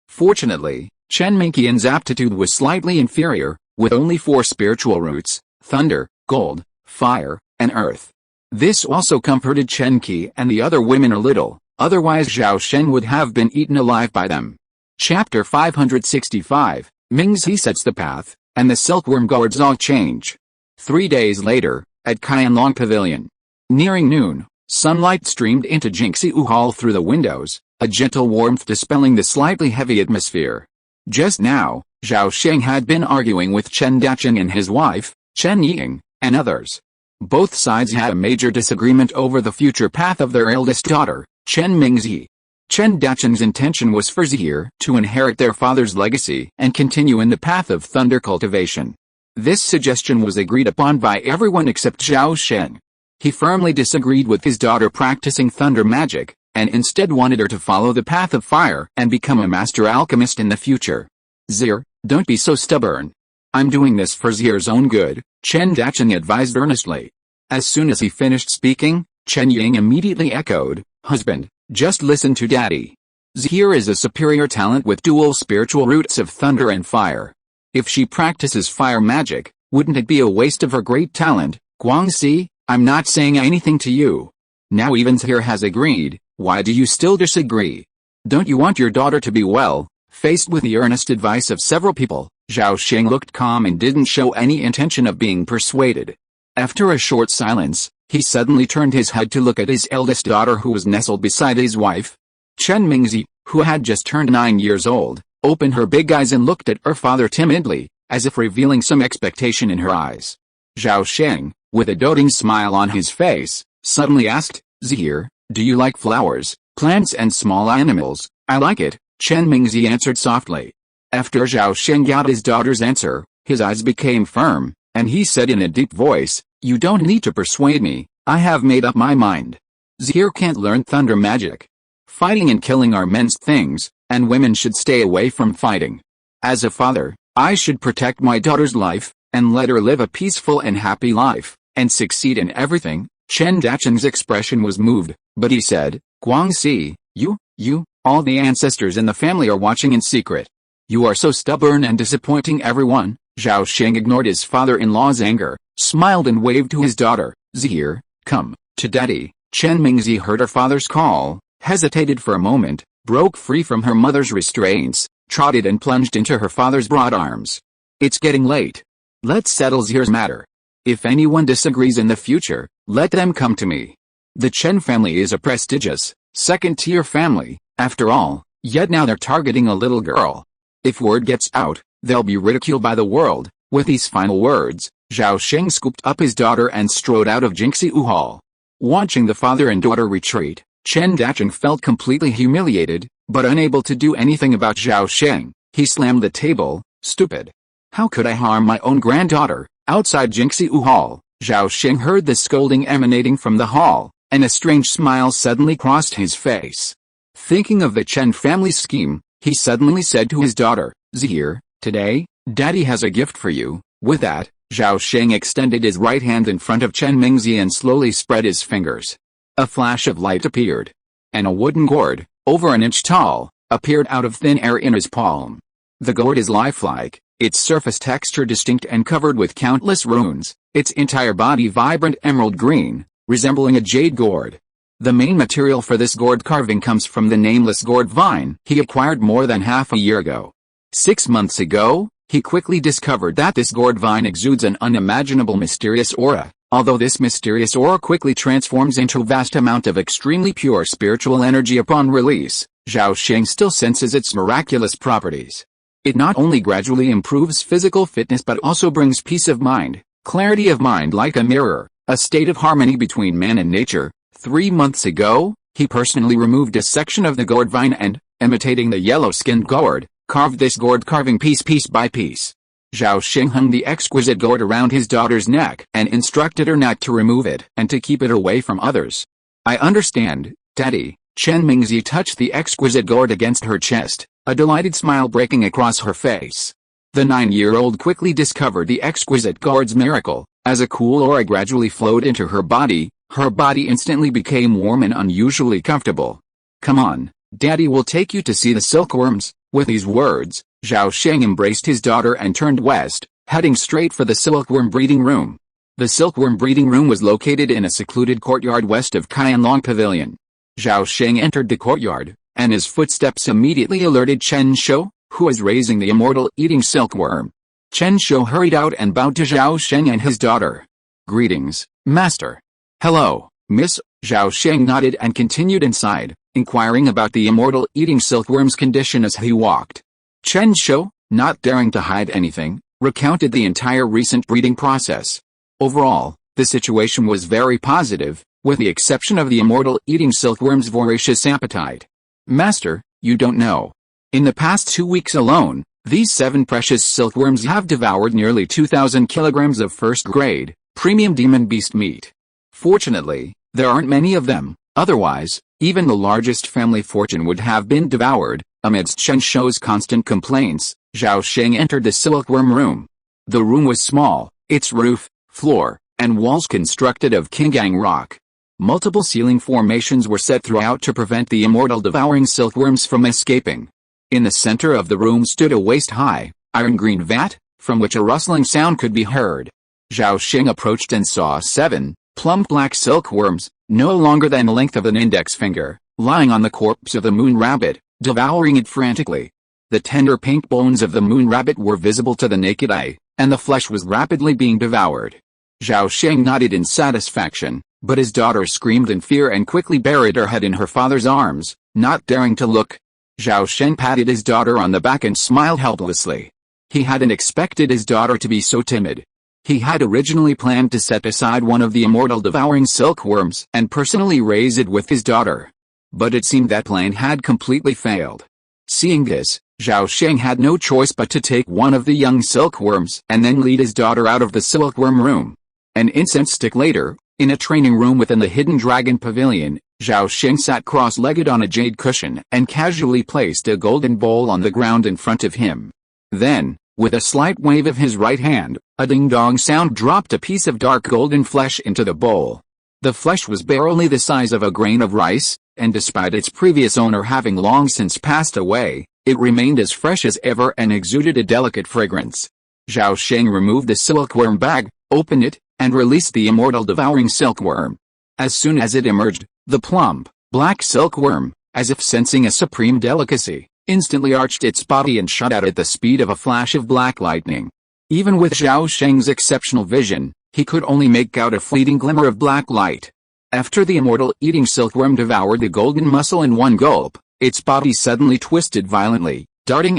Fortunately, Chen Mingqian's aptitude was slightly inferior, with only 4 spiritual roots: thunder, gold, fire, and earth. This also comforted Chen Qi and the other women a little, otherwise Zhao Sheng would have been eaten alive by them. Chapter 565, Mingzi sets the path, and the silkworm guards all change. 3 days later, at Qianlong Pavilion. Nearing noon, sunlight streamed into Jingxiu Hall through the windows, a gentle warmth dispelling the slightly heavy atmosphere. Just now, Zhao Sheng had been arguing with Chen Dacheng and his wife, Chen Ying, and others. Both sides had a major disagreement over the future path of their eldest daughter, Chen Mingzi. Chen Dacheng's intention was for Zihir to inherit their father's legacy and continue in the path of thunder cultivation. This suggestion was agreed upon by everyone except Zhao Sheng. He firmly disagreed with his daughter practicing thunder magic, and instead wanted her to follow the path of fire and become a master alchemist in the future. Zihir, don't be so stubborn. I'm doing this for Zihir's own good, Chen Dacheng advised earnestly. As soon as he finished speaking, Chen Ying immediately echoed, "Husband, just listen to Daddy. Zihir is a superior talent with dual spiritual roots of thunder and fire. If she practices fire magic, wouldn't it be a waste of her great talent, Guangxi? I'm not saying anything to you. Now even Zihir has agreed, why do you still disagree? Don't you want your daughter to be well?" Faced with the earnest advice of several people, Zhao Sheng looked calm and didn't show any intention of being persuaded. After a short silence, he suddenly turned his head to look at his eldest daughter who was nestled beside his wife. Chen Mingzi, who had just turned 9 years old, opened her big eyes and looked at her father timidly, as if revealing some expectation in her eyes. Zhao Sheng, with a doting smile on his face, suddenly asked, "Zihir, do you like flowers, plants and small animals?" "I like it," Chen Mingzi answered softly. After Zhao Sheng got his daughter's answer, his eyes became firm, and he said in a deep voice, "You don't need to persuade me, I have made up my mind. Zihir can't learn thunder magic. Fighting and killing are men's things, and women should stay away from fighting. As a father, I should protect my daughter's life, and let her live a peaceful and happy life, and succeed in everything." Chen Dacheng's expression was moved, but he said, "Guangxi, all the ancestors in the family are watching in secret. You are so stubborn and disappointing everyone." Zhao Sheng ignored his father-in-law's anger, smiled and waved to his daughter, "Zihir, come to Daddy." Chen Mingzi heard her father's call, hesitated for a moment, broke free from her mother's restraints, trotted and plunged into her father's broad arms. "It's getting late. Let's settle Zihir's matter. If anyone disagrees in the future, let them come to me. The Chen family is a prestigious, second-tier family, after all, yet now they're targeting a little girl. If word gets out, they'll be ridiculed by the world." With these final words, Zhao Sheng scooped up his daughter and strode out of Jingxiu Hall. Watching the father and daughter retreat, Chen Dacheng felt completely humiliated, but unable to do anything about Zhao Sheng. He slammed the table. "Stupid. How could I harm my own granddaughter?" Outside Jingxiu Hall, Zhao Sheng heard the scolding emanating from the hall, and a strange smile suddenly crossed his face. Thinking of the Chen family's scheme, he suddenly said to his daughter, "Zihir, today, Daddy has a gift for you." With that, Zhao Sheng extended his right hand in front of Chen Mingzi and slowly spread his fingers. A flash of light appeared, and a wooden gourd, over an inch tall, appeared out of thin air in his palm. The gourd is lifelike, its surface texture distinct and covered with countless runes, its entire body vibrant emerald green, resembling a jade gourd. The main material for this gourd carving comes from the nameless gourd vine he acquired more than half a year ago. 6 months ago, he quickly discovered that this gourd vine exudes an unimaginable mysterious aura. Although this mysterious aura quickly transforms into a vast amount of extremely pure spiritual energy upon release, Zhao Sheng still senses its miraculous properties. It not only gradually improves physical fitness but also brings peace of mind, clarity of mind like a mirror, a state of harmony between man and nature. 3 months ago, he personally removed a section of the gourd vine and, imitating the yellow-skinned gourd, carved this gourd carving piece by piece. Zhao Sheng hung the exquisite gourd around his daughter's neck and instructed her not to remove it and to keep it away from others. "I understand, Daddy." Chen Mingzi touched the exquisite gourd against her chest, a delighted smile breaking across her face. The 9-year-old quickly discovered the exquisite gourd's miracle. As a cool aura gradually flowed into her body instantly became warm and unusually comfortable. "Come on, Daddy will take you to see the silkworms." With these words, Zhao Sheng embraced his daughter and turned west, heading straight for the silkworm breeding room. The silkworm breeding room was located in a secluded courtyard west of Qianlong Pavilion. Zhao Sheng entered the courtyard, and his footsteps immediately alerted Chen Shou, who was raising the immortal eating silkworm. Chen Shou hurried out and bowed to Zhao Sheng and his daughter. "Greetings, Master." "Hello, Miss." Zhao Sheng nodded and continued inside, inquiring about the immortal eating silkworm's condition as he walked. Chen Shou, not daring to hide anything, recounted the entire recent breeding process. Overall, the situation was very positive, with the exception of the immortal eating silkworm's voracious appetite. "Master, you don't know. In the past 2 weeks alone, these 7 precious silkworms have devoured nearly 2,000 kilograms of first-grade, premium demon beast meat. Fortunately, there aren't many of them, otherwise, even the largest family fortune would have been devoured." Amidst Chen Shou's constant complaints, Zhao Sheng entered the silkworm room. The room was small, its roof, floor, and walls constructed of Qingang rock. Multiple ceiling formations were set throughout to prevent the immortal devouring silkworms from escaping. In the center of the room stood a waist-high, iron-green vat, from which a rustling sound could be heard. Zhao Sheng approached and saw 7 plump black silkworms, no longer than the length of an index finger, lying on the corpse of the moon rabbit, devouring it frantically. The tender pink bones of the moon rabbit were visible to the naked eye, and the flesh was rapidly being devoured. Zhao Sheng nodded in satisfaction, but his daughter screamed in fear and quickly buried her head in her father's arms, not daring to look. Zhao Sheng patted his daughter on the back and smiled helplessly. He hadn't expected his daughter to be so timid. He had originally planned to set aside one of the immortal devouring silkworms and personally raise it with his daughter. But it seemed that plan had completely failed. Seeing this, Zhao Sheng had no choice but to take one of the young silkworms and then lead his daughter out of the silkworm room. An instant later, in a training room within the hidden dragon pavilion, Zhao Sheng sat cross-legged on a jade cushion and casually placed a golden bowl on the ground in front of him. Then, with a slight wave of his right hand, a ding-dong sound dropped a piece of dark golden flesh into the bowl. The flesh was barely the size of a grain of rice, and despite its previous owner having long since passed away, it remained as fresh as ever and exuded a delicate fragrance. Zhao Sheng removed the silkworm bag, opened it, and released the immortal devouring silkworm. As soon as it emerged, the plump, black silkworm, as if sensing a supreme delicacy, instantly arched its body and shot out at the speed of a flash of black lightning. Even with Zhao Sheng's exceptional vision, he could only make out a fleeting glimmer of black light. After the immortal eating silkworm devoured the golden mussel in one gulp, its body suddenly twisted violently, darting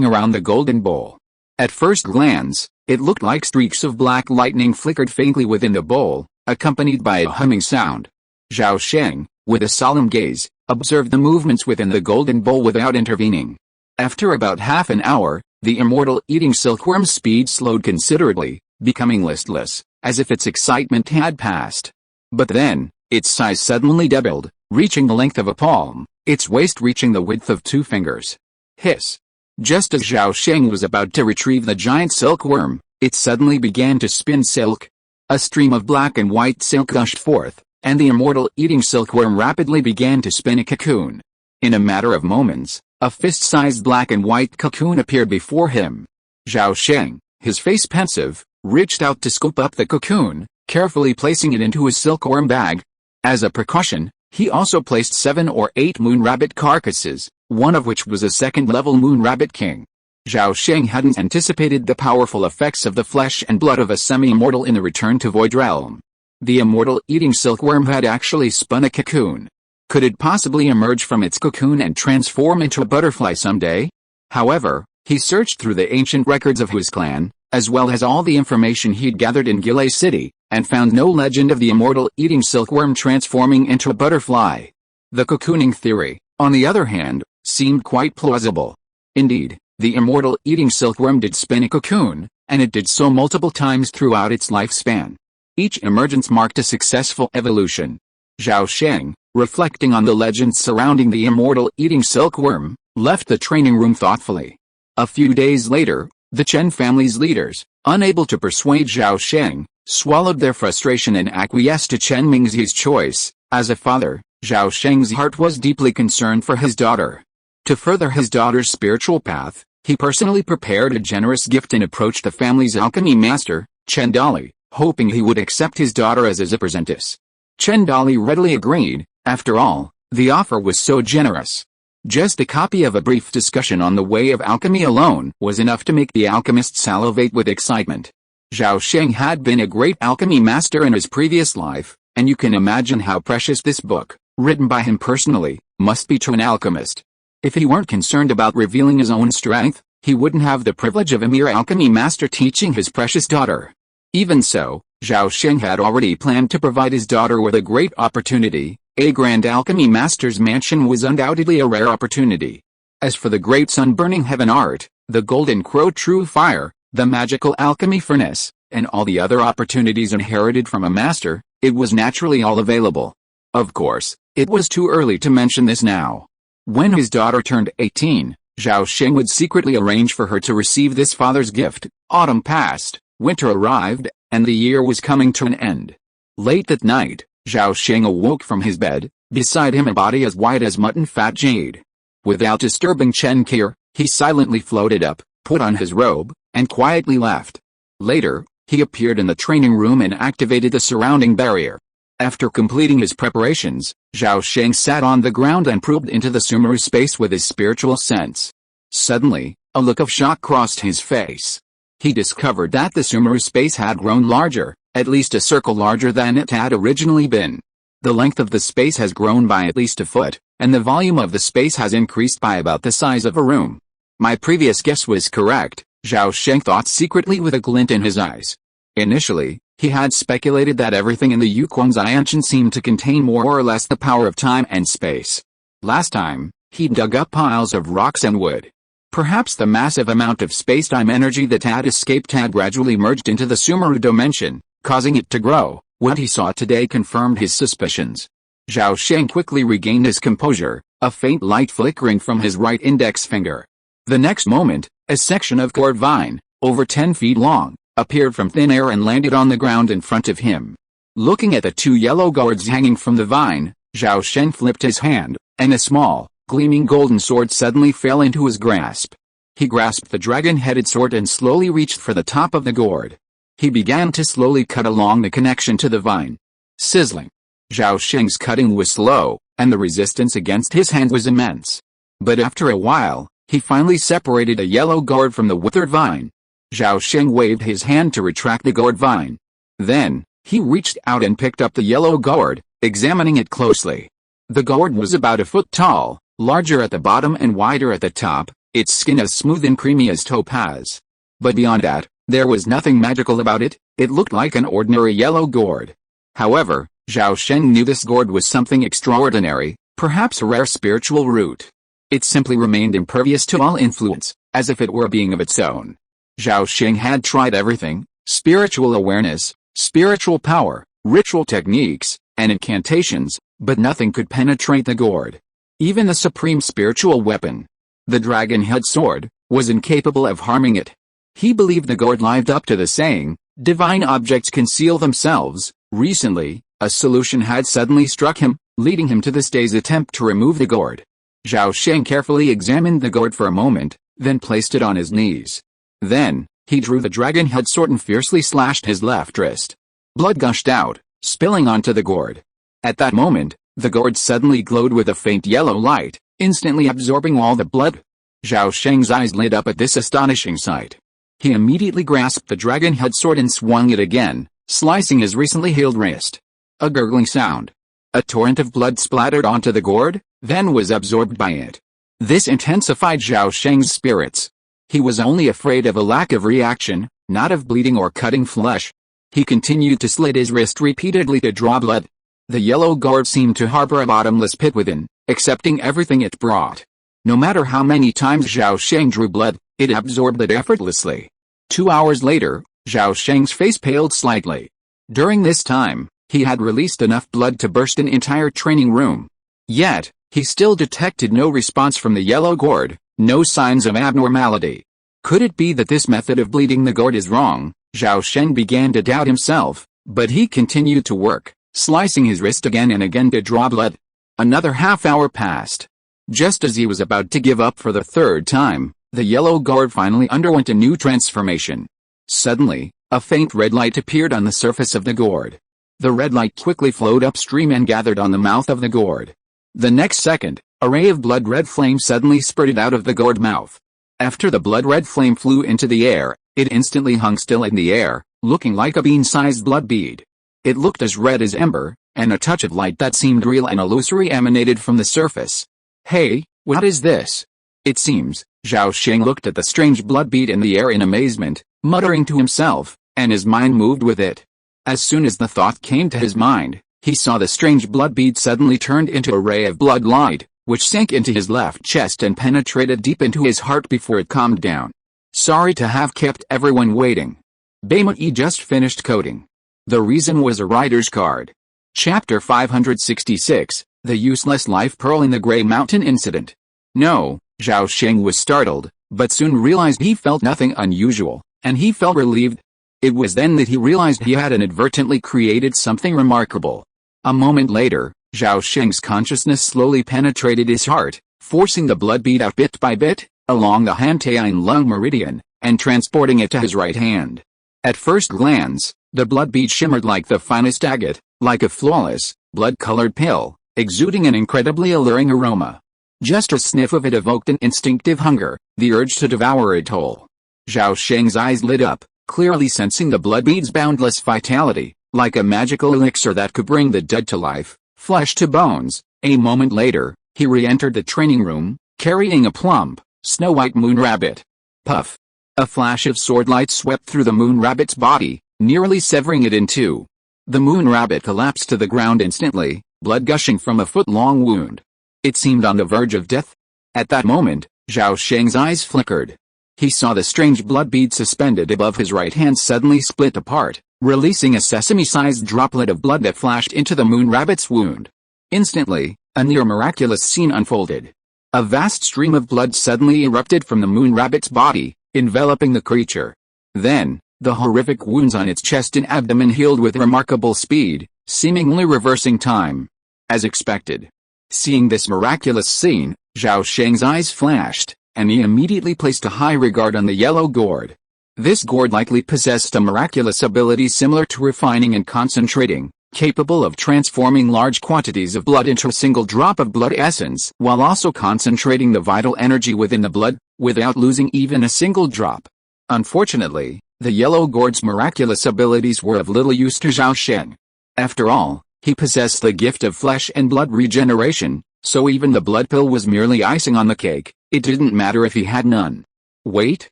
around the golden bowl. At first glance, it looked like streaks of black lightning flickered faintly within the bowl, accompanied by a humming sound. Zhao Sheng, with a solemn gaze, observed the movements within the golden bowl without intervening. After about half an hour, the immortal eating silkworm's speed slowed considerably, becoming listless, as if its excitement had passed. But then, its size suddenly doubled, reaching the length of a palm, its waist reaching the width of 2 fingers. Hiss! Just as Zhao Sheng was about to retrieve the giant silkworm, it suddenly began to spin silk. A stream of black and white silk gushed forth, and the immortal eating silkworm rapidly began to spin a cocoon. In a matter of moments, a fist-sized black and white cocoon appeared before him. Zhao Sheng, his face pensive, reached out to scoop up the cocoon, carefully placing it into his silkworm bag. As a precaution, he also placed 7 or 8 moon rabbit carcasses, one of which was a second-level moon rabbit king. Zhao Sheng hadn't anticipated the powerful effects of the flesh and blood of a semi-immortal in the Return to Void Realm. The immortal eating silkworm had actually spun a cocoon. Could it possibly emerge from its cocoon and transform into a butterfly someday? However, he searched through the ancient records of his clan, as well as all the information he'd gathered in Gilei City, and found no legend of the immortal eating silkworm transforming into a butterfly. The cocooning theory, on the other hand, seemed quite plausible. Indeed, the immortal eating silkworm did spin a cocoon, and it did so multiple times throughout its lifespan. Each emergence marked a successful evolution. Zhao Sheng, reflecting on the legends surrounding the immortal eating silkworm, left the training room thoughtfully. A few days later, the Chen family's leaders, unable to persuade Zhao Sheng, swallowed their frustration and acquiesced to Chen Mingxi's choice. As a father, Zhao Sheng's heart was deeply concerned for his daughter. To further his daughter's spiritual path, He personally prepared a generous gift and approached the family's alchemy master, Chendali, hoping he would accept his daughter as his apprentice. Chendali readily agreed. After all, the offer was so generous. Just a copy of a brief discussion on the way of alchemy alone was enough to make the alchemist salivate with excitement. Zhao Sheng had been a great alchemy master in his previous life, and you can imagine how precious this book, written by him personally, must be to an alchemist. If he weren't concerned about revealing his own strength, he wouldn't have the privilege of a mere alchemy master teaching his precious daughter. Even so, Zhao Sheng had already planned to provide his daughter with a great opportunity. A grand alchemy master's mansion was undoubtedly a rare opportunity. As for the great sun-burning heaven art, the golden crow true fire, the magical alchemy furnace, and all the other opportunities inherited from a master, it was naturally all available. Of course, it was too early to mention this now. When his daughter turned 18, Zhao Sheng would secretly arrange for her to receive this father's gift. Autumn passed, winter arrived, and the year was coming to an end. Late that night, Zhao Sheng awoke from his bed, beside him a body as white as mutton-fat jade. Without disturbing Chen Qi, he silently floated up, put on his robe, and quietly left. Later, he appeared in the training room and activated the surrounding barrier. After completing his preparations, Zhao Sheng sat on the ground and probed into the Sumeru space with his spiritual sense. Suddenly, a look of shock crossed his face. He discovered that the Sumeru space had grown larger, at least a circle larger than it had originally been. The length of the space has grown by at least a foot, and the volume of the space has increased by about the size of a room. My previous guess was correct, Zhao Sheng thought secretly with a glint in his eyes. Initially, he had speculated that everything in the Yuquangzianshan seemed to contain more or less the power of time and space. Last time, he dug up piles of rocks and wood. Perhaps the massive amount of space-time energy that had escaped had gradually merged into the Sumeru dimension, causing it to grow. What he saw today confirmed his suspicions. Zhao Sheng quickly regained his composure, a faint light flickering from his right index finger. The next moment, a section of gourd vine, over 10 feet long, appeared from thin air and landed on the ground in front of him. Looking at the two yellow gourds hanging from the vine, Zhao Sheng flipped his hand, and a small, gleaming golden sword suddenly fell into his grasp. He grasped the dragon-headed sword and slowly reached for the top of the gourd. He began to slowly cut along the connection to the vine. Sizzling. Zhao Sheng's cutting was slow, and the resistance against his hand was immense. But after a while, he finally separated a yellow gourd from the withered vine. Zhao Sheng waved his hand to retract the gourd vine. Then, he reached out and picked up the yellow gourd, examining it closely. The gourd was about a foot tall, larger at the bottom and wider at the top, its skin as smooth and creamy as topaz. But beyond that, there was nothing magical about it. It looked like an ordinary yellow gourd. However, Zhao Sheng knew this gourd was something extraordinary, perhaps a rare spiritual root. It simply remained impervious to all influence, as if it were a being of its own. Zhao Sheng had tried everything: spiritual awareness, spiritual power, ritual techniques, and incantations, but nothing could penetrate the gourd. Even the supreme spiritual weapon, the dragon-head sword, was incapable of harming it. He believed the gourd lived up to the saying, "Divine objects conceal themselves." Recently, a solution had suddenly struck him, leading him to this day's attempt to remove the gourd. Zhao Sheng carefully examined the gourd for a moment, then placed it on his knees. Then, he drew the dragon-head sword and fiercely slashed his left wrist. Blood gushed out, spilling onto the gourd. At that moment, the gourd suddenly glowed with a faint yellow light, instantly absorbing all the blood. Zhao Sheng's eyes lit up at this astonishing sight. He immediately grasped the dragon-head sword and swung it again, slicing his recently healed wrist. A gurgling sound. A torrent of blood splattered onto the gourd, then was absorbed by it. This intensified Zhao Sheng's spirits. He was only afraid of a lack of reaction, not of bleeding or cutting flesh. He continued to slit his wrist repeatedly to draw blood. The yellow gourd seemed to harbor a bottomless pit within, accepting everything it brought. No matter how many times Zhao Sheng drew blood, it absorbed it effortlessly. 2 hours later, Zhao Sheng's face paled slightly. During this time, he had released enough blood to burst an entire training room. Yet, he still detected no response from the yellow gourd, no signs of abnormality. Could it be that this method of bleeding the gourd is wrong? Zhao Sheng began to doubt himself, but he continued to work, slicing his wrist again and again to draw blood. Another half hour passed. Just as he was about to give up for the third time, the yellow gourd finally underwent a new transformation. Suddenly, a faint red light appeared on the surface of the gourd. The red light quickly flowed upstream and gathered on the mouth of the gourd. The next second, a ray of blood-red flame suddenly spurted out of the gourd mouth. After the blood-red flame flew into the air, it instantly hung still in the air, looking like a bean-sized blood bead. It looked as red as ember, and a touch of light that seemed real and illusory emanated from the surface. "Hey, what is this?" It seems, Zhao Sheng looked at the strange blood bead in the air in amazement, muttering to himself, and his mind moved with it. As soon as the thought came to his mind, he saw the strange blood bead suddenly turned into a ray of blood light, which sank into his left chest and penetrated deep into his heart before it calmed down. Sorry to have kept everyone waiting. Baimai just finished coding. The reason was a writer's card. Chapter 566, The Useless Life Pearl in the Grey Mountain Incident. No, Zhao Sheng was startled, but soon realized he felt nothing unusual, and he felt relieved. It was then that he realized he had inadvertently created something remarkable. A moment later, Zhao Sheng's consciousness slowly penetrated his heart, forcing the blood bead out bit by bit, along the Han-Taine lung meridian, and transporting it to his right hand. At first glance, the blood bead shimmered like the finest agate, like a flawless, blood-colored pill, exuding an incredibly alluring aroma. Just a sniff of it evoked an instinctive hunger, the urge to devour it whole. Zhao Sheng's eyes lit up, clearly sensing the blood bead's boundless vitality, like a magical elixir that could bring the dead to life, flesh to bones. A moment later, he re-entered the training room, carrying a plump, snow-white moon rabbit. Puff! A flash of sword light swept through the moon rabbit's body, nearly severing it in two. The moon rabbit collapsed to the ground instantly, blood gushing from a foot-long wound. It seemed on the verge of death. At that moment, Zhao Sheng's eyes flickered. He saw the strange blood bead suspended above his right hand suddenly split apart, releasing a sesame-sized droplet of blood that flashed into the moon rabbit's wound. Instantly, a near-miraculous scene unfolded. A vast stream of blood suddenly erupted from the moon rabbit's body, enveloping the creature. Then, the horrific wounds on its chest and abdomen healed with remarkable speed, seemingly reversing time. As expected. Seeing this miraculous scene, Zhao Sheng's eyes flashed, and he immediately placed a high regard on the yellow gourd. This gourd likely possessed a miraculous ability similar to refining and concentrating, capable of transforming large quantities of blood into a single drop of blood essence, while also concentrating the vital energy within the blood, without losing even a single drop. Unfortunately, the yellow gourd's miraculous abilities were of little use to Zhao Sheng. After all, he possessed the gift of flesh and blood regeneration, so even the blood pill was merely icing on the cake. It didn't matter if he had none. Wait!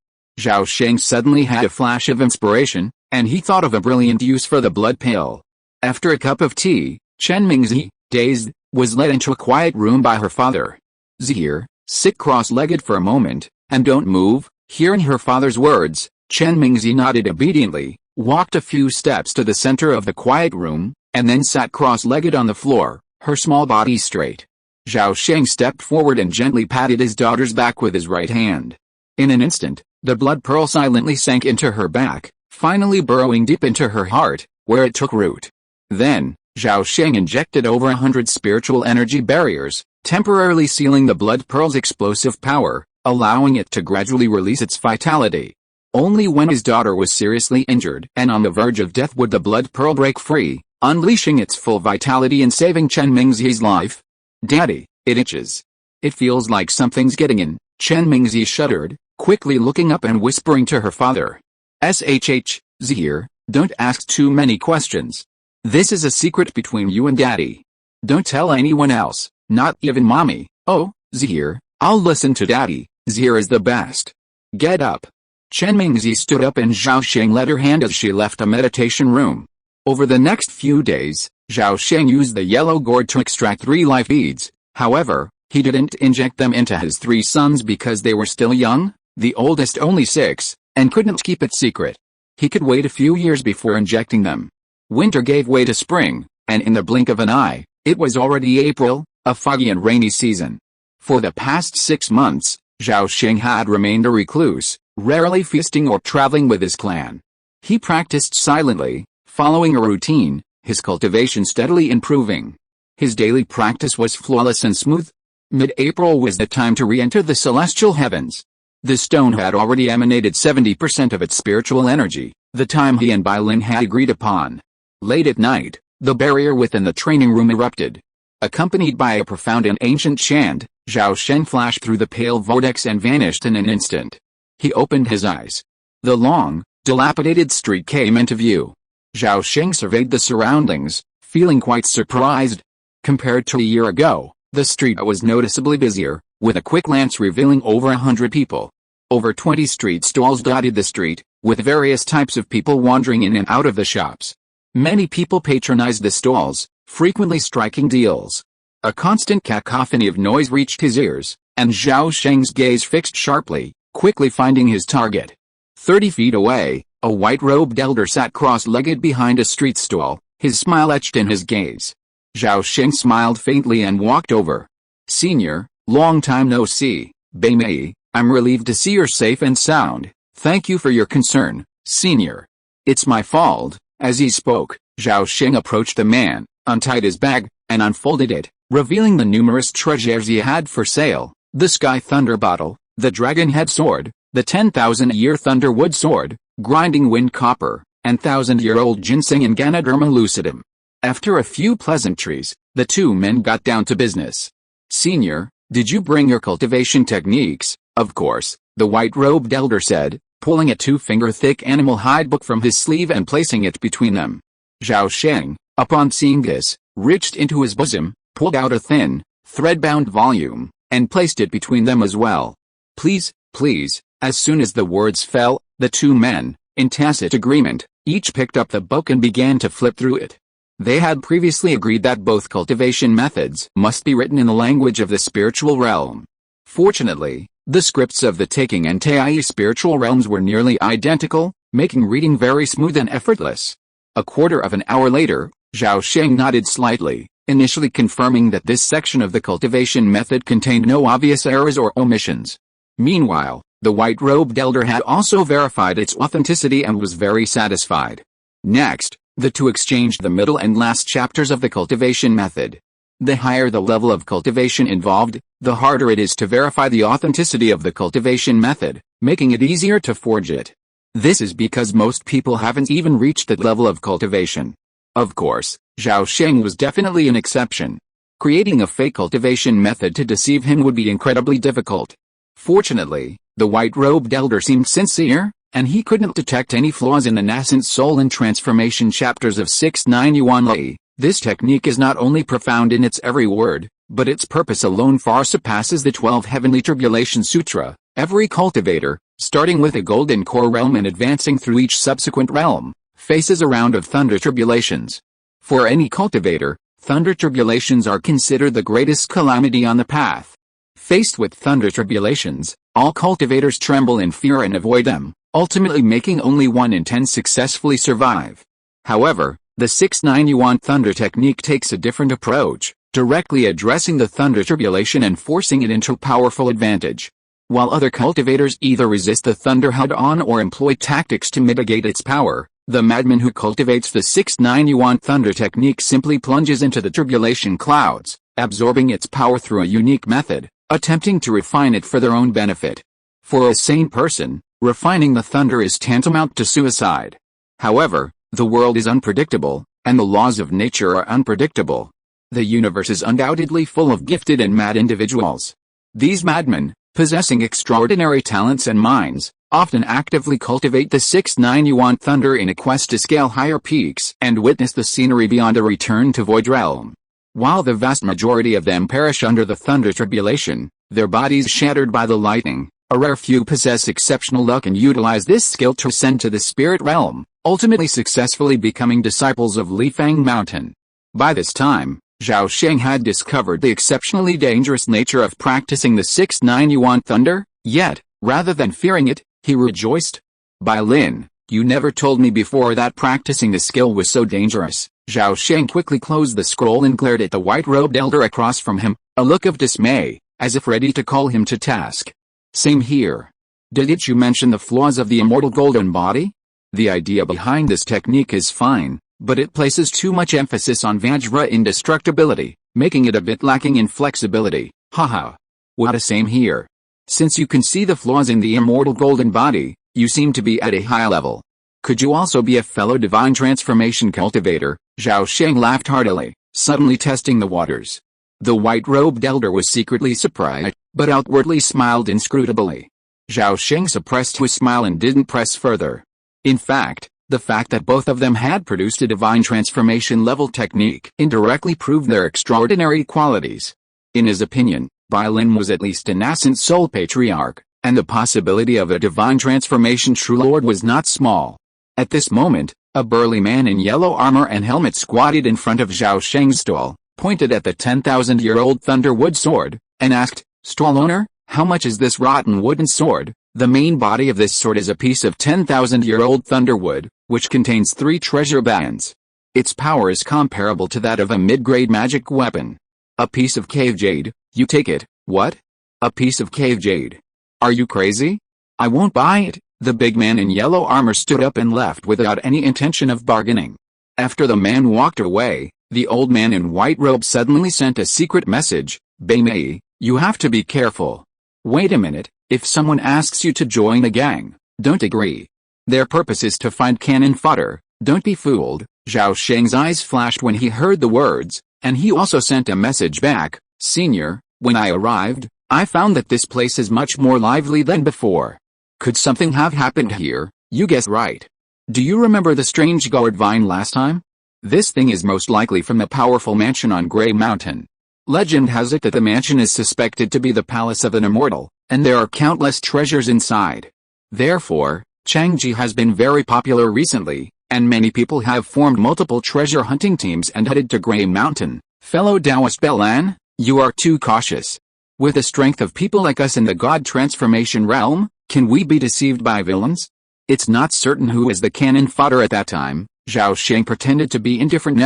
Zhao Sheng suddenly had a flash of inspiration, and he thought of a brilliant use for the blood pill. After a cup of tea, Chen Mingzi, dazed, was led into a quiet room by her father. "Zhere, sit cross-legged for a moment, and don't move." Hearing her father's words, Chen Mingzi nodded obediently, walked a few steps to the center of the quiet room, and then sat cross-legged on the floor, her small body straight. Zhao Sheng stepped forward and gently patted his daughter's back with his right hand. In an instant, the blood pearl silently sank into her back, finally burrowing deep into her heart, where it took root. Then, Zhao Sheng injected over 100 spiritual energy barriers, temporarily sealing the blood pearl's explosive power, allowing it to gradually release its vitality. Only when his daughter was seriously injured and on the verge of death would the blood pearl break free, unleashing its full vitality and saving Chen Mingzi's life. "Daddy, it itches. It feels like something's getting in." Chen Mingzi shuddered, quickly looking up and whispering to her father. "Zhir, don't ask too many questions. This is a secret between you and Daddy. Don't tell anyone else, not even Mommy." "Oh, Zhir, I'll listen to Daddy. Zhir is the best. Get up." Chen Mingzi stood up and Zhao Sheng led her hand as she left a meditation room. Over the next few days, Zhao Sheng used the yellow gourd to extract 3 life beads. However, he didn't inject them into his 3 sons because they were still young, the oldest only 6, and couldn't keep it secret. He could wait a few years before injecting them. Winter gave way to spring, and in the blink of an eye, it was already April, a foggy and rainy season. For the past 6 months, Zhao Sheng had remained a recluse, rarely feasting or traveling with his clan. He practiced silently, following a routine, his cultivation steadily improving. His daily practice was flawless and smooth. Mid-April was the time to re-enter the celestial heavens. The stone had already emanated 70% of its spiritual energy, the time he and Bai Lin had agreed upon. Late at night, the barrier within the training room erupted. Accompanied by a profound and ancient chant, Zhao Sheng flashed through the pale vortex and vanished in an instant. He opened his eyes. The long, dilapidated street came into view. Zhao Sheng surveyed the surroundings, feeling quite surprised. Compared to a year ago, the street was noticeably busier, with a quick glance revealing over 100 people. Over 20 street stalls dotted the street, with various types of people wandering in and out of the shops. Many people patronized the stalls, frequently striking deals. A constant cacophony of noise reached his ears, and Zhao Sheng's gaze fixed sharply, quickly finding his target. 30 feet away, a white-robed elder sat cross-legged behind a street stall, his smile etched in his gaze. Zhao Sheng smiled faintly and walked over. "Senior, long time no see, Bai Mei. I'm relieved to see you're safe and sound. Thank you for your concern, Senior." "It's my fault." As he spoke, Zhao Sheng approached the man, untied his bag, and unfolded it, revealing the numerous treasures he had for sale: the Sky Thunder Bottle, the Dragon Head Sword, the 10,000-year Thunderwood Sword, Grinding Wind Copper, and 1,000-year-old Ginseng and Ganoderma lucidum. After a few pleasantries, the two men got down to business. "Senior, did you bring your cultivation techniques?" "Of course," the white-robed elder said, pulling a 2-finger-thick animal hide book from his sleeve and placing it between them. Zhao Sheng, upon seeing this, reached into his bosom, pulled out a thin, thread-bound volume, and placed it between them as well. "Please, please." As soon as the words fell, the two men, in tacit agreement, each picked up the book and began to flip through it. They had previously agreed that both cultivation methods must be written in the language of the spiritual realm. Fortunately, the scripts of the Taking and Tai spiritual realms were nearly identical, making reading very smooth and effortless. A quarter of an hour later, Zhao Sheng nodded slightly, initially confirming that this section of the cultivation method contained no obvious errors or omissions. Meanwhile, the white-robed elder had also verified its authenticity and was very satisfied. Next, the two exchanged the middle and last chapters of the cultivation method. The higher the level of cultivation involved, the harder it is to verify the authenticity of the cultivation method, making it easier to forge it. This is because most people haven't even reached that level of cultivation. Of course, Zhao Sheng was definitely an exception. Creating a fake cultivation method to deceive him would be incredibly difficult. Fortunately, the white-robed elder seemed sincere, and he couldn't detect any flaws in the nascent soul and transformation chapters of 6-9 Yuan Li. This technique is not only profound in its every word, but its purpose alone far surpasses the 12 Heavenly Tribulation Sutra. Every cultivator, starting with a golden core realm and advancing through each subsequent realm, faces a round of thunder tribulations. For any cultivator, thunder tribulations are considered the greatest calamity on the path. Faced with thunder tribulations, all cultivators tremble in fear and avoid them, ultimately making only 1 in 10 successfully survive. However, the 6-9 Yuan Thunder technique takes a different approach, directly addressing the thunder tribulation and forcing it into powerful advantage. While other cultivators either resist the thunder head-on or employ tactics to mitigate its power, the madman who cultivates the 6-9 Yuan Thunder technique simply plunges into the tribulation clouds, absorbing its power through a unique method, attempting to refine it for their own benefit. For a sane person, refining the thunder is tantamount to suicide. However, the world is unpredictable, and the laws of nature are unpredictable. The universe is undoubtedly full of gifted and mad individuals. These madmen, possessing extraordinary talents and minds, often actively cultivate the 6-9 Yuan Thunder in a quest to scale higher peaks and witness the scenery beyond a return to Void Realm. While the vast majority of them perish under the thunder tribulation, their bodies shattered by the lightning, a rare few possess exceptional luck and utilize this skill to ascend to the spirit realm, ultimately successfully becoming disciples of Lifang Mountain. By this time, Zhao Sheng had discovered the exceptionally dangerous nature of practicing the 6-9 Yuan Thunder, yet, rather than fearing it, he rejoiced. "Bai Lin, you never told me before that practicing the skill was so dangerous." Zhao Sheng quickly closed the scroll and glared at the white-robed elder across from him, a look of dismay, as if ready to call him to task. "Same here. Didn't you mention the flaws of the immortal golden body? The idea behind this technique is fine, but it places too much emphasis on Vajra indestructibility, making it a bit lacking in flexibility. Haha. What a same here. Since you can see the flaws in the immortal golden body, you seem to be at a high level. Could you also be a fellow divine transformation cultivator? Zhao Sheng laughed heartily, suddenly testing the waters. The white-robed elder was secretly surprised, but outwardly smiled inscrutably. Zhao Sheng suppressed his smile and didn't press further. In fact, the fact that both of them had produced a divine transformation level technique indirectly proved their extraordinary qualities. In his opinion, Bai Lin was at least a nascent soul patriarch, and the possibility of a divine transformation true lord was not small. At this moment, a burly man in yellow armor and helmet squatted in front of Zhao Sheng's stall, pointed at the 10,000-year-old thunderwood sword, and asked, "Stall owner, how much is this rotten wooden sword?" The main body of this sword is a piece of 10,000-year-old thunderwood, which contains 3 treasure bands. Its power is comparable to that of a mid-grade magic weapon. A piece of cave jade, you take it. What? A piece of cave jade? Are you crazy? I won't buy it. The big man in yellow armor stood up and left without any intention of bargaining. After the man walked away, the old man in white robe suddenly sent a secret message. "Bai Mei, you have to be careful. Wait a minute, if someone asks you to join the gang, don't agree. Their purpose is to find cannon fodder, don't be fooled." Zhao Sheng's eyes flashed when he heard the words, and he also sent a message back. "Senior, when I arrived, I found that this place is much more lively than before. Could something have happened here? You guessed right. Do you remember the strange gourd vine last time? This thing is most likely from the powerful mansion on Grey Mountain. Legend has it that the mansion is suspected to be the palace of an immortal, and there are countless treasures inside. Therefore, Changji has been very popular recently, and many people have formed multiple treasure hunting teams and headed to Grey Mountain. Fellow Taoist Belan, you are too cautious. With the strength of people like us in the god transformation realm, can we be deceived by villains? It's not certain who is the cannon fodder at that time." Zhao Sheng pretended to be indifferent.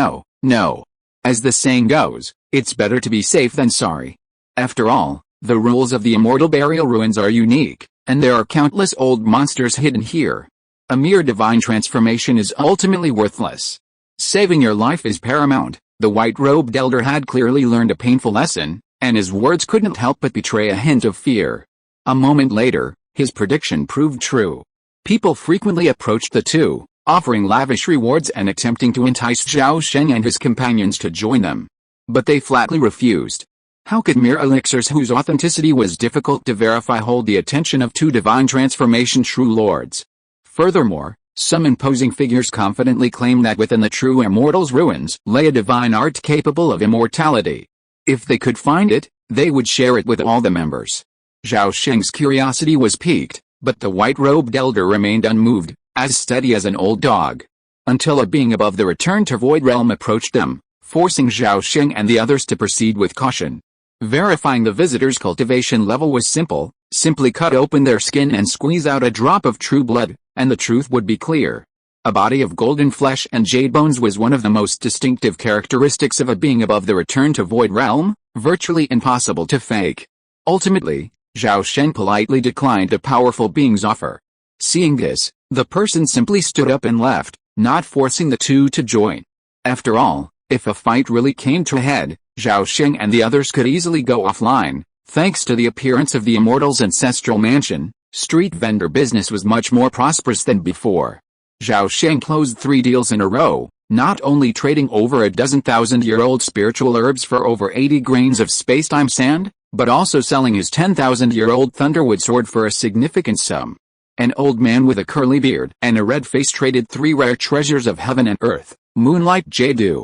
No. As the saying goes, it's better to be safe than sorry. After all, the rules of the immortal burial ruins are unique, and there are countless old monsters hidden here. A mere divine transformation is ultimately worthless. Saving your life is paramount. The white-robed elder had clearly learned a painful lesson, and his words couldn't help but betray a hint of fear. A moment later, his prediction proved true. People frequently approached the two, offering lavish rewards and attempting to entice Zhao Sheng and his companions to join them. But they flatly refused. How could mere elixirs whose authenticity was difficult to verify hold the attention of 2 divine transformation true lords? Furthermore, some imposing figures confidently claimed that within the true immortal's ruins lay a divine art capable of immortality. If they could find it, they would share it with all the members. Zhao Sheng's curiosity was piqued, but the white-robed elder remained unmoved, as steady as an old dog. Until a being above the return to void realm approached them, forcing Zhao Sheng and the others to proceed with caution. Verifying the visitor's cultivation level was simple. Simply cut open their skin and squeeze out a drop of true blood, and the truth would be clear. A body of golden flesh and jade bones was one of the most distinctive characteristics of a being above the return to void realm, virtually impossible to fake. Ultimately, Zhao Sheng politely declined the powerful being's offer. Seeing this, the person simply stood up and left, not forcing the two to join. After all, if a fight really came to a head, Zhao Sheng and the others could easily go offline. Thanks to the appearance of the immortal's ancestral mansion, street vendor business was much more prosperous than before. Zhao Sheng closed 3 deals in a row, not only trading over a dozen 1,000-year-old spiritual herbs for over 80 grains of space-time sand, but also selling his 10,000-year-old thunderwood sword for a significant sum. An old man with a curly beard and a red face traded 3 rare treasures of heaven and earth, moonlight jade,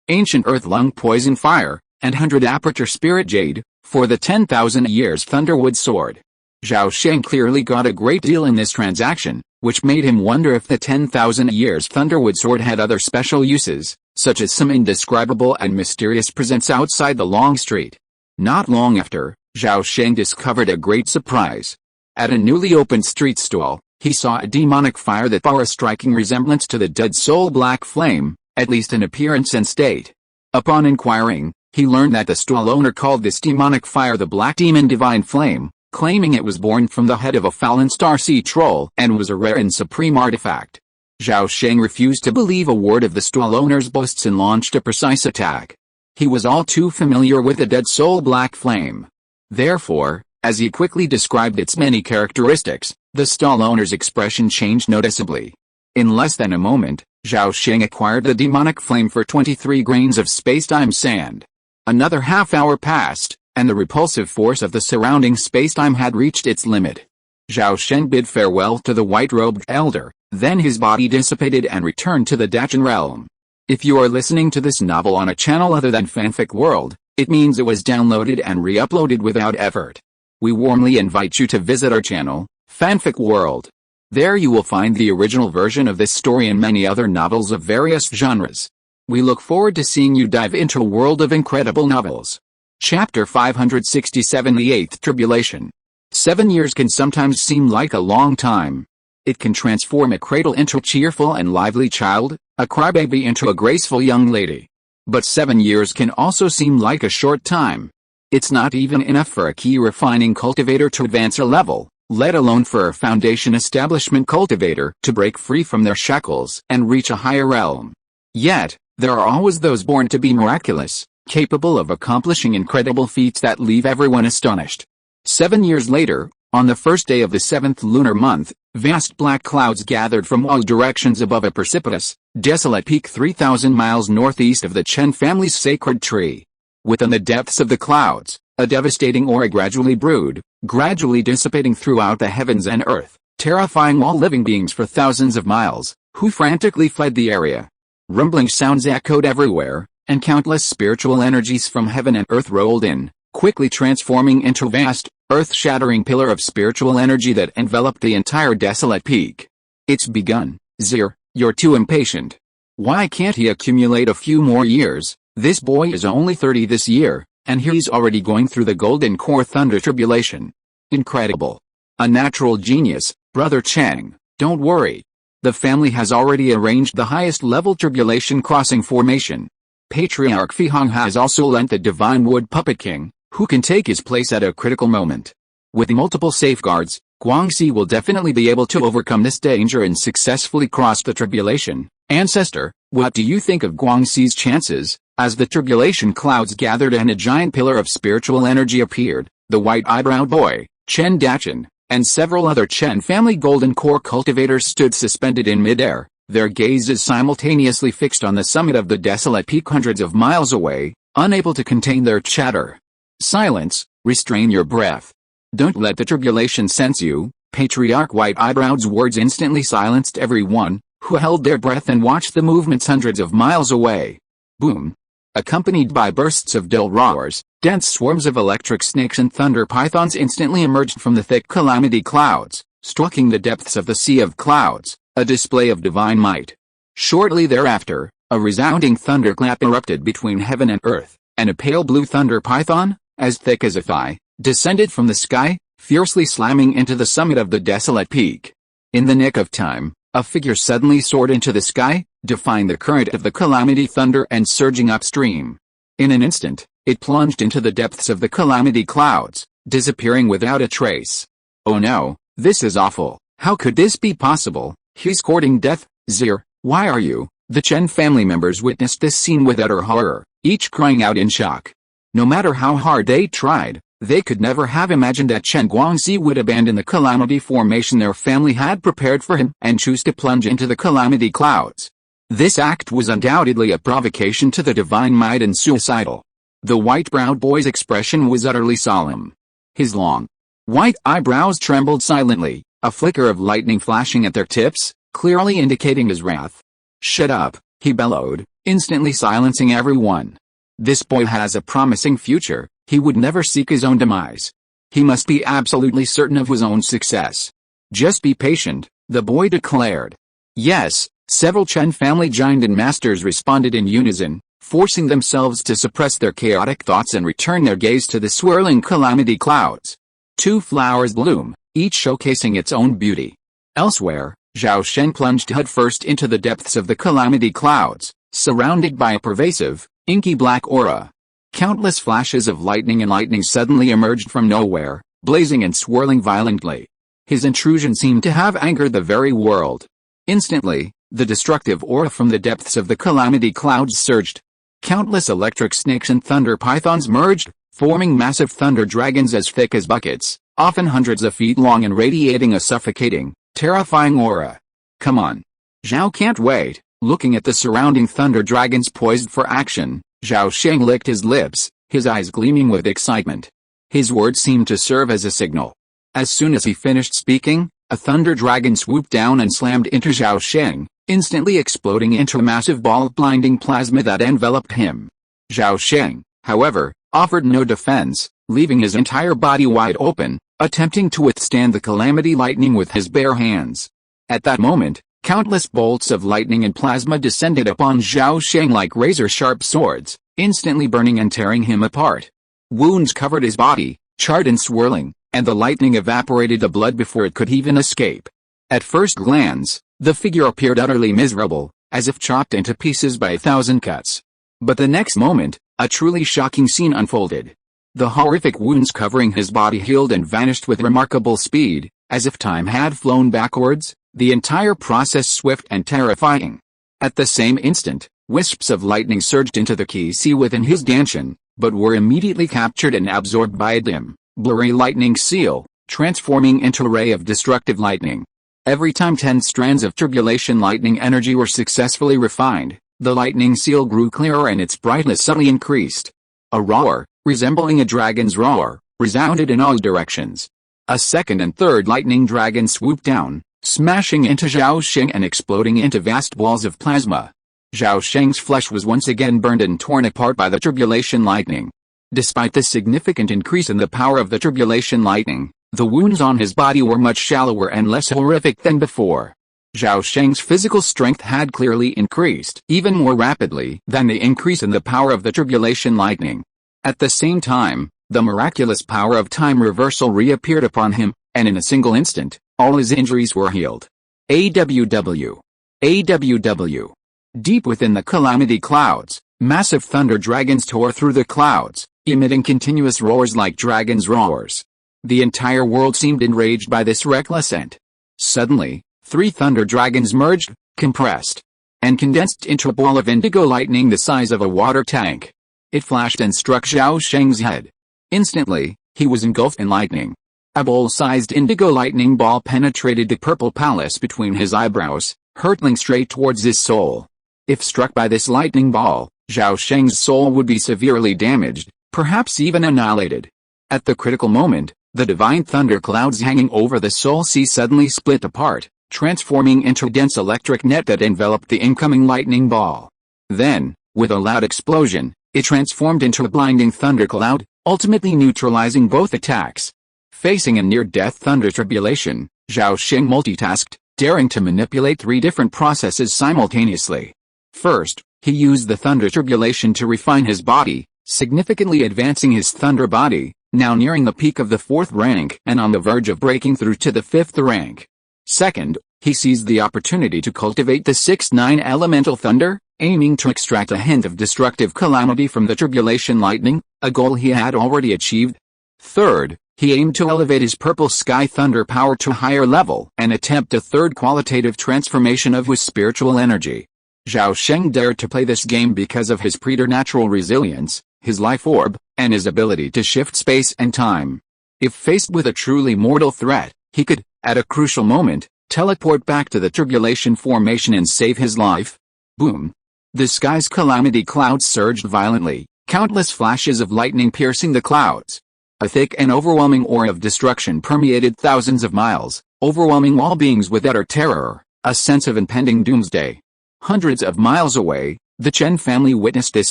ancient earth lung poison fire, and 100 aperture spirit jade, for the 10,000 years thunderwood sword. Zhao Sheng clearly got a great deal in this transaction, which made him wonder if the 10,000 years thunderwood sword had other special uses, such as some indescribable and mysterious presence outside the long street. Not long after, Zhao Sheng discovered a great surprise. At a newly opened street stall, he saw a demonic fire that bore a striking resemblance to the dead soul black flame, at least in appearance and state. Upon inquiring, he learned that the stall owner called this demonic fire the Black Demon Divine Flame, claiming it was born from the head of a fallen Starseed troll and was a rare and supreme artifact. Zhao Sheng refused to believe a word of the stall owner's boasts and launched a precise attack. He was all too familiar with the dead soul black flame. Therefore, As he quickly described its many characteristics, the stall owner's expression changed noticeably. In less than a moment, Zhao Sheng acquired the demonic flame for 23 grains of spacetime sand. Another half hour passed, and the repulsive force of the surrounding spacetime had reached its limit. Zhao Sheng bid farewell to the white-robed elder, then his body dissipated and returned to the Dachan realm. If you are listening to this novel on a channel other than Fanfic World, it means it was downloaded and re-uploaded without effort. We warmly invite you to visit our channel, Fanfic World. There you will find the original version of this story and many other novels of various genres. We look forward to seeing you dive into a world of incredible novels. Chapter 567, The Eighth Tribulation. 7 years can sometimes seem like a long time. It can transform a cradle into a cheerful and lively child, a crybaby into a graceful young lady. But 7 years can also seem like a short time. It's not even enough for a key refining cultivator to advance a level, let alone for a foundation establishment cultivator to break free from their shackles and reach a higher realm. Yet, there are always those born to be miraculous, capable of accomplishing incredible feats that leave everyone astonished. 7 years later, on the first day of the 7th lunar month, vast black clouds gathered from all directions above a precipitous, desolate peak 3,000 miles northeast of the Chen family's sacred tree. Within the depths of the clouds, a devastating aura gradually brewed, gradually dissipating throughout the heavens and earth, terrifying all living beings for thousands of miles, who frantically fled the area. Rumbling sounds echoed everywhere, and countless spiritual energies from heaven and earth rolled in, quickly transforming into a vast, earth-shattering pillar of spiritual energy that enveloped the entire desolate peak. It's begun, Zir, you're too impatient. Why can't he accumulate a few more years? This boy is only 30 this year, and he's already going through the Golden Core Thunder Tribulation. Incredible. A natural genius, Brother Chang, don't worry. The family has already arranged the highest level tribulation crossing formation. Patriarch Fihong has also lent the Divine Wood Puppet King, who can take his place at a critical moment. With multiple safeguards, Guangxi will definitely be able to overcome this danger and successfully cross the tribulation. Ancestor, what do you think of Guangxi's chances? As the tribulation clouds gathered and a giant pillar of spiritual energy appeared, the white-eyebrow boy, Chen Dachan, and several other Chen family golden core cultivators stood suspended in midair, their gazes simultaneously fixed on the summit of the desolate peak hundreds of miles away, unable to contain their chatter. Silence, restrain your breath. Don't let the tribulation sense you. Patriarch White-Eyebrow's words instantly silenced everyone, who held their breath and watched the movements hundreds of miles away. Boom. Accompanied by bursts of dull roars, dense swarms of electric snakes and thunder pythons instantly emerged from the thick calamity clouds, striking the depths of the sea of clouds, a display of divine might. Shortly thereafter, a resounding thunderclap erupted between heaven and earth, and a pale blue thunder python, as thick as a thigh, descended from the sky, fiercely slamming into the summit of the desolate peak. In the nick of time, a figure suddenly soared into the sky, defying the current of the calamity thunder and surging upstream. In an instant, it plunged into the depths of the calamity clouds, disappearing without a trace. Oh no, this is awful. How could this be possible? He's courting death. Zir, why are you? The Chen family members witnessed this scene with utter horror, each crying out in shock. No matter how hard they tried, they could never have imagined that Chen Guangxi would abandon the calamity formation their family had prepared for him and choose to plunge into the calamity clouds. This act was undoubtedly a provocation to the divine might and suicidal. The white-browed boy's expression was utterly solemn. His long, white eyebrows trembled silently, a flicker of lightning flashing at their tips, clearly indicating his wrath. Shut up, he bellowed, instantly silencing everyone. This boy has a promising future. He would never seek his own demise. He must be absolutely certain of his own success. Just be patient, the boy declared. Yes, several Chen family giant and masters responded in unison, forcing themselves to suppress their chaotic thoughts and return their gaze to the swirling calamity clouds. Two flowers bloom, each showcasing its own beauty. Elsewhere, Zhao Sheng plunged headfirst into the depths of the calamity clouds, surrounded by a pervasive, inky black aura. Countless flashes of lightning and lightning suddenly emerged from nowhere, blazing and swirling violently. His intrusion seemed to have angered the very world. Instantly, the destructive aura from the depths of the calamity clouds surged. Countless electric snakes and thunder pythons merged, forming massive thunder dragons as thick as buckets, often hundreds of feet long and radiating a suffocating, terrifying aura. Come on. Zhao can't wait. Looking at the surrounding thunder dragons poised for action, Zhao Sheng licked his lips, his eyes gleaming with excitement. His words seemed to serve as a signal. As soon as he finished speaking, a thunder dragon swooped down and slammed into Zhao Sheng, instantly exploding into a massive ball of blinding plasma that enveloped him. Zhao Sheng, however, offered no defense, leaving his entire body wide open, attempting to withstand the calamity lightning with his bare hands. At that moment, countless bolts of lightning and plasma descended upon Zhao Sheng like razor-sharp swords, instantly burning and tearing him apart. Wounds covered his body, charred and swirling, and the lightning evaporated the blood before it could even escape. At first glance, the figure appeared utterly miserable, as if chopped into pieces by 1,000 cuts. But the next moment, a truly shocking scene unfolded. The horrific wounds covering his body healed and vanished with remarkable speed, as if time had flown backwards, the entire process swift and terrifying. At the same instant, wisps of lightning surged into the Ki sea within his Danshan, but were immediately captured and absorbed by a dim, blurry lightning seal, transforming into a ray of destructive lightning. Every time 10 strands of turbulation lightning energy were successfully refined, the lightning seal grew clearer and its brightness subtly increased. A roar, resembling a dragon's roar, resounded in all directions. A second and third lightning dragon swooped down, smashing into Zhao Sheng and exploding into vast balls of plasma. Zhao Sheng's flesh was once again burned and torn apart by the turbulation lightning. Despite the significant increase in the power of the turbulation lightning, the wounds on his body were much shallower and less horrific than before. Zhao Sheng's physical strength had clearly increased even more rapidly than the increase in the power of the turbulation lightning. At the same time, the miraculous power of time reversal reappeared upon him, and in a single instant, all his injuries were healed. AWW. AWW. Deep within the calamity clouds, massive thunder dragons tore through the clouds, emitting continuous roars like dragons' roars. The entire world seemed enraged by this reckless end. Suddenly, 3 thunder dragons merged, compressed, and condensed into a ball of indigo lightning the size of a water tank. It flashed and struck Zhao Sheng's head. Instantly, he was engulfed in lightning. A bowl-sized indigo lightning ball penetrated the purple palace between his eyebrows, hurtling straight towards his soul. If struck by this lightning ball, Zhao Sheng's soul would be severely damaged, perhaps even annihilated. At the critical moment, the divine thunder clouds hanging over the soul sea suddenly split apart, transforming into a dense electric net that enveloped the incoming lightning ball. Then, with a loud explosion, it transformed into a blinding thundercloud, ultimately neutralizing both attacks. Facing a near-death thunder tribulation, Zhao Sheng multitasked, daring to manipulate 3 different processes simultaneously. First, he used the thunder tribulation to refine his body, significantly advancing his thunder body, now nearing the peak of the 4th rank and on the verge of breaking through to the 5th rank. Second, he seized the opportunity to cultivate the 6th-9 elemental thunder, aiming to extract a hint of destructive calamity from the turbulation lightning, a goal he had already achieved. Third, he aimed to elevate his purple sky thunder power to a higher level and attempt a 3rd qualitative transformation of his spiritual energy. Zhao Sheng dared to play this game because of his preternatural resilience, his life orb, and his ability to shift space and time. If faced with a truly mortal threat, he could, at a crucial moment, teleport back to the turbulation formation and save his life. Boom. The sky's calamity clouds surged violently, countless flashes of lightning piercing the clouds. A thick and overwhelming aura of destruction permeated thousands of miles, overwhelming all beings with utter terror, a sense of impending doomsday. Hundreds of miles away, the Chen family witnessed this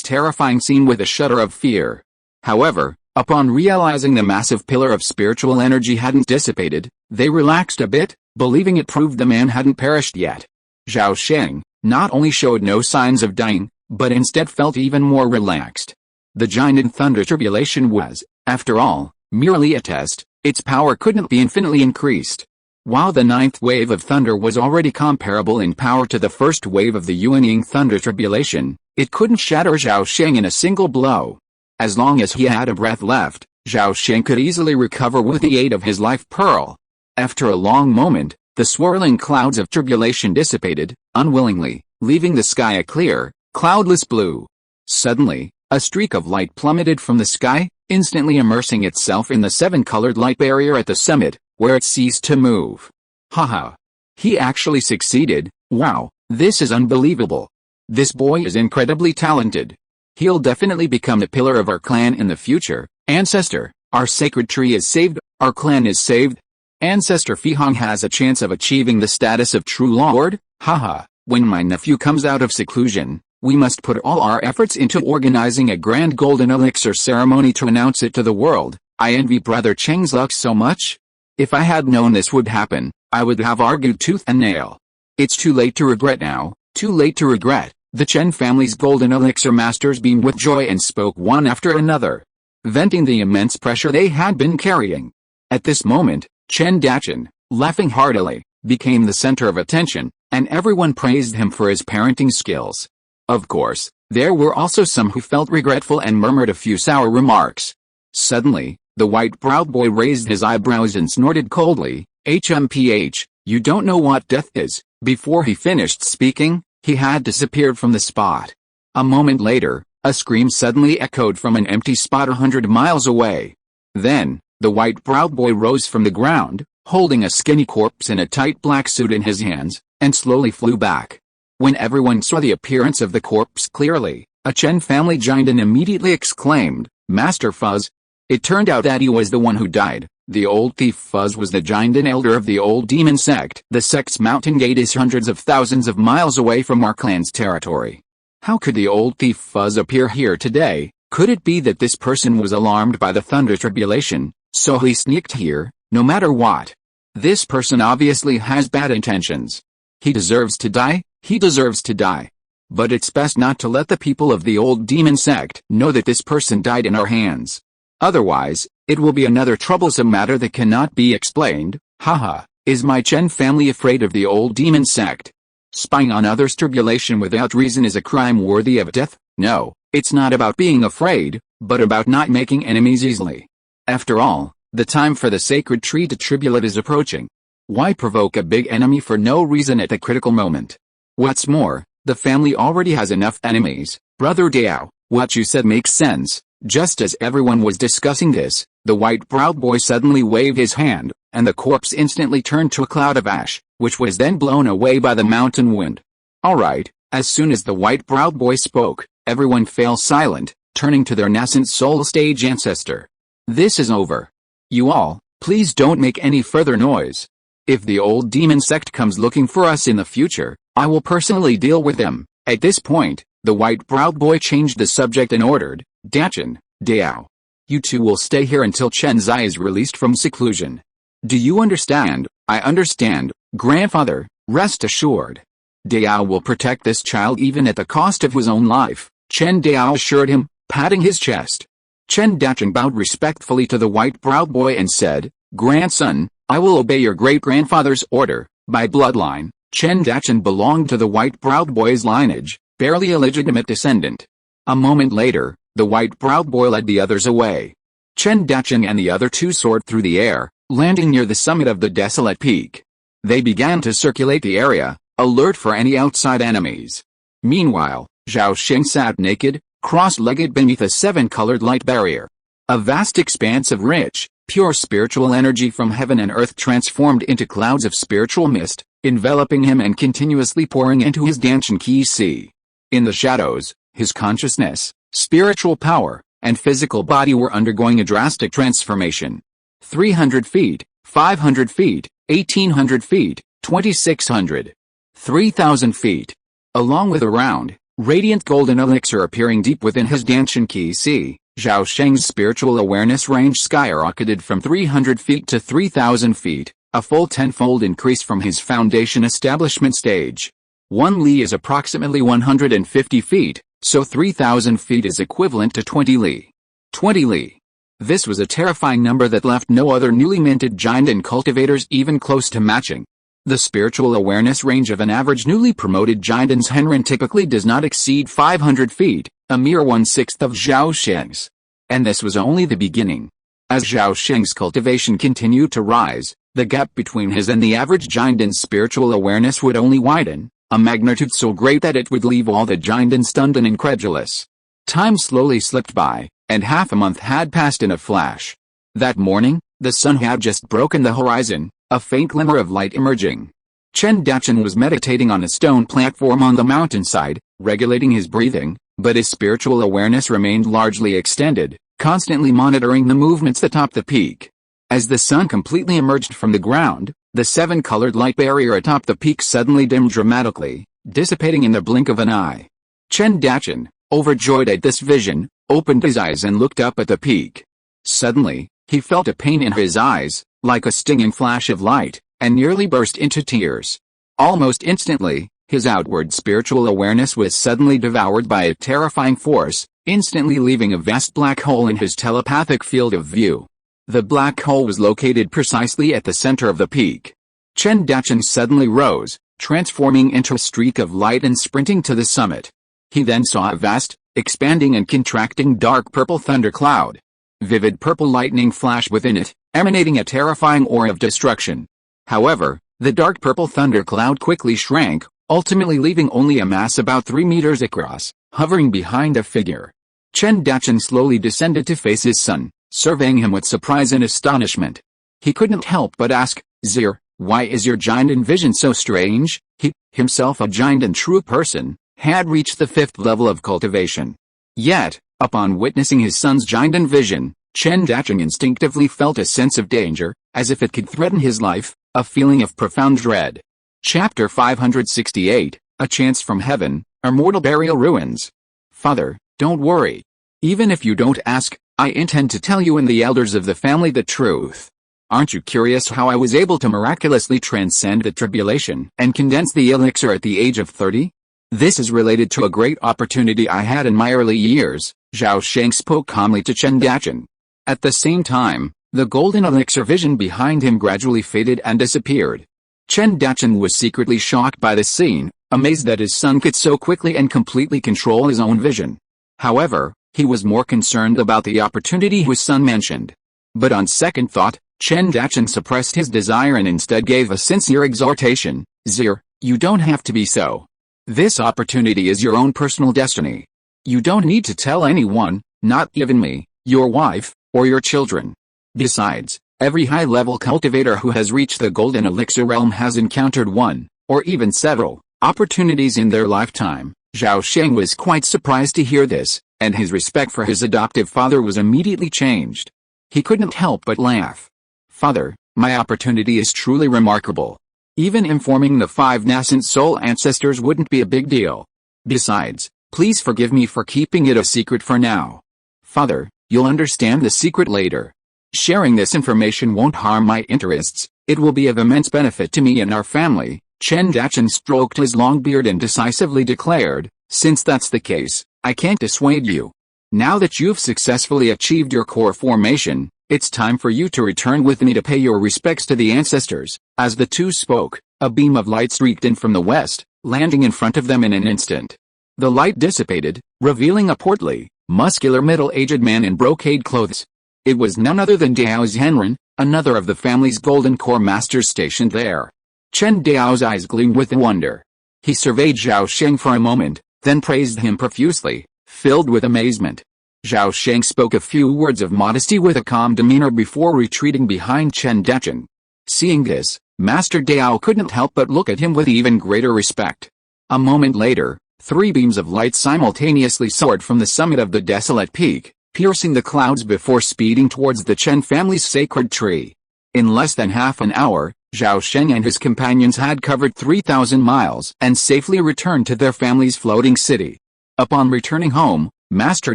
terrifying scene with a shudder of fear. However, upon realizing the massive pillar of spiritual energy hadn't dissipated, they relaxed a bit, believing it proved the man hadn't perished yet. Zhao Sheng not only showed no signs of dying, but instead felt even more relaxed. The giant thunder tribulation was, after all, merely a test. Its power couldn't be infinitely increased. While the 9th wave of thunder was already comparable in power to the first wave of the Yuanying thunder tribulation, it couldn't shatter Zhao Sheng in a single blow. As long as he had a breath left, Zhao Sheng could easily recover with the aid of his life pearl. After a long moment, the swirling clouds of tribulation dissipated, unwillingly, leaving the sky a clear, cloudless blue. Suddenly, a streak of light plummeted from the sky, instantly immersing itself in the seven-colored light barrier at the summit, where it ceased to move. Haha. He actually succeeded. Wow, this is unbelievable. This boy is incredibly talented. He'll definitely become the pillar of our clan in the future. Ancestor, our sacred tree is saved, our clan is saved. Ancestor Fihong has a chance of achieving the status of true lord. Haha, when my nephew comes out of seclusion, we must put all our efforts into organizing a grand golden elixir ceremony to announce it to the world. I envy Brother Cheng's luck so much. If I had known this would happen, I would have argued tooth and nail. It's too late to regret now, too late to regret. The Chen family's golden elixir masters beamed with joy and spoke one after another, venting the immense pressure they had been carrying. At this moment, Chen Dachin, laughing heartily, became the center of attention, and everyone praised him for his parenting skills. Of course, there were also some who felt regretful and murmured a few sour remarks. Suddenly, the white-browed boy raised his eyebrows and snorted coldly, "HMPH, you don't know what death is." Before he finished speaking, he had disappeared from the spot. A moment later, a scream suddenly echoed from an empty spot 100 miles away. Then, the white-browed boy rose from the ground, holding a skinny corpse in a tight black suit in his hands, and slowly flew back. When everyone saw the appearance of the corpse clearly, a Chen family giant immediately exclaimed, "Master Fuzz!" It turned out that he was the one who died. The old thief Fuzz was the giant elder of the old demon sect. The sect's mountain gate is hundreds of thousands of miles away from our clan's territory. How could the old thief Fuzz appear here today? Could it be that this person was alarmed by the thunder tribulation, so he sneaked here, no matter what? This person obviously has bad intentions. He deserves to die, he deserves to die. But it's best not to let the people of the old demon sect know that this person died in our hands. Otherwise, it will be another troublesome matter that cannot be explained. Haha, is my Chen family afraid of the old demon sect? Spying on others' tribulation without reason is a crime worthy of death? No, it's not about being afraid, but about not making enemies easily. After all, the time for the sacred tree to tribulate is approaching. Why provoke a big enemy for no reason at the critical moment? What's more, the family already has enough enemies. Brother Dao, what you said makes sense. Just as everyone was discussing this, the white-browed boy suddenly waved his hand, and the corpse instantly turned to a cloud of ash, which was then blown away by the mountain wind. Alright, as soon as the white-browed boy spoke, everyone fell silent, turning to their nascent soul stage ancestor. This is over. You all, please don't make any further noise. If the old demon sect comes looking for us in the future, I will personally deal with them. At this point, the white-browed boy changed the subject and ordered, "Dachin, Dao. You two will stay here until Chen Zai is released from seclusion. Do you understand?" "I understand, grandfather, rest assured. Dao will protect this child even at the cost of his own life," Chen Dao assured him, patting his chest. Chen Dachin bowed respectfully to the white-browed boy and said, "Grandson, I will obey your great-grandfather's order." By bloodline, Chen Dachin belonged to the white-browed boy's lineage, barely a legitimate descendant. A moment later, the white-browed boy led the others away. Chen Dachin and the other two soared through the air, landing near the summit of the desolate peak. They began to circulate the area, alert for any outside enemies. Meanwhile, Zhao Sheng sat naked, cross-legged beneath a seven-colored light barrier. A vast expanse of rich, pure spiritual energy from heaven and earth transformed into clouds of spiritual mist, enveloping him and continuously pouring into his Danshan Qi Si. In the shadows, his consciousness, spiritual power, and physical body were undergoing a drastic transformation. 300 feet, 500 feet, 1800 feet, 2600, 3000 feet. Along with a round, radiant golden elixir appearing deep within his Danshan Qi Si, Zhao Sheng's spiritual awareness range skyrocketed from 300 feet to 3000 feet, a full tenfold increase from his foundation establishment stage. 1 li is approximately 150 feet, so 3000 feet is equivalent to 20 li. 20 li. This was a terrifying number that left no other newly minted giant and cultivators even close to matching. The spiritual awareness range of an average newly promoted giant in Henren typically does not exceed 500 feet, a mere 1/6 of Zhao Sheng's. And this was only the beginning. As Zhao Sheng's cultivation continued to rise, the gap between his and the average giant in spiritual awareness would only widen, a magnitude so great that it would leave all the giant stunned and incredulous. Time slowly slipped by, and half a month had passed in a flash. That morning, the sun had just broken the horizon, a faint glimmer of light emerging. Chen Dacheng was meditating on a stone platform on the mountainside, regulating his breathing, but his spiritual awareness remained largely extended, constantly monitoring the movements atop the peak. As the sun completely emerged from the ground, the seven-colored light barrier atop the peak suddenly dimmed dramatically, dissipating in the blink of an eye. Chen Dacheng, overjoyed at this vision, opened his eyes and looked up at the peak. Suddenly, he felt a pain in his eyes, like a stinging flash of light, and nearly burst into tears. Almost instantly, his outward spiritual awareness was suddenly devoured by a terrifying force, instantly leaving a vast black hole in his telepathic field of view. The black hole was located precisely at the center of the peak. Chen Dacheng suddenly rose, transforming into a streak of light and sprinting to the summit. He then saw a vast, expanding and contracting dark purple thundercloud. Vivid purple lightning flashed within it, emanating a terrifying aura of destruction. However, the dark purple thundercloud quickly shrank, ultimately leaving only a mass about 3 meters across, hovering behind a figure. Chen Dacheng slowly descended to face his son, surveying him with surprise and astonishment. He couldn't help but ask, "Zir, why is your giant vision so strange?" He, himself a giant and true person, had reached the 5th level of cultivation. Yet, upon witnessing his son's giant vision, Chen Dacheng instinctively felt a sense of danger, as if it could threaten his life, a feeling of profound dread. Chapter 568, A Chance from Heaven, Immortal Burial Ruins. Father, don't worry. Even if you don't ask, I intend to tell you and the elders of the family the truth. Aren't you curious how I was able to miraculously transcend the tribulation and condense the elixir at the age of 30? This is related to a great opportunity I had in my early years, Zhao Sheng spoke calmly to Chen Dacheng. At the same time, the golden elixir vision behind him gradually faded and disappeared. Chen Dacheng was secretly shocked by the scene, amazed that his son could so quickly and completely control his own vision. However, he was more concerned about the opportunity his son mentioned. But on second thought, Chen Dacheng suppressed his desire and instead gave a sincere exhortation, "Zir, you don't have to be so. This opportunity is your own personal destiny. You don't need to tell anyone, not even me, your wife, or your children. Besides, every high-level cultivator who has reached the golden elixir realm has encountered one, or even several, opportunities in their lifetime." Zhao Sheng was quite surprised to hear this, and his respect for his adoptive father was immediately changed. He couldn't help but laugh. "Father, my opportunity is truly remarkable. Even informing the 5 nascent soul ancestors wouldn't be a big deal. Besides, please forgive me for keeping it a secret for now. Father, you'll understand the secret later. Sharing this information won't harm my interests, it will be of immense benefit to me and our family." Chen Dacheng stroked his long beard and decisively declared, "Since that's the case, I can't dissuade you. Now that you've successfully achieved your core formation, it's time for you to return with me to pay your respects to the ancestors." As the two spoke, a beam of light streaked in from the west, landing in front of them in an instant. The light dissipated, revealing a portly, muscular middle-aged man in brocade clothes. It was none other than Dao Zhenren, another of the family's golden core masters stationed there. Chen Dao's eyes gleamed with wonder. He surveyed Zhao Sheng for a moment, then praised him profusely, filled with amazement. Zhao Sheng spoke a few words of modesty with a calm demeanor before retreating behind Chen Dacheng. Seeing this, Master Dao couldn't help but look at him with even greater respect. A moment later, 3 beams of light simultaneously soared from the summit of the desolate peak, piercing the clouds before speeding towards the Chen family's sacred tree. In less than half an hour, Zhao Sheng and his companions had covered 3,000 miles and safely returned to their family's floating city. Upon returning home, Master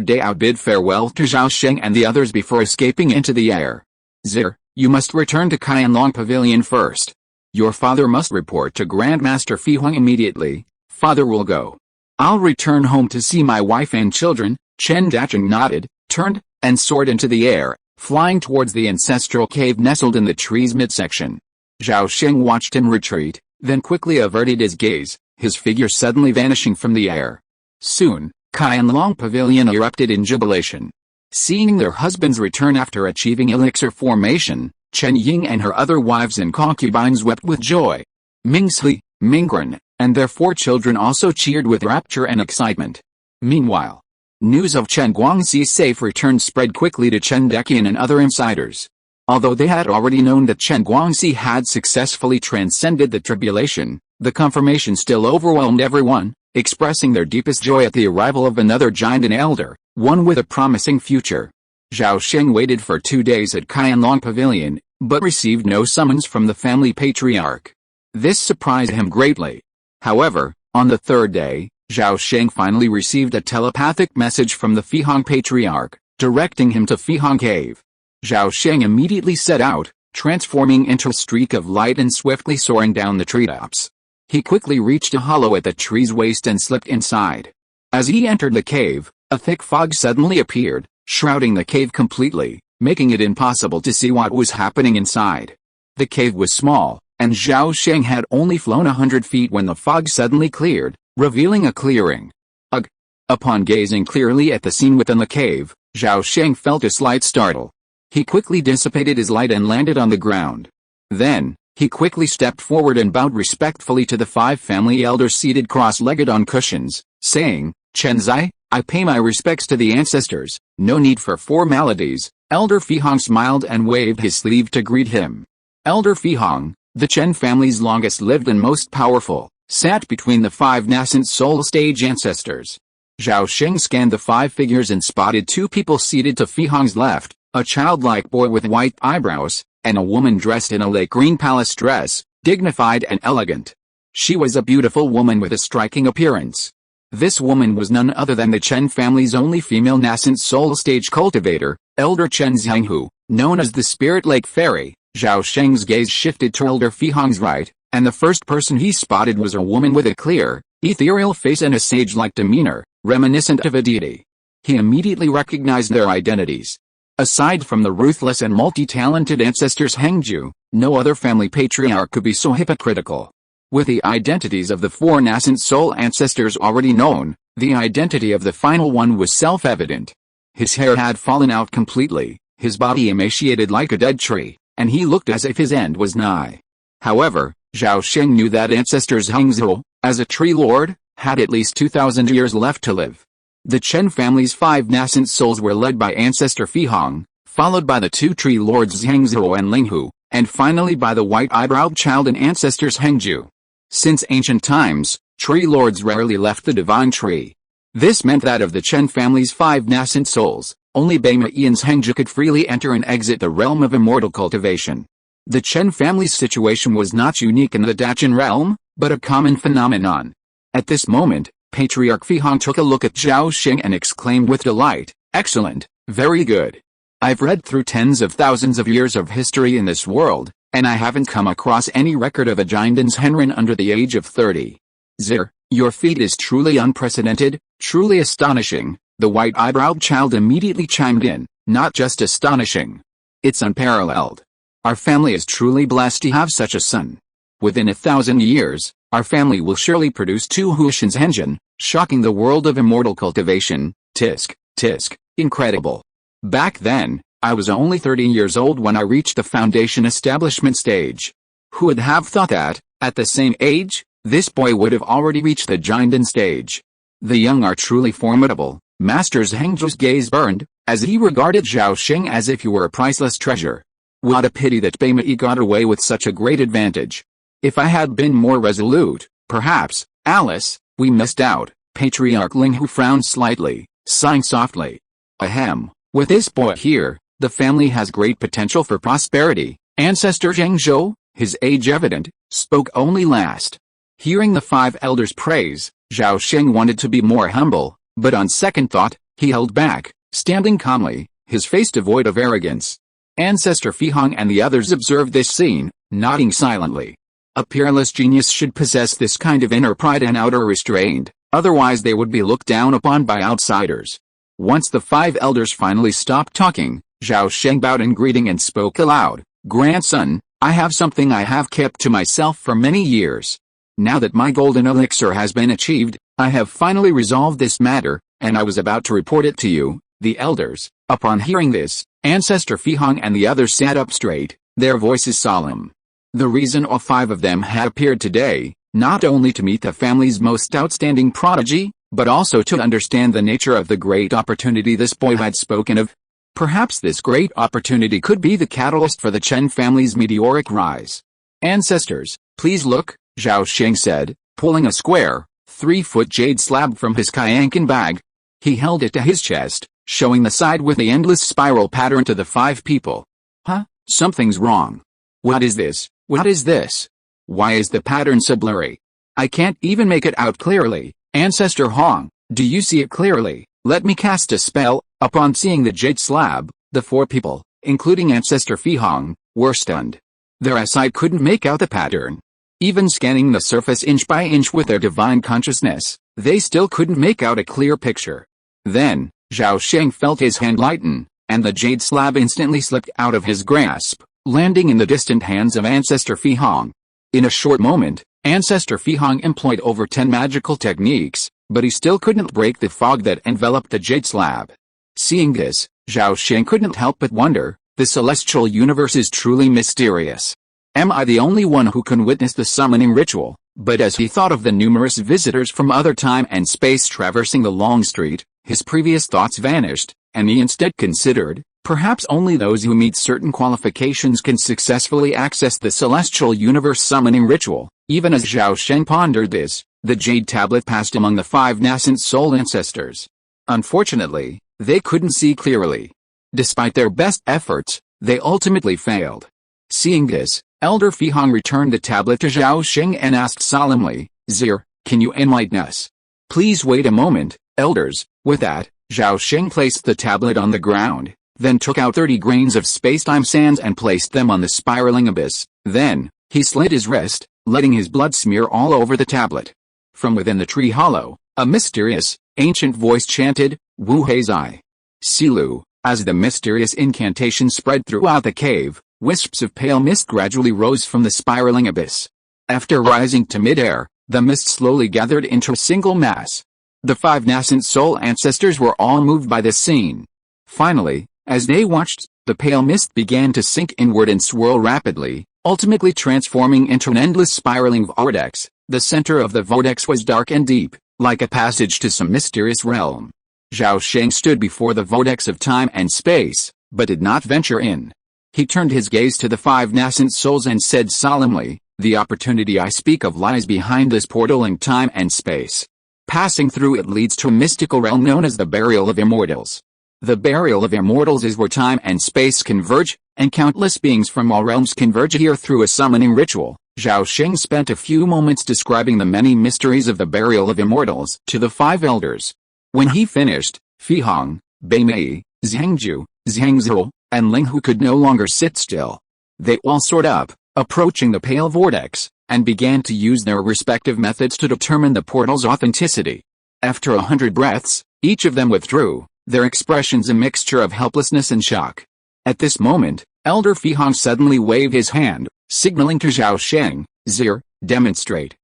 Dao bid farewell to Zhao Sheng and the others before escaping into the air. "Zir, you must return to Qianlong Pavilion first. Your father must report to Grandmaster Fi Huang immediately." "Father will go. I'll return home to see my wife and children." Chen Dacheng nodded, turned, and soared into the air, flying towards the ancestral cave nestled in the tree's midsection. Zhao Sheng watched him retreat, then quickly averted his gaze, his figure suddenly vanishing from the air. Soon, Qianlong Pavilion erupted in jubilation. Seeing their husbands return after achieving elixir formation, Chen Ying and her other wives and concubines wept with joy. Ming Si, Ming Gren, and their 4 children also cheered with rapture and excitement. Meanwhile, News of Chen Guangxi's safe return spread quickly to Chen Deqian and other insiders. Although they had already known that Chen Guangxi had successfully transcended the tribulation, the confirmation still overwhelmed everyone, expressing their deepest joy at the arrival of another giant and elder, one with a promising future. Zhao Sheng waited for 2 days at Qianlong Pavilion, but received no summons from the family patriarch. This surprised him greatly. However, on the 3rd day, Zhao Sheng finally received a telepathic message from the Fihong patriarch, directing him to Fihong Cave. Zhao Sheng immediately set out, transforming into a streak of light and swiftly soaring down the treetops. He quickly reached a hollow at the tree's waist and slipped inside. As he entered the cave, a thick fog suddenly appeared, shrouding the cave completely, making it impossible to see what was happening inside. The cave was small, and Zhao Sheng had only flown 100 feet when the fog suddenly cleared, revealing a clearing. Ugh! Upon gazing clearly at the scene within the cave, Zhao Sheng felt a slight startle. He quickly dissipated his light and landed on the ground. Then, he quickly stepped forward and bowed respectfully to the 5 family elders seated cross-legged on cushions, saying, "Chen Zai, I pay my respects to the ancestors, no need for formalities." Elder Fihong smiled and waved his sleeve to greet him. Elder Fihong, the Chen family's longest-lived and most powerful, sat between the 5 nascent soul stage ancestors. Zhao Sheng scanned the 5 figures and spotted 2 people seated to Fihong's left, a childlike boy with white eyebrows, and a woman dressed in a lake green palace dress, dignified and elegant. She was a beautiful woman with a striking appearance. This woman was none other than the Chen family's only female nascent soul stage cultivator, Elder Chen Xianghu, known as the Spirit Lake Fairy. Zhao Sheng's gaze shifted to Elder Fihong's right, and the first person he spotted was a woman with a clear, ethereal face and a sage-like demeanor, reminiscent of a deity. He immediately recognized their identities. Aside from the ruthless and multi-talented ancestors Hengju, no other family patriarch could be so hypocritical. With the identities of the 4 nascent soul ancestors already known, the identity of the final one was self-evident. His hair had fallen out completely, his body emaciated like a dead tree, and he looked as if his end was nigh. However, Zhao Sheng knew that ancestors Hengzhou, as a tree lord, had at least 2,000 years left to live. The Chen family's 5 nascent souls were led by ancestor Fihong, followed by the 2 tree lords Zhengzhou and Linghu, and finally by the white-eyebrow child and ancestors Hengju. Since ancient times, tree lords rarely left the divine tree. This meant that of the Chen family's 5 nascent souls, only Beima Ian's Hengju could freely enter and exit the realm of immortal cultivation. The Chen family's situation was not unique in the Dachan realm, but a common phenomenon. At this moment, Patriarch Fihong took a look at Zhao Sheng and exclaimed with delight, "Excellent, very good. I've read through tens of thousands of years of history in this world, and I haven't come across any record of a Giantans Henren under the age of 30. Zir, your feat is truly unprecedented, truly astonishing." The white-eyebrowed child immediately chimed in, "Not just astonishing. It's unparalleled. Our family is truly blessed to have such a son. Within 1,000 years, our family will surely produce 2 Huishans Henjin, shocking the world of immortal cultivation." Tisk, tisk, incredible. Back then, I was only 30 years old when I reached the foundation establishment stage. Who would have thought that, at the same age, this boy would have already reached the Giandan stage? The young are truly formidable. Master Hengju's gaze burned, as he regarded Zhao Sheng as if he were a priceless treasure. What a pity that Beima Yi got away with such a great advantage. If I had been more resolute, perhaps, Alice, we missed out. Patriarch Linghu frowned slightly, sighing softly. Ahem, with this boy here, the family has great potential for prosperity. Ancestor Zhengzhou, his age evident, spoke only last. Hearing the 5 elders' praise, Zhao Sheng wanted to be more humble, but on second thought, he held back, standing calmly, his face devoid of arrogance. Ancestor Fihong and the others observed this scene, nodding silently. A peerless genius should possess this kind of inner pride and outer restraint, otherwise they would be looked down upon by outsiders. Once the 5 elders finally stopped talking, Zhao Sheng bowed in greeting and spoke aloud, "Grandson, I have something I have kept to myself for many years. Now that my golden elixir has been achieved, I have finally resolved this matter, and I was about to report it to you." The elders, upon hearing this, Ancestor Fihong and the others sat up straight, their voices solemn. The reason all 5 of them had appeared today, not only to meet the family's most outstanding prodigy, but also to understand the nature of the great opportunity this boy had spoken of. Perhaps this great opportunity could be the catalyst for the Chen family's meteoric rise. Ancestors, please look, Zhao Sheng said, pulling a square, 3-foot jade slab from his Kyankan bag. He held it to his chest, showing the side with the endless spiral pattern to the 5 people. Huh? Something's wrong. What is this? What is this? Why is the pattern so blurry? I can't even make it out clearly. Ancestor Hong, do you see it clearly? Let me cast a spell. Upon seeing the jade slab, the 4 people, including Ancestor Fi Hong, were stunned. Their eyesight couldn't make out the pattern. Even scanning the surface inch by inch with their divine consciousness, they still couldn't make out a clear picture. Then, Zhao Sheng felt his hand lighten, and the jade slab instantly slipped out of his grasp, landing in the distant hands of Ancestor Fi Hong. In a short moment, Ancestor Fi Hong employed over 10 magical techniques, but he still couldn't break the fog that enveloped the jade slab. Seeing this, Zhao Sheng couldn't help but wonder, the celestial universe is truly mysterious. Am I the only one who can witness the summoning ritual? But as he thought of the numerous visitors from other time and space traversing the long street, his previous thoughts vanished, and he instead considered, perhaps only those who meet certain qualifications can successfully access the celestial universe summoning ritual. Even as Zhao Sheng pondered this, the jade tablet passed among the 5 nascent soul ancestors. Unfortunately, they couldn't see clearly. Despite their best efforts, they ultimately failed. Seeing this, Elder Fi Hong returned the tablet to Zhao Sheng and asked solemnly, Zir, can you enlighten us? Please wait a moment, elders. With that, Zhao Sheng placed the tablet on the ground, then took out 30 grains of space-time sands and placed them on the spiraling abyss. Then, he slit his wrist, letting his blood smear all over the tablet. From within the tree hollow, a mysterious, ancient voice chanted, Wu Hei Zai. Silu. As the mysterious incantation spread throughout the cave, wisps of pale mist gradually rose from the spiraling abyss. After rising to midair, the mist slowly gathered into a single mass. The 5 nascent soul ancestors were all moved by this scene. Finally, as they watched, the pale mist began to sink inward and swirl rapidly, ultimately transforming into an endless spiraling vortex. The center of the vortex was dark and deep, like a passage to some mysterious realm. Zhao Sheng stood before the vortex of time and space, but did not venture in. He turned his gaze to the 5 nascent souls and said solemnly, the opportunity I speak of lies behind this portal in time and space. Passing through it leads to a mystical realm known as the Burial of Immortals. The Burial of Immortals is where time and space converge, and countless beings from all realms converge here through a summoning ritual. Zhao Sheng spent a few moments describing the many mysteries of the Burial of Immortals to the 5 elders. When he finished, Fi Hong, Bei Mei, Zhangju, Zhangzhou, and Ling Hu could no longer sit still. They all soared up, approaching the pale vortex, and began to use their respective methods to determine the portal's authenticity. After 100 breaths, each of them withdrew, their expressions a mixture of helplessness and shock. At this moment, Elder Fi Hong suddenly waved his hand, signaling to Zhao Sheng, Zir, demonstrate.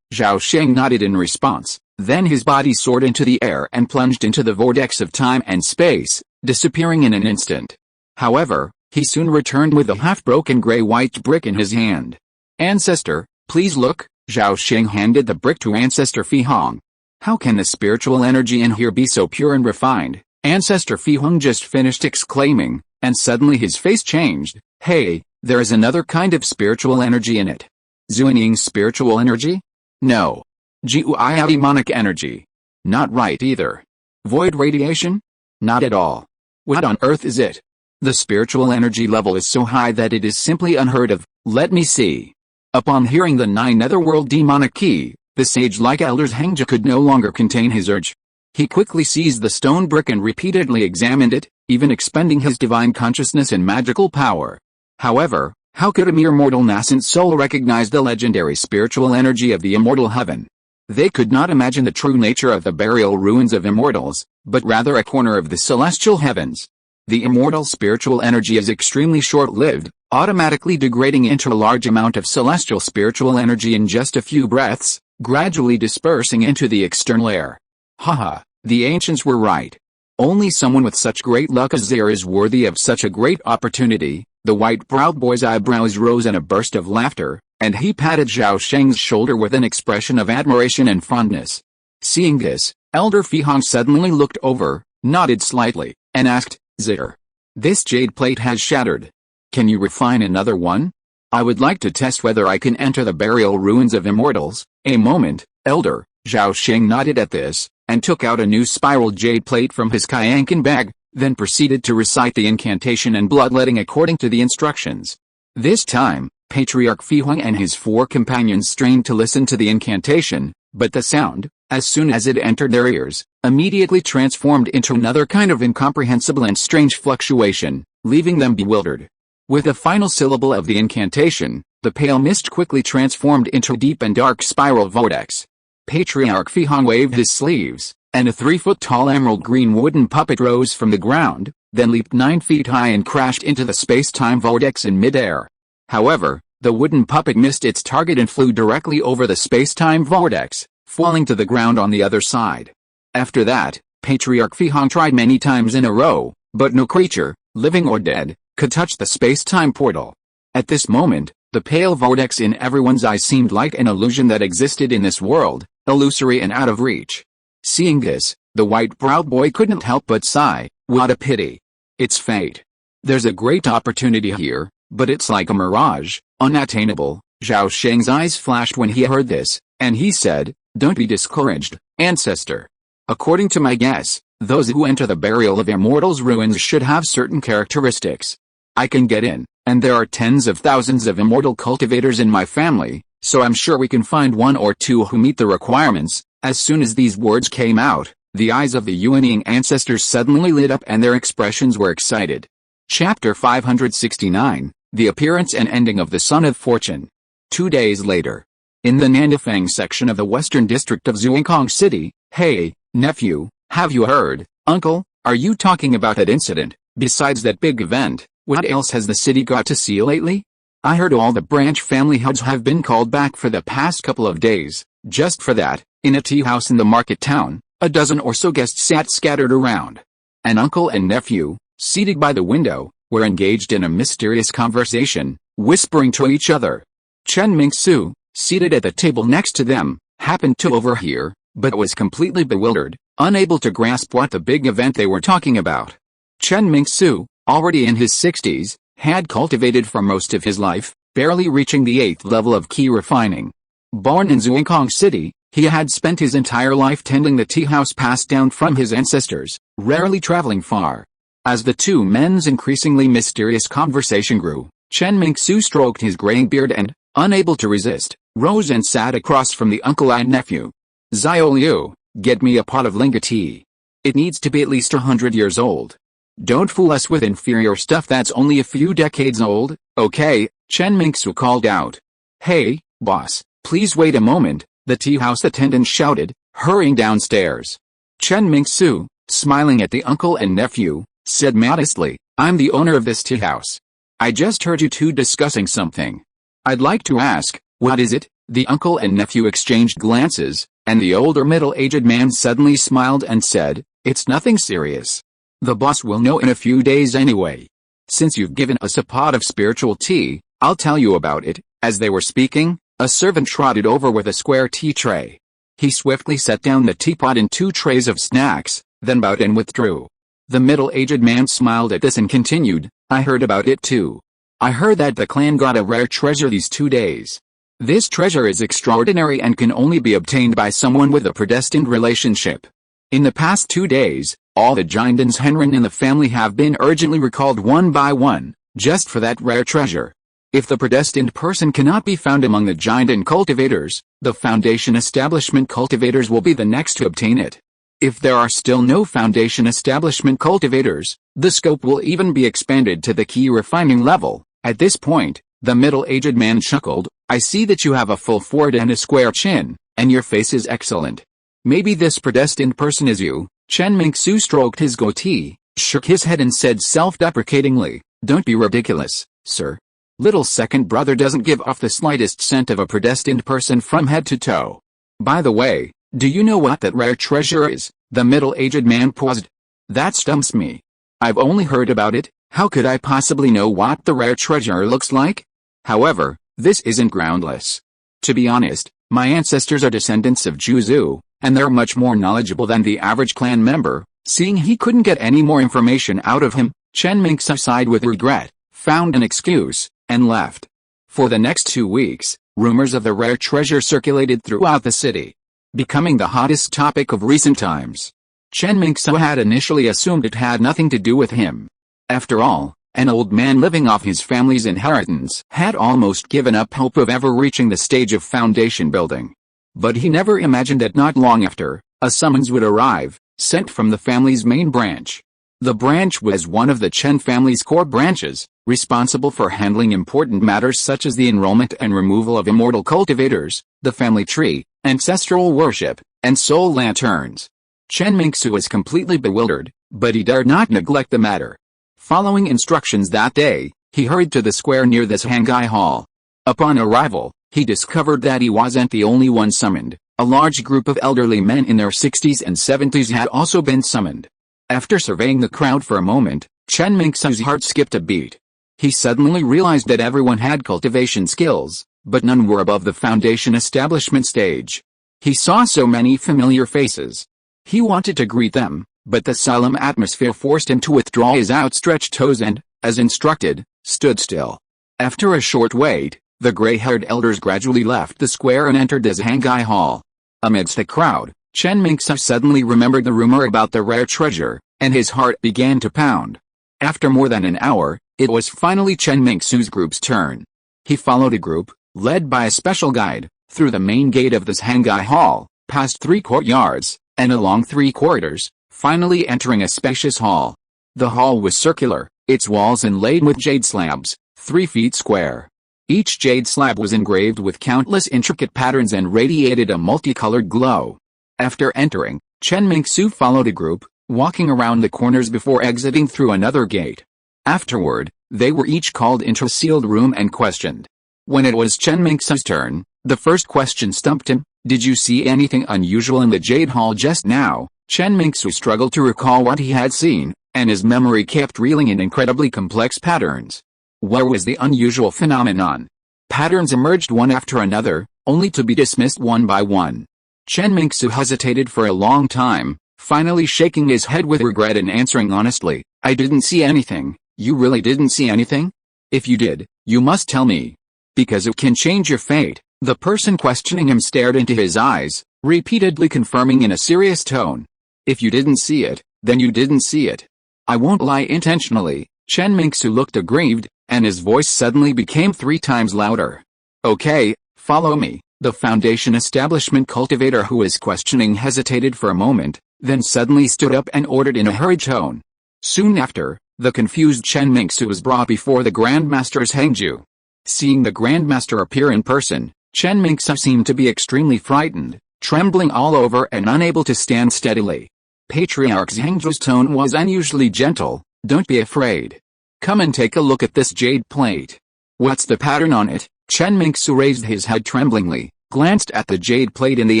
Zhao Sheng nodded in response. Then his body soared into the air and plunged into the vortex of time and space, disappearing in an instant. However, he soon returned with a half-broken gray-white brick in his hand. Ancestor, please look. Zhao Sheng handed the brick to Ancestor Fi Hong. How can the spiritual energy in here be so pure and refined? Ancestor Fi Hong just finished exclaiming, and suddenly his face changed. Hey, there is another kind of spiritual energy in it. Zuining spiritual energy? No. Gui demonic energy. Not right either. Void radiation? Not at all. What on earth is it? The spiritual energy level is so high that it is simply unheard of. Let me see. Upon hearing the 9 netherworld demonic key, the sage-like elder's Hangja could no longer contain his urge. He quickly seized the stone brick and repeatedly examined it, even expending his divine consciousness and magical power. However, how could a mere mortal nascent soul recognize the legendary spiritual energy of the immortal heaven? They could not imagine the true nature of the burial ruins of immortals, but rather a corner of the celestial heavens. The immortal spiritual energy is extremely short-lived, automatically degrading into a large amount of celestial spiritual energy in just a few breaths, gradually dispersing into the external air. Haha, the ancients were right. Only someone with such great luck as Zir is worthy of such a great opportunity. The white-browed boy's eyebrows rose in a burst of laughter, and he patted Zhao Sheng's shoulder with an expression of admiration and fondness. Seeing this, Elder Fihong suddenly looked over, nodded slightly, and asked, "Zitter, this jade plate has shattered. Can you refine another one? I would like to test whether I can enter the burial ruins of immortals." A moment, Elder Zhao Sheng nodded at this, and took out a new spiral jade plate from his Kyankan bag, then proceeded to recite the incantation and bloodletting according to the instructions. This time, Patriarch Fihong and his 4 companions strained to listen to the incantation, but the sound, as soon as it entered their ears, immediately transformed into another kind of incomprehensible and strange fluctuation, leaving them bewildered. With the final syllable of the incantation, the pale mist quickly transformed into a deep and dark spiral vortex. Patriarch Fihong waved his sleeves, and a 3-foot-tall emerald-green wooden puppet rose from the ground, then leaped 9 feet high and crashed into the space-time vortex in midair. However, the wooden puppet missed its target and flew directly over the space-time vortex, falling to the ground on the other side. After that, Patriarch Fihong tried many times in a row, but no creature, living or dead, could touch the space-time portal. At this moment, the pale vortex in everyone's eyes seemed like an illusion that existed in this world, illusory and out of reach. Seeing this, the white-browed boy couldn't help but sigh, "What a pity. It's fate. There's a great opportunity here, but it's like a mirage, unattainable." Zhao Sheng's eyes flashed when he heard this, and he said, "Don't be discouraged, ancestor. According to my guess, those who enter the burial of immortals' ruins should have certain characteristics. I can get in, and there are tens of thousands of immortal cultivators in my family, so I'm sure we can find 1 or 2 who meet the requirements." As soon as these words came out, the eyes of the Yuanying ancestors suddenly lit up and their expressions were excited. Chapter 569, The Appearance and Ending of the Son of Fortune. 2 days later. In the Nandifang section of the western district of Zhuangkong City. "Hey, nephew, have you heard? Uncle, are you talking about that incident? Besides that big event, what else has the city got to see lately? I heard all the branch family heads have been called back for the past couple of days. Just for that, in a tea house in the market town, a dozen or so guests sat scattered around. An uncle and nephew, seated by the window, were engaged in a mysterious conversation, whispering to each other. Chen Mingsu, seated at the table next to them, happened to overhear, but was completely bewildered, unable to grasp what the big event they were talking about. Chen Mingsu, already in his 60s, had cultivated for most of his life, barely reaching the 8th level of key refining. Born in Zhuangkong City, he had spent his entire life tending the tea house passed down from his ancestors, rarely traveling far. As the two men's increasingly mysterious conversation grew, Chen Mingsu stroked his graying beard and, unable to resist, rose and sat across from the uncle and nephew. "Xiao Liu, get me a pot of linga tea. It needs to be at least 100 years old. Don't fool us with inferior stuff that's only a few decades old, okay?" Chen Mingsu called out. "Hey, boss, please wait a moment," the tea house attendant shouted, hurrying downstairs. Chen Mingsu, smiling at the uncle and nephew, said modestly, "I'm the owner of this tea house. I just heard you two discussing something. I'd like to ask, what is it?" The uncle and nephew exchanged glances, and the older middle-aged man suddenly smiled and said, "It's nothing serious. The boss will know in a few days anyway. Since you've given us a pot of spiritual tea, I'll tell you about it." As they were speaking, a servant trotted over with a square tea tray. He swiftly set down the teapot and 2 trays of snacks, then bowed and withdrew. The middle-aged man smiled at this and continued, "I heard about it too. I heard that the clan got a rare treasure these 2 days. This treasure is extraordinary and can only be obtained by someone with a predestined relationship. In the past 2 days, all the Jindans Henrin in the family have been urgently recalled one by one, just for that rare treasure. If the predestined person cannot be found among the Jindan cultivators, the Foundation Establishment cultivators will be the next to obtain it. If there are still no Foundation Establishment cultivators, the scope will even be expanded to the key refining level." At this point, the middle-aged man chuckled, "I see that you have a full forehead and a square chin, and your face is excellent. Maybe this predestined person is you." Chen Mingsu stroked his goatee, shook his head and said self-deprecatingly, "Don't be ridiculous, sir. Little second brother doesn't give off the slightest scent of a predestined person from head to toe. By the way, do you know what that rare treasure is?" The middle-aged man paused. "That stumps me. I've only heard about it. How could I possibly know what the rare treasure looks like? However, this isn't groundless. To be honest, my ancestors are descendants of Zhu, and they're much more knowledgeable than the average clan member. Seeing he couldn't get any more information out of him, Chen Mingsu sighed with regret, found an excuse, and left. For the next 2 weeks, rumors of the rare treasure circulated throughout the city, becoming the hottest topic of recent times. Chen Mingsu had initially assumed it had nothing to do with him. After all, an old man living off his family's inheritance had almost given up hope of ever reaching the stage of foundation building. But he never imagined that not long after, a summons would arrive, sent from the family's main branch. The branch was one of the Chen family's core branches, responsible for handling important matters such as the enrollment and removal of immortal cultivators, the family tree, ancestral worship, and soul lanterns. Chen Mingsu was completely bewildered, but he dared not neglect the matter. Following instructions that day, he hurried to the square near the Shanghai Hall. Upon arrival, he discovered that he wasn't the only one summoned. A large group of elderly men in their 60s and 70s had also been summoned. After surveying the crowd for a moment, Chen Mingsu's heart skipped a beat. He suddenly realized that everyone had cultivation skills, but none were above the foundation establishment stage. He saw so many familiar faces. He wanted to greet them, but the solemn atmosphere forced him to withdraw his outstretched toes and, as instructed, stood still. After a short wait, the gray-haired elders gradually left the square and entered the Shanghai Hall. Amidst the crowd, Chen Mingsu suddenly remembered the rumor about the rare treasure, and his heart began to pound. After more than an hour, it was finally Chen Mingsu's group's turn. He followed a group, led by a special guide, through the main gate of the Shanghai Hall, past 3 courtyards, and along 3 corridors, finally entering a spacious hall. The hall was circular, its walls inlaid with jade slabs, 3 feet square. Each jade slab was engraved with countless intricate patterns and radiated a multicolored glow. After entering, Chen Mingsu followed a group, walking around the corners before exiting through another gate. Afterward, they were each called into a sealed room and questioned. When it was Chen Mingsu's turn, the first question stumped him. Did you see anything unusual in the Jade Hall just now? Chen Mingsu struggled to recall what he had seen, and his memory kept reeling in incredibly complex patterns. Where was the unusual phenomenon? Patterns emerged one after another, only to be dismissed one by one. Chen Mingsu hesitated for a long time, finally shaking his head with regret and answering honestly, I didn't see anything. You really didn't see anything? If you did, you must tell me. Because it can change your fate. The person questioning him stared into his eyes, repeatedly confirming in a serious tone. If you didn't see it, then you didn't see it. I won't lie intentionally. Chen Mingsu looked aggrieved, and his voice suddenly became 3 times louder. Okay, follow me. The foundation establishment cultivator who was questioning hesitated for a moment, then suddenly stood up and ordered in a hurried tone. Soon after, the confused Chen Mingsu was brought before the Grandmaster's Hangju. Seeing the Grandmaster appear in person, Chen Mingsu seemed to be extremely frightened, trembling all over and unable to stand steadily. Patriarch Zhangju's tone was unusually gentle. Don't be afraid. Come and take a look at this jade plate. What's the pattern on it? Chen Mingsu raised his head tremblingly, glanced at the jade plate in the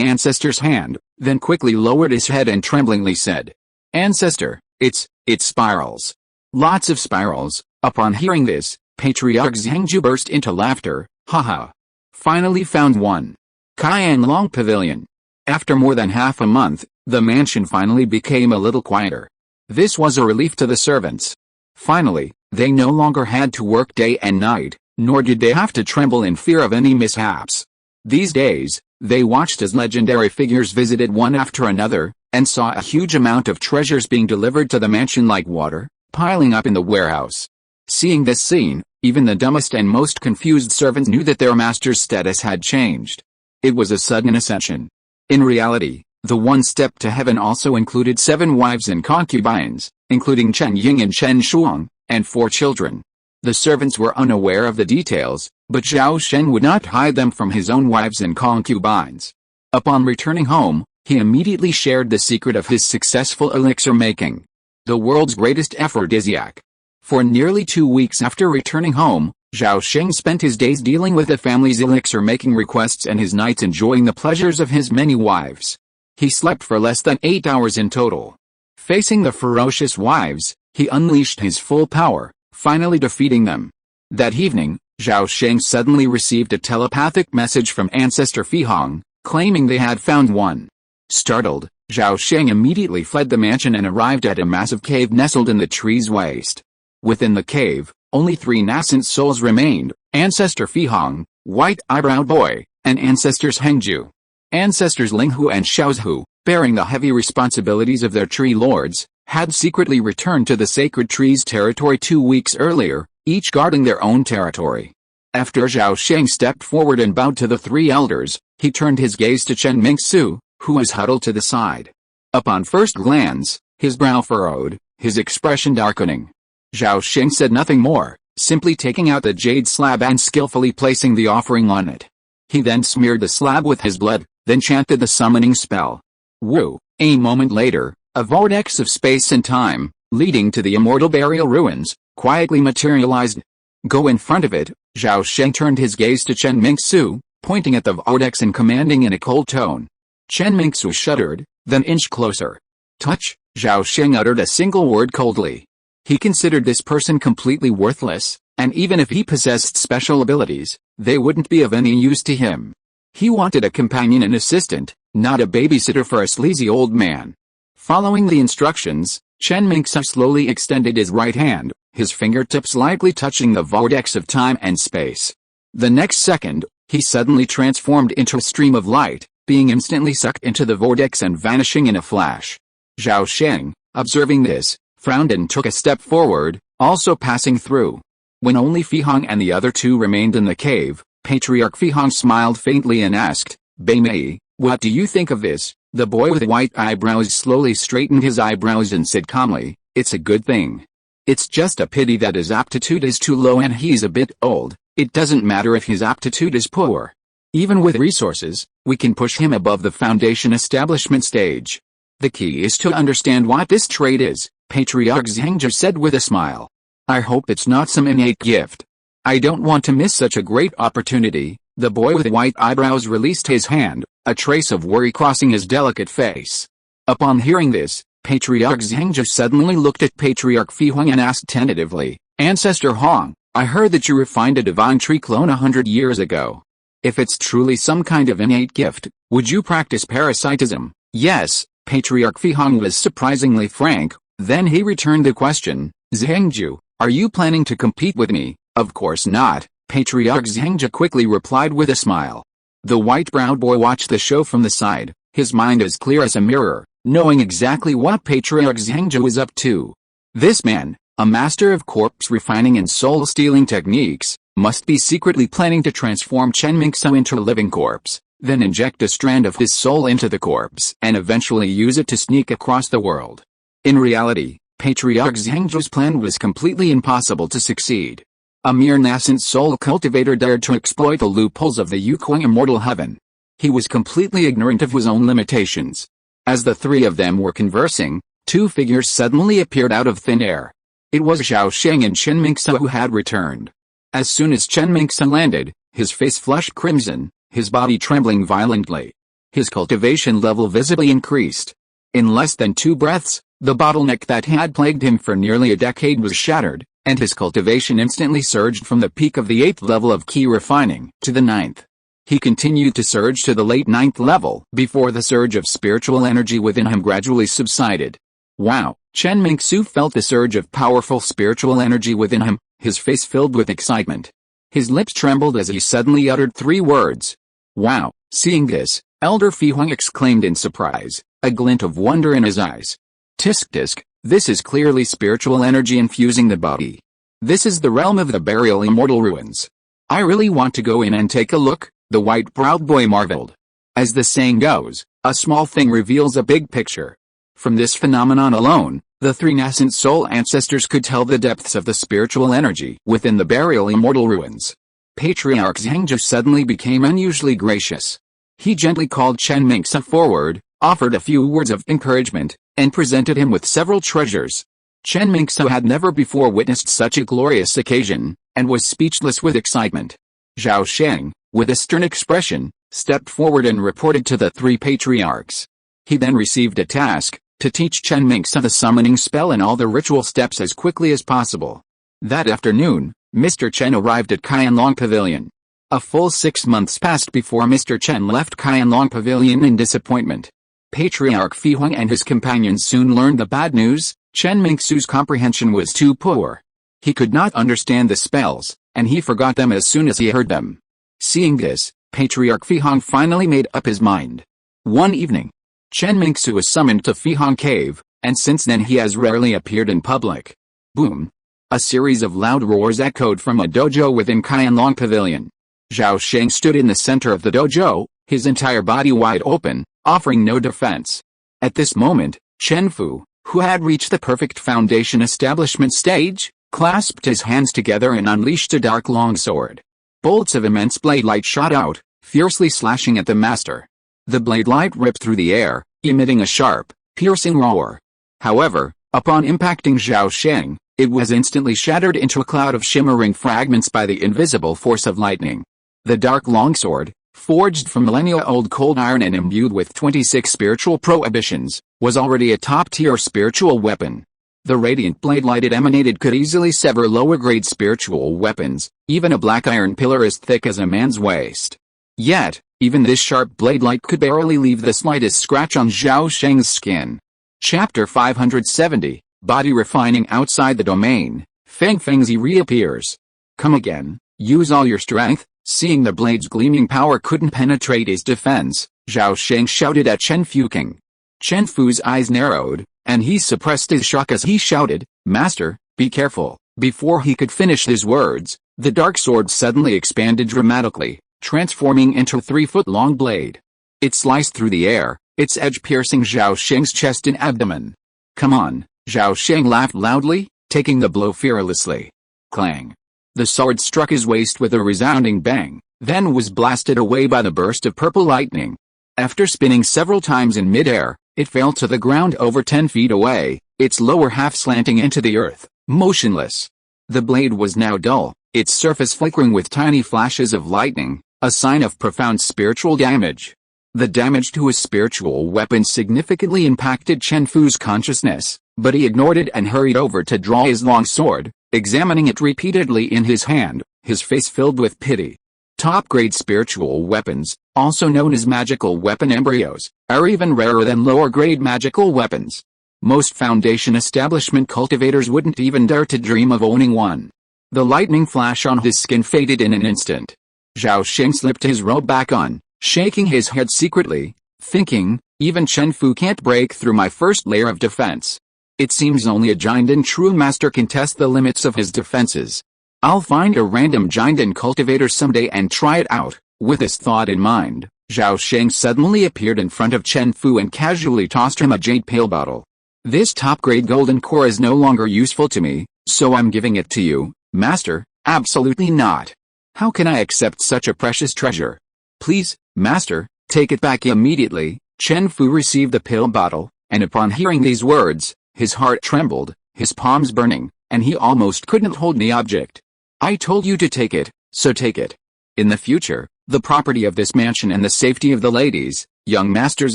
ancestor's hand, then quickly lowered his head and tremblingly said, Ancestor, it's spirals. Lots of spirals. Upon hearing this, Patriarch Zhangju burst into laughter. Haha. Finally found one. Kaian Long Pavilion. After more than half a month, the mansion finally became a little quieter. This was a relief to the servants. Finally, they no longer had to work day and night, nor did they have to tremble in fear of any mishaps. These days, they watched as legendary figures visited one after another, and saw a huge amount of treasures being delivered to the mansion like water, piling up in the warehouse. Seeing this scene, even the dumbest and most confused servants knew that their master's status had changed. It was a sudden ascension. In reality, the one step to heaven also included 7 wives and concubines, including Chen Ying and Chen Shuang, and 4 children. The servants were unaware of the details, but Zhao Sheng would not hide them from his own wives and concubines. Upon returning home, he immediately shared the secret of his successful elixir making. The world's greatest aphrodisiac. For nearly 2 weeks after returning home, Zhao Sheng spent his days dealing with the family's elixir-making requests and his nights enjoying the pleasures of his many wives. He slept for less than 8 hours in total. Facing the ferocious wives, he unleashed his full power, finally defeating them. That evening, Zhao Sheng suddenly received a telepathic message from Ancestor Fihong, claiming they had found one. Startled, Zhao Sheng immediately fled the mansion and arrived at a massive cave nestled in the tree's waist. Within the cave, only 3 nascent souls remained: Ancestor Fihong, White-Eyebrow Boy, and Ancestors Hengju. Ancestors Linghu and Xiaozhu, bearing the heavy responsibilities of their tree lords, had secretly returned to the sacred tree's territory 2 weeks earlier, each guarding their own territory. After Zhao Sheng stepped forward and bowed to the 3 elders, he turned his gaze to Chen Mingsu, who was huddled to the side. Upon first glance, his brow furrowed, his expression darkening. Zhao Sheng said nothing more, simply taking out the jade slab and skillfully placing the offering on it. He then smeared the slab with his blood, then chanted the summoning spell. Wu. A moment later, a vortex of space and time, leading to the immortal burial ruins, quietly materialized. Go in front of it. Zhao Sheng turned his gaze to Chen Mingsu, pointing at the vortex and commanding in a cold tone. Chen Mingsu shuddered, then inched closer. Touch. Zhao Sheng uttered a single word coldly. He considered this person completely worthless, and even if he possessed special abilities, they wouldn't be of any use to him. He wanted a companion and assistant, not a babysitter for a sleazy old man. Following the instructions, Chen Mingsu slowly extended his right hand, his fingertips lightly touching the vortex of time and space. The next second, he suddenly transformed into a stream of light, being instantly sucked into the vortex and vanishing in a flash. Zhao Sheng, observing this, frowned and took a step forward, also passing through. When only Fihong and the other 2 remained in the cave, Patriarch Fihong smiled faintly and asked, Bei Mei, what do you think of this? The boy with white eyebrows slowly straightened his eyebrows and said calmly, it's a good thing. It's just a pity that his aptitude is too low and he's a bit old. It doesn't matter if his aptitude is poor. Even with resources, we can push him above the foundation establishment stage. The key is to understand what this trait is, Patriarch Zhengzhi said with a smile. I hope it's not some innate gift. I don't want to miss such a great opportunity. The boy with white eyebrows released his hand, a trace of worry crossing his delicate face. Upon hearing this, Patriarch Zhengzhi suddenly looked at Patriarch Fihong and asked tentatively, Ancestor Hong, I heard that you refined a divine tree clone 100 years ago. If it's truly some kind of innate gift, would you practice parasitism? Yes, Patriarch Fihong was surprisingly frank. Then he returned the question, Zhengzhi, are you planning to compete with me? Of course not, Patriarch Zhengzhi quickly replied with a smile. The white-browed boy watched the show from the side, his mind as clear as a mirror, knowing exactly what Patriarch Zhengzhi was up to. This man, a master of corpse refining and soul-stealing techniques, must be secretly planning to transform Chen Mingsu into a living corpse, then inject a strand of his soul into the corpse and eventually use it to sneak across the world. In reality, Patriarch Zhengzhi's plan was completely impossible to succeed. A mere nascent soul cultivator dared to exploit the loopholes of the Yuquang immortal heaven. He was completely ignorant of his own limitations. As the 3 of them were conversing, 2 figures suddenly appeared out of thin air. It was Zhao Sheng and Chen Mingsu who had returned. As soon as Chen Mingsu landed, his face flushed crimson, his body trembling violently. His cultivation level visibly increased. In less than 2 breaths, the bottleneck that had plagued him for nearly a decade was shattered, and his cultivation instantly surged from the peak of the 8th level of key refining to the 9th. He continued to surge to the late 9th level before the surge of spiritual energy within him gradually subsided. Wow! Chen Mingsu felt the surge of powerful spiritual energy within him, his face filled with excitement. His lips trembled as he suddenly uttered 3 words. Wow! Seeing this, Elder Fihong exclaimed in surprise, a glint of wonder in his eyes. Tisk tisk, this is clearly spiritual energy infusing the body. This is the realm of the burial immortal ruins. I really want to go in and take a look, the white-browed boy marveled. As the saying goes, a small thing reveals a big picture. From this phenomenon alone, the 3 nascent soul ancestors could tell the depths of the spiritual energy within the burial immortal ruins. Patriarch Zhengzhi suddenly became unusually gracious. He gently called Chen Mingsu forward, offered a few words of encouragement, and presented him with several treasures. Chen Mingsu had never before witnessed such a glorious occasion, and was speechless with excitement. Zhao Sheng, with a stern expression, stepped forward and reported to the 3 patriarchs. He then received a task, to teach Chen Mingsu the summoning spell and all the ritual steps as quickly as possible. That afternoon, Mr. Chen arrived at Qianlong Pavilion. A full 6 months passed before Mr. Chen left Qianlong Pavilion in disappointment. Patriarch Fihong and his companions soon learned the bad news. Chen Mingsu's comprehension was too poor. He could not understand the spells, and he forgot them as soon as he heard them. Seeing this, Patriarch Fihong finally made up his mind. One evening, Chen Mingsu was summoned to Fihong Cave, and since then he has rarely appeared in public. Boom! A series of loud roars echoed from a dojo within Qianlong Pavilion. Zhao Sheng stood in the center of the dojo, his entire body wide open, offering no defense. At this moment, Chen Fu, who had reached the perfect foundation establishment stage, clasped his hands together and unleashed a dark longsword. Bolts of immense blade light shot out, fiercely slashing at the master. The blade light ripped through the air, emitting a sharp, piercing roar. However, upon impacting Zhao Sheng, it was instantly shattered into a cloud of shimmering fragments by the invisible force of lightning. The dark longsword, forged from millennia-old cold iron and imbued with 26 spiritual prohibitions, was already a top-tier spiritual weapon. The radiant blade light it emanated could easily sever lower-grade spiritual weapons, even a black iron pillar as thick as a man's waist. Yet, even this sharp blade light could barely leave the slightest scratch on Zhao Sheng's skin. Chapter 570, Body Refining Outside the Domain. Feng Fengzi reappears. Come again, use all your strength. Seeing the blade's gleaming power couldn't penetrate his defense, Zhao Sheng shouted at Chen Fuking. Chen Fu's eyes narrowed, and he suppressed his shock as he shouted, "Master, be careful." Before he could finish his words, the dark sword suddenly expanded dramatically, transforming into a 3-foot-long blade. It sliced through the air, its edge piercing Zhao Sheng's chest and abdomen. "Come on," Zhao Sheng laughed loudly, taking the blow fearlessly. Clang! The sword struck his waist with a resounding bang, then was blasted away by the burst of purple lightning. After spinning several times in midair, it fell to the ground over 10 feet away, its lower half slanting into the earth, motionless. The blade was now dull, its surface flickering with tiny flashes of lightning, a sign of profound spiritual damage. The damage to his spiritual weapon significantly impacted Chen Fu's consciousness, but he ignored it and hurried over to draw his long sword, examining it repeatedly in his hand, his face filled with pity. Top-grade spiritual weapons, also known as magical weapon embryos, are even rarer than lower-grade magical weapons. Most Foundation establishment cultivators wouldn't even dare to dream of owning one. The lightning flash on his skin faded in an instant. Zhao Sheng slipped his robe back on, shaking his head secretly, thinking, even Chen Fu can't break through my first layer of defense. It seems only a Jinden true master can test the limits of his defenses. I'll find a random Jinden cultivator someday and try it out. With this thought in mind, Zhao Sheng suddenly appeared in front of Chen Fu and casually tossed him a jade pill bottle. This top-grade golden core is no longer useful to me, so I'm giving it to you, master. Absolutely not. How can I accept such a precious treasure? Please, master, take it back immediately. Chen Fu received the pill bottle, and upon hearing these words, his heart trembled, his palms burning, and he almost couldn't hold the object. I told you to take it, so take it. In the future, the property of this mansion and the safety of the ladies, young masters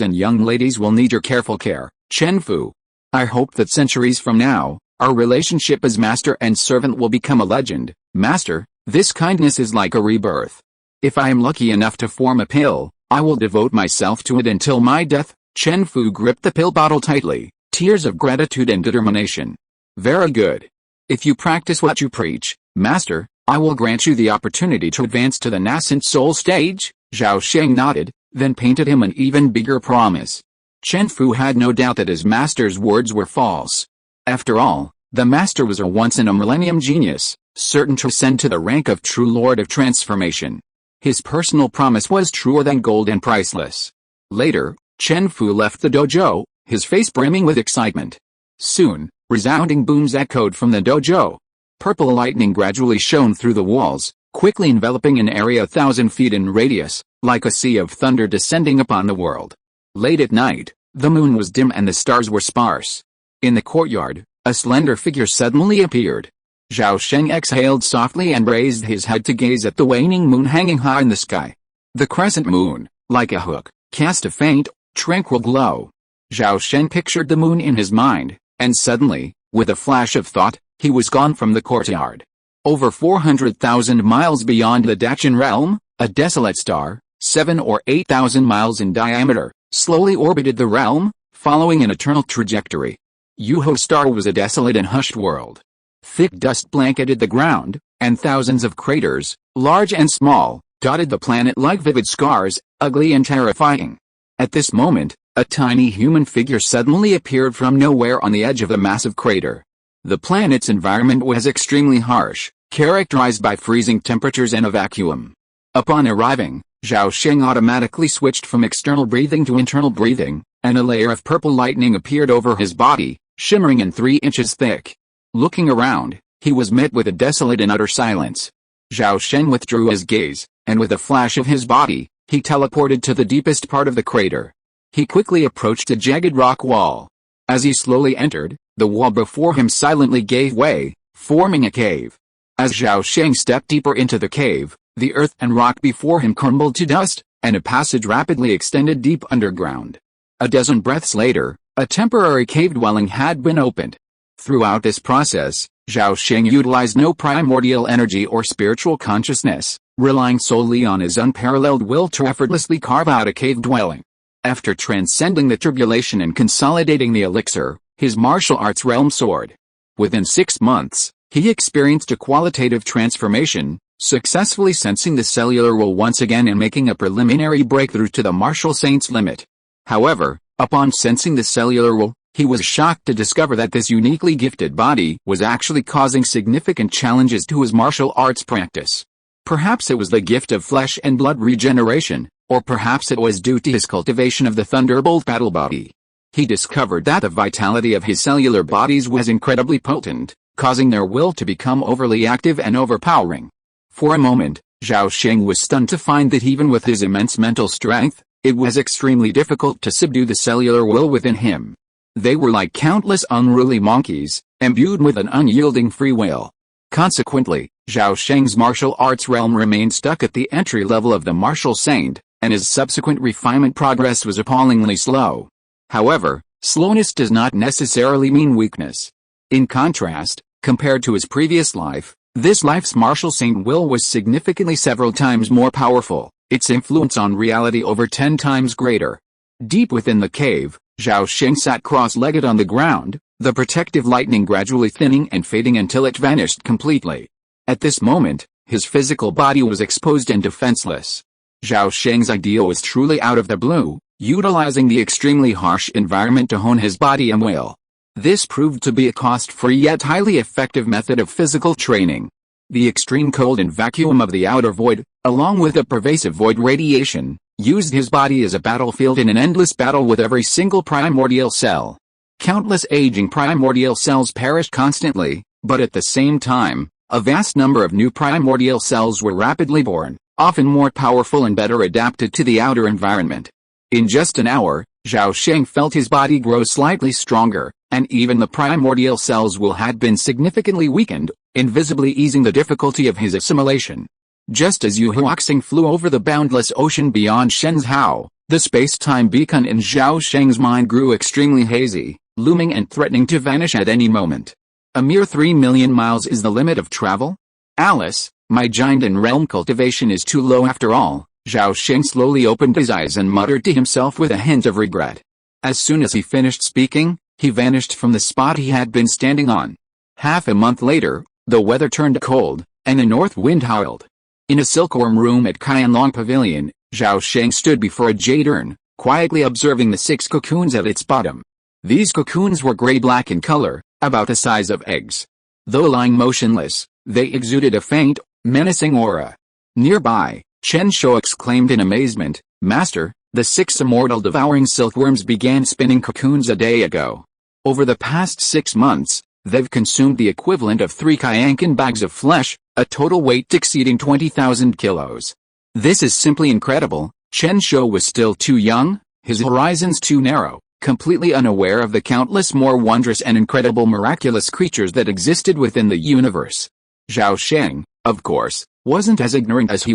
and young ladies will need your careful care, Chen Fu. I hope that centuries from now, our relationship as master and servant will become a legend. Master, this kindness is like a rebirth. If I am lucky enough to form a pill, I will devote myself to it until my death. Chen Fu gripped the pill bottle tightly, tears of gratitude and determination. Very good. If you practice what you preach, master, I will grant you the opportunity to advance to the nascent soul stage. Zhao Sheng nodded, then painted him an even bigger promise. Chen Fu had no doubt that his master's words were false. After all, the master was a once-in-a-millennium genius, certain to ascend to the rank of true Lord of Transformation. His personal promise was truer than gold and priceless. Later, Chen Fu left the dojo, his face brimming with excitement. Soon, resounding booms echoed from the dojo. Purple lightning gradually shone through the walls, quickly enveloping an area 1,000 feet in radius, like a sea of thunder descending upon the world. Late at night, the moon was dim and the stars were sparse. In the courtyard, a slender figure suddenly appeared. Zhao Sheng exhaled softly and raised his head to gaze at the waning moon hanging high in the sky. The crescent moon, like a hook, cast a faint, tranquil glow. Zhao Sheng pictured the moon in his mind, and suddenly, with a flash of thought, he was gone from the courtyard. Over 400,000 miles beyond the Dachan realm, a desolate star, 7 or 8,000 miles in diameter, slowly orbited the realm, following an eternal trajectory. Yuho Star was a desolate and hushed world. Thick dust blanketed the ground, and thousands of craters, large and small, dotted the planet like vivid scars, ugly and terrifying. At this moment, a tiny human figure suddenly appeared from nowhere on the edge of a massive crater. The planet's environment was extremely harsh, characterized by freezing temperatures and a vacuum. Upon arriving, Zhao Sheng automatically switched from external breathing to internal breathing, and a layer of purple lightning appeared over his body, shimmering and 3 inches thick. Looking around, he was met with a desolate and utter silence. Zhao Sheng withdrew his gaze, and with a flash of his body, he teleported to the deepest part of the crater. He quickly approached a jagged rock wall. As he slowly entered, the wall before him silently gave way, forming a cave. As Zhao Sheng stepped deeper into the cave, the earth and rock before him crumbled to dust, and a passage rapidly extended deep underground. A dozen breaths later, a temporary cave dwelling had been opened. Throughout this process, Zhao Sheng utilized no primordial energy or spiritual consciousness, relying solely on his unparalleled will to effortlessly carve out a cave dwelling. After transcending the tribulation and consolidating the elixir, his martial arts realm soared. Within 6 months, he experienced a qualitative transformation, successfully sensing the cellular will once again and making a preliminary breakthrough to the martial saint's limit. However, upon sensing the cellular will, he was shocked to discover that this uniquely gifted body was actually causing significant challenges to his martial arts practice. Perhaps it was the gift of flesh and blood regeneration, or perhaps it was due to his cultivation of the Thunderbolt battle body. He discovered that the vitality of his cellular bodies was incredibly potent, causing their will to become overly active and overpowering. For a moment, Zhao Sheng was stunned to find that even with his immense mental strength, it was extremely difficult to subdue the cellular will within him. They were like countless unruly monkeys, imbued with an unyielding free will. Consequently, Zhao Sheng's martial arts realm remained stuck at the entry level of the martial saint, and his subsequent refinement progress was appallingly slow. However, slowness does not necessarily mean weakness. In contrast, compared to his previous life, this life's martial saint will was significantly several times more powerful, its influence on reality over 10 times greater. Deep within the cave, Zhao Sheng sat cross-legged on the ground, the protective lightning gradually thinning and fading until it vanished completely. At this moment, his physical body was exposed and defenseless. Zhao Sheng's idea was truly out of the blue, utilizing the extremely harsh environment to hone his body and will. This proved to be a cost-free yet highly effective method of physical training. The extreme cold and vacuum of the outer void, along with the pervasive void radiation, used his body as a battlefield in an endless battle with every single primordial cell. Countless aging primordial cells perished constantly, but at the same time, a vast number of new primordial cells were rapidly born, often more powerful and better adapted to the outer environment. In just an hour, Zhao Sheng felt his body grow slightly stronger, and even the primordial cells will had been significantly weakened, invisibly easing the difficulty of his assimilation. Just as Yu Huaxing flew over the boundless ocean beyond Shenzhou, the space-time beacon in Zhao Sheng's mind grew extremely hazy, looming and threatening to vanish at any moment. A mere 3 million miles is the limit of travel? Alice, my giant and realm cultivation is too low after all. Zhao Sheng slowly opened his eyes and muttered to himself with a hint of regret. As soon as he finished speaking, he vanished from the spot he had been standing on. Half a month later, the weather turned cold, and a north wind howled. In a silkworm room at Qianlong Pavilion, Zhao Sheng stood before a jade urn, quietly observing the 6 cocoons at its bottom. These cocoons were gray-black in color, about the size of eggs. Though lying motionless, they exuded a faint, menacing aura. Nearby, Chen Shou exclaimed in amazement, "Master, the 6 immortal devouring silkworms began spinning cocoons a day ago. Over the past 6 months, they've consumed the equivalent of 3 Kyankan bags of flesh, a total weight exceeding 20,000 kilos. This is simply incredible." Chen Shou was still too young, his horizons too narrow, completely unaware of the countless more wondrous and incredible miraculous creatures that existed within the universe. Zhao Sheng, of course, wasn't as ignorant as he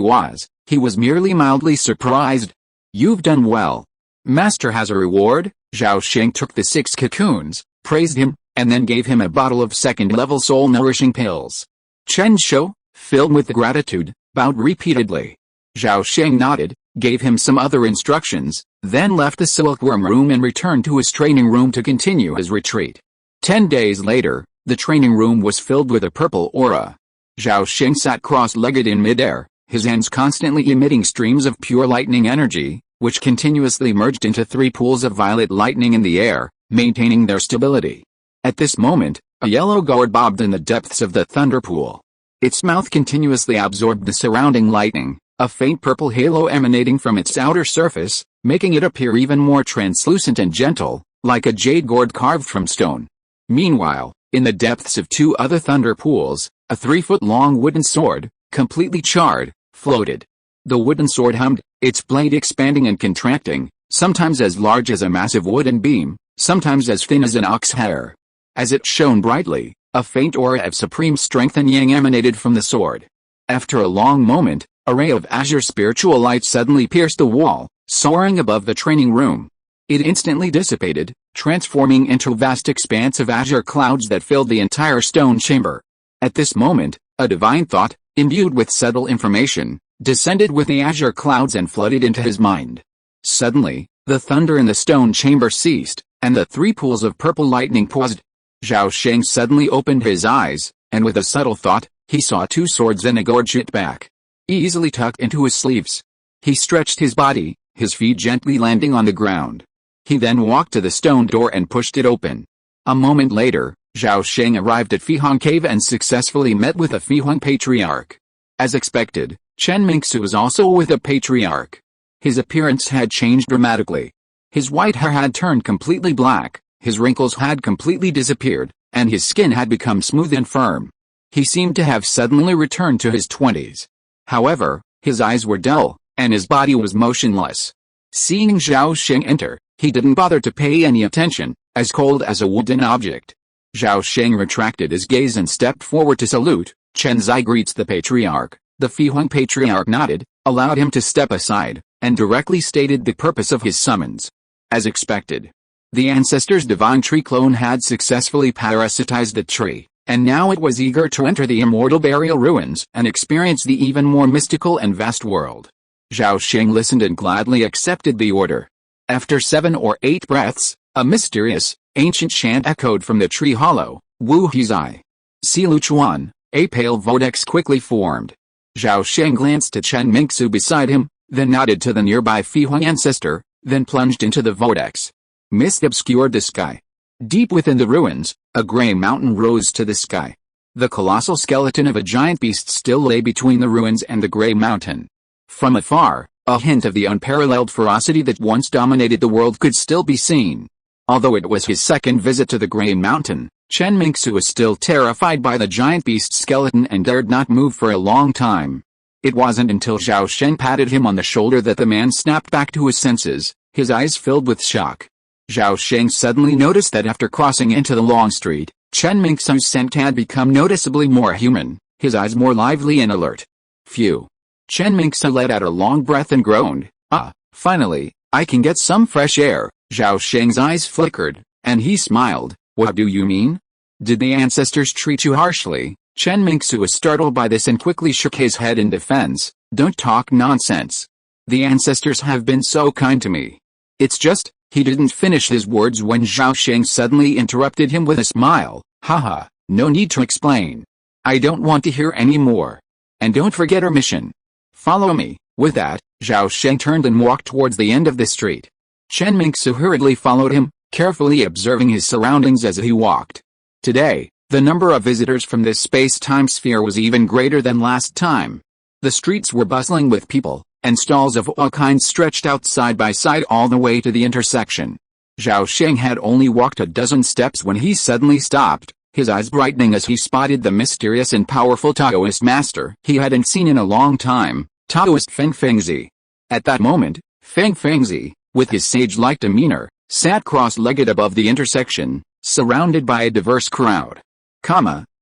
was merely mildly surprised. "You've done well. Master has a reward." Zhao Sheng took the 6 cocoons, praised him, and then gave him a bottle of second-level soul-nourishing pills. Chen Shou, filled with gratitude, bowed repeatedly. Zhao Sheng nodded, gave him some other instructions, then left the silkworm room and returned to his training room to continue his retreat. 10 days later, the training room was filled with a purple aura. Zhao Sheng sat cross-legged in midair, his hands constantly emitting streams of pure lightning energy, which continuously merged into 3 pools of violet lightning in the air, maintaining their stability. At this moment, a yellow gourd bobbed in the depths of the thunder pool. Its mouth continuously absorbed the surrounding lightning, a faint purple halo emanating from its outer surface, making it appear even more translucent and gentle, like a jade gourd carved from stone. Meanwhile, in the depths of 2 other thunder pools, a 3-foot-long wooden sword, completely charred, floated. The wooden sword hummed, its blade expanding and contracting, sometimes as large as a massive wooden beam, sometimes as thin as an ox hair. As it shone brightly, a faint aura of supreme strength and yang emanated from the sword. After a long moment, a ray of azure spiritual light suddenly pierced the wall, soaring above the training room. It instantly dissipated, transforming into a vast expanse of azure clouds that filled the entire stone chamber. At this moment, a divine thought, imbued with subtle information, descended with the azure clouds and flooded into his mind. Suddenly, the thunder in the stone chamber ceased, and the 3 pools of purple lightning paused. Zhao Sheng suddenly opened his eyes, and with a subtle thought, he saw 2 swords and a gorget back, easily tucked into his sleeves. He stretched his body, his feet gently landing on the ground. He then walked to the stone door and pushed it open. A moment later, Zhao Sheng arrived at Fihong Cave and successfully met with a Fihong patriarch. As expected, Chen Mingsu was also with the patriarch. His appearance had changed dramatically. His white hair had turned completely black, his wrinkles had completely disappeared, and his skin had become smooth and firm. He seemed to have suddenly returned to his 20s. However, his eyes were dull, and his body was motionless. Seeing Zhao Sheng enter, he didn't bother to pay any attention, as cold as a wooden object. Zhao Sheng retracted his gaze and stepped forward to salute. Chen Zai greets the patriarch. The Fihong patriarch nodded, allowed him to step aside, and directly stated the purpose of his summons. As expected, the ancestor's divine tree clone had successfully parasitized the tree, and now it was eager to enter the immortal burial ruins and experience the even more mystical and vast world. Zhao Sheng listened and gladly accepted the order. After 7 or 8 breaths, a mysterious, ancient chant echoed from the tree hollow. Wu Hizai. Si Lu Chuan. A pale vortex quickly formed. Zhao Sheng glanced at Chen Mingsu beside him, then nodded to the nearby Fihong ancestor, then plunged into the vortex. Mist obscured the sky. Deep within the ruins, a gray mountain rose to the sky. The colossal skeleton of a giant beast still lay between the ruins and the gray mountain. From afar, a hint of the unparalleled ferocity that once dominated the world could still be seen. Although it was his second visit to the gray mountain, Chen Mingsu was still terrified by the giant beast skeleton and dared not move for a long time. It wasn't until Zhao Sheng patted him on the shoulder that the man snapped back to his senses, his eyes filled with shock. Zhao Sheng suddenly noticed that after crossing into the long street, Chen Mingsu's scent had become noticeably more human, his eyes more lively and alert. Phew. Chen Mingsu let out a long breath and groaned. Ah, finally, I can get some fresh air. Zhao Sheng's eyes flickered, and he smiled. What do you mean? Did the ancestors treat you harshly? Chen Mingsu was startled by this and quickly shook his head in defense. Don't talk nonsense. The ancestors have been so kind to me. It's just, he didn't finish his words when Zhao Sheng suddenly interrupted him with a smile. Haha, no need to explain. I don't want to hear any more. And don't forget our mission. Follow me. With that, Zhao Sheng turned and walked towards the end of the street. Chen Mingsu hurriedly followed him, carefully observing his surroundings as he walked. Today, the number of visitors from this space-time sphere was even greater than last time. The streets were bustling with people, and stalls of all kinds stretched out side by side all the way to the intersection. Zhao Sheng had only walked a dozen steps when he suddenly stopped, his eyes brightening as he spotted the mysterious and powerful Taoist master he hadn't seen in a long time, Taoist Feng Fengzi. At that moment, Feng Fengzi, with his sage-like demeanor, sat cross-legged above the intersection, surrounded by a diverse crowd.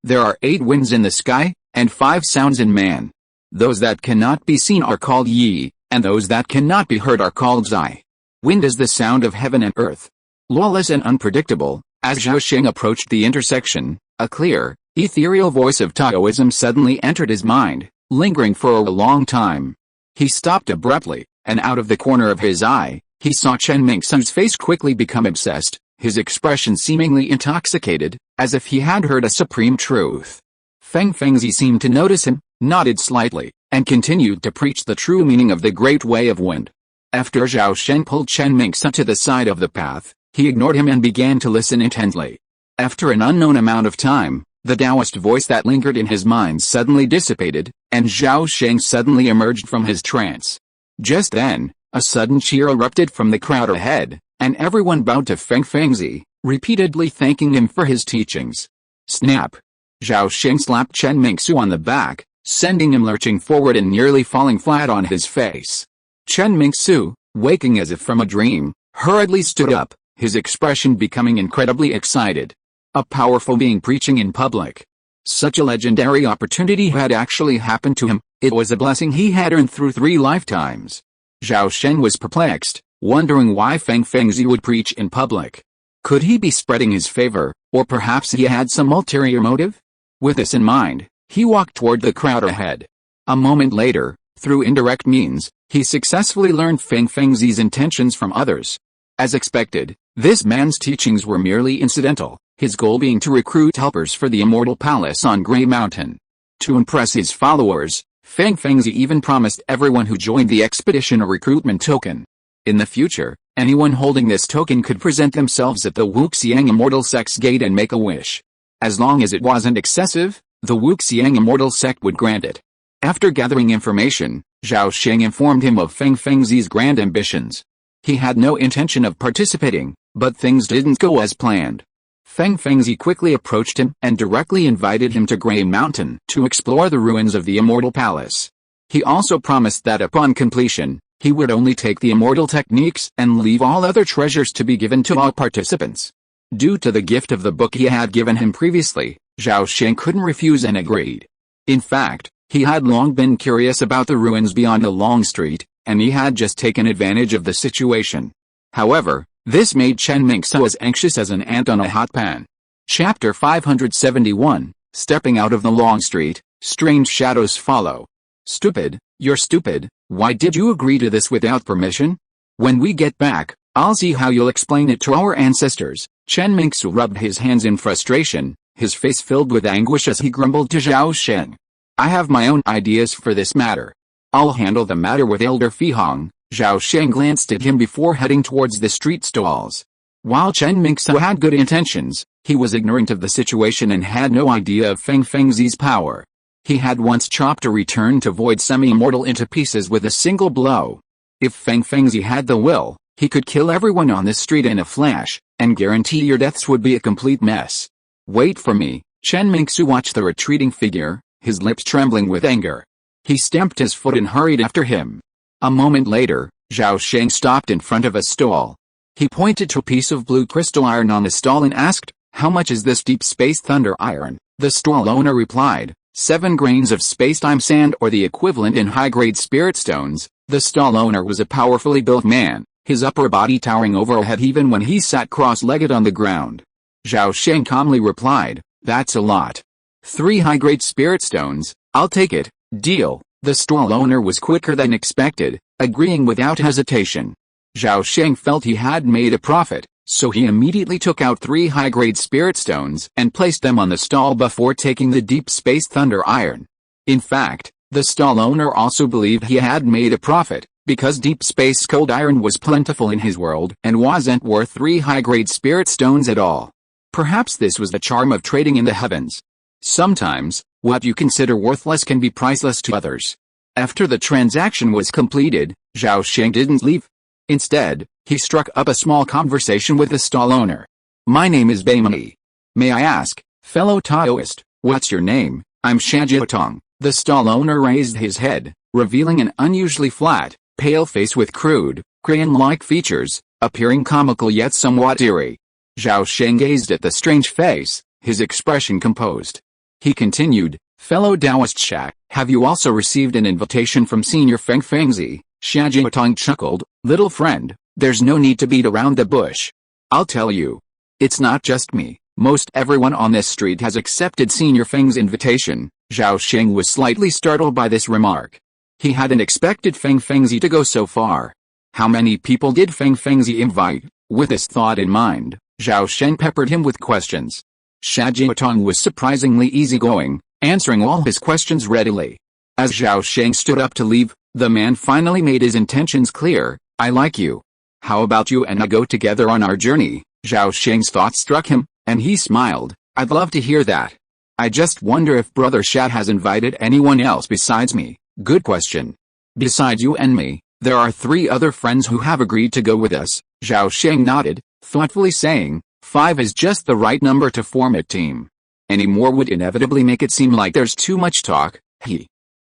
There are 8 winds in the sky, and 5 sounds in man. Those that cannot be seen are called Yi, and those that cannot be heard are called Zai. Wind is the sound of heaven and earth. Lawless and unpredictable, as Zhao Sheng approached the intersection, a clear, ethereal voice of Taoism suddenly entered his mind, lingering for a long time. He stopped abruptly, and out of the corner of his eye, he saw Chen Mingsu's face quickly become obsessed, his expression seemingly intoxicated, as if he had heard a supreme truth. Feng Fengzi seemed to notice him, nodded slightly, and continued to preach the true meaning of the Great Way of Wind. After Zhao Sheng pulled Chen Mingsu to the side of the path, he ignored him and began to listen intently. After an unknown amount of time, the Taoist voice that lingered in his mind suddenly dissipated, and Zhao Sheng suddenly emerged from his trance. Just then, a sudden cheer erupted from the crowd ahead, and everyone bowed to Feng Fengzi, repeatedly thanking him for his teachings. Snap! Zhao Sheng slapped Chen Mingsu on the back, sending him lurching forward and nearly falling flat on his face. Chen Mingsu, waking as if from a dream, hurriedly stood up, his expression becoming incredibly excited. A powerful being preaching in public. Such a legendary opportunity had actually happened to him. It was a blessing he had earned through 3 lifetimes. Zhao Sheng was perplexed, wondering why Feng Fengzi would preach in public. Could he be spreading his favor, or perhaps he had some ulterior motive? With this in mind, he walked toward the crowd ahead. A moment later, through indirect means, he successfully learned Feng Fengzi's intentions from others. As expected, this man's teachings were merely incidental, his goal being to recruit helpers for the Immortal Palace on Grey Mountain. To impress his followers, Feng Fengzi even promised everyone who joined the expedition a recruitment token. In the future, anyone holding this token could present themselves at the Wuxiang Immortal Sect's gate and make a wish. As long as it wasn't excessive, the Wuxiang Immortal Sect would grant it. After gathering information, Zhao Sheng informed him of Feng Fengzi's grand ambitions. He had no intention of participating, but things didn't go as planned. Feng Fengzi quickly approached him and directly invited him to Grey Mountain to explore the ruins of the Immortal Palace. He also promised that upon completion, he would only take the immortal techniques and leave all other treasures to be given to all participants. Due to the gift of the book he had given him previously, Zhao Sheng couldn't refuse and agreed. In fact, he had long been curious about the ruins beyond the long street, and he had just taken advantage of the situation. However, this made Chen Mingsu as anxious as an ant on a hot pan. Chapter 571, Stepping out of the long street, strange shadows follow. Stupid, you're stupid, why did you agree to this without permission? When we get back, I'll see how you'll explain it to our ancestors. Chen Mingsu rubbed his hands in frustration, his face filled with anguish as he grumbled to Zhao Sheng. I have my own ideas for this matter. I'll handle the matter with Elder Fihong. Zhao Sheng glanced at him before heading towards the street stalls. While Chen Mingsu had good intentions, he was ignorant of the situation and had no idea of Feng Fengzi's power. He had once chopped a return to void semi-immortal into pieces with a single blow. If Feng Fengzi had the will, he could kill everyone on this street in a flash, and guarantee your deaths would be a complete mess. Wait for me. Chen Mingsu watched the retreating figure, his lips trembling with anger. He stamped his foot and hurried after him. A moment later, Zhao Sheng stopped in front of a stall. He pointed to a piece of blue crystal iron on the stall and asked, "How much is this deep space thunder iron?" The stall owner replied, 7 grains of space-time sand or the equivalent in high-grade spirit stones. The stall owner was a powerfully built man, his upper body towering overhead even when he sat cross-legged on the ground. Zhao Sheng calmly replied, "That's a lot. 3 high-grade spirit stones, I'll take it, deal." The stall owner was quicker than expected, agreeing without hesitation. Zhao Sheng felt he had made a profit, so he immediately took out 3 high-grade spirit stones and placed them on the stall before taking the deep space thunder iron. In fact, the stall owner also believed he had made a profit, because deep space cold iron was plentiful in his world and wasn't worth 3 high-grade spirit stones at all. Perhaps this was the charm of trading in the heavens. Sometimes, what you consider worthless can be priceless to others. After the transaction was completed, Zhao Sheng didn't leave. Instead, he struck up a small conversation with the stall owner. "My name is Baimei. May I ask, fellow Taoist, what's your name?" "I'm Shajiatong." The stall owner raised his head, revealing an unusually flat, pale face with crude, crayon-like features, appearing comical yet somewhat eerie. Zhao Sheng gazed at the strange face, his expression composed. He continued, "Fellow Taoist Sha, have you also received an invitation from Senior Feng Fengzi?" Shajiatong chuckled, "Little friend, there's no need to beat around the bush. I'll tell you. It's not just me, most everyone on this street has accepted Senior Feng's invitation." Zhao Sheng was slightly startled by this remark. He hadn't expected Feng Fengzi to go so far. How many people did Feng Fengzi invite? With this thought in mind, Zhao Sheng peppered him with questions. Shajiatong was surprisingly easygoing, answering all his questions readily. As Zhao Sheng stood up to leave, the man finally made his intentions clear. I like you. How about you and I go together on our journey? Zhao Sheng's thought struck him, and he smiled. I'd love to hear that. I just wonder if Brother Shat has invited anyone else besides me. Good question. Besides you and me, there are 3 other friends who have agreed to go with us. Zhao Sheng nodded, thoughtfully saying, 5 is just the right number to form a team. Any more would inevitably make it seem like there's too much talk.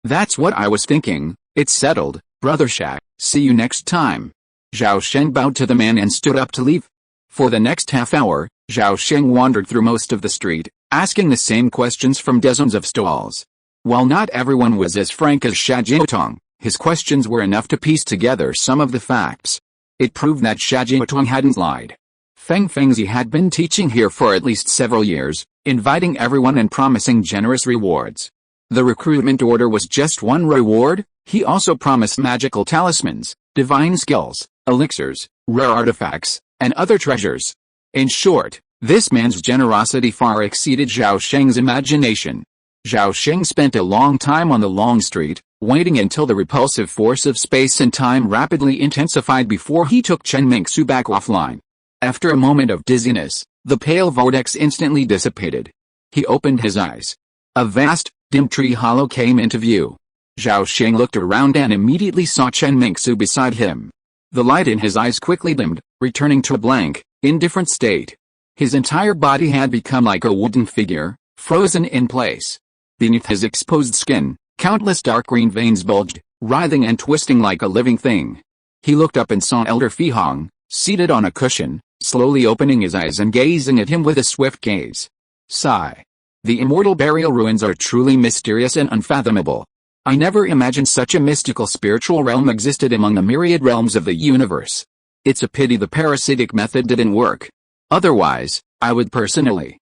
That's what I was thinking. It's settled, Brother Shat. See you next time. Zhao Sheng bowed to the man and stood up to leave. For the next half hour, Zhao Sheng wandered through most of the street, asking the same questions from dozens of stalls. While not everyone was as frank as Shajiatong, his questions were enough to piece together some of the facts. It proved that Shajiatong hadn't lied. Feng Fengzi had been teaching here for at least several years, inviting everyone and promising generous rewards. The recruitment order was just one reward. He also promised magical talismans, divine skills, elixirs, rare artifacts, and other treasures. In short, this man's generosity far exceeded Zhao Sheng's imagination. Zhao Sheng spent a long time on the long street, waiting until the repulsive force of space and time rapidly intensified before he took Chen Mingsu back offline. After a moment of dizziness, the pale vortex instantly dissipated. He opened his eyes. A vast, dim tree hollow came into view. Zhao Sheng looked around and immediately saw Chen Mingsu beside him. The light in his eyes quickly dimmed, returning to a blank, indifferent state. His entire body had become like a wooden figure, frozen in place. Beneath his exposed skin, countless dark green veins bulged, writhing and twisting like a living thing. He looked up and saw Elder Fihong, seated on a cushion, slowly opening his eyes and gazing at him with a swift gaze. Sigh. The immortal burial ruins are truly mysterious and unfathomable. I never imagined such a mystical spiritual realm existed among the myriad realms of the universe. It's a pity the parasitic method didn't work. Otherwise, I would personally.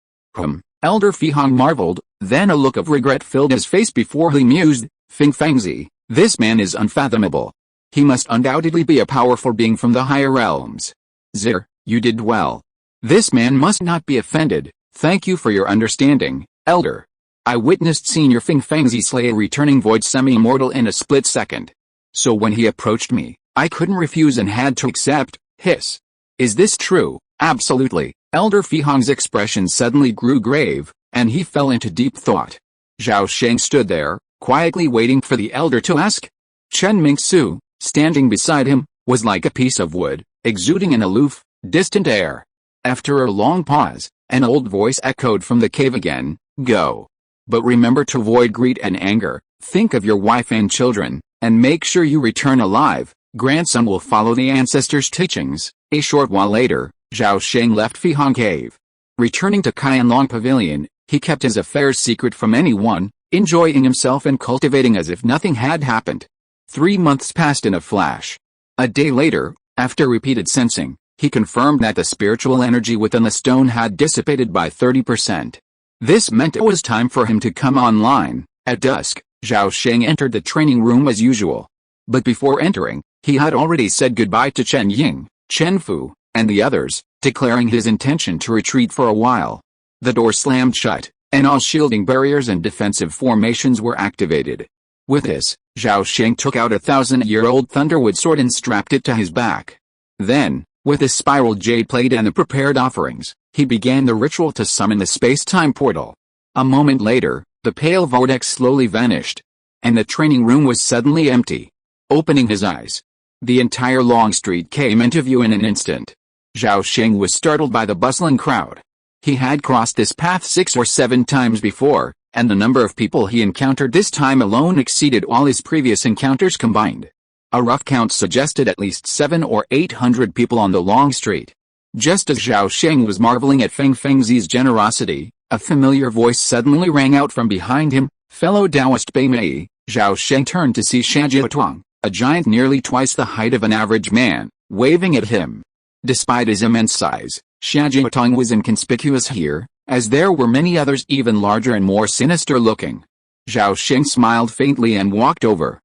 Elder Fihong marveled, then a look of regret filled his face before he mused, Feng Fengzi, this man is unfathomable. He must undoubtedly be a powerful being from the higher realms. Zir, you did well. This man must not be offended. Thank you for your understanding, Elder. I witnessed Senior Feng Fengzi slay a returning void semi-immortal in a split second. So when he approached me, I couldn't refuse and had to accept. Hiss. Is this true? Absolutely. Elder Fihong's expression suddenly grew grave, and he fell into deep thought. Zhao Sheng stood there, quietly waiting for the elder to ask. Chen Mingsu, standing beside him, was like a piece of wood, exuding an aloof, distant air. After a long pause, an old voice echoed from the cave again, go. But remember to avoid greed and anger, think of your wife and children, and make sure you return alive. Grandson will follow the ancestors' teachings. A short while later, Zhao Sheng left Fihong Cave. Returning to Qianlong Pavilion, he kept his affairs secret from anyone, enjoying himself and cultivating as if nothing had happened. 3 months passed in a flash. A day later, after repeated sensing, he confirmed that the spiritual energy within the stone had dissipated by 30%. This meant it was time for him to come online. At dusk, Zhao Sheng entered the training room as usual. But before entering, he had already said goodbye to Chen Ying, Chen Fu, and the others, declaring his intention to retreat for a while. The door slammed shut, and all shielding barriers and defensive formations were activated. With this, Zhao Sheng took out a 1,000-year-old thunderwood sword and strapped it to his back. Then, with the spiral jade plate and the prepared offerings, he began the ritual to summon the space-time portal. A moment later, the pale vortex slowly vanished, and the training room was suddenly empty. Opening his eyes, the entire long street came into view in an instant. Zhao Sheng was startled by the bustling crowd. He had crossed this path 6 or 7 times before, and the number of people he encountered this time alone exceeded all his previous encounters combined. A rough count suggested at least 700 or 800 people on the long street. Just as Zhao Sheng was marveling at Feng Fengzi's generosity, a familiar voice suddenly rang out from behind him, fellow Taoist Bei Mei. Zhao Sheng turned to see Shajiatong, a giant nearly twice the height of an average man, waving at him. Despite his immense size, Shajiatong was inconspicuous here, as there were many others even larger and more sinister looking. Zhao Sheng smiled faintly and walked over.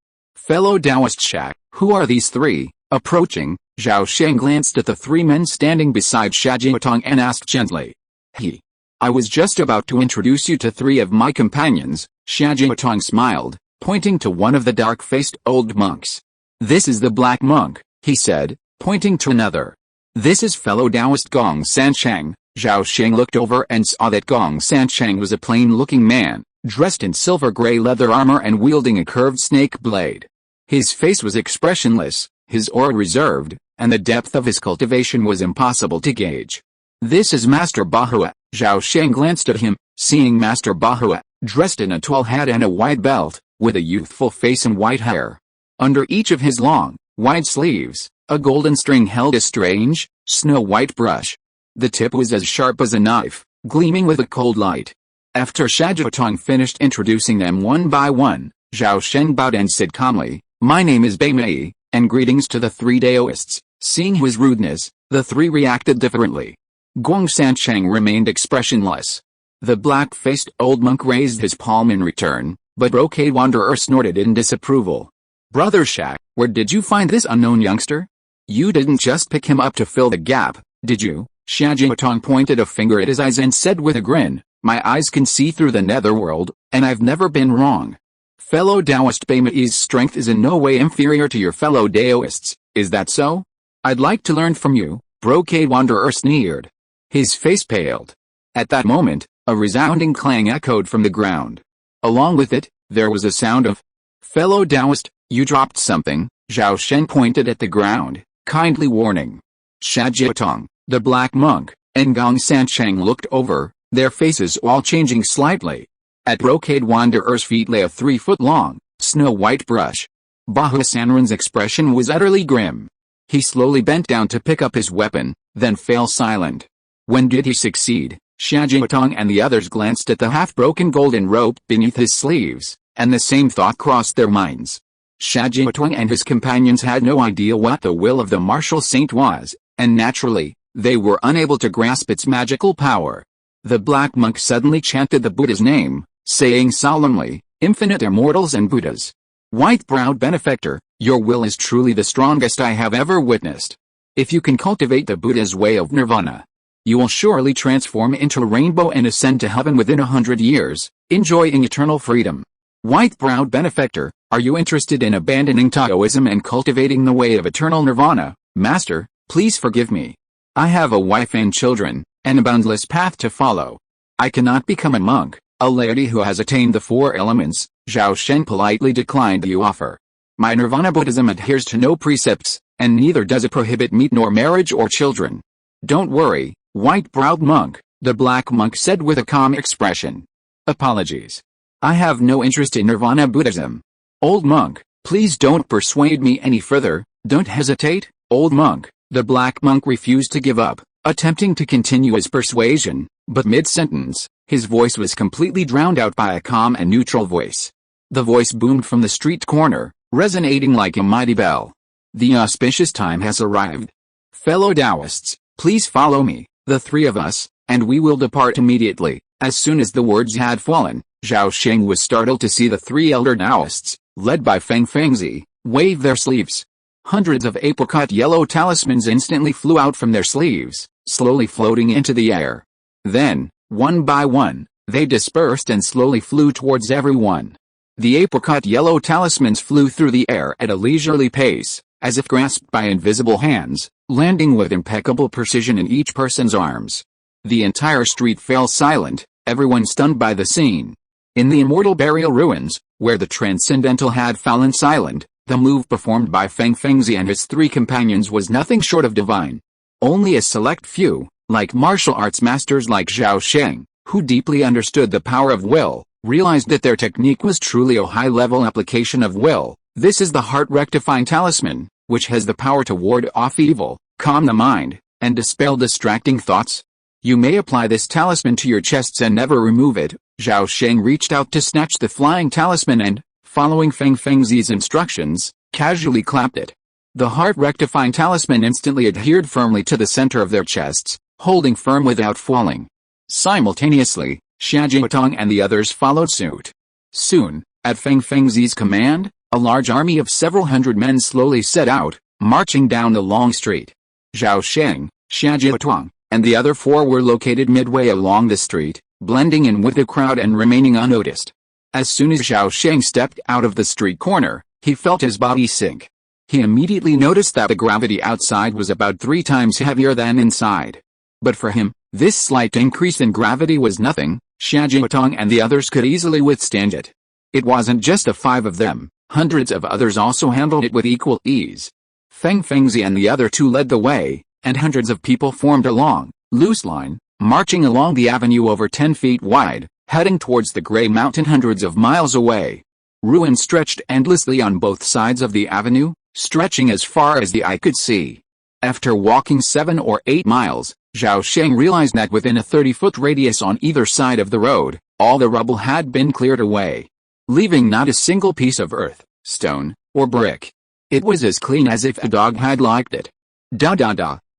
Fellow Taoist Shaq, who are these three? Approaching, Zhao Sheng glanced at the three men standing beside Shajiatong and asked gently. I was just about to introduce you to three of my companions, Shajiatong smiled, pointing to one of the dark-faced old monks. This is the black monk, he said, pointing to another. This is fellow Taoist Gong Sansheng. Zhao Sheng looked over and saw that Gong Sansheng was a plain-looking man, dressed in silver-gray leather armor and wielding a curved snake blade. His face was expressionless, his aura reserved, and the depth of his cultivation was impossible to gauge. This is Master Bahua. Zhao Sheng glanced at him, seeing Master Bahua, dressed in a tall hat and a wide belt, with a youthful face and white hair. Under each of his long, wide sleeves, a golden string held a strange, snow-white brush. The tip was as sharp as a knife, gleaming with a cold light. After Shajiatong finished introducing them one by one, Zhao Sheng bowed and said calmly, "My name is Beimei, and greetings to the three Daoists." Seeing his rudeness, the three reacted differently. Gong Sansheng remained expressionless. The black-faced old monk raised his palm in return, but Brocade Wanderer snorted in disapproval. "Brother Shaq, where did you find this unknown youngster? You didn't just pick him up to fill the gap, did you?" Shajiatong pointed a finger at his eyes and said with a grin, "My eyes can see through the netherworld, and I've never been wrong. Fellow Taoist Beimei's strength is in no way inferior to your fellow Daoists, is that so? I'd like to learn from you," Brocade Wanderer sneered. His face paled. At that moment, a resounding clang echoed from the ground. Along with it, there was a sound of, "Fellow Taoist, you dropped something." Zhao Sheng pointed at the ground, kindly warning. Shajiatong, the black monk, and Gong Sansheng looked over, their faces all changing slightly. At Brocade Wanderer's feet lay a 3-foot-long, snow-white brush. Bahua Sanran's expression was utterly grim. He slowly bent down to pick up his weapon, then fell silent. When did he succeed? Shajiatong and the others glanced at the half-broken golden rope beneath his sleeves, and the same thought crossed their minds. Shajiatong and his companions had no idea what the will of the martial saint was, and naturally, they were unable to grasp its magical power. The black monk suddenly chanted the Buddha's name, saying solemnly, "Infinite immortals and Buddhas. White-browed benefactor, your will is truly the strongest I have ever witnessed. If you can cultivate the Buddha's way of nirvana, you will surely transform into a rainbow and ascend to heaven within 100 years, enjoying eternal freedom. White-browed benefactor, are you interested in abandoning Taoism and cultivating the way of eternal nirvana? Master, please forgive me. I have a wife and children, and a boundless path to follow. I cannot become a monk, a laity who has attained the 4 elements." Zhao Sheng politely declined the offer. "My nirvana Buddhism adheres to no precepts, and neither does it prohibit meat nor marriage or children." "Don't worry, white-browed monk," the black monk said with a calm expression. "Apologies. I have no interest in nirvana Buddhism. Old monk, please don't persuade me any further, don't hesitate." Old monk, the black monk refused to give up, attempting to continue his persuasion, but mid-sentence, his voice was completely drowned out by a calm and neutral voice. The voice boomed from the street corner, resonating like a mighty bell. "The auspicious time has arrived. Fellow Taoists, please follow me, the 3 of us, and we will depart immediately." As soon as the words had fallen, Zhao Sheng was startled to see the 3 elder Taoists, led by Feng Fengzi, wave their sleeves. Hundreds of apricot yellow talismans instantly flew out from their sleeves, slowly floating into the air. Then, one by one, they dispersed and slowly flew towards everyone. The apricot yellow talismans flew through the air at a leisurely pace, as if grasped by invisible hands, landing with impeccable precision in each person's arms. The entire street fell silent, everyone stunned by the scene. In the immortal burial ruins, where the transcendental had fallen silent, the move performed by Feng Fengzi and his 3 companions was nothing short of divine. Only a select few, like martial arts masters like Zhao Sheng, who deeply understood the power of will, realized that their technique was truly a high-level application of will. This is the heart-rectifying talisman, which has the power to ward off evil, calm the mind, and dispel distracting thoughts. You may apply this talisman to your chests and never remove it. Zhao Sheng reached out to snatch the flying talisman and, following Feng Fengzi's instructions, casually clapped it. The heart-rectifying talisman instantly adhered firmly to the center of their chests, holding firm without falling. Simultaneously, Shajiatong and the others followed suit. Soon, at Feng Fengzi's command, A large army of several hundred men slowly set out, marching down the long street. Zhao Sheng, Xia Jiatuang, and the other four were located midway along the street, blending in with the crowd and remaining unnoticed. As soon as Zhao Sheng stepped out of the street corner, he felt his body sink. He immediately noticed that the gravity outside was about 3 times heavier than inside. But for him, this slight increase in gravity was nothing. Xia Jiatong and the others could easily withstand it. It wasn't just the 5 of them, hundreds of others also handled it with equal ease. Feng Fengzi and the other 2 led the way, and hundreds of people formed a long, loose line, marching along the avenue over 10 feet wide, heading towards the Grey Mountain hundreds of miles away. Ruins stretched endlessly on both sides of the avenue, stretching as far as the eye could see. After walking 7 or 8 miles, Zhao Sheng realized that within a 30-foot radius on either side of the road, all the rubble had been cleared away, leaving not a single piece of earth, stone, or brick. It was as clean as if a dog had liked it.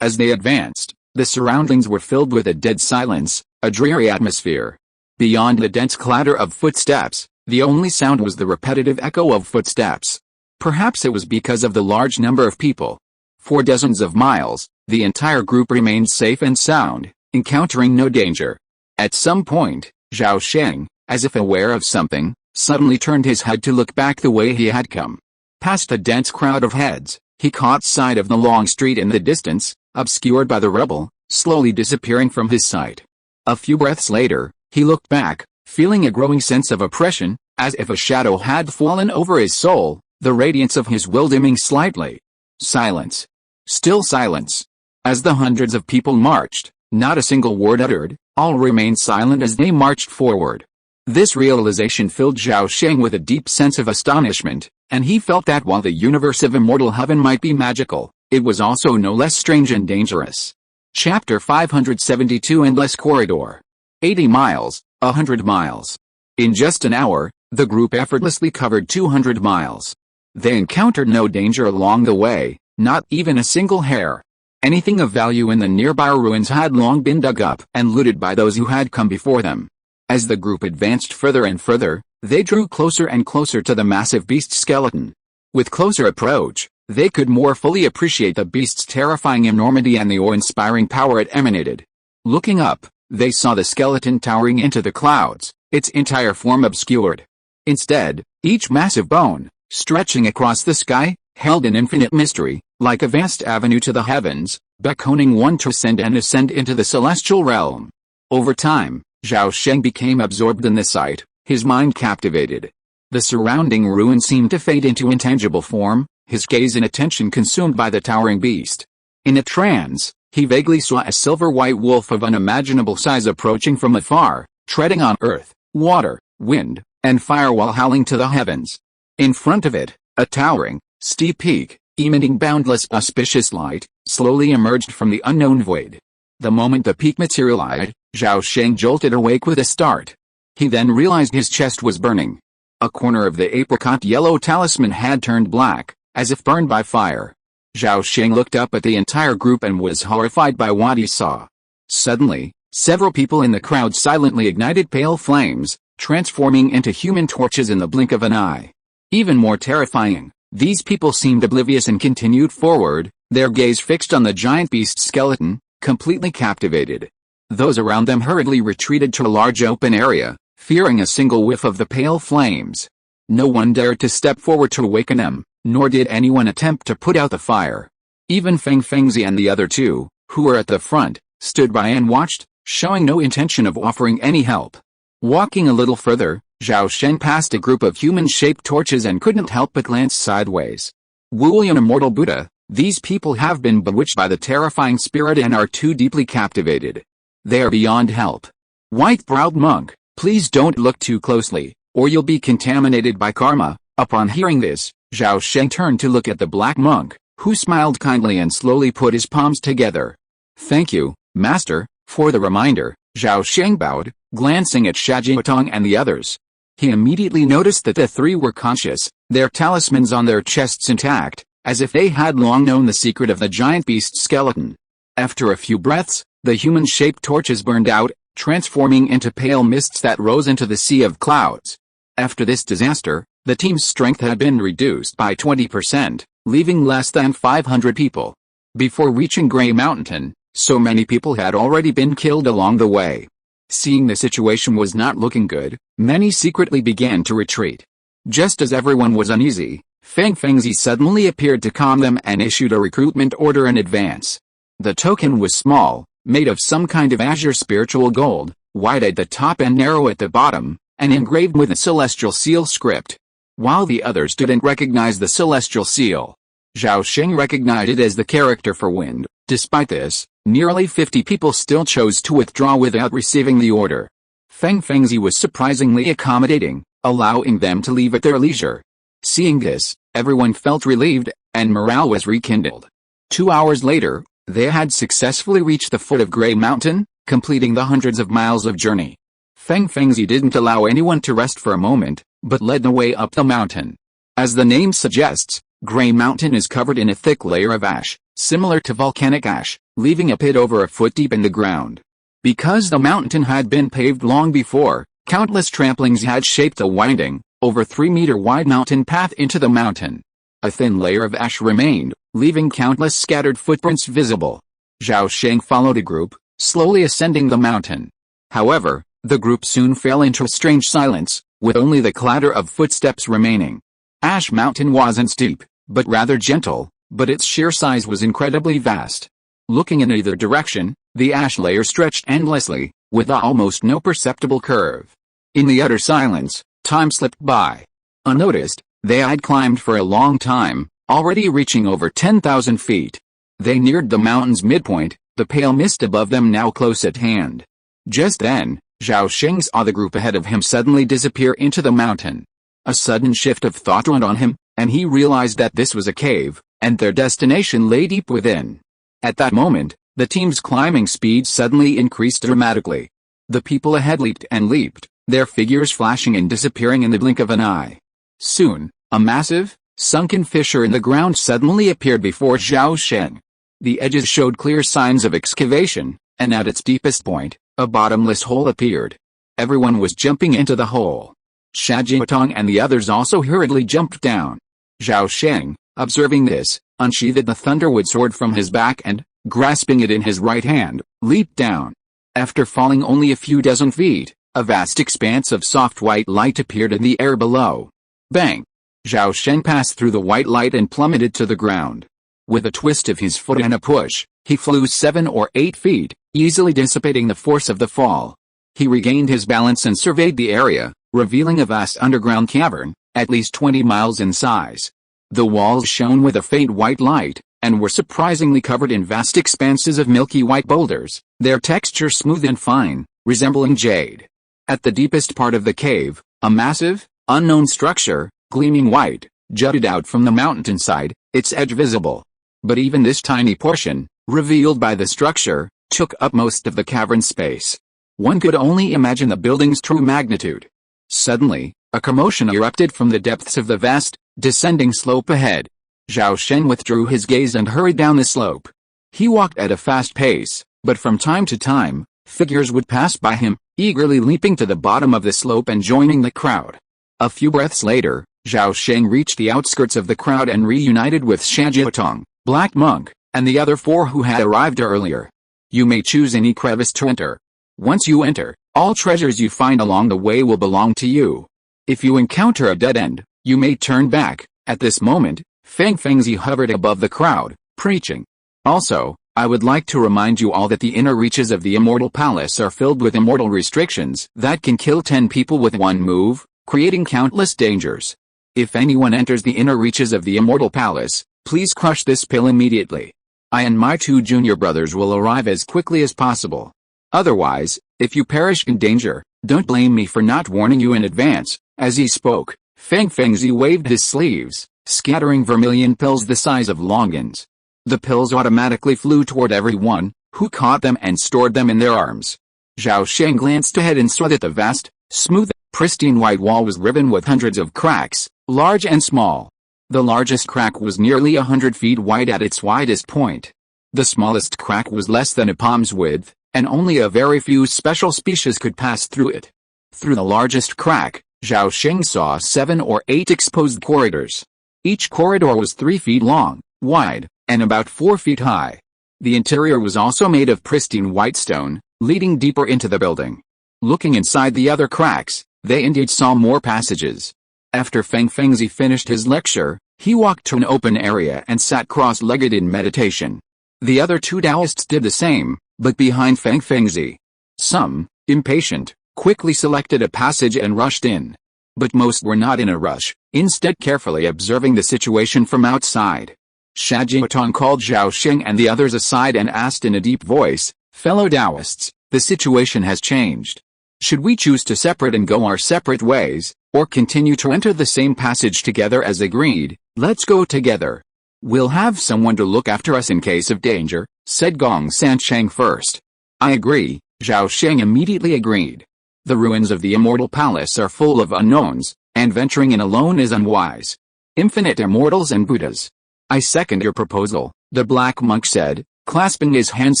As they advanced, the surroundings were filled with a dead silence, a dreary atmosphere. Beyond the dense clatter of footsteps, the only sound was the repetitive echo of footsteps. Perhaps it was because of the large number of people. For dozens of miles, the entire group remained safe and sound, encountering no danger. At some point, Zhao Sheng, as if aware of something, suddenly turned his head to look back the way he had come. Past a dense crowd of heads, he caught sight of the long street in the distance, obscured by the rubble, slowly disappearing from his sight. A few breaths later, he looked back, feeling a growing sense of oppression, as if a shadow had fallen over his soul, the radiance of his will dimming slightly. Silence. Still silence. As the hundreds of people marched, not a single word uttered, all remained silent as they marched forward. This realization filled Zhao Sheng with a deep sense of astonishment, and he felt that while the universe of immortal heaven might be magical, it was also no less strange and dangerous. Chapter 572 Endless Corridor. 80 miles, 100 miles. In just an hour, the group effortlessly covered 200 miles. They encountered no danger along the way, not even a single hair. Anything of value in the nearby ruins had long been dug up and looted by those who had come before them. As the group advanced further and further, they drew closer and closer to the massive beast skeleton. With closer approach, they could more fully appreciate the beast's terrifying enormity and the awe-inspiring power it emanated. Looking up, they saw the skeleton towering into the clouds, its entire form obscured. Instead, each massive bone, stretching across the sky, held an infinite mystery, like a vast avenue to the heavens, beckoning one to ascend and ascend into the celestial realm. Over time, Zhao Sheng became absorbed in the sight, his mind captivated. The surrounding ruins seemed to fade into intangible form, his gaze and attention consumed by the towering beast. In a trance, he vaguely saw a silver-white wolf of unimaginable size approaching from afar, treading on earth, water, wind, and fire while howling to the heavens. In front of it, a towering, steep peak, emitting boundless auspicious light, slowly emerged from the unknown void. The moment the peak materialized, Zhao Sheng jolted awake with a start. He then realized his chest was burning. A corner of the apricot yellow talisman had turned black, as if burned by fire. Zhao Sheng looked up at the entire group and was horrified by what he saw. Suddenly, several people in the crowd silently ignited pale flames, transforming into human torches in the blink of an eye. Even more terrifying, these people seemed oblivious and continued forward, their gaze fixed on the giant beast skeleton, completely captivated. Those around them hurriedly retreated to a large open area, fearing a single whiff of the pale flames. No one dared to step forward to awaken them, nor did anyone attempt to put out the fire. Even Feng Fengzi and the other 2, who were at the front, stood by and watched, showing no intention of offering any help. Walking a little further, Zhao Sheng passed a group of human-shaped torches and couldn't help but glance sideways. Wulian Immortal Buddha, these people have been bewitched by the terrifying spirit and are too deeply captivated. They are beyond help. White-browed monk, please don't look too closely, or you'll be contaminated by karma. Upon hearing this, Zhao Sheng turned to look at the black monk, who smiled kindly and slowly put his palms together. Thank you, master, for the reminder. Zhao Sheng bowed, glancing at Shajiatong and the others. He immediately noticed that the 3 were conscious, their talismans on their chests intact, as if they had long known the secret of the giant beast skeleton. After a few breaths, the human-shaped torches burned out, transforming into pale mists that rose into the sea of clouds. After this disaster, The team's strength had been reduced by 20%, leaving less than 500 people. Before reaching Grey Mountain, so many people had already been killed along the way. Seeing the situation was not looking good, many secretly began to retreat. Just as everyone was uneasy, Feng Fengzi suddenly appeared to calm them and issued a recruitment order in advance. The token was small, made of some kind of azure spiritual gold, wide at the top and narrow at the bottom, and engraved with a celestial seal script. While the others didn't recognize the celestial seal, Zhao Sheng recognized it as the character for wind. Despite this, nearly 50 people still chose to withdraw without receiving the order. Feng Fengzi was surprisingly accommodating, allowing them to leave at their leisure. Seeing this, everyone felt relieved, and morale was rekindled. 2 hours later, they had successfully reached the foot of Grey Mountain, completing the hundreds of miles of journey. Feng Fengzi didn't allow anyone to rest for a moment, but led the way up the mountain. As the name suggests, Grey Mountain is covered in a thick layer of ash, similar to volcanic ash, leaving a pit over a foot deep in the ground. Because the mountain had been paved long before, countless tramplings had shaped a winding, over 3-meter wide mountain path into the mountain. A thin layer of ash remained, leaving countless scattered footprints visible. Zhao Sheng followed a group, slowly ascending the mountain. However, the group soon fell into a strange silence, with only the clatter of footsteps remaining. Ash Mountain wasn't steep, but rather gentle, but its sheer size was incredibly vast. Looking in either direction, the ash layer stretched endlessly, with almost no perceptible curve. In the utter silence, time slipped by. Unnoticed, they had climbed for a long time, already reaching over 10,000 feet. They neared the mountain's midpoint, the pale mist above them now close at hand. Just then, Zhao Sheng saw the group ahead of him suddenly disappear into the mountain. A sudden shift of thought went on him, and he realized that this was a cave, and their destination lay deep within. At that moment, the team's climbing speed suddenly increased dramatically. The people ahead leaped and leaped, their figures flashing and disappearing in the blink of an eye. Soon, a massive, sunken fissure in the ground suddenly appeared before Zhao Sheng. The edges showed clear signs of excavation, and at its deepest point, a bottomless hole appeared. Everyone was jumping into the hole. Shajiatong and the others also hurriedly jumped down. Zhao Sheng, observing this, unsheathed the thunderwood sword from his back and, grasping it in his right hand, leaped down. After falling only a few dozen feet, a vast expanse of soft white light appeared in the air below. Bang! Zhao Sheng passed through the white light and plummeted to the ground. With a twist of his foot and a push, he flew 7 or 8 feet, easily dissipating the force of the fall. He regained his balance and surveyed the area, revealing a vast underground cavern, at least 20 miles in size. The walls shone with a faint white light, and were surprisingly covered in vast expanses of milky white boulders, their texture smooth and fine, resembling jade. At the deepest part of the cave, a massive, unknown structure, gleaming white, jutted out from the mountainside, its edge visible. But even this tiny portion, revealed by the structure, took up most of the cavern space. One could only imagine the building's true magnitude. Suddenly, a commotion erupted from the depths of the vast, descending slope ahead. Zhao Sheng withdrew his gaze and hurried down the slope. He walked at a fast pace, but from time to time, figures would pass by him, eagerly leaping to the bottom of the slope and joining the crowd. A few breaths later, Zhao Sheng reached the outskirts of the crowd and reunited with Shajiatong, Black Monk, and the other 4 who had arrived earlier. You may choose any crevice to enter. Once you enter, all treasures you find along the way will belong to you. If you encounter a dead end, you may turn back. At this moment, Feng Fengzi hovered above the crowd, preaching. Also, I would like to remind you all that the inner reaches of the Immortal Palace are filled with immortal restrictions that can kill 10 people with one move, creating countless dangers. If anyone enters the inner reaches of the Immortal Palace, please crush this pill immediately. I and my 2 junior brothers will arrive as quickly as possible. Otherwise, if you perish in danger, don't blame me for not warning you in advance. As he spoke, Feng Fengzi waved his sleeves, scattering vermilion pills the size of longans. The pills automatically flew toward everyone, who caught them and stored them in their arms. Zhao Sheng glanced ahead and saw that the vast, smooth, pristine white wall was riven with hundreds of cracks, large and small. The largest crack was nearly 100 feet wide at its widest point. The smallest crack was less than a palm's width, and only a very few special species could pass through it. Through the largest crack, Zhao Sheng saw 7 or 8 exposed corridors. Each corridor was 3 feet long, wide, and about 4 feet high. The interior was also made of pristine white stone, leading deeper into the building. Looking inside the other cracks, they indeed saw more passages. After Feng Fengzi finished his lecture, he walked to an open area and sat cross-legged in meditation. The other 2 Taoists did the same, but behind Feng Fengzi. Some, impatient, quickly selected a passage and rushed in. But most were not in a rush, instead carefully observing the situation from outside. Shajiatong called Zhao Sheng and the others aside and asked in a deep voice, "Fellow Taoists, the situation has changed. Should we choose to separate and go our separate ways, or continue to enter the same passage together as agreed? Let's go together. We'll have someone to look after us in case of danger," said Gong Sansheng first. "I agree," Zhao Sheng immediately agreed. "The ruins of the Immortal Palace are full of unknowns, and venturing in alone is unwise. Infinite immortals and Buddhas." "I second your proposal," the black monk said, clasping his hands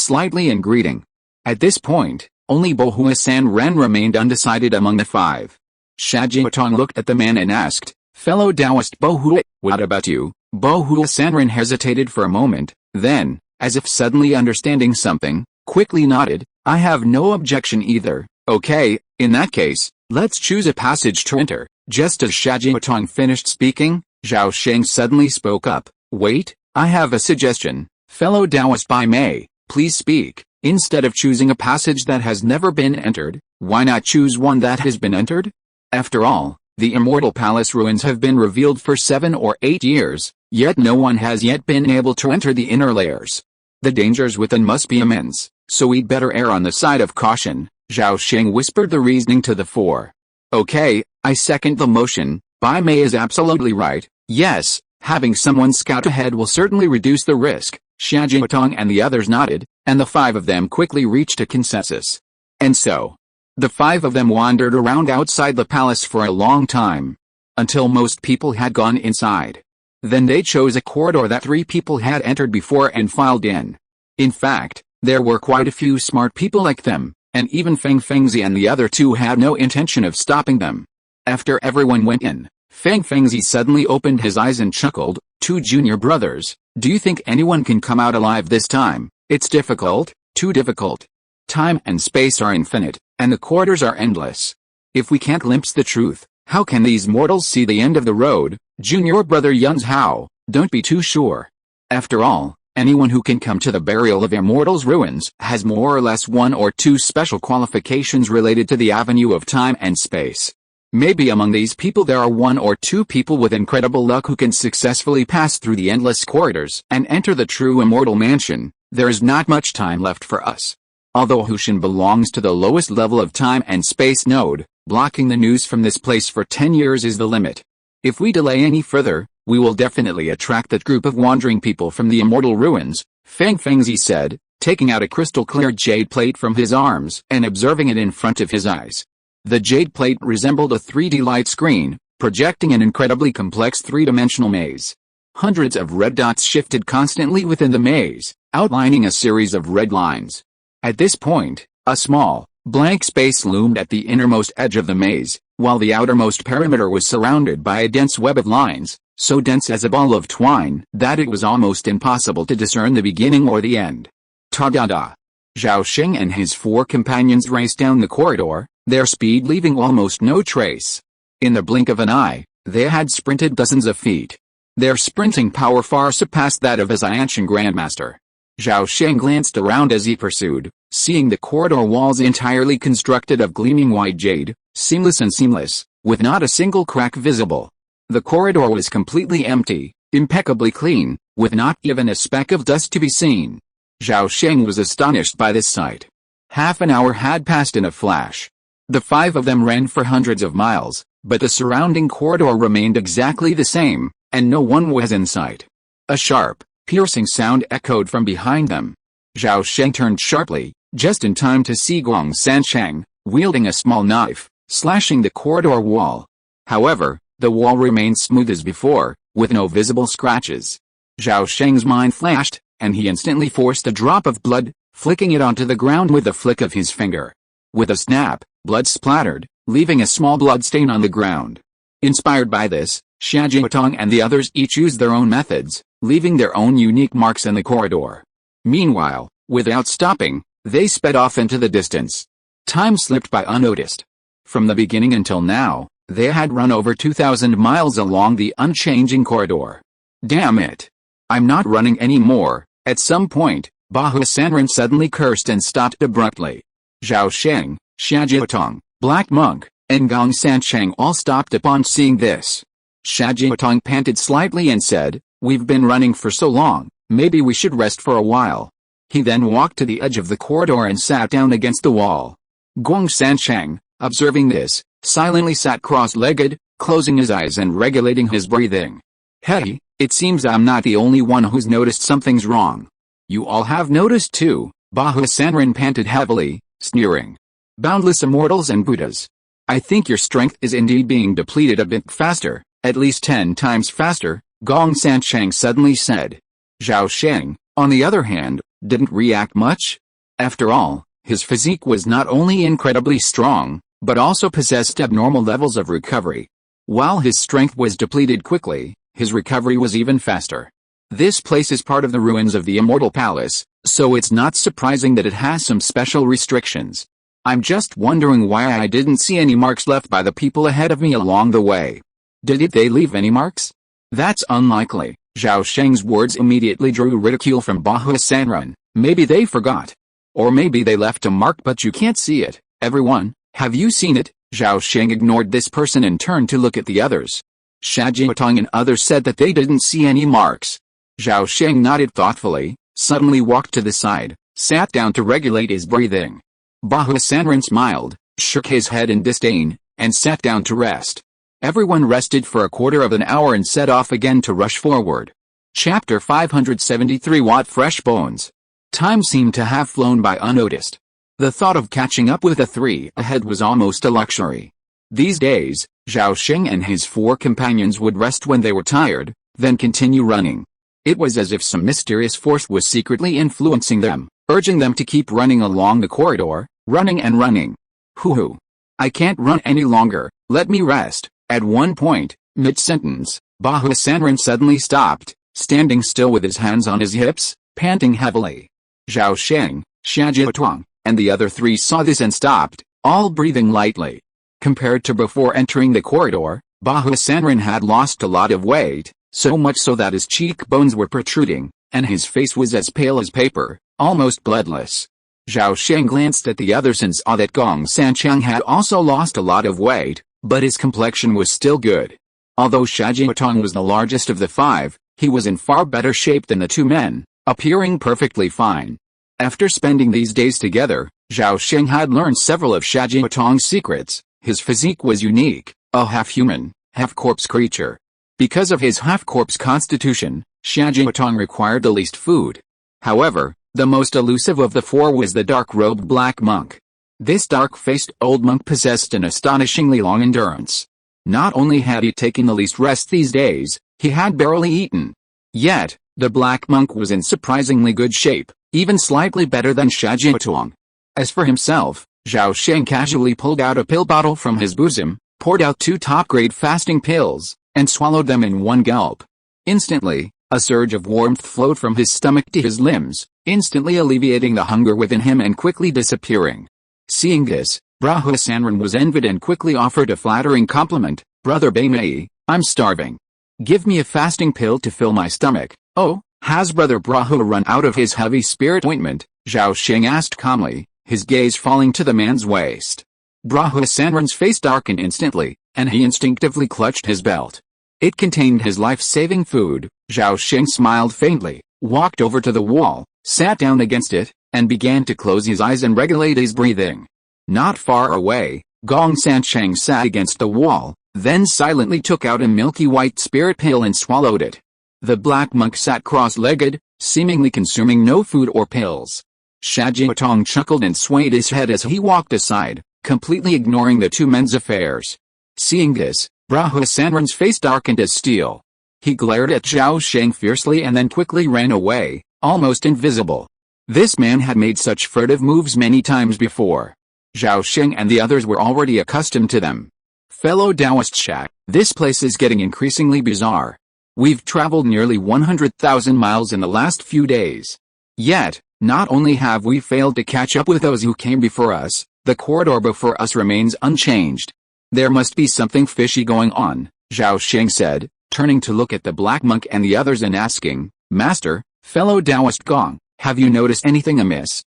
slightly in greeting. At this point, only Bohua San Ren remained undecided among the 5. Shajiatong looked at the man and asked, "Fellow Taoist Bohua, what about you?" Bohua San Ren hesitated for a moment, then, as if suddenly understanding something, quickly nodded, "I have no objection either." "Okay, in that case, let's choose a passage to enter." Just as Shajiatong finished speaking, Zhao Sheng suddenly spoke up, "Wait, I have a suggestion. Fellow Taoist Bai Mei, please speak. Instead of choosing a passage that has never been entered, why not choose one that has been entered? After all, the Immortal Palace ruins have been revealed for 7 or 8 years, yet no one has yet been able to enter the inner layers. The dangers within must be immense, so we'd better err on the side of caution." Zhao Sheng whispered the reasoning to the 4. "Okay, I second the motion. Bai Mei is absolutely right. Yes, having someone scout ahead will certainly reduce the risk." Shajiatong and the others nodded, and the 5 of them quickly reached a consensus. And so, the 5 of them wandered around outside the palace for a long time, until most people had gone inside. Then they chose a corridor that 3 people had entered before and filed in. In fact, there were quite a few smart people like them, and even Feng Fengzi and the other 2 had no intention of stopping them. After everyone went in, Feng Fengzi suddenly opened his eyes and chuckled, "2 junior brothers, do you think anyone can come out alive this time? It's difficult, too difficult. Time and space are infinite, and the corridors are endless. If we can't glimpse the truth, how can these mortals see the end of the road?" Junior brother Yun's Hao, don't be too sure. After all, anyone who can come to the burial of immortals' ruins has more or less 1 or 2 special qualifications related to the avenue of time and space. Maybe among these people there are 1 or 2 people with incredible luck who can successfully pass through the endless corridors and enter the true immortal mansion. There is not much time left for us. Although Hushan belongs to the lowest level of time and space node, blocking the news from this place for 10 years is the limit. If we delay any further, we will definitely attract that group of wandering people from the immortal ruins, Feng Fengzi said, taking out a crystal-clear jade plate from his arms and observing it in front of his eyes. The jade plate resembled a 3D light screen, projecting an incredibly complex 3-dimensional maze. Hundreds of red dots shifted constantly within the maze, outlining a series of red lines. At this point, a small, blank space loomed at the innermost edge of the maze, while the outermost perimeter was surrounded by a dense web of lines, so dense as a ball of twine that it was almost impossible to discern the beginning or the end. Ta-da-da! Zhao Sheng and his 4 companions raced down the corridor, their speed leaving almost no trace. In the blink of an eye, they had sprinted dozens of feet. Their sprinting power far surpassed that of a Xiantian Grandmaster. Zhao Sheng glanced around as he pursued, seeing the corridor walls entirely constructed of gleaming white jade, seamless, with not a single crack visible. The corridor was completely empty, impeccably clean, with not even a speck of dust to be seen. Zhao Sheng was astonished by this sight. Half an hour had passed in a flash. The 5 of them ran for hundreds of miles, but the surrounding corridor remained exactly the same, and no one was in sight. A sharp, piercing sound echoed from behind them. Zhao Sheng turned sharply, just in time to see Gong Sansheng, wielding a small knife, slashing the corridor wall. However, the wall remained smooth as before, with no visible scratches. Zhao Sheng's mind flashed, and he instantly forced a drop of blood, flicking it onto the ground with a flick of his finger. With a snap, blood splattered, leaving a small blood stain on the ground. Inspired by this, Xiajiatong and the others each used their own methods, leaving their own unique marks in the corridor. Meanwhile, without stopping, they sped off into the distance. Time slipped by unnoticed. From the beginning until now, they had run over 2,000 miles along the unchanging corridor. Damn it! I'm not running anymore. At some point, Bahua Sanren suddenly cursed and stopped abruptly. Zhao Sheng, Xiajiatong, Black Monk, and Gong Sancheng all stopped upon seeing this. Xiajiatong panted slightly and said, "We've been running for so long, maybe we should rest for a while." He then walked to the edge of the corridor and sat down against the wall. Gong Sancheng, observing this, silently sat cross-legged, closing his eyes and regulating his breathing. "Hey, it seems I'm not the only one who's noticed something's wrong. You all have noticed too," Bahua Sanren panted heavily, sneering. "Boundless immortals and Buddhas. I think your strength is indeed being depleted a bit faster, at least 10 times faster," Gong Sancheng suddenly said. Zhao Sheng, on the other hand, didn't react much. After all, his physique was not only incredibly strong, but also possessed abnormal levels of recovery. While his strength was depleted quickly, his recovery was even faster. This place is part of the ruins of the Immortal Palace, so it's not surprising that it has some special restrictions. I'm just wondering why I didn't see any marks left by the people ahead of me along the way. Did they leave any marks? That's unlikely. Zhao Sheng's words immediately drew ridicule from Bahua Sanren. Maybe they forgot. Or maybe they left a mark but you can't see it. Everyone, have you seen it? Zhao Sheng ignored this person and turned to look at the others. Xiajiatong and others said that they didn't see any marks. Zhao Sheng nodded thoughtfully, suddenly walked to the side, sat down to regulate his breathing. Bahua Sanren smiled, shook his head in disdain, and sat down to rest. Everyone rested for a quarter of an hour and set off again to rush forward. Chapter 573. What fresh bones. Time seemed to have flown by unnoticed. The thought of catching up with the three ahead was almost a luxury. These days, Zhao Sheng and his 4 companions would rest when they were tired, then continue running. It was as if some mysterious force was secretly influencing them, urging them to keep running along the corridor, running and running. Hoo-hoo. I can't run any longer, let me rest. At one point, mid-sentence, Bahua Sanren suddenly stopped, standing still with his hands on his hips, panting heavily. Zhao Sheng, Xiajiatong, and the other 3 saw this and stopped, all breathing lightly. Compared to before entering the corridor, Bahua Sanren had lost a lot of weight, so much so that his cheekbones were protruding, and his face was as pale as paper, almost bloodless. Zhao Sheng glanced at the others and saw that Gong Sancheng had also lost a lot of weight, but his complexion was still good. Although Xiajiatong was the largest of the 5, he was in far better shape than the 2 men, appearing perfectly fine. After spending these days together, Zhao Sheng had learned several of Xiajiatong's secrets. His physique was unique, a half-human, half-corpse creature. Because of his half-corpse constitution, Xiajiatong required the least food. However, the most elusive of the 4 was the dark-robed Black Monk. This dark-faced old monk possessed an astonishingly long endurance. Not only had he taken the least rest these days, he had barely eaten. Yet, the Black Monk was in surprisingly good shape, even slightly better than Xiajiatong. As for himself, Zhao Sheng casually pulled out a pill bottle from his bosom, poured out 2 top-grade fasting pills, and swallowed them in one gulp. Instantly, a surge of warmth flowed from his stomach to his limbs, instantly alleviating the hunger within him and quickly disappearing. Seeing this, Bahua Sanren was envied and quickly offered a flattering compliment. "Brother Baimei, I'm starving. Give me a fasting pill to fill my stomach." "Oh, has Brother Bahua run out of his heavy spirit ointment?" Zhao Sheng asked calmly, his gaze falling to the man's waist. Bahua Sanren's face darkened instantly, and he instinctively clutched his belt. It contained his life-saving food. Zhao Sheng smiled faintly, walked over to the wall, sat down against it, and began to close his eyes and regulate his breathing. Not far away, Gong Sancheng sat against the wall, then silently took out a milky white spirit pill and swallowed it. The Black Monk sat cross-legged, seemingly consuming no food or pills. Xiajiatong chuckled and swayed his head as he walked aside, completely ignoring the 2 men's affairs. Seeing this, Bahua Sanren's face darkened as steel. He glared at Zhao Sheng fiercely and then quickly ran away, almost invisible. This man had made such furtive moves many times before. Zhao Sheng and the others were already accustomed to them. Fellow Taoist Shack, this place is getting increasingly bizarre. We've traveled nearly 100,000 miles in the last few days. Yet, not only have we failed to catch up with those who came before us, the corridor before us remains unchanged. There must be something fishy going on, Zhao Sheng said, turning to look at the black monk and the others and asking, Master, fellow Taoist Gong, have you noticed anything amiss?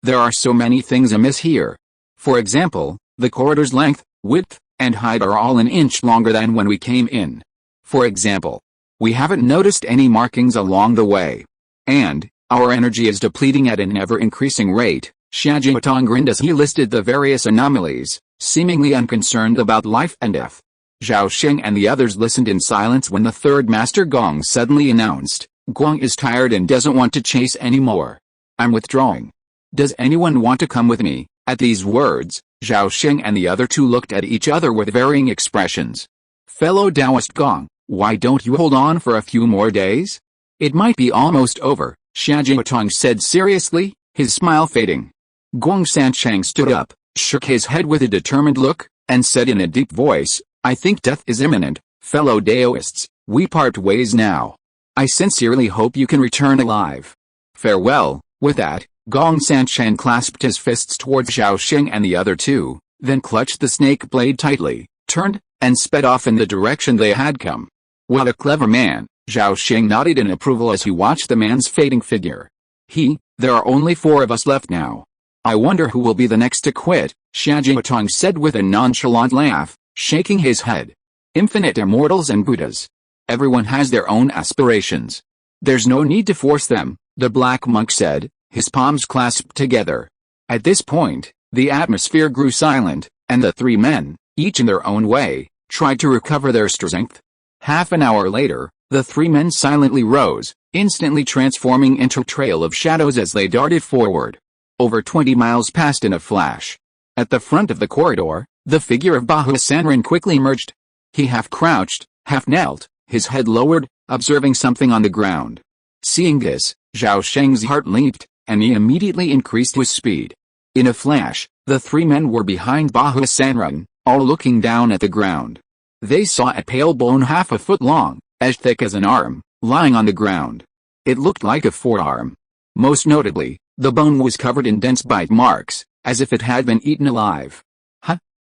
There are so many things amiss here. For example, the corridor's length, width, and height are all an inch longer than when we came in. For example, we haven't noticed any markings along the way. And, our energy is depleting at an ever-increasing rate. Xiajiatong grinned as he listed the various anomalies, seemingly unconcerned about life and death. Zhao Sheng and the others listened in silence when the third Master Gong suddenly announced, Guang is tired and doesn't want to chase anymore. I'm withdrawing. Does anyone want to come with me? At these words, Zhao Sheng and the other two looked at each other with varying expressions. Fellow Taoist Gong, why don't you hold on for a few more days? It might be almost over, Xiajiatong said seriously, his smile fading. Guang Sancheng stood up, shook his head with a determined look, and said in a deep voice, I think death is imminent, fellow Taoists, we part ways now. I sincerely hope you can return alive. Farewell. With that, Gong Sancheng clasped his fists towards Zhao Sheng and the other two, then clutched the snake blade tightly, turned, and sped off in the direction they had come. What a clever man, Zhao Sheng nodded in approval as he watched the man's fading figure. There are only 4 of us left now. I wonder who will be the next to quit, Xiajiatong said with a nonchalant laugh, shaking his head. Infinite immortals and Buddhas. Everyone has their own aspirations. There's no need to force them, the black monk said, his palms clasped together. At this point, the atmosphere grew silent, and the 3 men, each in their own way, tried to recover their strength. Half an hour later, the 3 men silently rose, instantly transforming into a trail of shadows as they darted forward. Over 20 miles passed in a flash. At the front of the corridor, the figure of Bahu Sanren quickly emerged. He half crouched, half knelt, his head lowered, observing something on the ground. Seeing this, Zhao Sheng's heart leaped, and he immediately increased his speed. In a flash, the 3 men were behind Bahu Sanren, all looking down at the ground. They saw a pale bone half a foot long, as thick as an arm, lying on the ground. It looked like a forearm. Most notably, the bone was covered in dense bite marks, as if it had been eaten alive.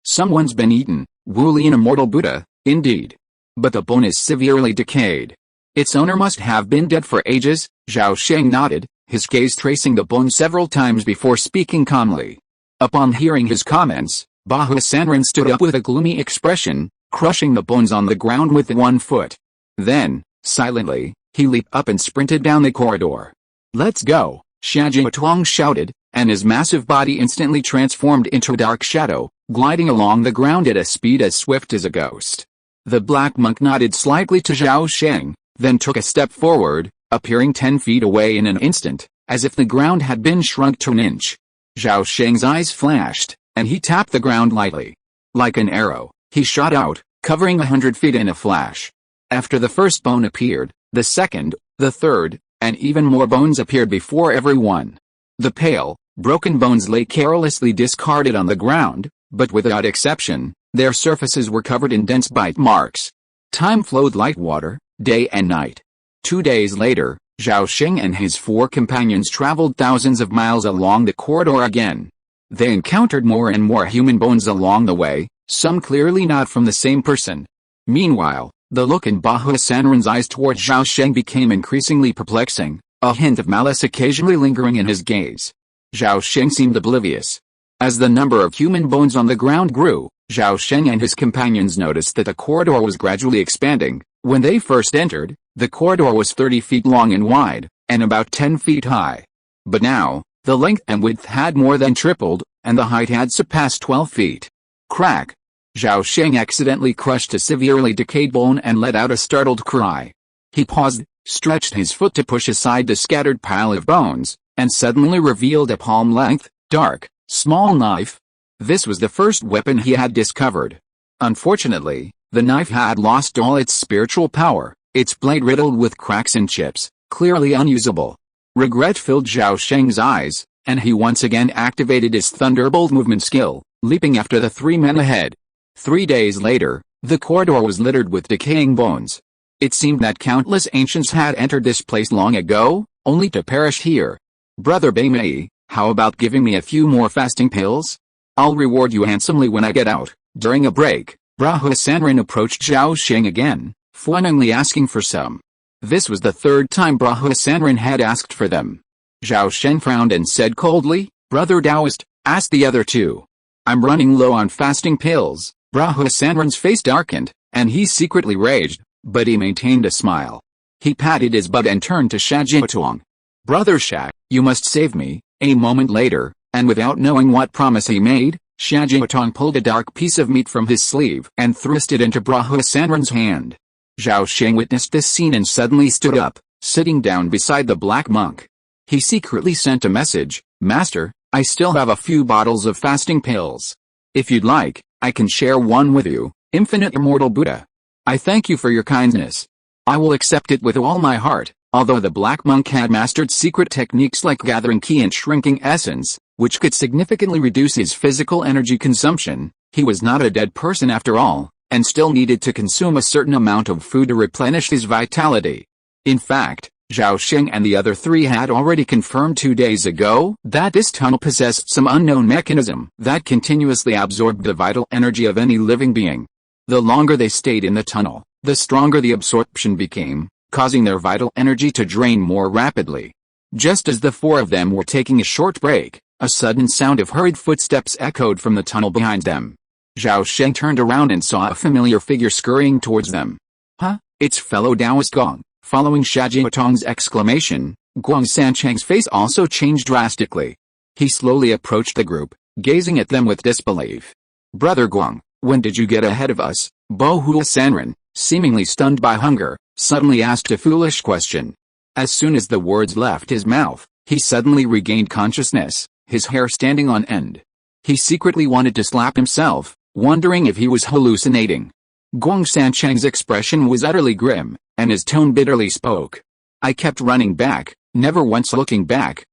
Someone's been eaten, Wulian Immortal Buddha, indeed. But the bone is severely decayed. Its owner must have been dead for ages, Zhao Sheng nodded, his gaze tracing the bone several times before speaking calmly. Upon hearing his comments, Bahu Sanren stood up with a gloomy expression, crushing the bones on the ground with 1 foot. Then, silently, he leaped up and sprinted down the corridor. Let's go, Xiajiatong shouted, and his massive body instantly transformed into a dark shadow, gliding along the ground at a speed as swift as a ghost. The black monk nodded slightly to Zhao Sheng, then took a step forward, appearing 10 feet away in an instant, as if the ground had been shrunk to an inch. Zhao Sheng's eyes flashed, and he tapped the ground lightly. Like an arrow, he shot out, covering 100 feet in a flash. After the first bone appeared, the second, the third, and even more bones appeared before everyone. The pale, broken bones lay carelessly discarded on the ground, but without exception, their surfaces were covered in dense bite marks. Time flowed like water, day and night. 2 days later, Zhao Sheng and his 4 companions traveled thousands of miles along the corridor again. They encountered more and more human bones along the way, some clearly not from the same person. Meanwhile, the look in Bahu Sanren's eyes toward Zhao Sheng became increasingly perplexing, a hint of malice occasionally lingering in his gaze. Zhao Sheng seemed oblivious. As the number of human bones on the ground grew, Zhao Sheng and his companions noticed that the corridor was gradually expanding. When they first entered, the corridor was 30 feet long and wide, and about 10 feet high. But now, the length and width had more than tripled, and the height had surpassed 12 feet. Crack! Zhao Sheng accidentally crushed a severely decayed bone and let out a startled cry. He paused, stretched his foot to push aside the scattered pile of bones, and suddenly revealed a palm-length, dark, small knife. This was the first weapon he had discovered. Unfortunately, the knife had lost all its spiritual power, its blade riddled with cracks and chips, clearly unusable. Regret filled Zhao Sheng's eyes, and he once again activated his thunderbolt movement skill, leaping after the three men ahead. 3 days later, the corridor was littered with decaying bones. It seemed that countless ancients had entered this place long ago, only to perish here. Brother Baimei, how about giving me a few more fasting pills? I'll reward you handsomely when I get out. During a break, Brahma Sanrin approached Zhao Sheng again, fawning asking for some. This was the third time Brahma Sanrin had asked for them. Zhao Sheng frowned and said coldly, Brother Taoist, ask the other two. I'm running low on fasting pills. Brahma Sanrin's face darkened, and he secretly raged, but he maintained a smile. He patted his butt and turned to Shajiatong. Brother Shaq, you must save me. A moment later, and without knowing what promise he made, Shajiatong pulled a dark piece of meat from his sleeve and thrust it into Brahma Sanrin's hand. Zhao Sheng witnessed this scene and suddenly stood up, sitting down beside the black monk. He secretly sent a message, Master, I still have a few bottles of fasting pills. If you'd like, I can share one with you, infinite immortal Buddha. I thank you for your kindness. I will accept it with all my heart. Although the black monk had mastered secret techniques like gathering ki and shrinking essence, which could significantly reduce his physical energy consumption, he was not a dead person after all, and still needed to consume a certain amount of food to replenish his vitality. In fact, Zhao Sheng and the other three had already confirmed 2 days ago that this tunnel possessed some unknown mechanism that continuously absorbed the vital energy of any living being. The longer they stayed in the tunnel, the stronger the absorption became, causing their vital energy to drain more rapidly. Just as the four of them were taking a short break, a sudden sound of hurried footsteps echoed from the tunnel behind them. Zhao Sheng turned around and saw a familiar figure scurrying towards them. Huh? It's fellow Taoist Gong. Following Shajiatong's exclamation, Guang Sanchang's face also changed drastically. He slowly approached the group, gazing at them with disbelief. Brother Guang, when did you get ahead of us? Bo Hua Sanren, seemingly stunned by hunger, suddenly asked a foolish question. As soon as the words left his mouth, he suddenly regained consciousness, his hair standing on end. He secretly wanted to slap himself, wondering if he was hallucinating. Guang Sanchang's expression was utterly grim, and his tone bitterly spoke. I kept running back, never once looking back.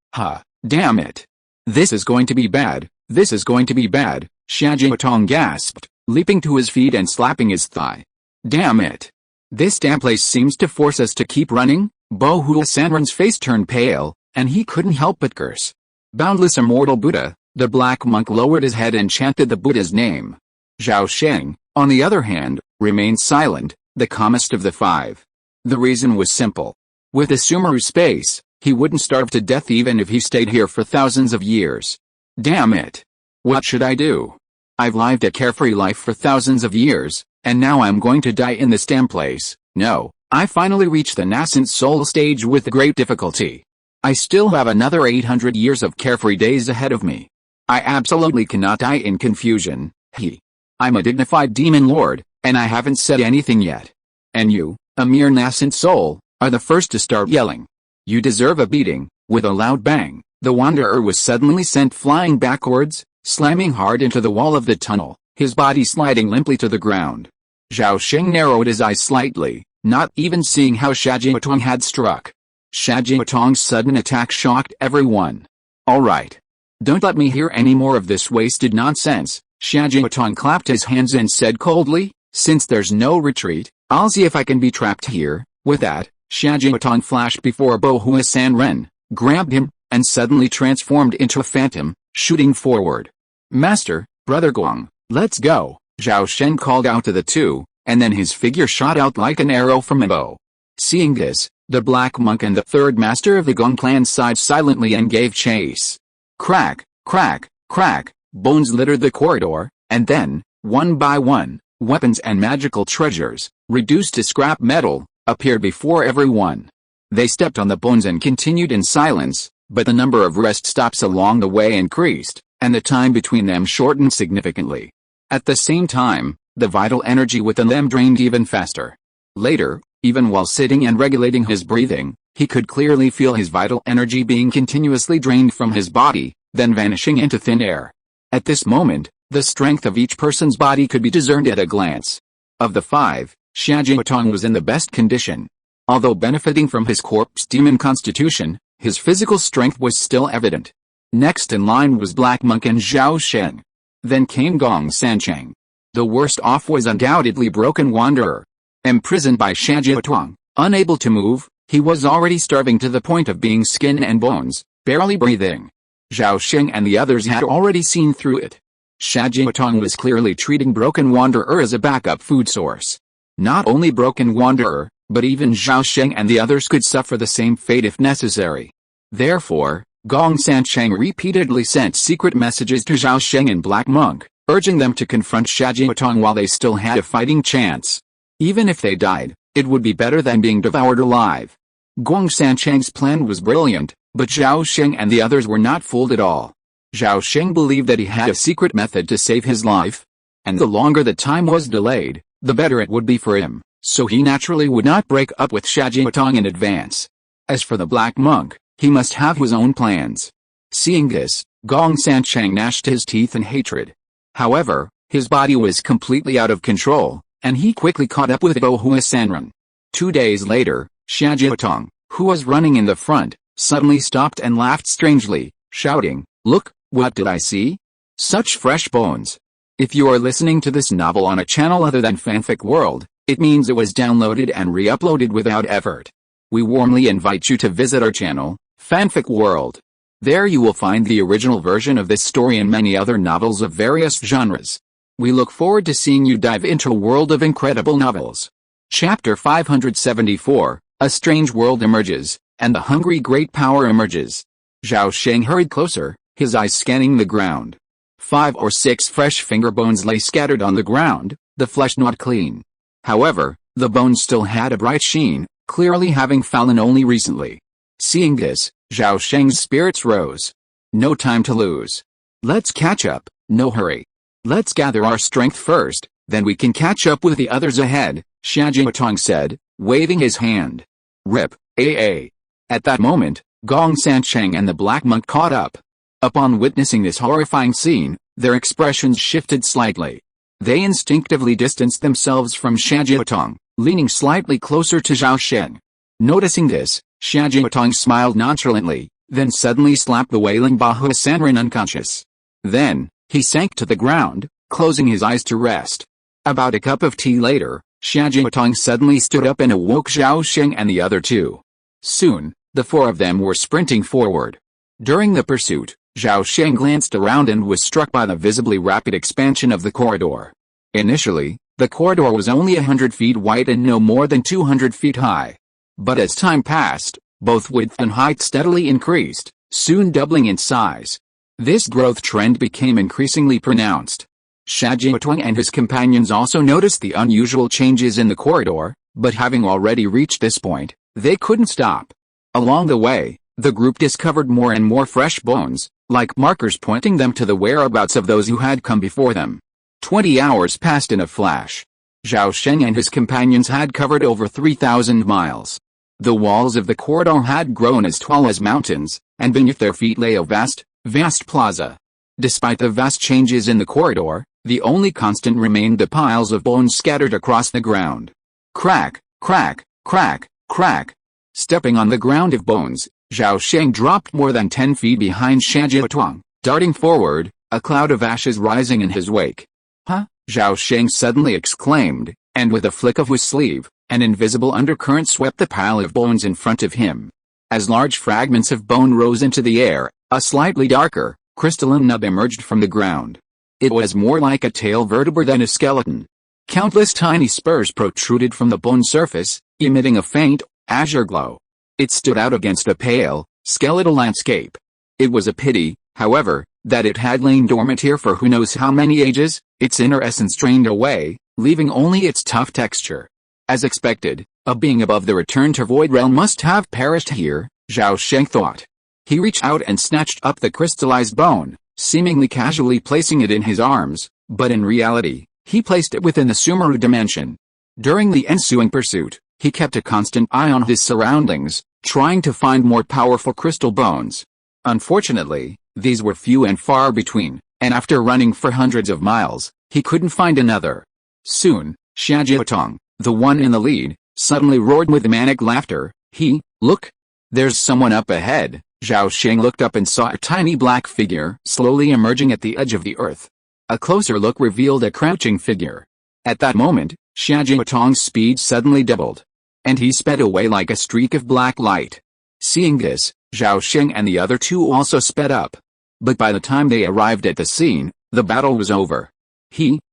Damn it. This is going to be bad, this is going to be bad, Shajiatong gasped, leaping to his feet and slapping his thigh. Damn it. This damn place seems to force us to keep running. Bo Hua Sanren's face turned pale, and he couldn't help but curse. Boundless immortal Buddha, the black monk lowered his head and chanted the Buddha's name. Zhao Sheng, on the other hand, remained silent, the calmest of the five. The reason was simple. With the Sumeru space, he wouldn't starve to death even if he stayed here for thousands of years. Damn it. What should I do? I've lived a carefree life for thousands of years, and now I'm going to die in this damn place. No, I finally reached the nascent soul stage with great difficulty. I still have another 800 years of carefree days ahead of me. I absolutely cannot die in confusion. I'm a dignified demon lord, and I haven't said anything yet. And you, a mere nascent soul, are the first to start yelling. You deserve a beating. With a loud bang, the wanderer was suddenly sent flying backwards, slamming hard into the wall of the tunnel, his body sliding limply to the ground. Zhao Sheng narrowed his eyes slightly, not even seeing how Shajiatong had struck. Shajiatong's sudden attack shocked everyone. All right. Don't let me hear any more of this wasted nonsense. Shajiatong clapped his hands and said coldly, since there's no retreat, I'll see if I can be trapped here. With that, Shajiatong flashed before Bo Hua Sanren, grabbed him, and suddenly transformed into a phantom, shooting forward. Master, Brother Guang, let's go, Zhao Sheng called out to the two, and then his figure shot out like an arrow from a bow. Seeing this, the black monk and the third master of the Gong clan sighed silently and gave chase. Crack, crack, crack, bones littered the corridor, and then, one by one, weapons and magical treasures, reduced to scrap metal, appeared before everyone. They stepped on the bones and continued in silence, but the number of rest stops along the way increased, and the time between them shortened significantly. At the same time, the vital energy within them drained even faster. Later, even while sitting and regulating his breathing, he could clearly feel his vital energy being continuously drained from his body, then vanishing into thin air. At this moment, the strength of each person's body could be discerned at a glance. Of the five, Shajiatong was in the best condition. Although benefiting from his corpse demon constitution, his physical strength was still evident. Next in line was Black Monk and Zhao Sheng. Then came Gong Sancheng. The worst off was undoubtedly Broken Wanderer. Imprisoned by Shajiatuang, unable to move, he was already starving to the point of being skin and bones, barely breathing. Zhao Sheng and the others had already seen through it. Shajiatuang was clearly treating Broken Wanderer as a backup food source. Not only Broken Wanderer, but even Zhao Sheng and the others could suffer the same fate if necessary. Therefore, Gong Sancheng repeatedly sent secret messages to Zhao Sheng and Black Monk, urging them to confront Shajiatuang while they still had a fighting chance. Even if they died, it would be better than being devoured alive. Gong Sancheng's plan was brilliant, but Zhao Sheng and the others were not fooled at all. Zhao Sheng believed that he had a secret method to save his life. And the longer the time was delayed, the better it would be for him, so he naturally would not break up with Shajiatuang in advance. As for the Black Monk, he must have his own plans. Seeing this, Gong Sancheng gnashed his teeth in hatred. However, his body was completely out of control, and he quickly caught up with Bohua Sanran. 2 days later, Shajiatuang, who was running in the front, suddenly stopped and laughed strangely, shouting, "Look, what did I see? Such fresh bones." If you are listening to this novel on a channel other than Fanfic World, it means it was downloaded and re-uploaded without effort. We warmly invite you to visit our channel, Fanfic World. There you will find the original version of this story and many other novels of various genres. We look forward to seeing you dive into a world of incredible novels. Chapter 574, A Strange World Emerges, and the Hungry Great Power Emerges. Zhao Sheng hurried closer, his eyes scanning the ground. 5 or 6 fresh finger bones lay scattered on the ground, the flesh not clean. However, the bones still had a bright sheen, clearly having fallen only recently. Seeing this, Zhao Sheng's spirits rose. No time to lose. Let's catch up, no hurry. Let's gather our strength first, then we can catch up with the others ahead, Shajiatuang said, waving his hand. Rip, AA. At that moment, Gong Sancheng and the Black Monk caught up. Upon witnessing this horrifying scene, their expressions shifted slightly. They instinctively distanced themselves from Shajiatuang, leaning slightly closer to Zhao Sheng. Noticing this, Shajiatuang smiled nonchalantly, then suddenly slapped the wailing Bohua Sanran unconscious. Then, he sank to the ground, closing his eyes to rest. About a cup of tea later, Shajiatuang suddenly stood up and awoke Zhao Sheng and the other two. Soon, the 4 of them were sprinting forward. During the pursuit, Zhao Sheng glanced around and was struck by the visibly rapid expansion of the corridor. Initially, the corridor was only 100 feet wide and no more than 200 feet high. But as time passed, both width and height steadily increased, soon doubling in size. This growth trend became increasingly pronounced. Shajiatuang and his companions also noticed the unusual changes in the corridor, but having already reached this point, they couldn't stop. Along the way, the group discovered more and more fresh bones, like markers pointing them to the whereabouts of those who had come before them. 20 hours passed in a flash. Zhao Sheng and his companions had covered over 3,000 miles. The walls of the corridor had grown as tall as mountains, and beneath their feet lay a vast plaza. Despite the vast changes in the corridor, the only constant remained the piles of bones scattered across the ground. Crack, crack, crack, crack. Stepping on the ground of bones, Zhao Sheng dropped more than 10 feet behind Shajiatuang, darting forward, a cloud of ashes rising in his wake. Huh? Zhao Sheng suddenly exclaimed, and with a flick of his sleeve, an invisible undercurrent swept the pile of bones in front of him. As large fragments of bone rose into the air, a slightly darker, crystalline nub emerged from the ground. It was more like a tail vertebra than a skeleton. Countless tiny spurs protruded from the bone surface, emitting a faint, azure glow. It stood out against a pale, skeletal landscape. It was a pity, however, that it had lain dormant here for who knows how many ages, its inner essence drained away, leaving only its tough texture. As expected, a being above the return to Void Realm must have perished here, Zhao Sheng thought. He reached out and snatched up the crystallized bone, seemingly casually placing it in his arms, but in reality, he placed it within the Sumeru dimension. During the ensuing pursuit, he kept a constant eye on his surroundings, trying to find more powerful crystal bones. Unfortunately, these were few and far between, and after running for hundreds of miles, he couldn't find another. Soon, Shajiatuang, the one in the lead, suddenly roared with manic laughter. Look! There's someone up ahead, Zhao Sheng looked up and saw a tiny black figure slowly emerging at the edge of the earth. A closer look revealed a crouching figure. At that moment, Xiajiatong's speed suddenly doubled, and he sped away like a streak of black light. Seeing this, Zhao Sheng and the other two also sped up. But by the time they arrived at the scene, the battle was over.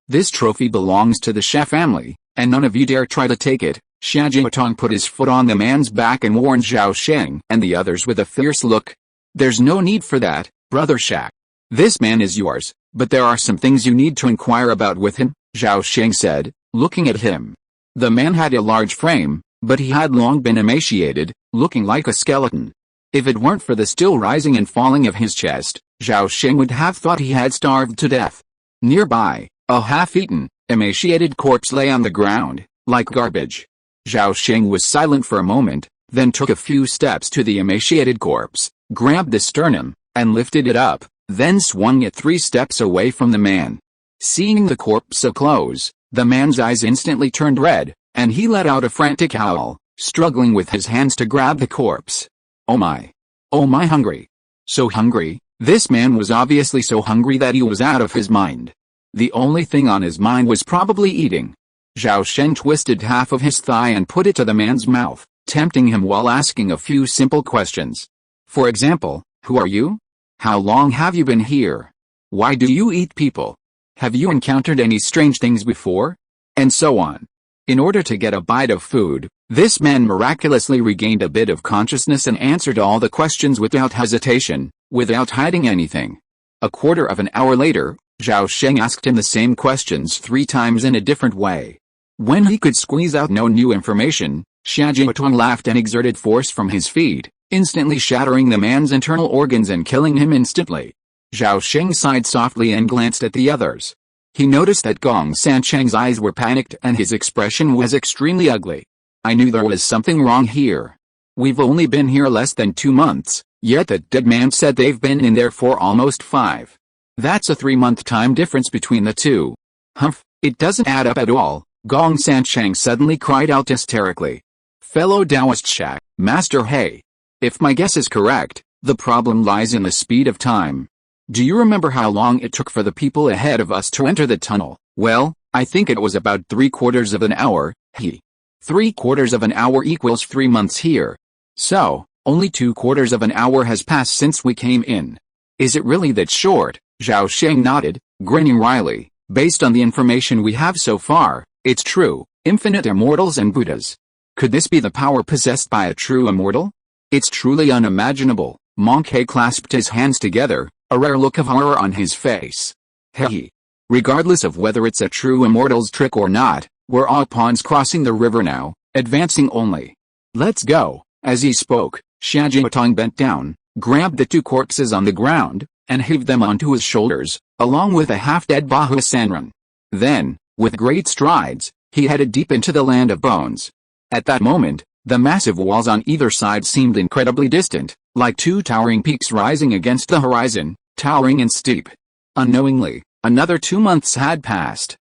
This trophy belongs to the Xia family, and none of you dare try to take it. Xiajiatong put his foot on the man's back and warned Zhao Sheng and the others with a fierce look. There's no need for that, Brother Xia. This man is yours, but there are some things you need to inquire about with him, Zhao Sheng said, looking at him. The man had a large frame, but he had long been emaciated, looking like a skeleton. If it weren't for the still rising and falling of his chest, Zhao Sheng would have thought he had starved to death. Nearby, a half-eaten, emaciated corpse lay on the ground, like garbage. Zhao Sheng was silent for a moment, then took a few steps to the emaciated corpse, grabbed the sternum, and lifted it up, then swung it 3 steps away from the man. Seeing the corpse so close, the man's eyes instantly turned red, and he let out a frantic howl, struggling with his hands to grab the corpse. Oh my hungry. So hungry. This man was obviously so hungry that he was out of his mind. The only thing on his mind was probably eating. Zhao Sheng twisted half of his thigh and put it to the man's mouth, tempting him while asking a few simple questions. For example, who are you? How long have you been here? Why do you eat people? Have you encountered any strange things before? And so on. In order to get a bite of food, this man miraculously regained a bit of consciousness and answered all the questions without hesitation, without hiding anything. A quarter of an hour later, Zhao Sheng asked him the same questions 3 times in a different way. When he could squeeze out no new information, Xiajiatong laughed and exerted force from his feet, instantly shattering the man's internal organs and killing him instantly. Zhao Sheng sighed softly and glanced at the others. He noticed that Gong Sancheng's eyes were panicked and his expression was extremely ugly. I knew there was something wrong here. We've only been here less than 2 months, yet that dead man said they've been in there for almost 5. That's a 3-month time difference between the two. Humph, it doesn't add up at all, Gong Sancheng suddenly cried out hysterically. Fellow Taoist Xia, Master He. If my guess is correct, the problem lies in the speed of time. Do you remember how long it took for the people ahead of us to enter the tunnel? Well, I think it was about 3/4 of an hour, he. 3/4 of an hour equals 3 months here. So, only 2/4 of an hour has passed since we came in. Is it really that short? Zhao Sheng nodded, grinning wryly. Based on the information we have so far, it's true, infinite immortals and Buddhas. Could this be the power possessed by a true immortal? It's truly unimaginable. Monkey clasped his hands together, a rare look of horror on his face. Hey. Regardless of whether it's a true immortal's trick or not, we're all pawns crossing the river now, advancing only. Let's go. As he spoke, Xiajiatong bent down, grabbed the 2 corpses on the ground, and heaved them onto his shoulders, along with a half-dead Bahu Sanran. Then, with great strides, he headed deep into the land of bones. At that moment, the massive walls on either side seemed incredibly distant, like 2 towering peaks rising against the horizon, towering and steep. Unknowingly, another 2 months had passed.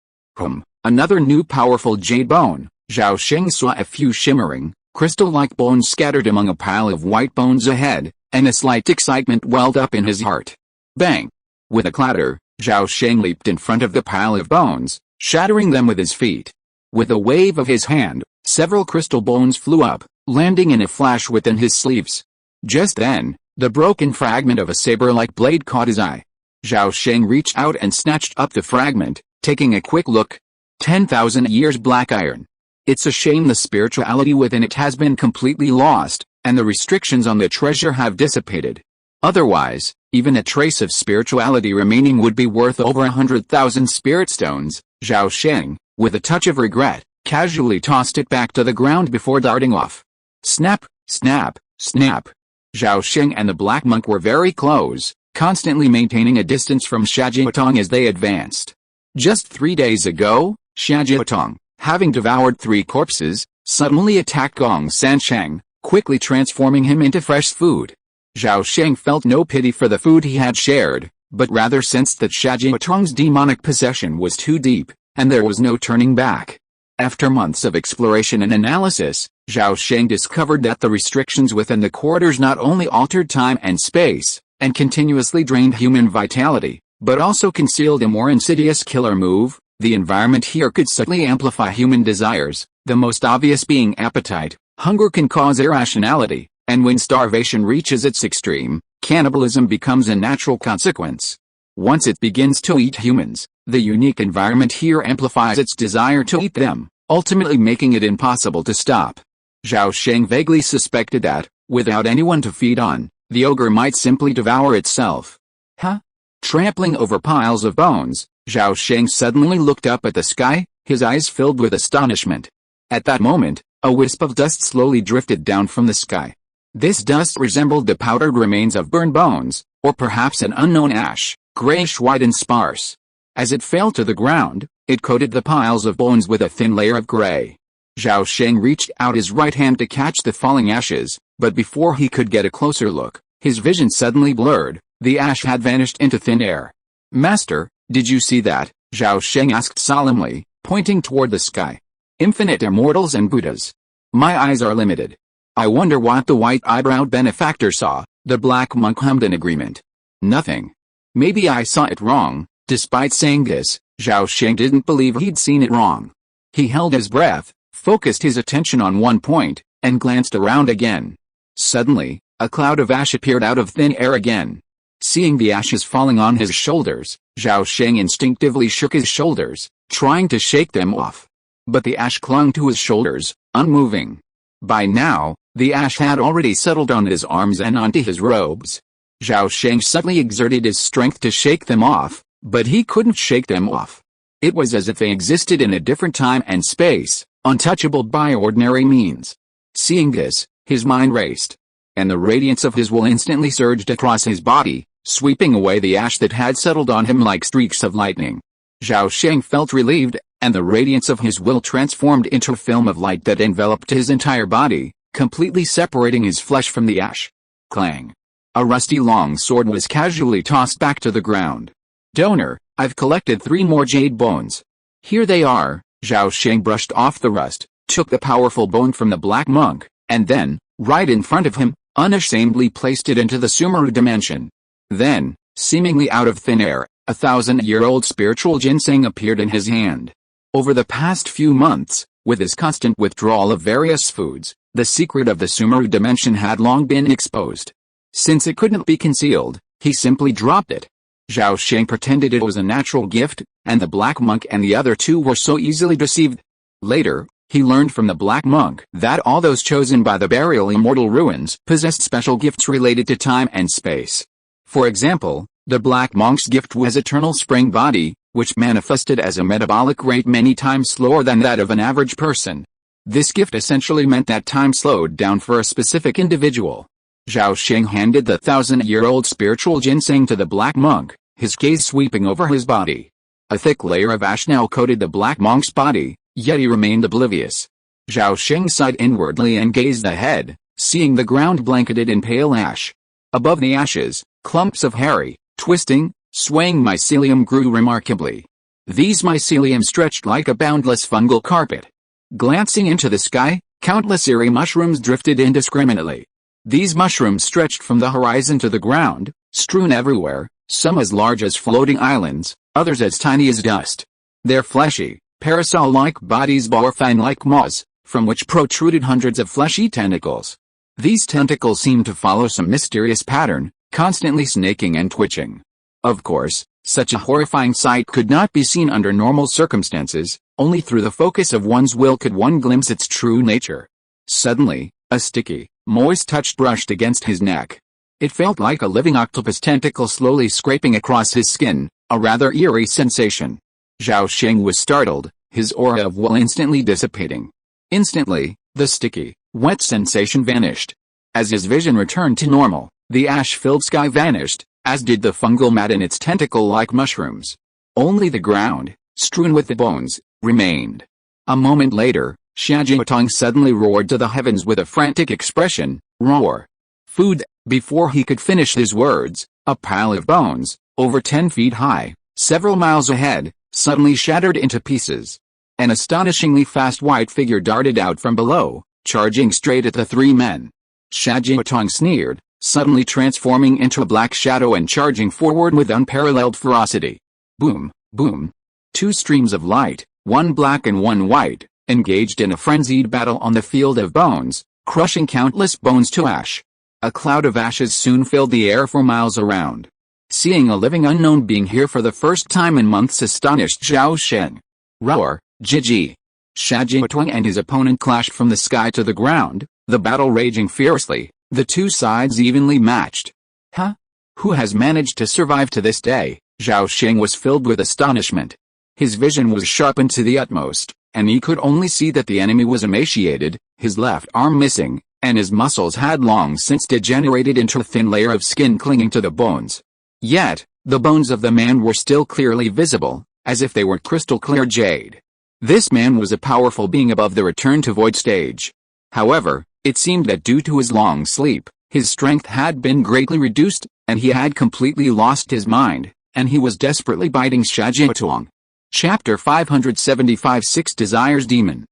Another new powerful jade bone. Zhao Sheng saw a few shimmering, crystal-like bones scattered among a pile of white bones ahead, and a slight excitement welled up in his heart. Bang! With a clatter, Zhao Sheng leaped in front of the pile of bones, shattering them with his feet. With a wave of his hand, several crystal bones flew up, landing in a flash within his sleeves. Just then, the broken fragment of a saber-like blade caught his eye. Zhao Sheng reached out and snatched up the fragment, taking a quick look. 10,000 years black iron. It's a shame the spirituality within it has been completely lost, and the restrictions on the treasure have dissipated. Otherwise, even a trace of spirituality remaining would be worth over 100,000 spirit stones. Zhao Sheng, with a touch of regret, casually tossed it back to the ground before darting off. Snap, snap, snap. Zhao Sheng and the black monk were very close, constantly maintaining a distance from Xiajiatong as they advanced. Just 3 days ago, Xiajiatong, having devoured 3 corpses, suddenly attacked Gong Sancheng, quickly transforming him into fresh food. Zhao Sheng felt no pity for the food he had shared, but rather sensed that Xiajiatong's demonic possession was too deep, and there was no turning back. After months of exploration and analysis, Zhao Sheng discovered that the restrictions within the corridors not only altered time and space, and continuously drained human vitality, but also concealed a more insidious killer move. The environment here could subtly amplify human desires, the most obvious being appetite. Hunger can cause irrationality, and when starvation reaches its extreme, cannibalism becomes a natural consequence. Once it begins to eat humans, the unique environment here amplifies its desire to eat them, ultimately making it impossible to stop. Zhao Sheng vaguely suspected that, without anyone to feed on, the ogre might simply devour itself. Huh? Trampling over piles of bones, Zhao Sheng suddenly looked up at the sky, his eyes filled with astonishment. At that moment, a wisp of dust slowly drifted down from the sky. This dust resembled the powdered remains of burned bones, or perhaps an unknown ash, grayish-white and sparse. As it fell to the ground, it coated the piles of bones with a thin layer of gray. Zhao Sheng reached out his right hand to catch the falling ashes, but before he could get a closer look, his vision suddenly blurred. The ash had vanished into thin air. "Master, did you see that?" Zhao Sheng asked solemnly, pointing toward the sky. "Infinite immortals and Buddhas. My eyes are limited." "I wonder what the white-eyebrowed benefactor saw," the black monk hummed in agreement. "Nothing. Maybe I saw it wrong." Despite saying this, Zhao Sheng didn't believe he'd seen it wrong. He held his breath, focused his attention on one point, and glanced around again. Suddenly, a cloud of ash appeared out of thin air again. Seeing the ashes falling on his shoulders, Zhao Sheng instinctively shook his shoulders, trying to shake them off. But the ash clung to his shoulders, unmoving. By now, the ash had already settled on his arms and onto his robes. Zhao Sheng suddenly exerted his strength to shake them off, but he couldn't shake them off. It was as if they existed in a different time and space, untouchable by ordinary means. Seeing this, his mind raced, and the radiance of his will instantly surged across his body, sweeping away the ash that had settled on him like streaks of lightning. Zhao Sheng felt relieved, and the radiance of his will transformed into a film of light that enveloped his entire body, completely separating his flesh from the ash. Clang! A rusty long sword was casually tossed back to the ground. "Donor, I've collected 3 more jade bones. Here they are." Zhao Sheng brushed off the rust, took the powerful bone from the black monk, and then, right in front of him, unashamedly placed it into the Sumeru dimension. Then, seemingly out of thin air, a 1,000-year-old spiritual ginseng appeared in his hand. Over the past few months, with his constant withdrawal of various foods, the secret of the Sumeru dimension had long been exposed. Since it couldn't be concealed, he simply dropped it. Zhao Sheng pretended it was a natural gift, and the black monk and the other 2 were so easily deceived. Later, he learned from the black monk that all those chosen by the burial immortal ruins possessed special gifts related to time and space. For example, the black monk's gift was eternal spring body, which manifested as a metabolic rate many times slower than that of an average person. This gift essentially meant that time slowed down for a specific individual. Zhao Sheng handed the 1,000-year-old spiritual ginseng to the black monk, his gaze sweeping over his body. A thick layer of ash now coated the black monk's body, yet he remained oblivious. Zhao Sheng sighed inwardly and gazed ahead, seeing the ground blanketed in pale ash. Above the ashes, clumps of hairy, twisting, swaying mycelium grew remarkably. These mycelium stretched like a boundless fungal carpet. Glancing into the sky, countless eerie mushrooms drifted indiscriminately. These mushrooms stretched from the horizon to the ground, strewn everywhere, some as large as floating islands, others as tiny as dust. Their fleshy, parasol-like bodies bore fan-like maws, from which protruded hundreds of fleshy tentacles. These tentacles seemed to follow some mysterious pattern, constantly snaking and twitching. Of course, such a horrifying sight could not be seen under normal circumstances, only through the focus of one's will could one glimpse its true nature. Suddenly, a sticky, moist touch brushed against his neck. It felt like a living octopus tentacle slowly scraping across his skin, a rather eerie sensation. Zhao Sheng was startled, his aura of will instantly dissipating. Instantly, the sticky, wet sensation vanished. As his vision returned to normal, the ash-filled sky vanished, as did the fungal mat and its tentacle-like mushrooms. Only the ground, strewn with the bones, remained. A moment later, Xiajiatong suddenly roared to the heavens with a frantic expression, "Roar! Food!" Before he could finish his words, a pile of bones, over 10 feet high, several miles ahead, suddenly shattered into pieces. An astonishingly fast white figure darted out from below, charging straight at the three men. Xia Jiatong sneered, suddenly transforming into a black shadow and charging forward with unparalleled ferocity. Boom, boom. Two streams of light, one black and one white, engaged in a frenzied battle on the field of bones, crushing countless bones to ash. A cloud of ashes soon filled the air for miles around. Seeing a living unknown being here for the first time in months astonished Zhao Sheng. Roar, Jiji. Xia Jiatong and his opponent clashed from the sky to the ground, the battle raging fiercely, the two sides evenly matched. Huh? Who has managed to survive to this day? Zhao Sheng was filled with astonishment. His vision was sharpened to the utmost, and he could only see that the enemy was emaciated, his left arm missing, and his muscles had long since degenerated into a thin layer of skin clinging to the bones. Yet, the bones of the man were still clearly visible, as if they were crystal clear jade. This man was a powerful being above the return to void stage. However, it seemed that due to his long sleep, his strength had been greatly reduced, and he had completely lost his mind, and he was desperately biting Xia Jiatong. Chapter 575 Six Desires Demon.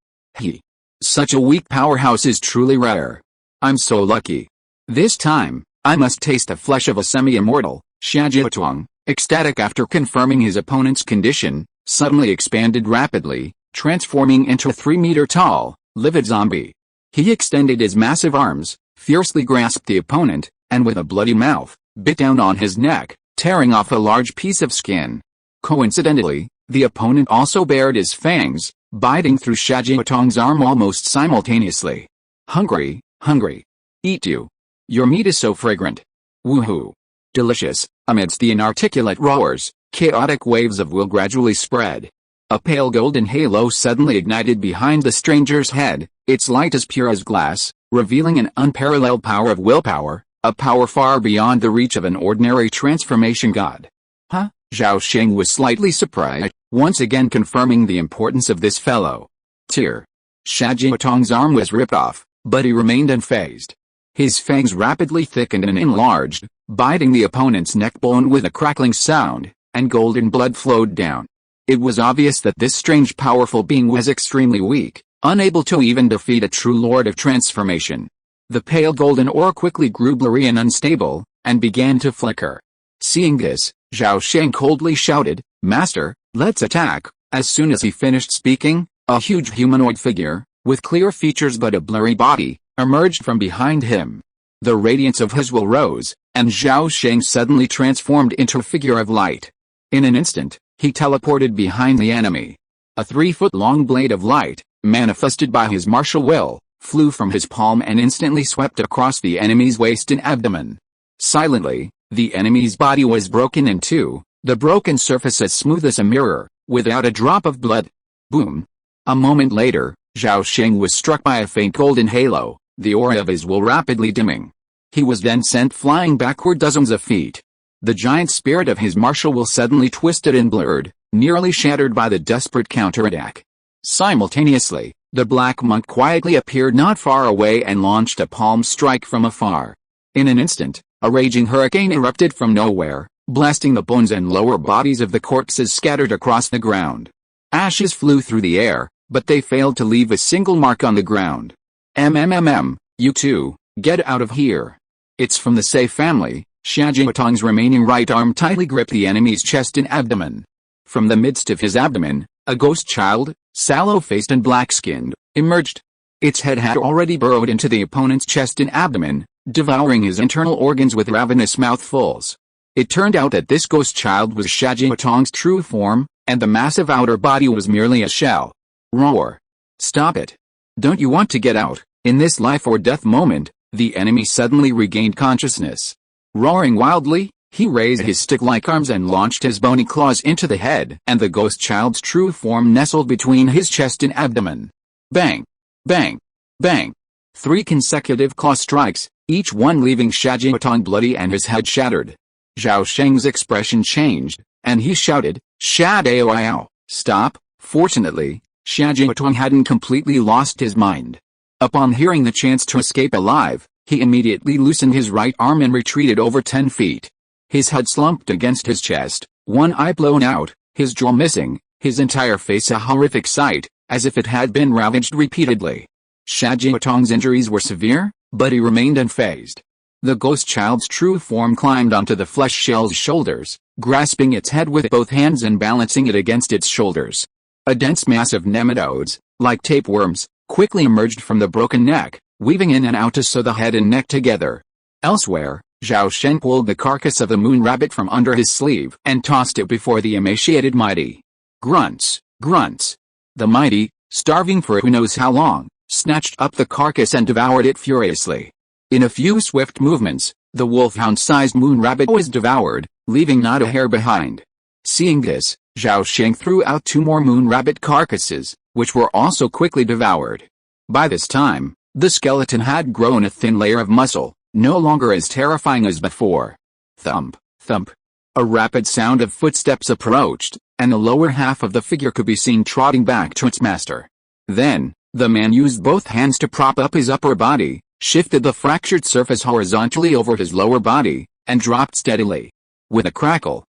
Such a weak powerhouse is truly rare. I'm so lucky. This time, I must taste the flesh of a semi-immortal. Xia Jiatong, ecstatic after confirming his opponent's condition, suddenly expanded rapidly, transforming into a 3-meter-tall, livid zombie. He extended his massive arms, fiercely grasped the opponent, and with a bloody mouth, bit down on his neck, tearing off a large piece of skin. Coincidentally, the opponent also bared his fangs, biting through Xia Jiatong's arm almost simultaneously. Hungry, hungry. Eat you. Your meat is so fragrant. Woohoo. Delicious. Amidst the inarticulate roars, chaotic waves of will gradually spread. A pale golden halo suddenly ignited behind the stranger's head, its light as pure as glass, revealing an unparalleled power of willpower, a power far beyond the reach of an ordinary transformation god. Huh? Zhao Sheng was slightly surprised, once again confirming the importance of this fellow. Tear. Xia Jiatong's arm was ripped off, but he remained unfazed. His fangs rapidly thickened and enlarged, biting the opponent's neck bone with a crackling sound, and golden blood flowed down. It was obvious that this strange powerful being was extremely weak, unable to even defeat a true lord of transformation. The pale golden ore quickly grew blurry and unstable, and began to flicker. Seeing this, Zhao Sheng coldly shouted, "Master, let's attack." As soon as he finished speaking, a huge humanoid figure, with clear features but a blurry body, emerged from behind him. The radiance of his will rose, and Zhao Sheng suddenly transformed into a figure of light. In an instant, he teleported behind the enemy. A 3-foot-long blade of light, manifested by his martial will, flew from his palm and instantly swept across the enemy's waist and abdomen. Silently, the enemy's body was broken in two, the broken surface as smooth as a mirror, without a drop of blood. Boom. A moment later, Zhao Sheng was struck by a faint golden halo, the aura of his will rapidly dimming. He was then sent flying backward dozens of feet. The giant spirit of his martial will suddenly twisted and blurred, nearly shattered by the desperate counterattack. Simultaneously, the black monk quietly appeared not far away and launched a palm strike from afar. In an instant, a raging hurricane erupted from nowhere, blasting the bones and lower bodies of the corpses scattered across the ground. Ashes flew through the air, but they failed to leave a single mark on the ground. You two, get out of here. It's from the Sei family. Xia Jiatong's remaining right arm tightly gripped the enemy's chest and abdomen. From the midst of his abdomen, a ghost child, sallow-faced and black-skinned, emerged. Its head had already burrowed into the opponent's chest and abdomen, devouring his internal organs with ravenous mouthfuls. It turned out that this ghost child was Xia Jiatong's true form, and the massive outer body was merely a shell. Roar. Stop it. Don't you want to get out? In this life or death moment, the enemy suddenly regained consciousness. Roaring wildly, he raised his stick-like arms and launched his bony claws into the head, and the ghost child's true form nestled between his chest and abdomen. Bang! Bang! Bang! 3 consecutive claw strikes, each one leaving Xia Jiatong bloody and his head shattered. Zhao Sheng's expression changed, and he shouted, "Xia Daoyao, stop!" Fortunately, Xia Jiatong hadn't completely lost his mind. Upon hearing the chance to escape alive, he immediately loosened his right arm and retreated over 10 feet. His head slumped against his chest, one eye blown out, his jaw missing, his entire face a horrific sight, as if it had been ravaged repeatedly. Shajiatong's injuries were severe, but he remained unfazed. The ghost child's true form climbed onto the flesh shell's shoulders, grasping its head with both hands and balancing it against its shoulders. A dense mass of nematodes, like tapeworms, quickly emerged from the broken neck, weaving in and out to sew the head and neck together. Elsewhere, Zhao Sheng pulled the carcass of the moon rabbit from under his sleeve and tossed it before the emaciated mighty. Grunts, grunts. The mighty, starving for who knows how long, snatched up the carcass and devoured it furiously. In a few swift movements, the wolfhound-sized moon rabbit was devoured, leaving not a hair behind. Seeing this, Zhao Sheng threw out 2 more moon rabbit carcasses, which were also quickly devoured. By this time, the skeleton had grown a thin layer of muscle, no longer as terrifying as before. Thump, thump. A rapid sound of footsteps approached, and the lower half of the figure could be seen trotting back to its master. Then, the man used both hands to prop up his upper body, shifted the fractured surface horizontally over his lower body, and dropped steadily. With a crackle,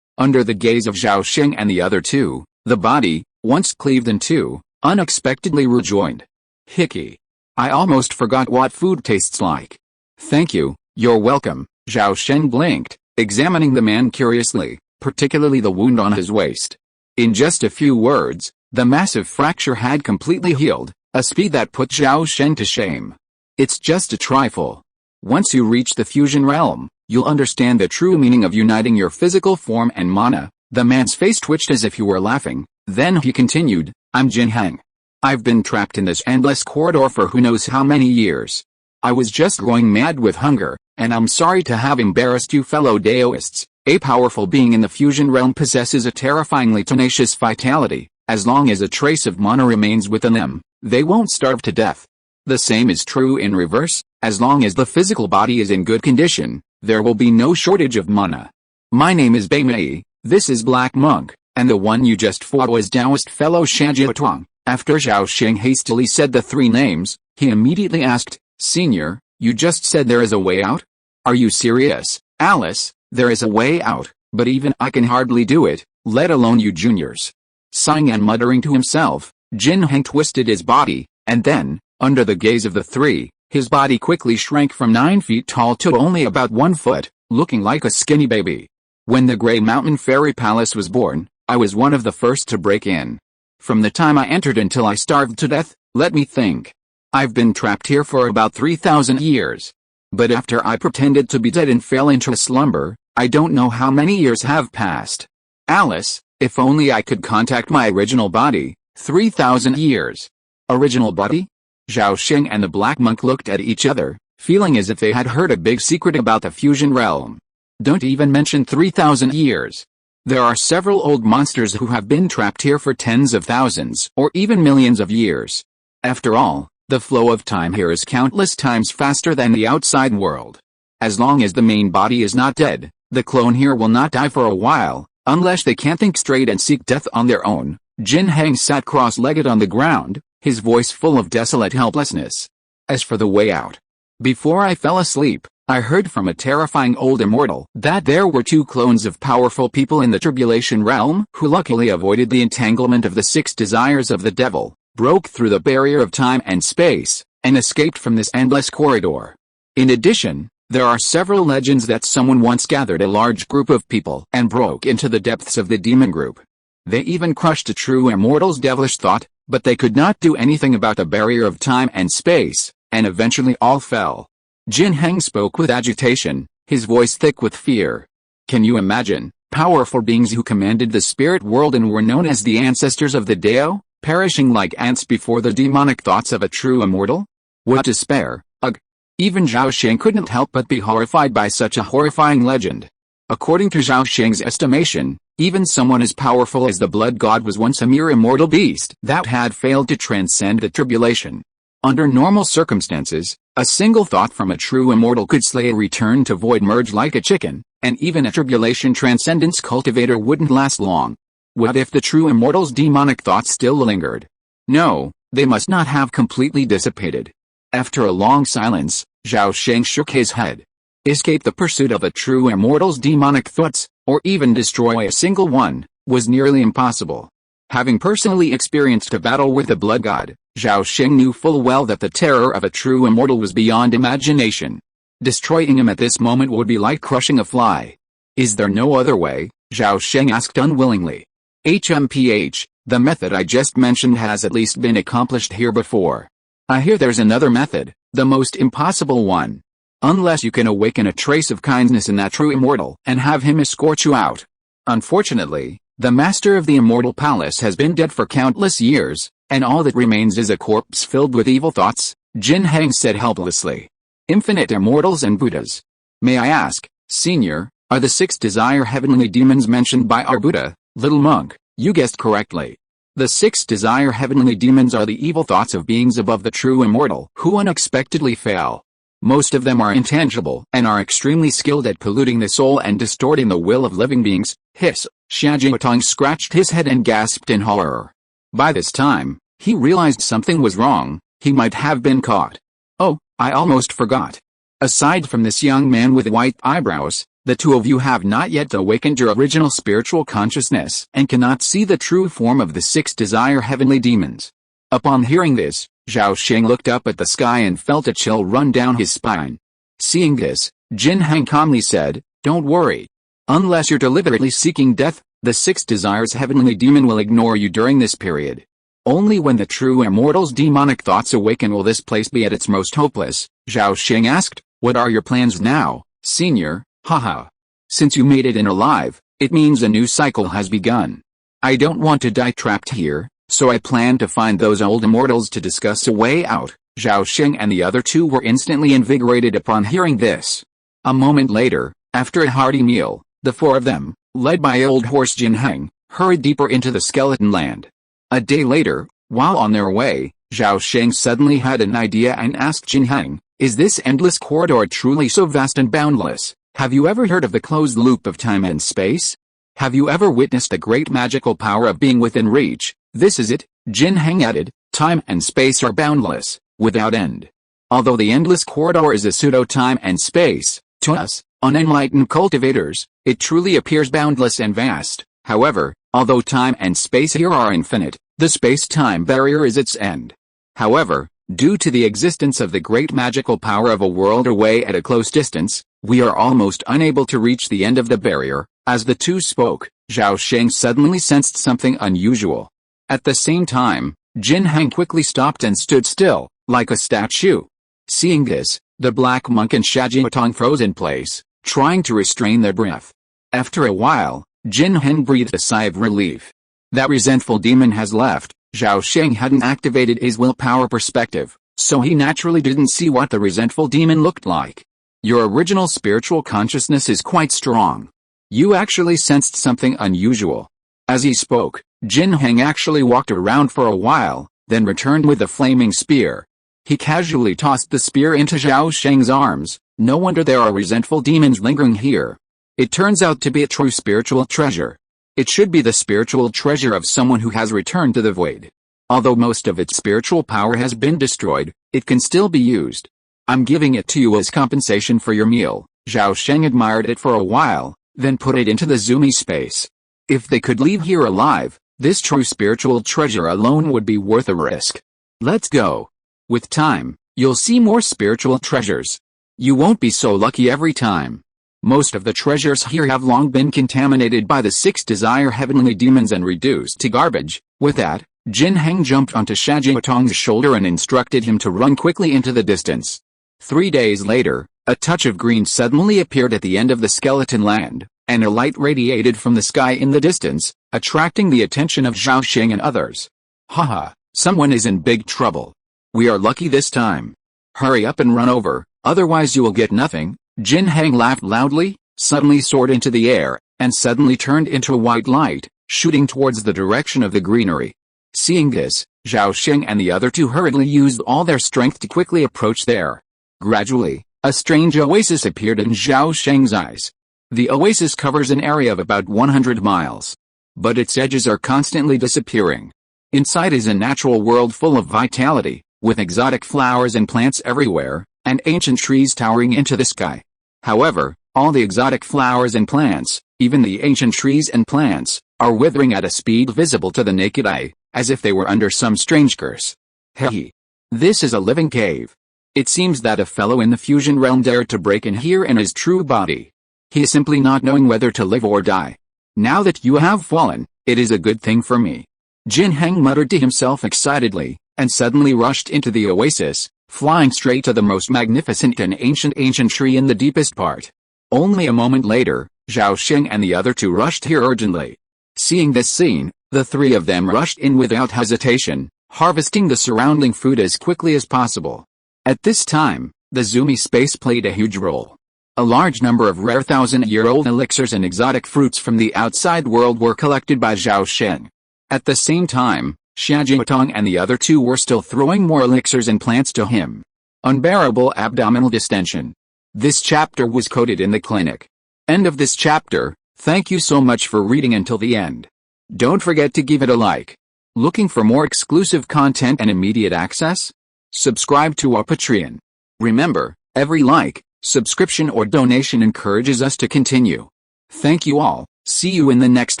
under the gaze of Zhao Sheng and the other 2, the body, once cleaved in 2, unexpectedly rejoined. Hickey. I almost forgot what food tastes like. Thank you, you're welcome. Zhao Sheng blinked, examining the man curiously, particularly the wound on his waist. In just a few words, the massive fracture had completely healed, a speed that put Zhao Sheng to shame. It's just a trifle. Once you reach the fusion realm, you'll understand the true meaning of uniting your physical form and mana. The man's face twitched as if he were laughing, then he continued, I'm Jin Heng. I've been trapped in this endless corridor for who knows how many years. I was just going mad with hunger, and I'm sorry to have embarrassed you fellow Daoists. A powerful being in the fusion realm possesses a terrifyingly tenacious vitality. As long as a trace of mana remains within them, they won't starve to death. The same is true in reverse, as long as the physical body is in good condition, there will be no shortage of mana. My name is Beimei, this is Black Monk, and the one you just fought was Taoist fellow Shajiatong. After Zhao Sheng hastily said the 3 names, he immediately asked, Senior, you just said there is a way out? Are you serious, Alice? There is a way out, but even I can hardly do it, let alone you juniors. Sighing and muttering to himself, Jin Heng twisted his body, and then, under the gaze of the 3, his body quickly shrank from 9 feet tall to only about 1 foot, looking like a skinny baby. When the Grey Mountain Fairy Palace was born, I was one of the first to break in. From the time I entered until I starved to death, let me think. I've been trapped here for about 3,000 years. But after I pretended to be dead and fell into a slumber, I don't know how many years have passed. Alice, if only I could contact my original body, 3,000 years. Original body? Zhao Sheng and the Black Monk looked at each other, feeling as if they had heard a big secret about the fusion realm. Don't even mention 3,000 years. There are several old monsters who have been trapped here for tens of thousands or even millions of years. After all, the flow of time here is countless times faster than the outside world. As long as the main body is not dead, the clone here will not die for a while, unless they can't think straight and seek death on their own. Jin Heng sat cross-legged on the ground, his voice full of desolate helplessness. As for the way out, before I fell asleep, I heard from a terrifying old immortal that there were 2 clones of powerful people in the tribulation realm who luckily avoided the entanglement of the 6 desires of the devil, broke through the barrier of time and space, and escaped from this endless corridor. In addition, there are several legends that someone once gathered a large group of people and broke into the depths of the demon group. They even crushed a true immortal's devilish thought, but they could not do anything about the barrier of time and space, and eventually all fell. Jin Heng spoke with agitation, his voice thick with fear. Can you imagine, powerful beings who commanded the spirit world and were known as the ancestors of the Dao, perishing like ants before the demonic thoughts of a true immortal? What despair! Ugh! Even Zhao Sheng couldn't help but be horrified by such a horrifying legend. According to Zhao Sheng's estimation, even someone as powerful as the blood god was once a mere immortal beast that had failed to transcend the tribulation. Under normal circumstances, a single thought from a true immortal could slay a return to void merge like a chicken, and even a tribulation transcendence cultivator wouldn't last long. What if the true immortal's demonic thoughts still lingered? No, they must not have completely dissipated. After a long silence, Zhao Sheng shook his head. Escape the pursuit of a true immortal's demonic thoughts, or even destroy a single one, was nearly impossible. Having personally experienced a battle with the blood god, Zhao Sheng knew full well that the terror of a true immortal was beyond imagination. Destroying him at this moment would be like crushing a fly. Is there no other way? Zhao Sheng asked unwillingly. HMPH, the method I just mentioned has at least been accomplished here before. I hear there's another method, the most impossible one. Unless you can awaken a trace of kindness in that true immortal and have him escort you out. Unfortunately, the master of the immortal palace has been dead for countless years, and all that remains is a corpse filled with evil thoughts, Jin Heng said helplessly. Infinite immortals and Buddhas. May I ask, Senior, are the 6 desire heavenly demons mentioned by our Buddha? Little monk, you guessed correctly. The 6 desire heavenly demons are the evil thoughts of beings above the true immortal who unexpectedly fail. Most of them are intangible and are extremely skilled at polluting the soul and distorting the will of living beings. Hiss, Xiajiatong scratched his head and gasped in horror. By this time, he realized something was wrong, he might have been caught. Oh, I almost forgot. Aside from this young man with white eyebrows, the two of you have not yet awakened your original spiritual consciousness and cannot see the true form of the 6 desire heavenly demons. Upon hearing this, Zhao Sheng looked up at the sky and felt a chill run down his spine. Seeing this, Jin Heng calmly said, "Don't worry. Unless you're deliberately seeking death, the 6 desires heavenly demon will ignore you during this period. Only when the true immortal's demonic thoughts awaken will this place be at its most hopeless." Zhao Sheng asked, "What are your plans now, Senior?" Haha. "Since you made it in alive, it means a new cycle has begun. I don't want to die trapped here, so I plan to find those old immortals to discuss a way out." Zhao Sheng and the other 2 were instantly invigorated upon hearing this. A moment later, after a hearty meal, the 4 of them, led by old horse Jin Heng, hurried deeper into the skeleton land. A day later, while on their way, Zhao Sheng suddenly had an idea and asked Jin Heng, "Is this endless corridor truly so vast and boundless? Have you ever heard of the closed loop of time and space? Have you ever witnessed the great magical power of being within reach?" "This is it," Jin Heng added, "time and space are boundless, without end. Although the endless corridor is a pseudo-time and space, to us, unenlightened cultivators, it truly appears boundless and vast. However, although time and space here are infinite, the space-time barrier is its end. However, due to the existence of the great magical power of a world away at a close distance, we are almost unable to reach the end of the barrier." As the 2 spoke, Zhao Sheng suddenly sensed something unusual. At the same time, Jin Heng quickly stopped and stood still, like a statue. Seeing this, the black monk and Xiajiatong froze in place, trying to restrain their breath. After a while, Jin Heng breathed a sigh of relief. That resentful demon has left. Zhao Sheng hadn't activated his willpower perspective, so he naturally didn't see what the resentful demon looked like. Your original spiritual consciousness is quite strong. You actually sensed something unusual. As he spoke, Jin Heng actually walked around for a while, then returned with a flaming spear. He casually tossed the spear into Zhao Sheng's arms. No wonder there are resentful demons lingering here. It turns out to be a true spiritual treasure. It should be the spiritual treasure of someone who has returned to the void. Although most of its spiritual power has been destroyed, it can still be used. I'm giving it to you as compensation for your meal. Zhao Sheng admired it for a while, then put it into the Zumi space. If they could leave here alive, this true spiritual treasure alone would be worth a risk. Let's go. With time, you'll see more spiritual treasures. You won't be so lucky every time. Most of the treasures here have long been contaminated by the 6 desire heavenly demons and reduced to garbage. With that, Jin Heng jumped onto Xiajiatong's shoulder and instructed him to run quickly into the distance. 3 days later, a touch of green suddenly appeared at the end of the skeleton land, and a light radiated from the sky in the distance, attracting the attention of Zhao Sheng and others. Haha, someone is in big trouble. We are lucky this time. Hurry up and run over, otherwise you will get nothing. Jin Heng laughed loudly, suddenly soared into the air, and suddenly turned into a white light, shooting towards the direction of the greenery. Seeing this, Zhao Sheng and the other 2 hurriedly used all their strength to quickly approach there. Gradually, a strange oasis appeared in Zhao Sheng's eyes. The oasis covers an area of about 100 miles. But its edges are constantly disappearing. Inside is a natural world full of vitality, with exotic flowers and plants everywhere, and ancient trees towering into the sky. However, all the exotic flowers and plants, even the ancient trees and plants, are withering at a speed visible to the naked eye, as if they were under some strange curse. Hey. This is a living cave. It seems that a fellow in the fusion realm dared to break in here in his true body. He is simply not knowing whether to live or die. Now that you have fallen, it is a good thing for me. Jin Heng muttered to himself excitedly, and suddenly rushed into the oasis, flying straight to the most magnificent and ancient tree in the deepest part. Only a moment later, Zhao Sheng and the other two rushed here urgently. Seeing this scene, the three of them rushed in without hesitation, harvesting the surrounding food as quickly as possible. At this time, the Zumi space played a huge role. A large number of rare thousand-year-old elixirs and exotic fruits from the outside world were collected by Zhao Sheng. At the same time, Xia Jiatong and the other two were still throwing more elixirs and plants to him. Unbearable abdominal distension. This chapter was coded in the clinic. End of this chapter. Thank you so much for reading until the end. Don't forget to give it a like. Looking for more exclusive content and immediate access? Subscribe to our Patreon. Remember, every like, subscription or donation encourages us to continue. Thank you all. See you in the next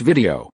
video.